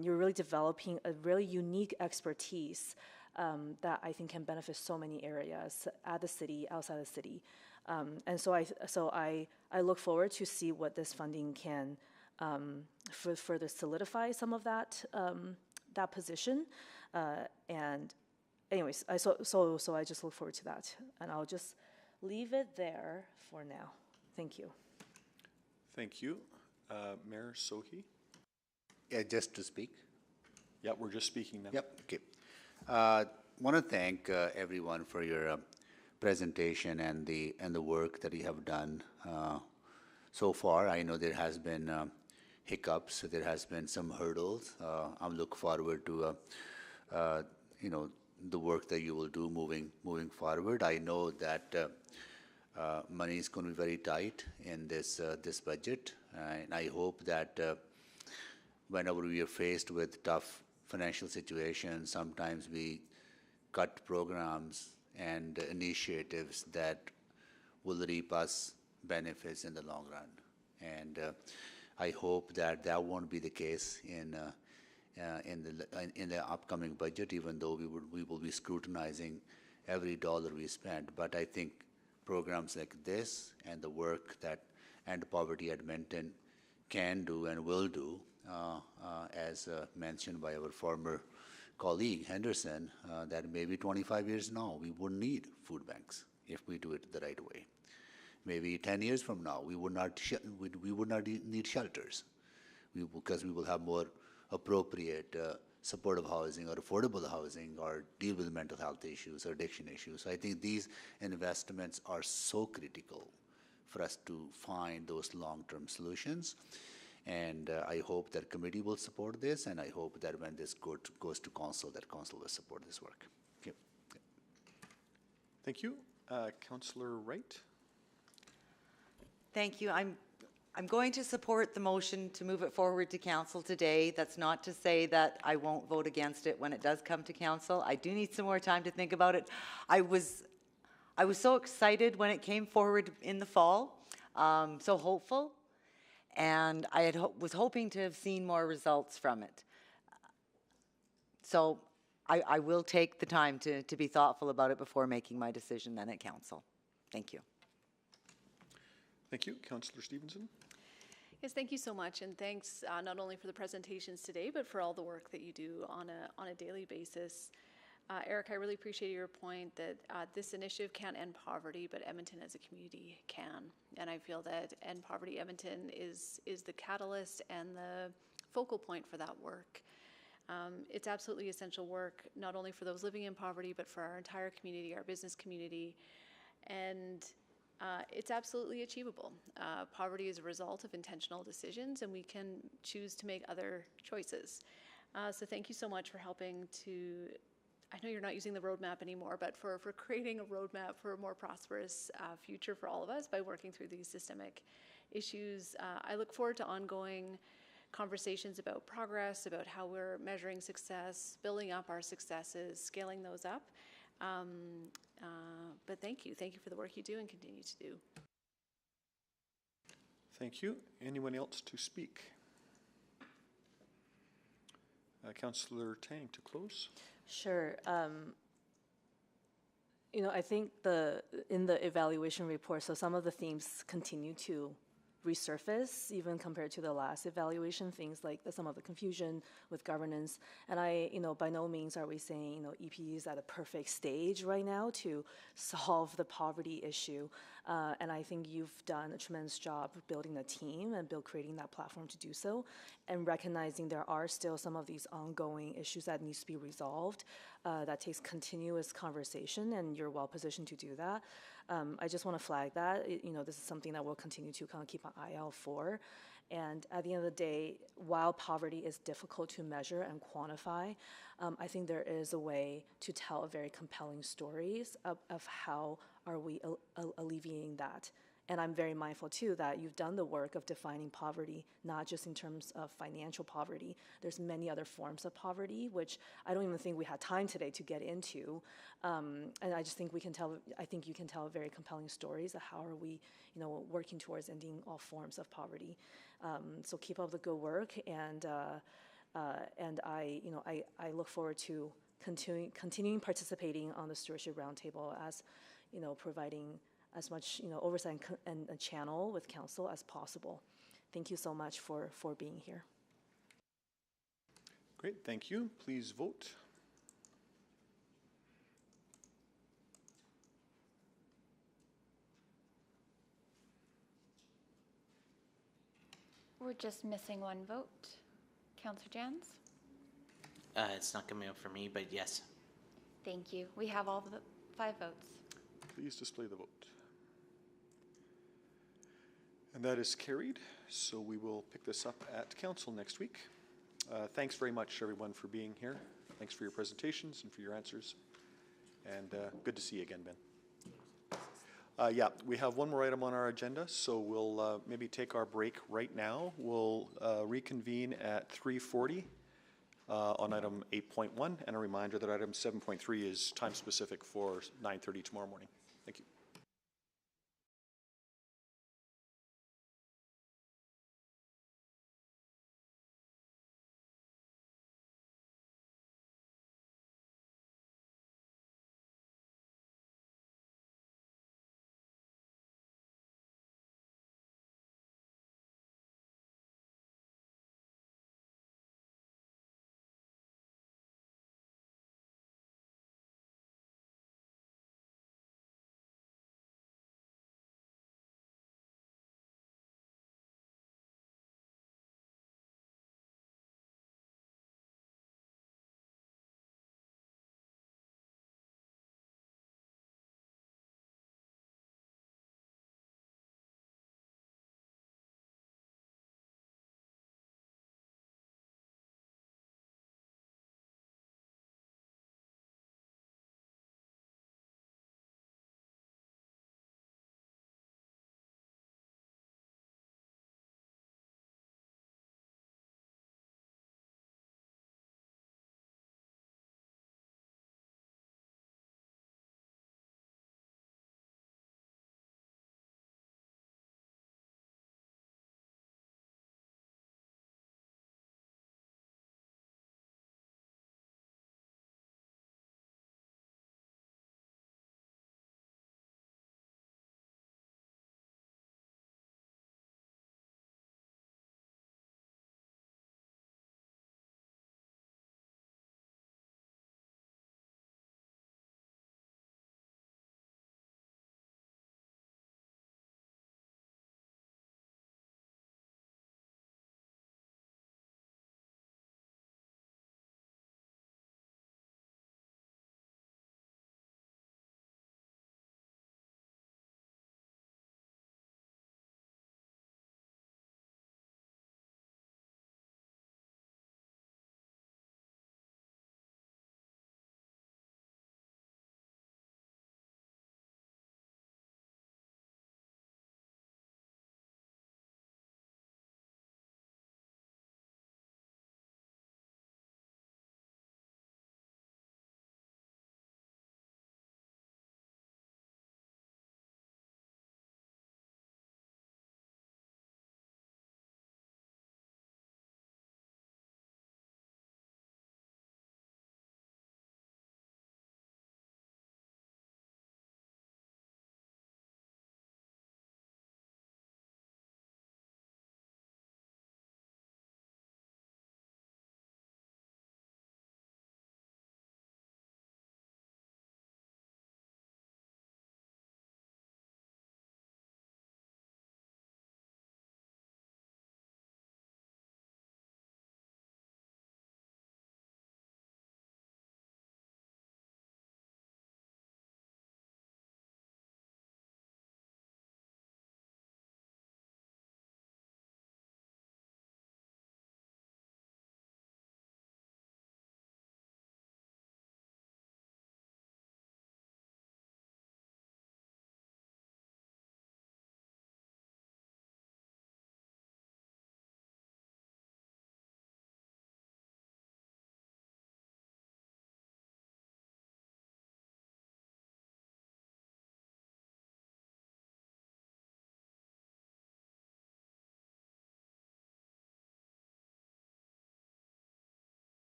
you're really developing a really unique expertise that I think can benefit so many areas at the city, outside the city. And so I look forward to see what this funding can further solidify some of that position. And anyways, so I just look forward to that. And I'll just leave it there for now. Thank you. Thank you. Mayor Sohi? Yeah, just to speak. Yeah, we're just speaking now. Yep, okay. Want to thank everyone for your presentation and the work that you have done so far. I know there has been hiccups, there has been some hurdles. I look forward to the work that you will do moving forward. I know that money is going to be very tight in this budget, and I hope that whenever we are faced with tough financial situations, sometimes we cut programs and initiatives that will reap us benefits in the long run. And I hope that won't be the case in the upcoming budget, even though we will be scrutinizing every dollar we spend. But I think programs like this and the work that End Poverty Edmonton can do and will do, as mentioned by our former colleague Henderson, that maybe 25 years now we wouldn't need food banks if we do it the right way. Maybe 10 years from now we would not need shelters, because we will have more appropriate supportive housing or affordable housing, or deal with mental health issues or addiction issues. So I think these investments are so critical for us to find those long-term solutions. And I hope that committee will support this, and I hope that when this goes to council, that council will support this work. Okay. Thank you. Councillor Wright? Thank you. I'm going to support the motion to move it forward to council today. That's not to say that I won't vote against it when it does come to council. I do need some more time to think about it. I was so excited when it came forward in the fall, so hopeful. And I was hoping to have seen more results from it. So I will take the time to be thoughtful about it before making my decision then at council. Thank you. Thank you. Councillor Stevenson? Yes, thank you so much, and thanks not only for the presentations today, but for all the work that you do on a daily basis. Eric, I really appreciate your point that this initiative can't end poverty, but Edmonton as a community can. And I feel that End Poverty Edmonton is the catalyst and the focal point for that work. It's absolutely essential work, not only for those living in poverty, but for our entire community, our business community. And it's absolutely achievable. Poverty is a result of intentional decisions, and we can choose to make other choices. So thank you so much for helping to, I know you're not using the roadmap anymore, but for creating a roadmap for a more prosperous future for all of us by working through these systemic issues. I look forward to ongoing conversations about progress, about how we're measuring success, building up our successes, scaling those up. But thank you for the work you do and continue to do. Thank you. Anyone else to speak? Councillor Tang to close. Sure. I think in the evaluation report, so some of the themes continue to resurface even compared to the last evaluation, things like some of the confusion with governance. And by no means are we saying, EP is at a perfect stage right now to solve the poverty issue. And I think you've done a tremendous job building a team and creating that platform to do so, and recognizing there are still some of these ongoing issues that needs to be resolved. That takes continuous conversation, and you're well positioned to do that. I just want to flag that, this is something that we'll continue to kind of keep an eye out for. And at the end of the day, while poverty is difficult to measure and quantify, I think there is a way to tell a very compelling stories of how are we alleviating that And I'm very mindful too that you've done the work of defining poverty, not just in terms of financial poverty. There's many other forms of poverty, which I don't even think we had time today to get into. And I just think I think you can tell very compelling stories of how are we, working towards ending all forms of poverty. So keep up the good work, and I look forward to continuing participating on the Stewardship Roundtable as, providing as much oversight and a channel with council as possible. Thank you so much for being here. Great, thank you. Please vote. We're just missing one vote. Councillor Jans? It's not coming up for me, but yes. Thank you. We have all the 5 votes. Please display the vote. And that is carried, so we will pick this up at council next week. Thanks very much, everyone, for being here. Thanks for your presentations and for your answers. And good to see you again, Ben. Yeah, we have one more item on our agenda, so we'll maybe take our break right now. We'll reconvene at 3:40 on item 8.1, and a reminder that item 7.3 is time specific for 9:30 tomorrow morning. Thank you.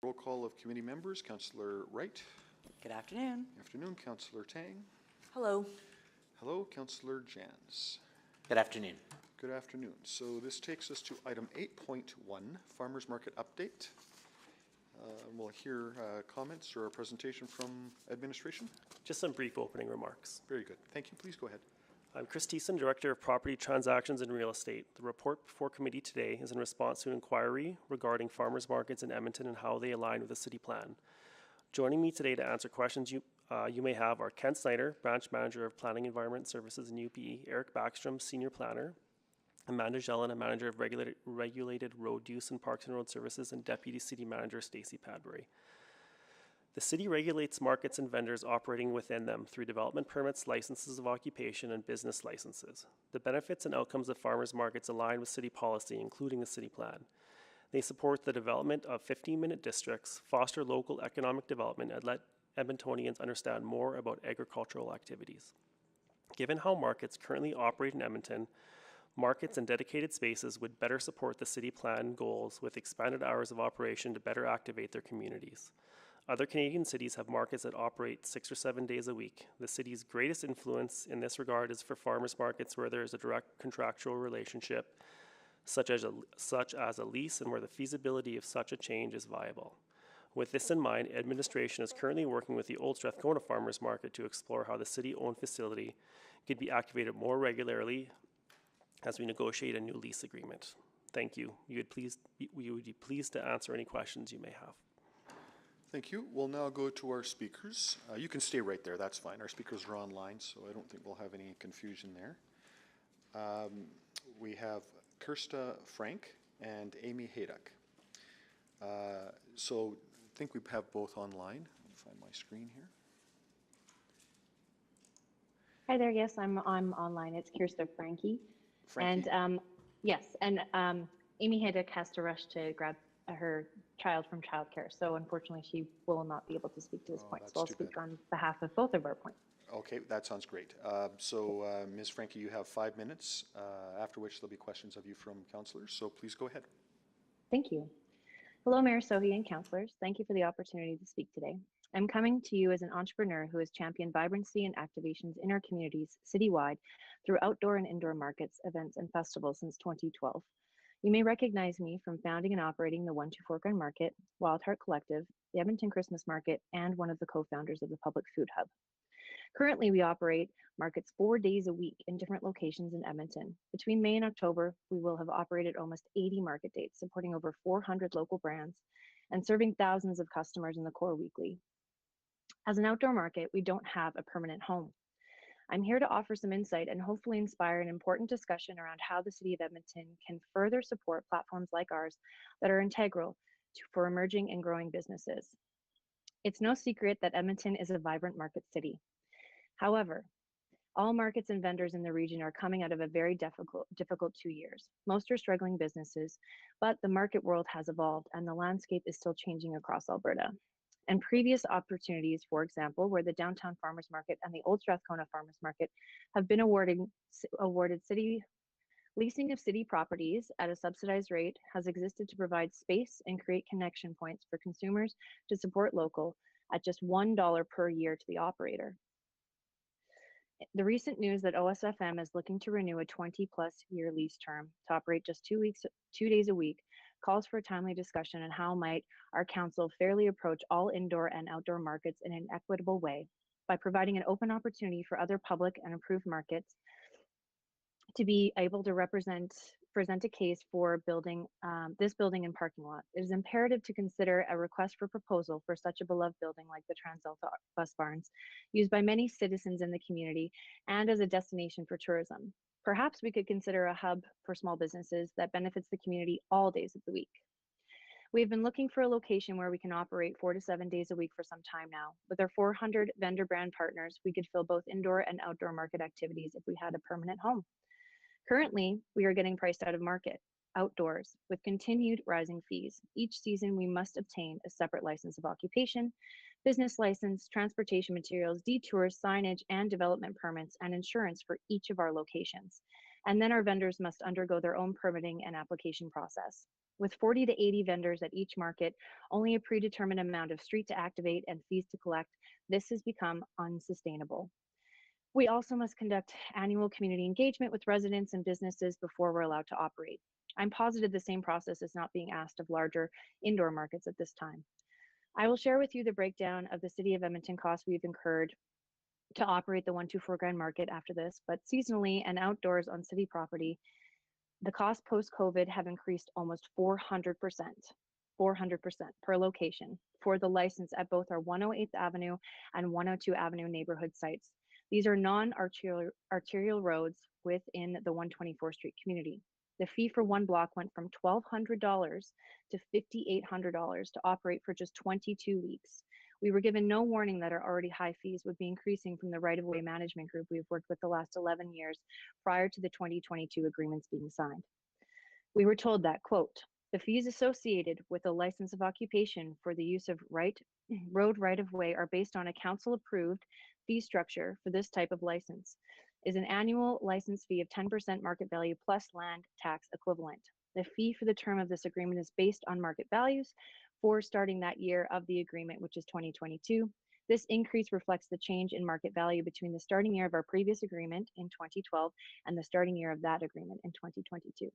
Roll call of committee members. Councillor Wright. Good afternoon. Afternoon. Councillor Tang. Hello. Hello. Councillor Jans. Good afternoon. Good afternoon. So this takes us to item 8.1, Farmers Market Update. We'll hear comments or a presentation from administration. Just some brief opening remarks. Very good. Thank you. Please go ahead. I'm Chris Thiessen, Director of Property Transactions and Real Estate. The report before committee today is in response to an inquiry regarding farmers markets in Edmonton and how they align with the city plan. Joining me today to answer questions you may have are Ken Snyder, Branch Manager of Planning Environment Services in UP, Eric Backstrom, Senior Planner, Amanda Jellin, a Manager of Regulated Road Use and Parks and Road Services, and Deputy City Manager Stacey Padbury. The city regulates markets and vendors operating within them through development permits, licenses of occupation, and business licenses. The benefits and outcomes of farmers markets align with city policy, including the city plan. They support the development of 15-minute districts, foster local economic development, and let Edmontonians understand more about agricultural activities. Given how markets currently operate in Edmonton, markets and dedicated spaces would better support the city plan goals with expanded hours of operation to better activate their communities. Other Canadian cities have markets that operate 6 or 7 days a week. The city's greatest influence in this regard is for farmers markets where there is a direct contractual relationship, such as a lease, and where the feasibility of such a change is viable. With this in mind, administration is currently working with the Old Strathcona Farmers Market to explore how the city-owned facility could be activated more regularly as we negotiate a new lease agreement. Thank you. We would be pleased to answer any questions you may have. Thank you. We'll now go to our speakers. You can stay right there. That's fine. Our speakers are online, so I don't think we'll have any confusion there. We have Kirsta Frank and Amy Hayduck. So I think we have both online. Let me find my screen here. Hi there. Yes, I'm online. It's Kirsta Frankie. Frankie. And yes, and Amy Hayduck has to rush to grab her child from childcare, so unfortunately she will not be able to speak to this point. So I'll speak on behalf of both of our points. Okay, that sounds great. Ms. Frankie, you have 5 minutes, after which there'll be questions of you from councillors, so please go ahead. Thank you. Hello, Mayor Sohi and councillors. Thank you for the opportunity to speak today. I'm coming to you as an entrepreneur who has championed vibrancy and activations in our communities citywide through outdoor and indoor markets, events, and festivals since 2012. You may recognize me from founding and operating the 124 Grand Market, Wild Heart Collective, the Edmonton Christmas Market, and one of the co-founders of the Public Food Hub. Currently, we operate markets 4 days a week in different locations in Edmonton. Between May and October, we will have operated almost 80 market dates, supporting over 400 local brands and serving thousands of customers in the core weekly. As an outdoor market, we don't have a permanent home. I'm here to offer some insight and hopefully inspire an important discussion around how the City of Edmonton can further support platforms like ours that are integral for emerging and growing businesses. It's no secret that Edmonton is a vibrant market city. However, all markets and vendors in the region are coming out of a very difficult 2 years. Most are struggling businesses, but the market world has evolved and the landscape is still changing across Alberta. And previous opportunities, for example, where the Downtown Farmers Market and the Old Strathcona Farmers Market have been awarded city leasing of city properties at a subsidized rate, has existed to provide space and create connection points for consumers to support local at just $1 per year to the operator. The recent news that OSFM is looking to renew a 20-plus year lease term to operate just 2 days a week calls for a timely discussion on how might our council fairly approach all indoor and outdoor markets in an equitable way by providing an open opportunity for other public and approved markets to be able to present a case for building this building and parking lot. It is imperative to consider a request for proposal for such a beloved building like the TransAlta bus barns, used by many citizens in the community and as a destination for tourism. Perhaps we could consider a hub for small businesses that benefits the community all days of the week. We have been looking for a location where we can operate 4 to 7 days a week for some time now. With our 400 vendor brand partners, we could fill both indoor and outdoor market activities if we had a permanent home. Currently, we are getting priced out of market, outdoors, with continued rising fees. Each season, we must obtain a separate license of occupation, business license, transportation materials, detours, signage, and development permits, and insurance for each of our locations. And then our vendors must undergo their own permitting and application process. With 40 to 80 vendors at each market, only a predetermined amount of street to activate and fees to collect, this has become unsustainable. We also must conduct annual community engagement with residents and businesses before we're allowed to operate. I'm positive the same process is not being asked of larger indoor markets at this time. I will share with you the breakdown of the City of Edmonton costs we've incurred to operate the 124 Grand Market after this, but seasonally and outdoors on city property, the costs post-COVID have increased almost 400% per location for the license at both our 108th Avenue and 102 Avenue neighborhood sites. These are non-arterial roads within the 124th Street community. The fee for one block went from $1,200 to $5,800 to operate for just 22 weeks. We were given no warning that our already high fees would be increasing from the right-of-way management group we've worked with the last 11 years prior to the 2022 agreements being signed. We were told that, quote, the fees associated with a license of occupation for the use of road right-of-way are based on a council-approved fee structure for this type of license, is an annual license fee of 10% market value plus land tax equivalent. The fee for the term of this agreement is based on market values for starting that year of the agreement, which is 2022. This increase reflects the change in market value between the starting year of our previous agreement in 2012 and the starting year of that agreement in 2022.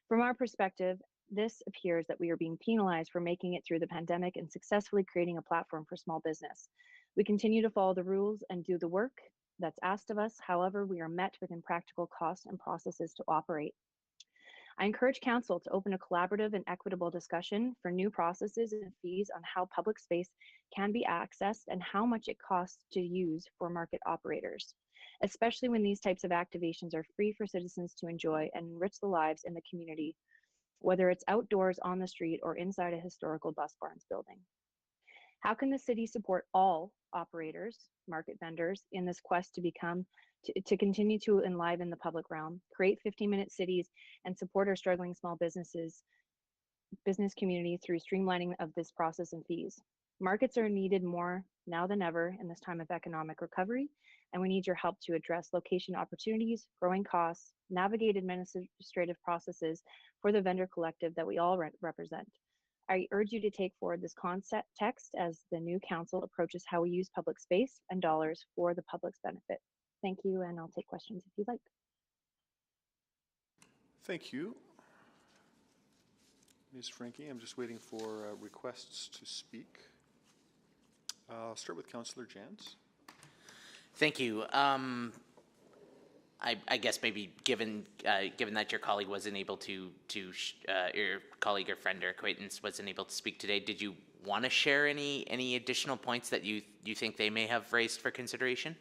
From our perspective, this appears that we are being penalized for making it through the pandemic and successfully creating a platform for small business. We continue to follow the rules and do the work that's asked of us. However, we are met with impractical costs and processes to operate. I encourage Council to open a collaborative and equitable discussion for new processes and fees on how public space can be accessed and how much it costs to use for market operators, especially when these types of activations are free for citizens to enjoy and enrich the lives in the community, whether it's outdoors on the street or inside a historical bus barns building. How can the city support all operators, market vendors, in this quest to continue to enliven the public realm, create 15-minute cities, and support our struggling small business community through streamlining of this process and fees? Markets are needed more now than ever in this time of economic recovery, and we need your help to address location opportunities, growing costs, navigate administrative processes for the vendor collective that we all represent. I urge you to take forward this context as the new council approaches how we use public space and dollars for the public's benefit. Thank you, and I'll take questions if you'd like. Thank you. Ms. Frankie, I'm just waiting for requests to speak. I'll start with Councillor Jans. Thank you. I guess maybe given that your colleague wasn't able to your colleague or friend or acquaintance wasn't able to speak today, did you want to share any additional points that you think they may have raised for consideration?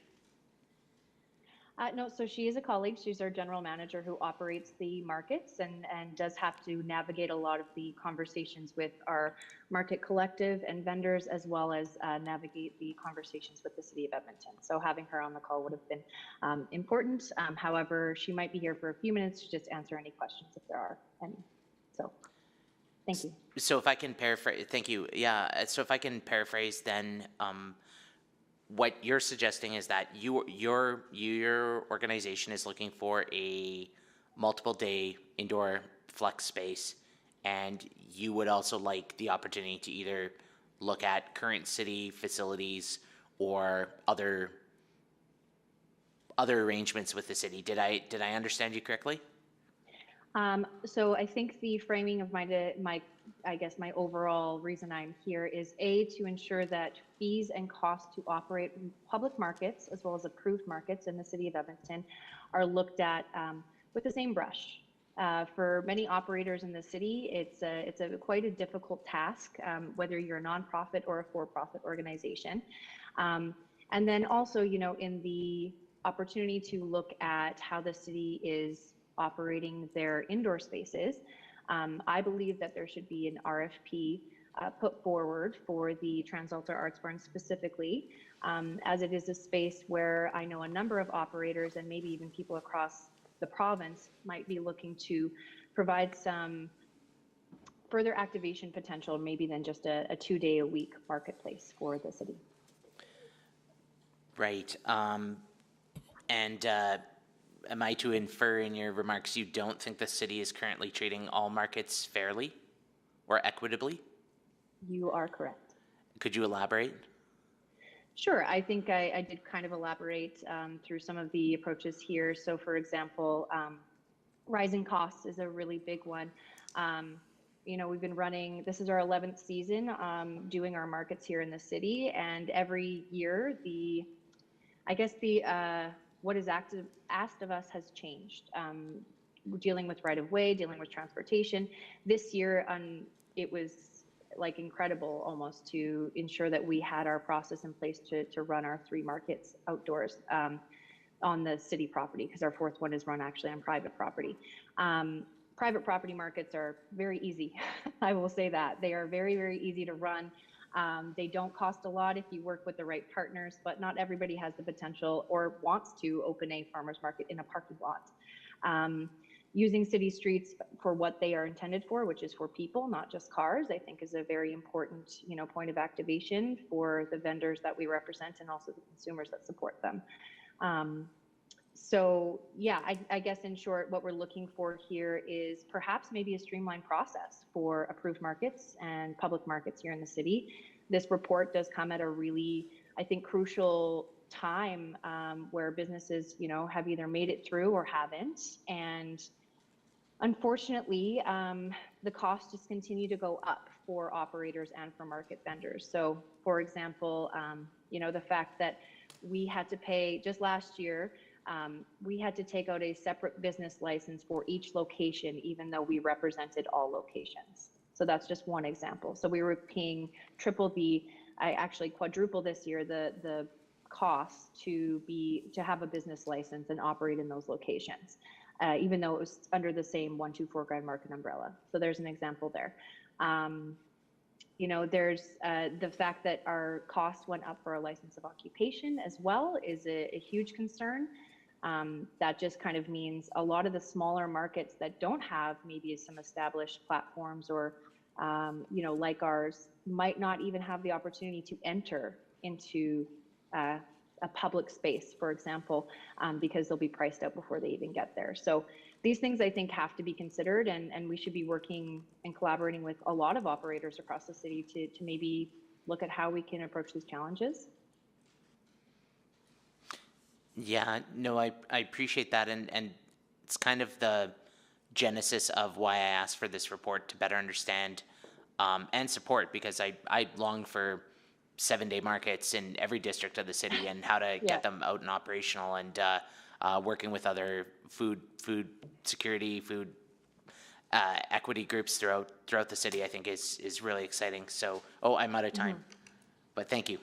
No, so she is a colleague. She's our general manager who operates the markets and does have to navigate a lot of the conversations with our market collective and vendors, as well as navigate the conversations with the City of Edmonton. So having her on the call would have been important. However, she might be here for a few minutes to just answer any questions if there are any. So thank you. So if I can paraphrase, thank you. Yeah, so if I can paraphrase then, what you're suggesting is that your organization is looking for a multiple day indoor flex space, and you would also like the opportunity to either look at current city facilities or other arrangements with the city. Did I understand you correctly? So I think the framing of my overall reason I'm here is to ensure that fees and costs to operate public markets as well as approved markets in the City of Edmonton are looked at with the same brush. For many operators in the city, it's quite a difficult task, whether you're a nonprofit or a for-profit organization. And then also, in the opportunity to look at how the city is operating their indoor spaces, I believe that there should be an RFP put forward for the TransAlta Arts Barn specifically, as it is a space where I know a number of operators and maybe even people across the province might be looking to provide some further activation potential, maybe than just a 2-day-a-week marketplace for the city. Right. Am I to infer in your remarks you don't think the city is currently treating all markets fairly? or equitably? You are correct. Could you elaborate? Sure. I think I did kind of elaborate through some of the approaches here. So, for example, rising costs is a really big one. You know, we've been running, this is our 11th season doing our markets here in the city, and every year what is asked of us has changed. We're dealing with right-of-way, dealing with transportation. This year, it was like incredible almost to ensure that we had our process in place to run our 3 markets outdoors on the city property, because our 4th one is run actually on private property. Private property markets are very easy. I will say that. They are very, very easy to run. They don't cost a lot if you work with the right partners, but not everybody has the potential or wants to open a farmer's market in a parking lot. Using city streets for what they are intended for, which is for people, not just cars, I think is a very important, you know, point of activation for the vendors that we represent and also the consumers that support them. So yeah, I guess in short, what we're looking for here is perhaps maybe a streamlined process for approved markets and public markets here in the city. This report does come at a really, I think, crucial time where businesses, you know, have either made it through or haven't. And unfortunately, the costs just continue to go up for operators and for market vendors. So for example, you know, the fact that we had to pay just last year, we had to take out a separate business license for each location, even though we represented all locations. So that's just one example. So we were paying actually quadruple this year, the cost to have a business license and operate in those locations, even though it was under the same 124 Grand Market umbrella. So there's an example there. You know, there's the fact that our costs went up for our license of occupation as well is a huge concern. That just kind of means a lot of the smaller markets that don't have maybe some established platforms or, you know, like ours, might not even have the opportunity to enter into a public space, for example, because they'll be priced out before they even get there. So these things I think have to be considered, and we should be working and collaborating with a lot of operators across the city to maybe look at how we can approach these challenges. Yeah, no, I appreciate that, and it's kind of the genesis of why I asked for this report, to better understand and support, because I long for 7-day markets in every district of the city and how to get them out and operational, and working with other food security, food equity groups throughout the city, I think is really exciting. So, I'm out of time, but thank you.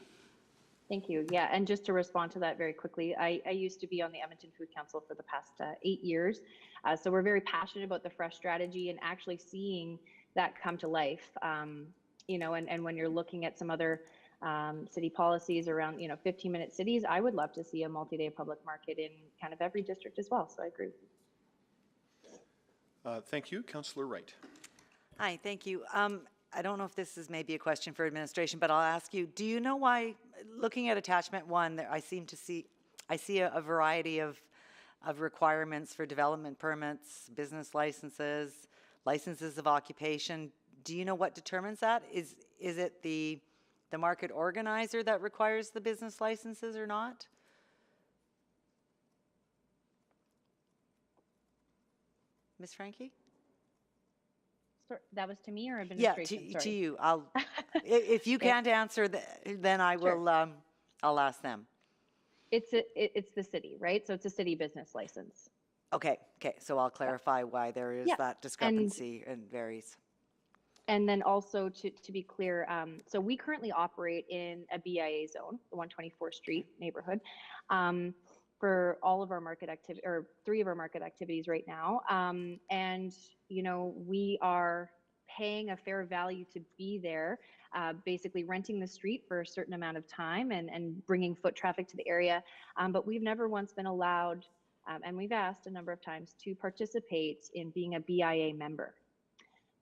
Thank you. Yeah, and just to respond to that very quickly, I used to be on the Edmonton Food Council for the past 8 years. So we're very passionate about the fresh strategy and actually seeing that come to life. You know, and when you're looking at some other city policies around, you know, 15-minute cities, I would love to see a multi-day public market in kind of every district as well. So I agree with you. Thank you. Councillor Wright. Hi, thank you. I don't know if this is maybe a question for administration, but I'll ask you, do you know why, looking at attachment 1, I see a variety of requirements for development permits, business licenses, licenses of occupation. Do you know what determines that? Is it the market organizer that requires the business licenses or not? Ms. Frankie? That was to me or administration? Yeah, to you. If you can't answer, then I will. Sure. I'll ask them. It's the city, right? So it's a city business license. Okay. So I'll clarify why there is that discrepancy and varies. And then also to be clear, so we currently operate in a BIA zone, the 124th Street neighborhood, for all of our market activity, or 3 of our market activities right now. And, you know, we are paying a fair value to be there, basically renting the street for a certain amount of time and bringing foot traffic to the area. But we've never once been allowed, and we've asked a number of times, to participate in being a BIA member.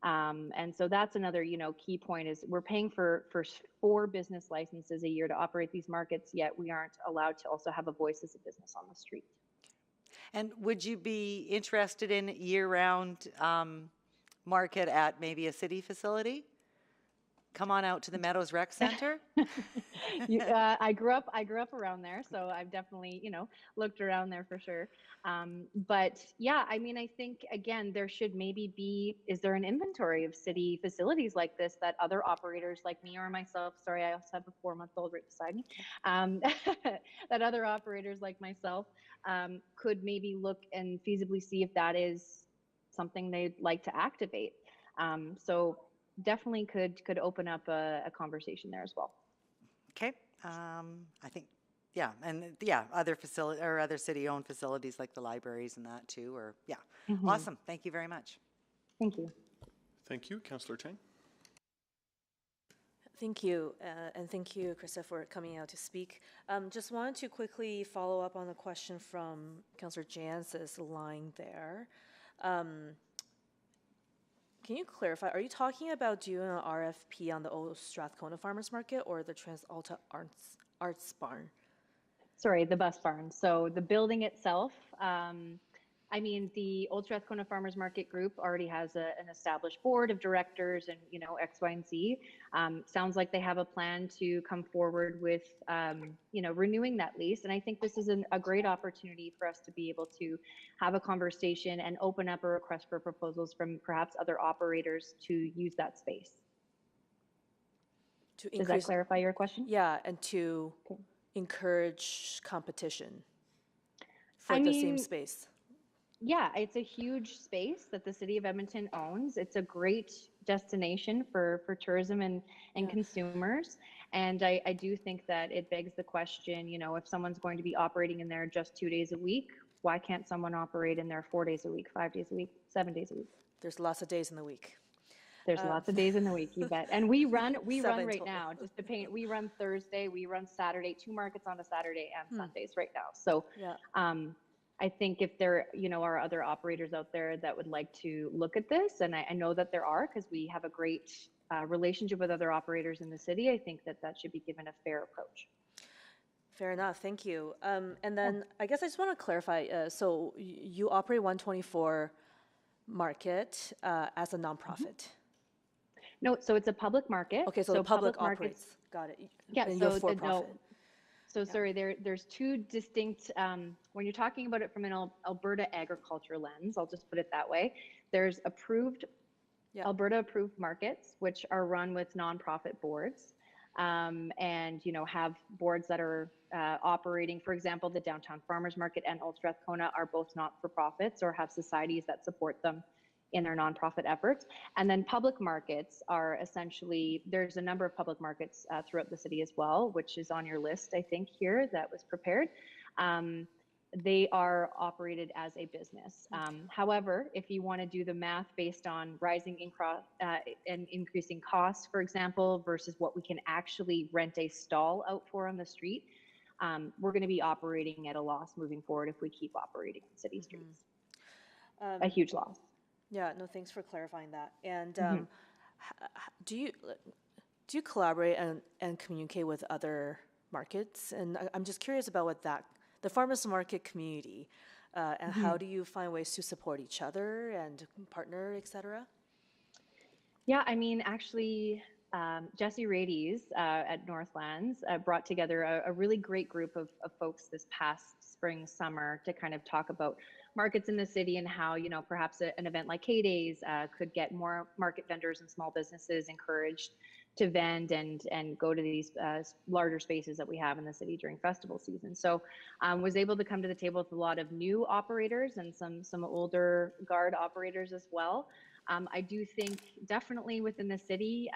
And so that's another, you know, key point is we're paying for 4 business licenses a year to operate these markets, yet we aren't allowed to also have a voice as a business on the street. And would you be interested in year-round market at maybe a city facility? Come on out to the Meadows Rec Center. I grew up around there, so I've definitely, looked around there for sure. But yeah, I mean, I think again, there should maybe be, is there an inventory of city facilities like this that other operators like me or myself, sorry, I also have a 4-month-old right beside me, that other operators like myself could maybe look and feasibly see if that is something they'd like to activate. So definitely could open up a conversation there as well. Okay, I think, yeah, and yeah, other facility or other city-owned facilities like the libraries and that too, or yeah. Awesome, thank you very much. Thank you. Thank you, Councillor Tang. Thank you, and thank you, Krista, for coming out to speak. Just wanted to quickly follow up on the question from Councillor Jance's line there. Can you clarify, are you talking about doing an RFP on the old Strathcona Farmers Market or the TransAlta Arts Barn? Sorry, the bus barn. So the building itself, I mean, the Old Strathcona Farmers Market Group already has an established board of directors and, X, Y, and Z. Sounds like they have a plan to come forward with, renewing that lease. And I think this is a great opportunity for us to be able to have a conversation and open up a request for proposals from perhaps other operators to use that space. Does that clarify your question? Yeah, and to encourage competition for the same space. Yeah, it's a huge space that the city of Edmonton owns. It's a great destination for tourism and consumers. And I do think that it begs the question, if someone's going to be operating in there just 2 days a week, why can't someone operate in there 4 days a week, 5 days a week, 7 days a week? There's lots of days in the week. There's lots of days in the week, you bet. And we run right now, just to paint, we run Thursday, we run Saturday, 2 markets on a Saturday and Sundays right now. So I think if there, are other operators out there that would like to look at this, and I know that there are, because we have a great relationship with other operators in the city, I think that should be given a fair approach. Fair enough, thank you. And then I guess I just want to clarify, so you operate 124 Market as a nonprofit? No, so it's a public market. Okay, so the public operates. Got it. Yeah, and so you're for profit. So sorry, there's 2 distinct, when you're talking about it from an Alberta agriculture lens, I'll just put it that way, there's Alberta approved markets, which are run with nonprofit boards, and, have boards that are operating, for example, the Downtown Farmers Market and Old Strathcona are both not-for-profits or have societies that support them in their nonprofit efforts. And then public markets are essentially, there's a number of public markets throughout the city as well, which is on your list, I think, here that was prepared. They are operated as a business. However, if you want to do the math based on rising and increasing costs, for example, versus what we can actually rent a stall out for on the street, we're going to be operating at a loss moving forward if we keep operating on city streets. A huge loss. Yeah, no, thanks for clarifying that. And do you collaborate and communicate with other markets? And I'm just curious about what the farmers market community, and how do you find ways to support each other and partner, et cetera? Yeah, I mean, actually, Jesse Rades at Northlands brought together a really great group of folks this past spring, summer to kind of talk about markets in the city and how, perhaps an event like K-Days could get more market vendors and small businesses encouraged to vend and go to these larger spaces that we have in the city during festival season. So was able to come to the table with a lot of new operators and some older guard operators as well. I do think definitely within the city,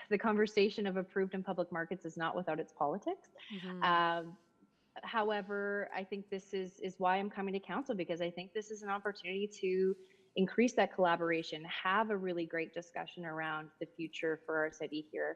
the conversation of approved and public markets is not without its politics. However, I think this is why I'm coming to council, because I think this is an opportunity to increase that collaboration, have a really great discussion around the future for our city here.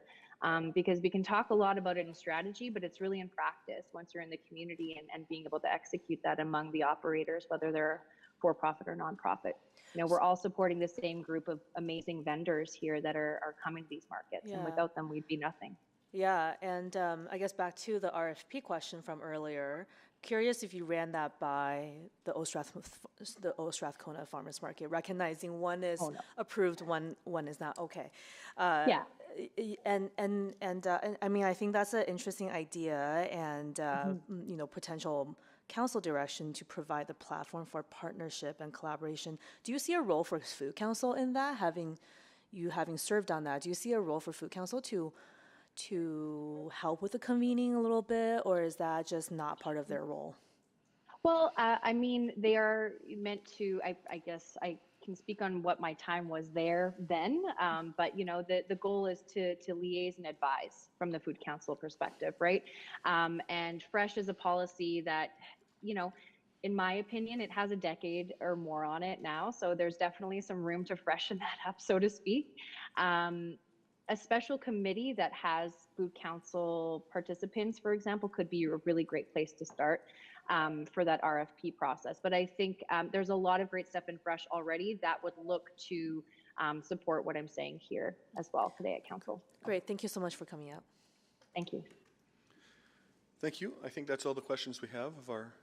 Because we can talk a lot about it in strategy, but it's really in practice once you're in the community and being able to execute that among the operators, whether they're for-profit or nonprofit. We're all supporting the same group of amazing vendors here that are coming to these markets, and without them, we'd be nothing. Yeah, and I guess back to the RFP question from earlier. Curious if you ran that by the Strathcona Farmers Market, recognizing one is approved, one is not. Okay. Yeah. And I mean, I think that's an interesting idea, and you know, potential council direction to provide the platform for partnership and collaboration. Do you see a role for Food Council in that? Having served on that, do you see a role for Food Council to help with the convening a little bit, or is that just not part of their role? Well, I mean, they are meant to, I guess I can speak on what my time was there then, but you know, the goal is to liaise and advise from the Food Council perspective, right? And fresh is a policy that, you know, in my opinion, it has a decade or more on it now, so there's definitely some room to freshen that up, so to speak. A special committee that has Food Council participants, for example, could be a really great place to start for that RFP process. But I think there's a lot of great stuff in Fresh already that would look to support what I'm saying here as well today at Council. Great, thank you so much for coming out. Thank you. Thank you. I think that's all the questions we have of our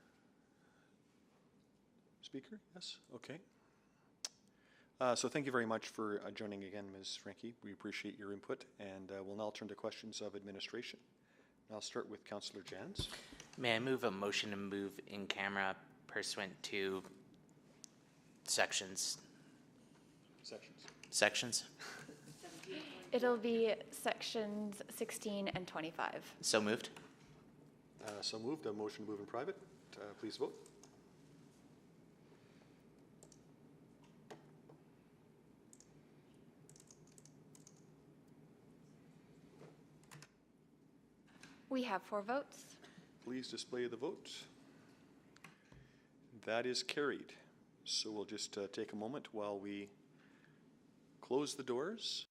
speaker. Yes? Okay. So thank you very much for joining again, Ms. Frankie. We appreciate your input, and we'll now turn to questions of administration. I'll start with Councillor Jans. May I move a motion to move in camera pursuant to sections? Sections? It'll be sections 16 and 25. So moved. So moved. A motion to move in private. Please vote. We have 4 votes. Please display the vote. That is carried. So we'll just take a moment while we close the doors.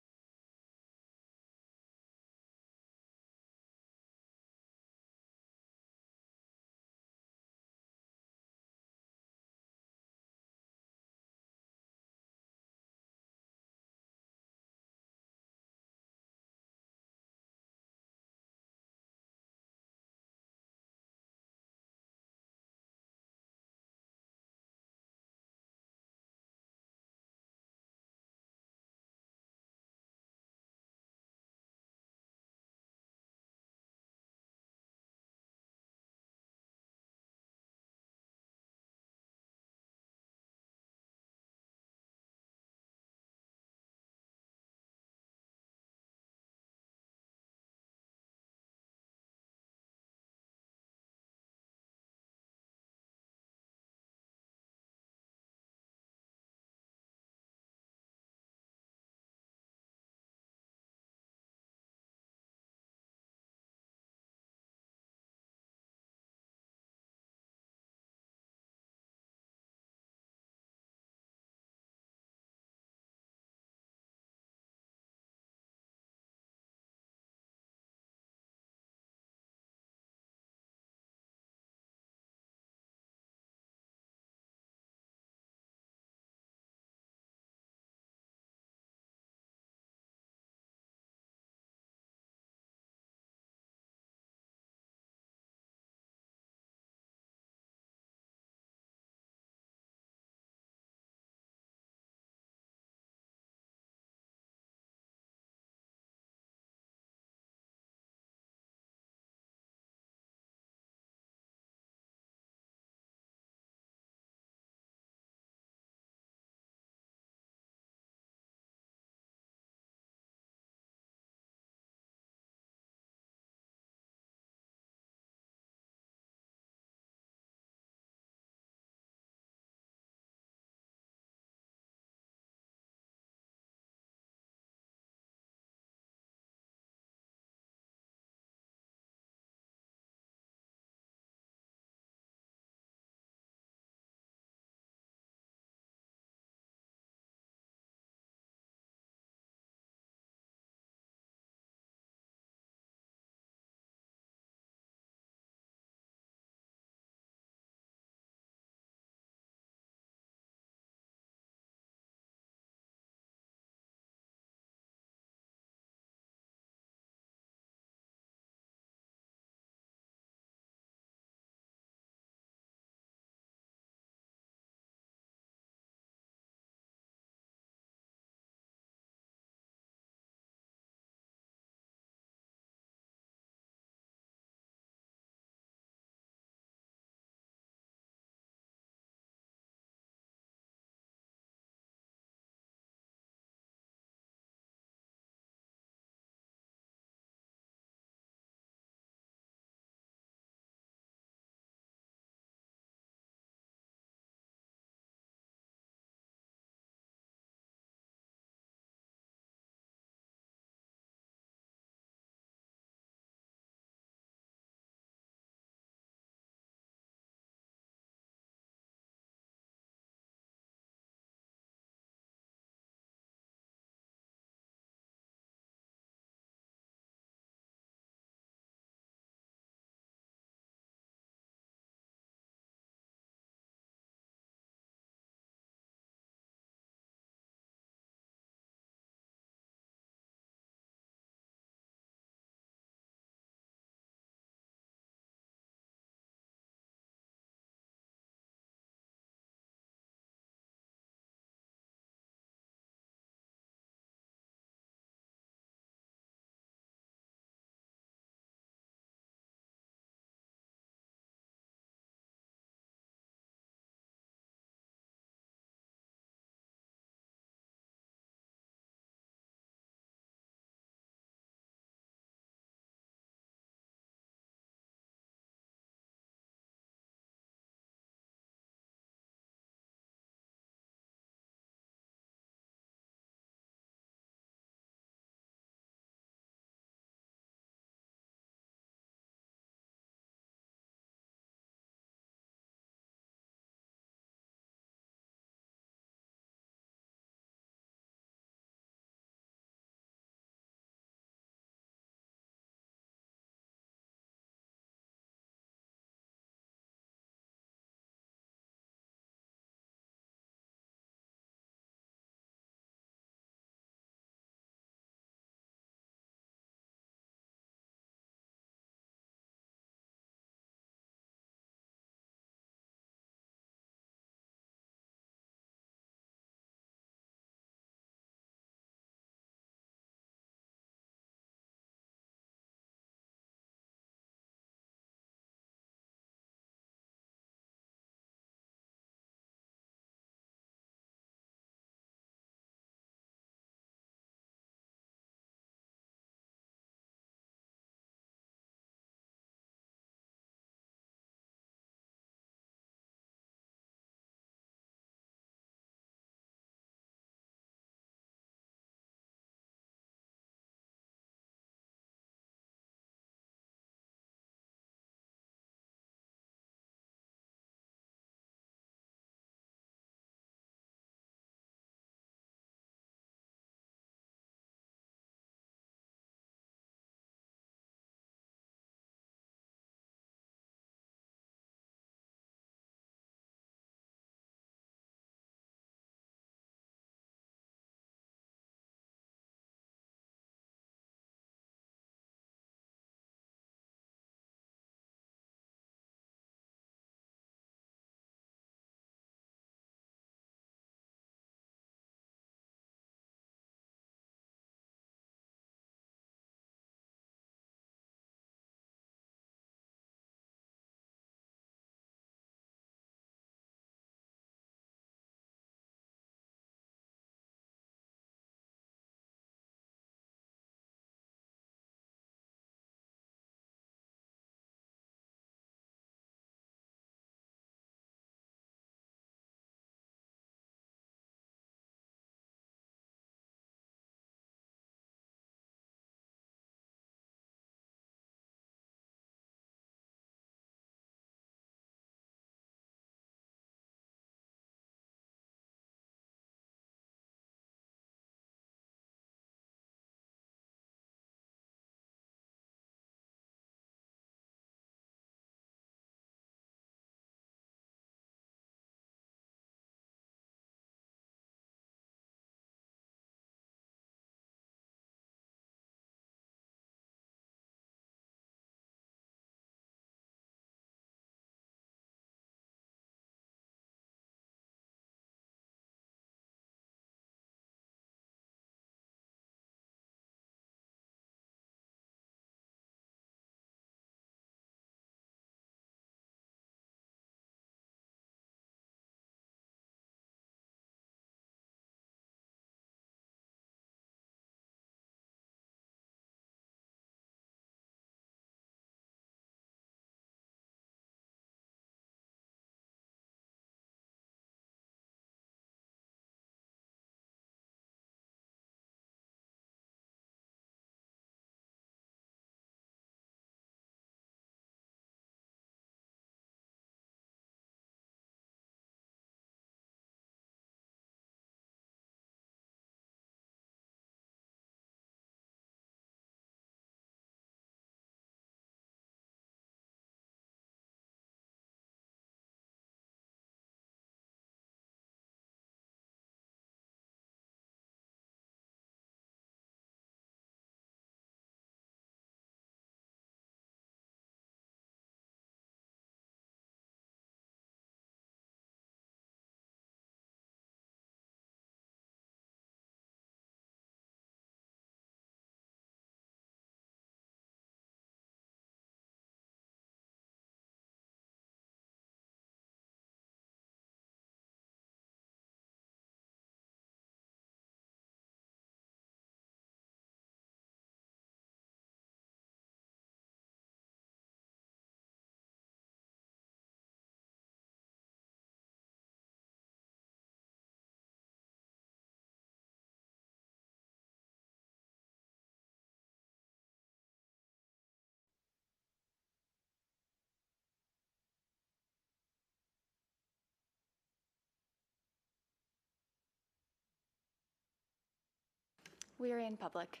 We are in public.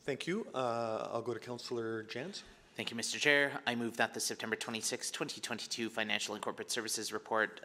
Thank you. I'll go to Councillor Jans. Thank you, Mr. Chair. I move that the September 26, 2022 Financial and Corporate Services Report,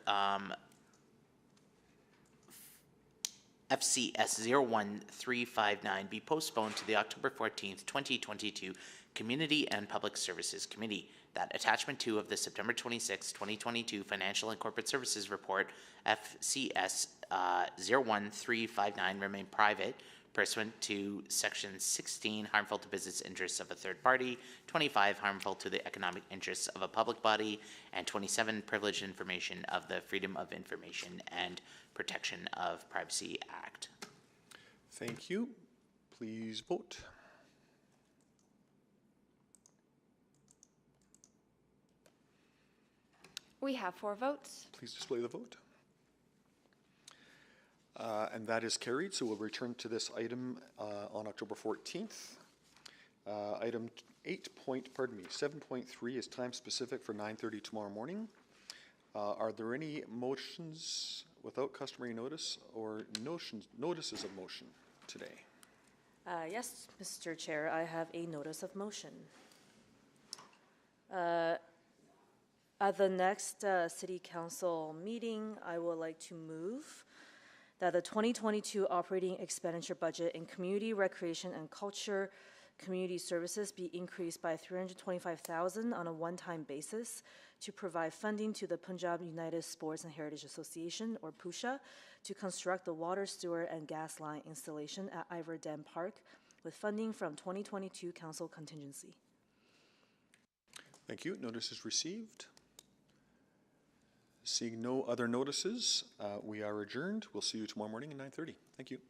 FCS 01359, be postponed to the October 14th, 2022 Community and Public Services Committee. That attachment 2 of the September 26, 2022 Financial and Corporate Services Report, FCS 01359, remain private pursuant to Section 16, harmful to business interests of a third party, 25, harmful to the economic interests of a public body, and 27, privileged information of the Freedom of Information and Protection of Privacy Act. Thank you. Please vote. We have 4 votes. Please display the vote. And that is carried, so we'll return to this item on October 14th. Item 7.3 is time specific for 9:30 tomorrow morning. Are there any motions without customary notice or notices of motion today? Yes, Mr. Chair, I have a notice of motion. At the next City Council meeting, I would like to move that the 2022 operating expenditure budget in Community Recreation and Culture Community Services be increased by $325,000 on a one-time basis to provide funding to the Punjab United Sports and Heritage Association, or PUSHA, to construct the water, sewer, and gas line installation at Ivor Dam Park with funding from 2022 Council contingency. Thank you. Notice is received. Seeing no other notices, we are adjourned. We'll see you tomorrow morning at 9:30. Thank you.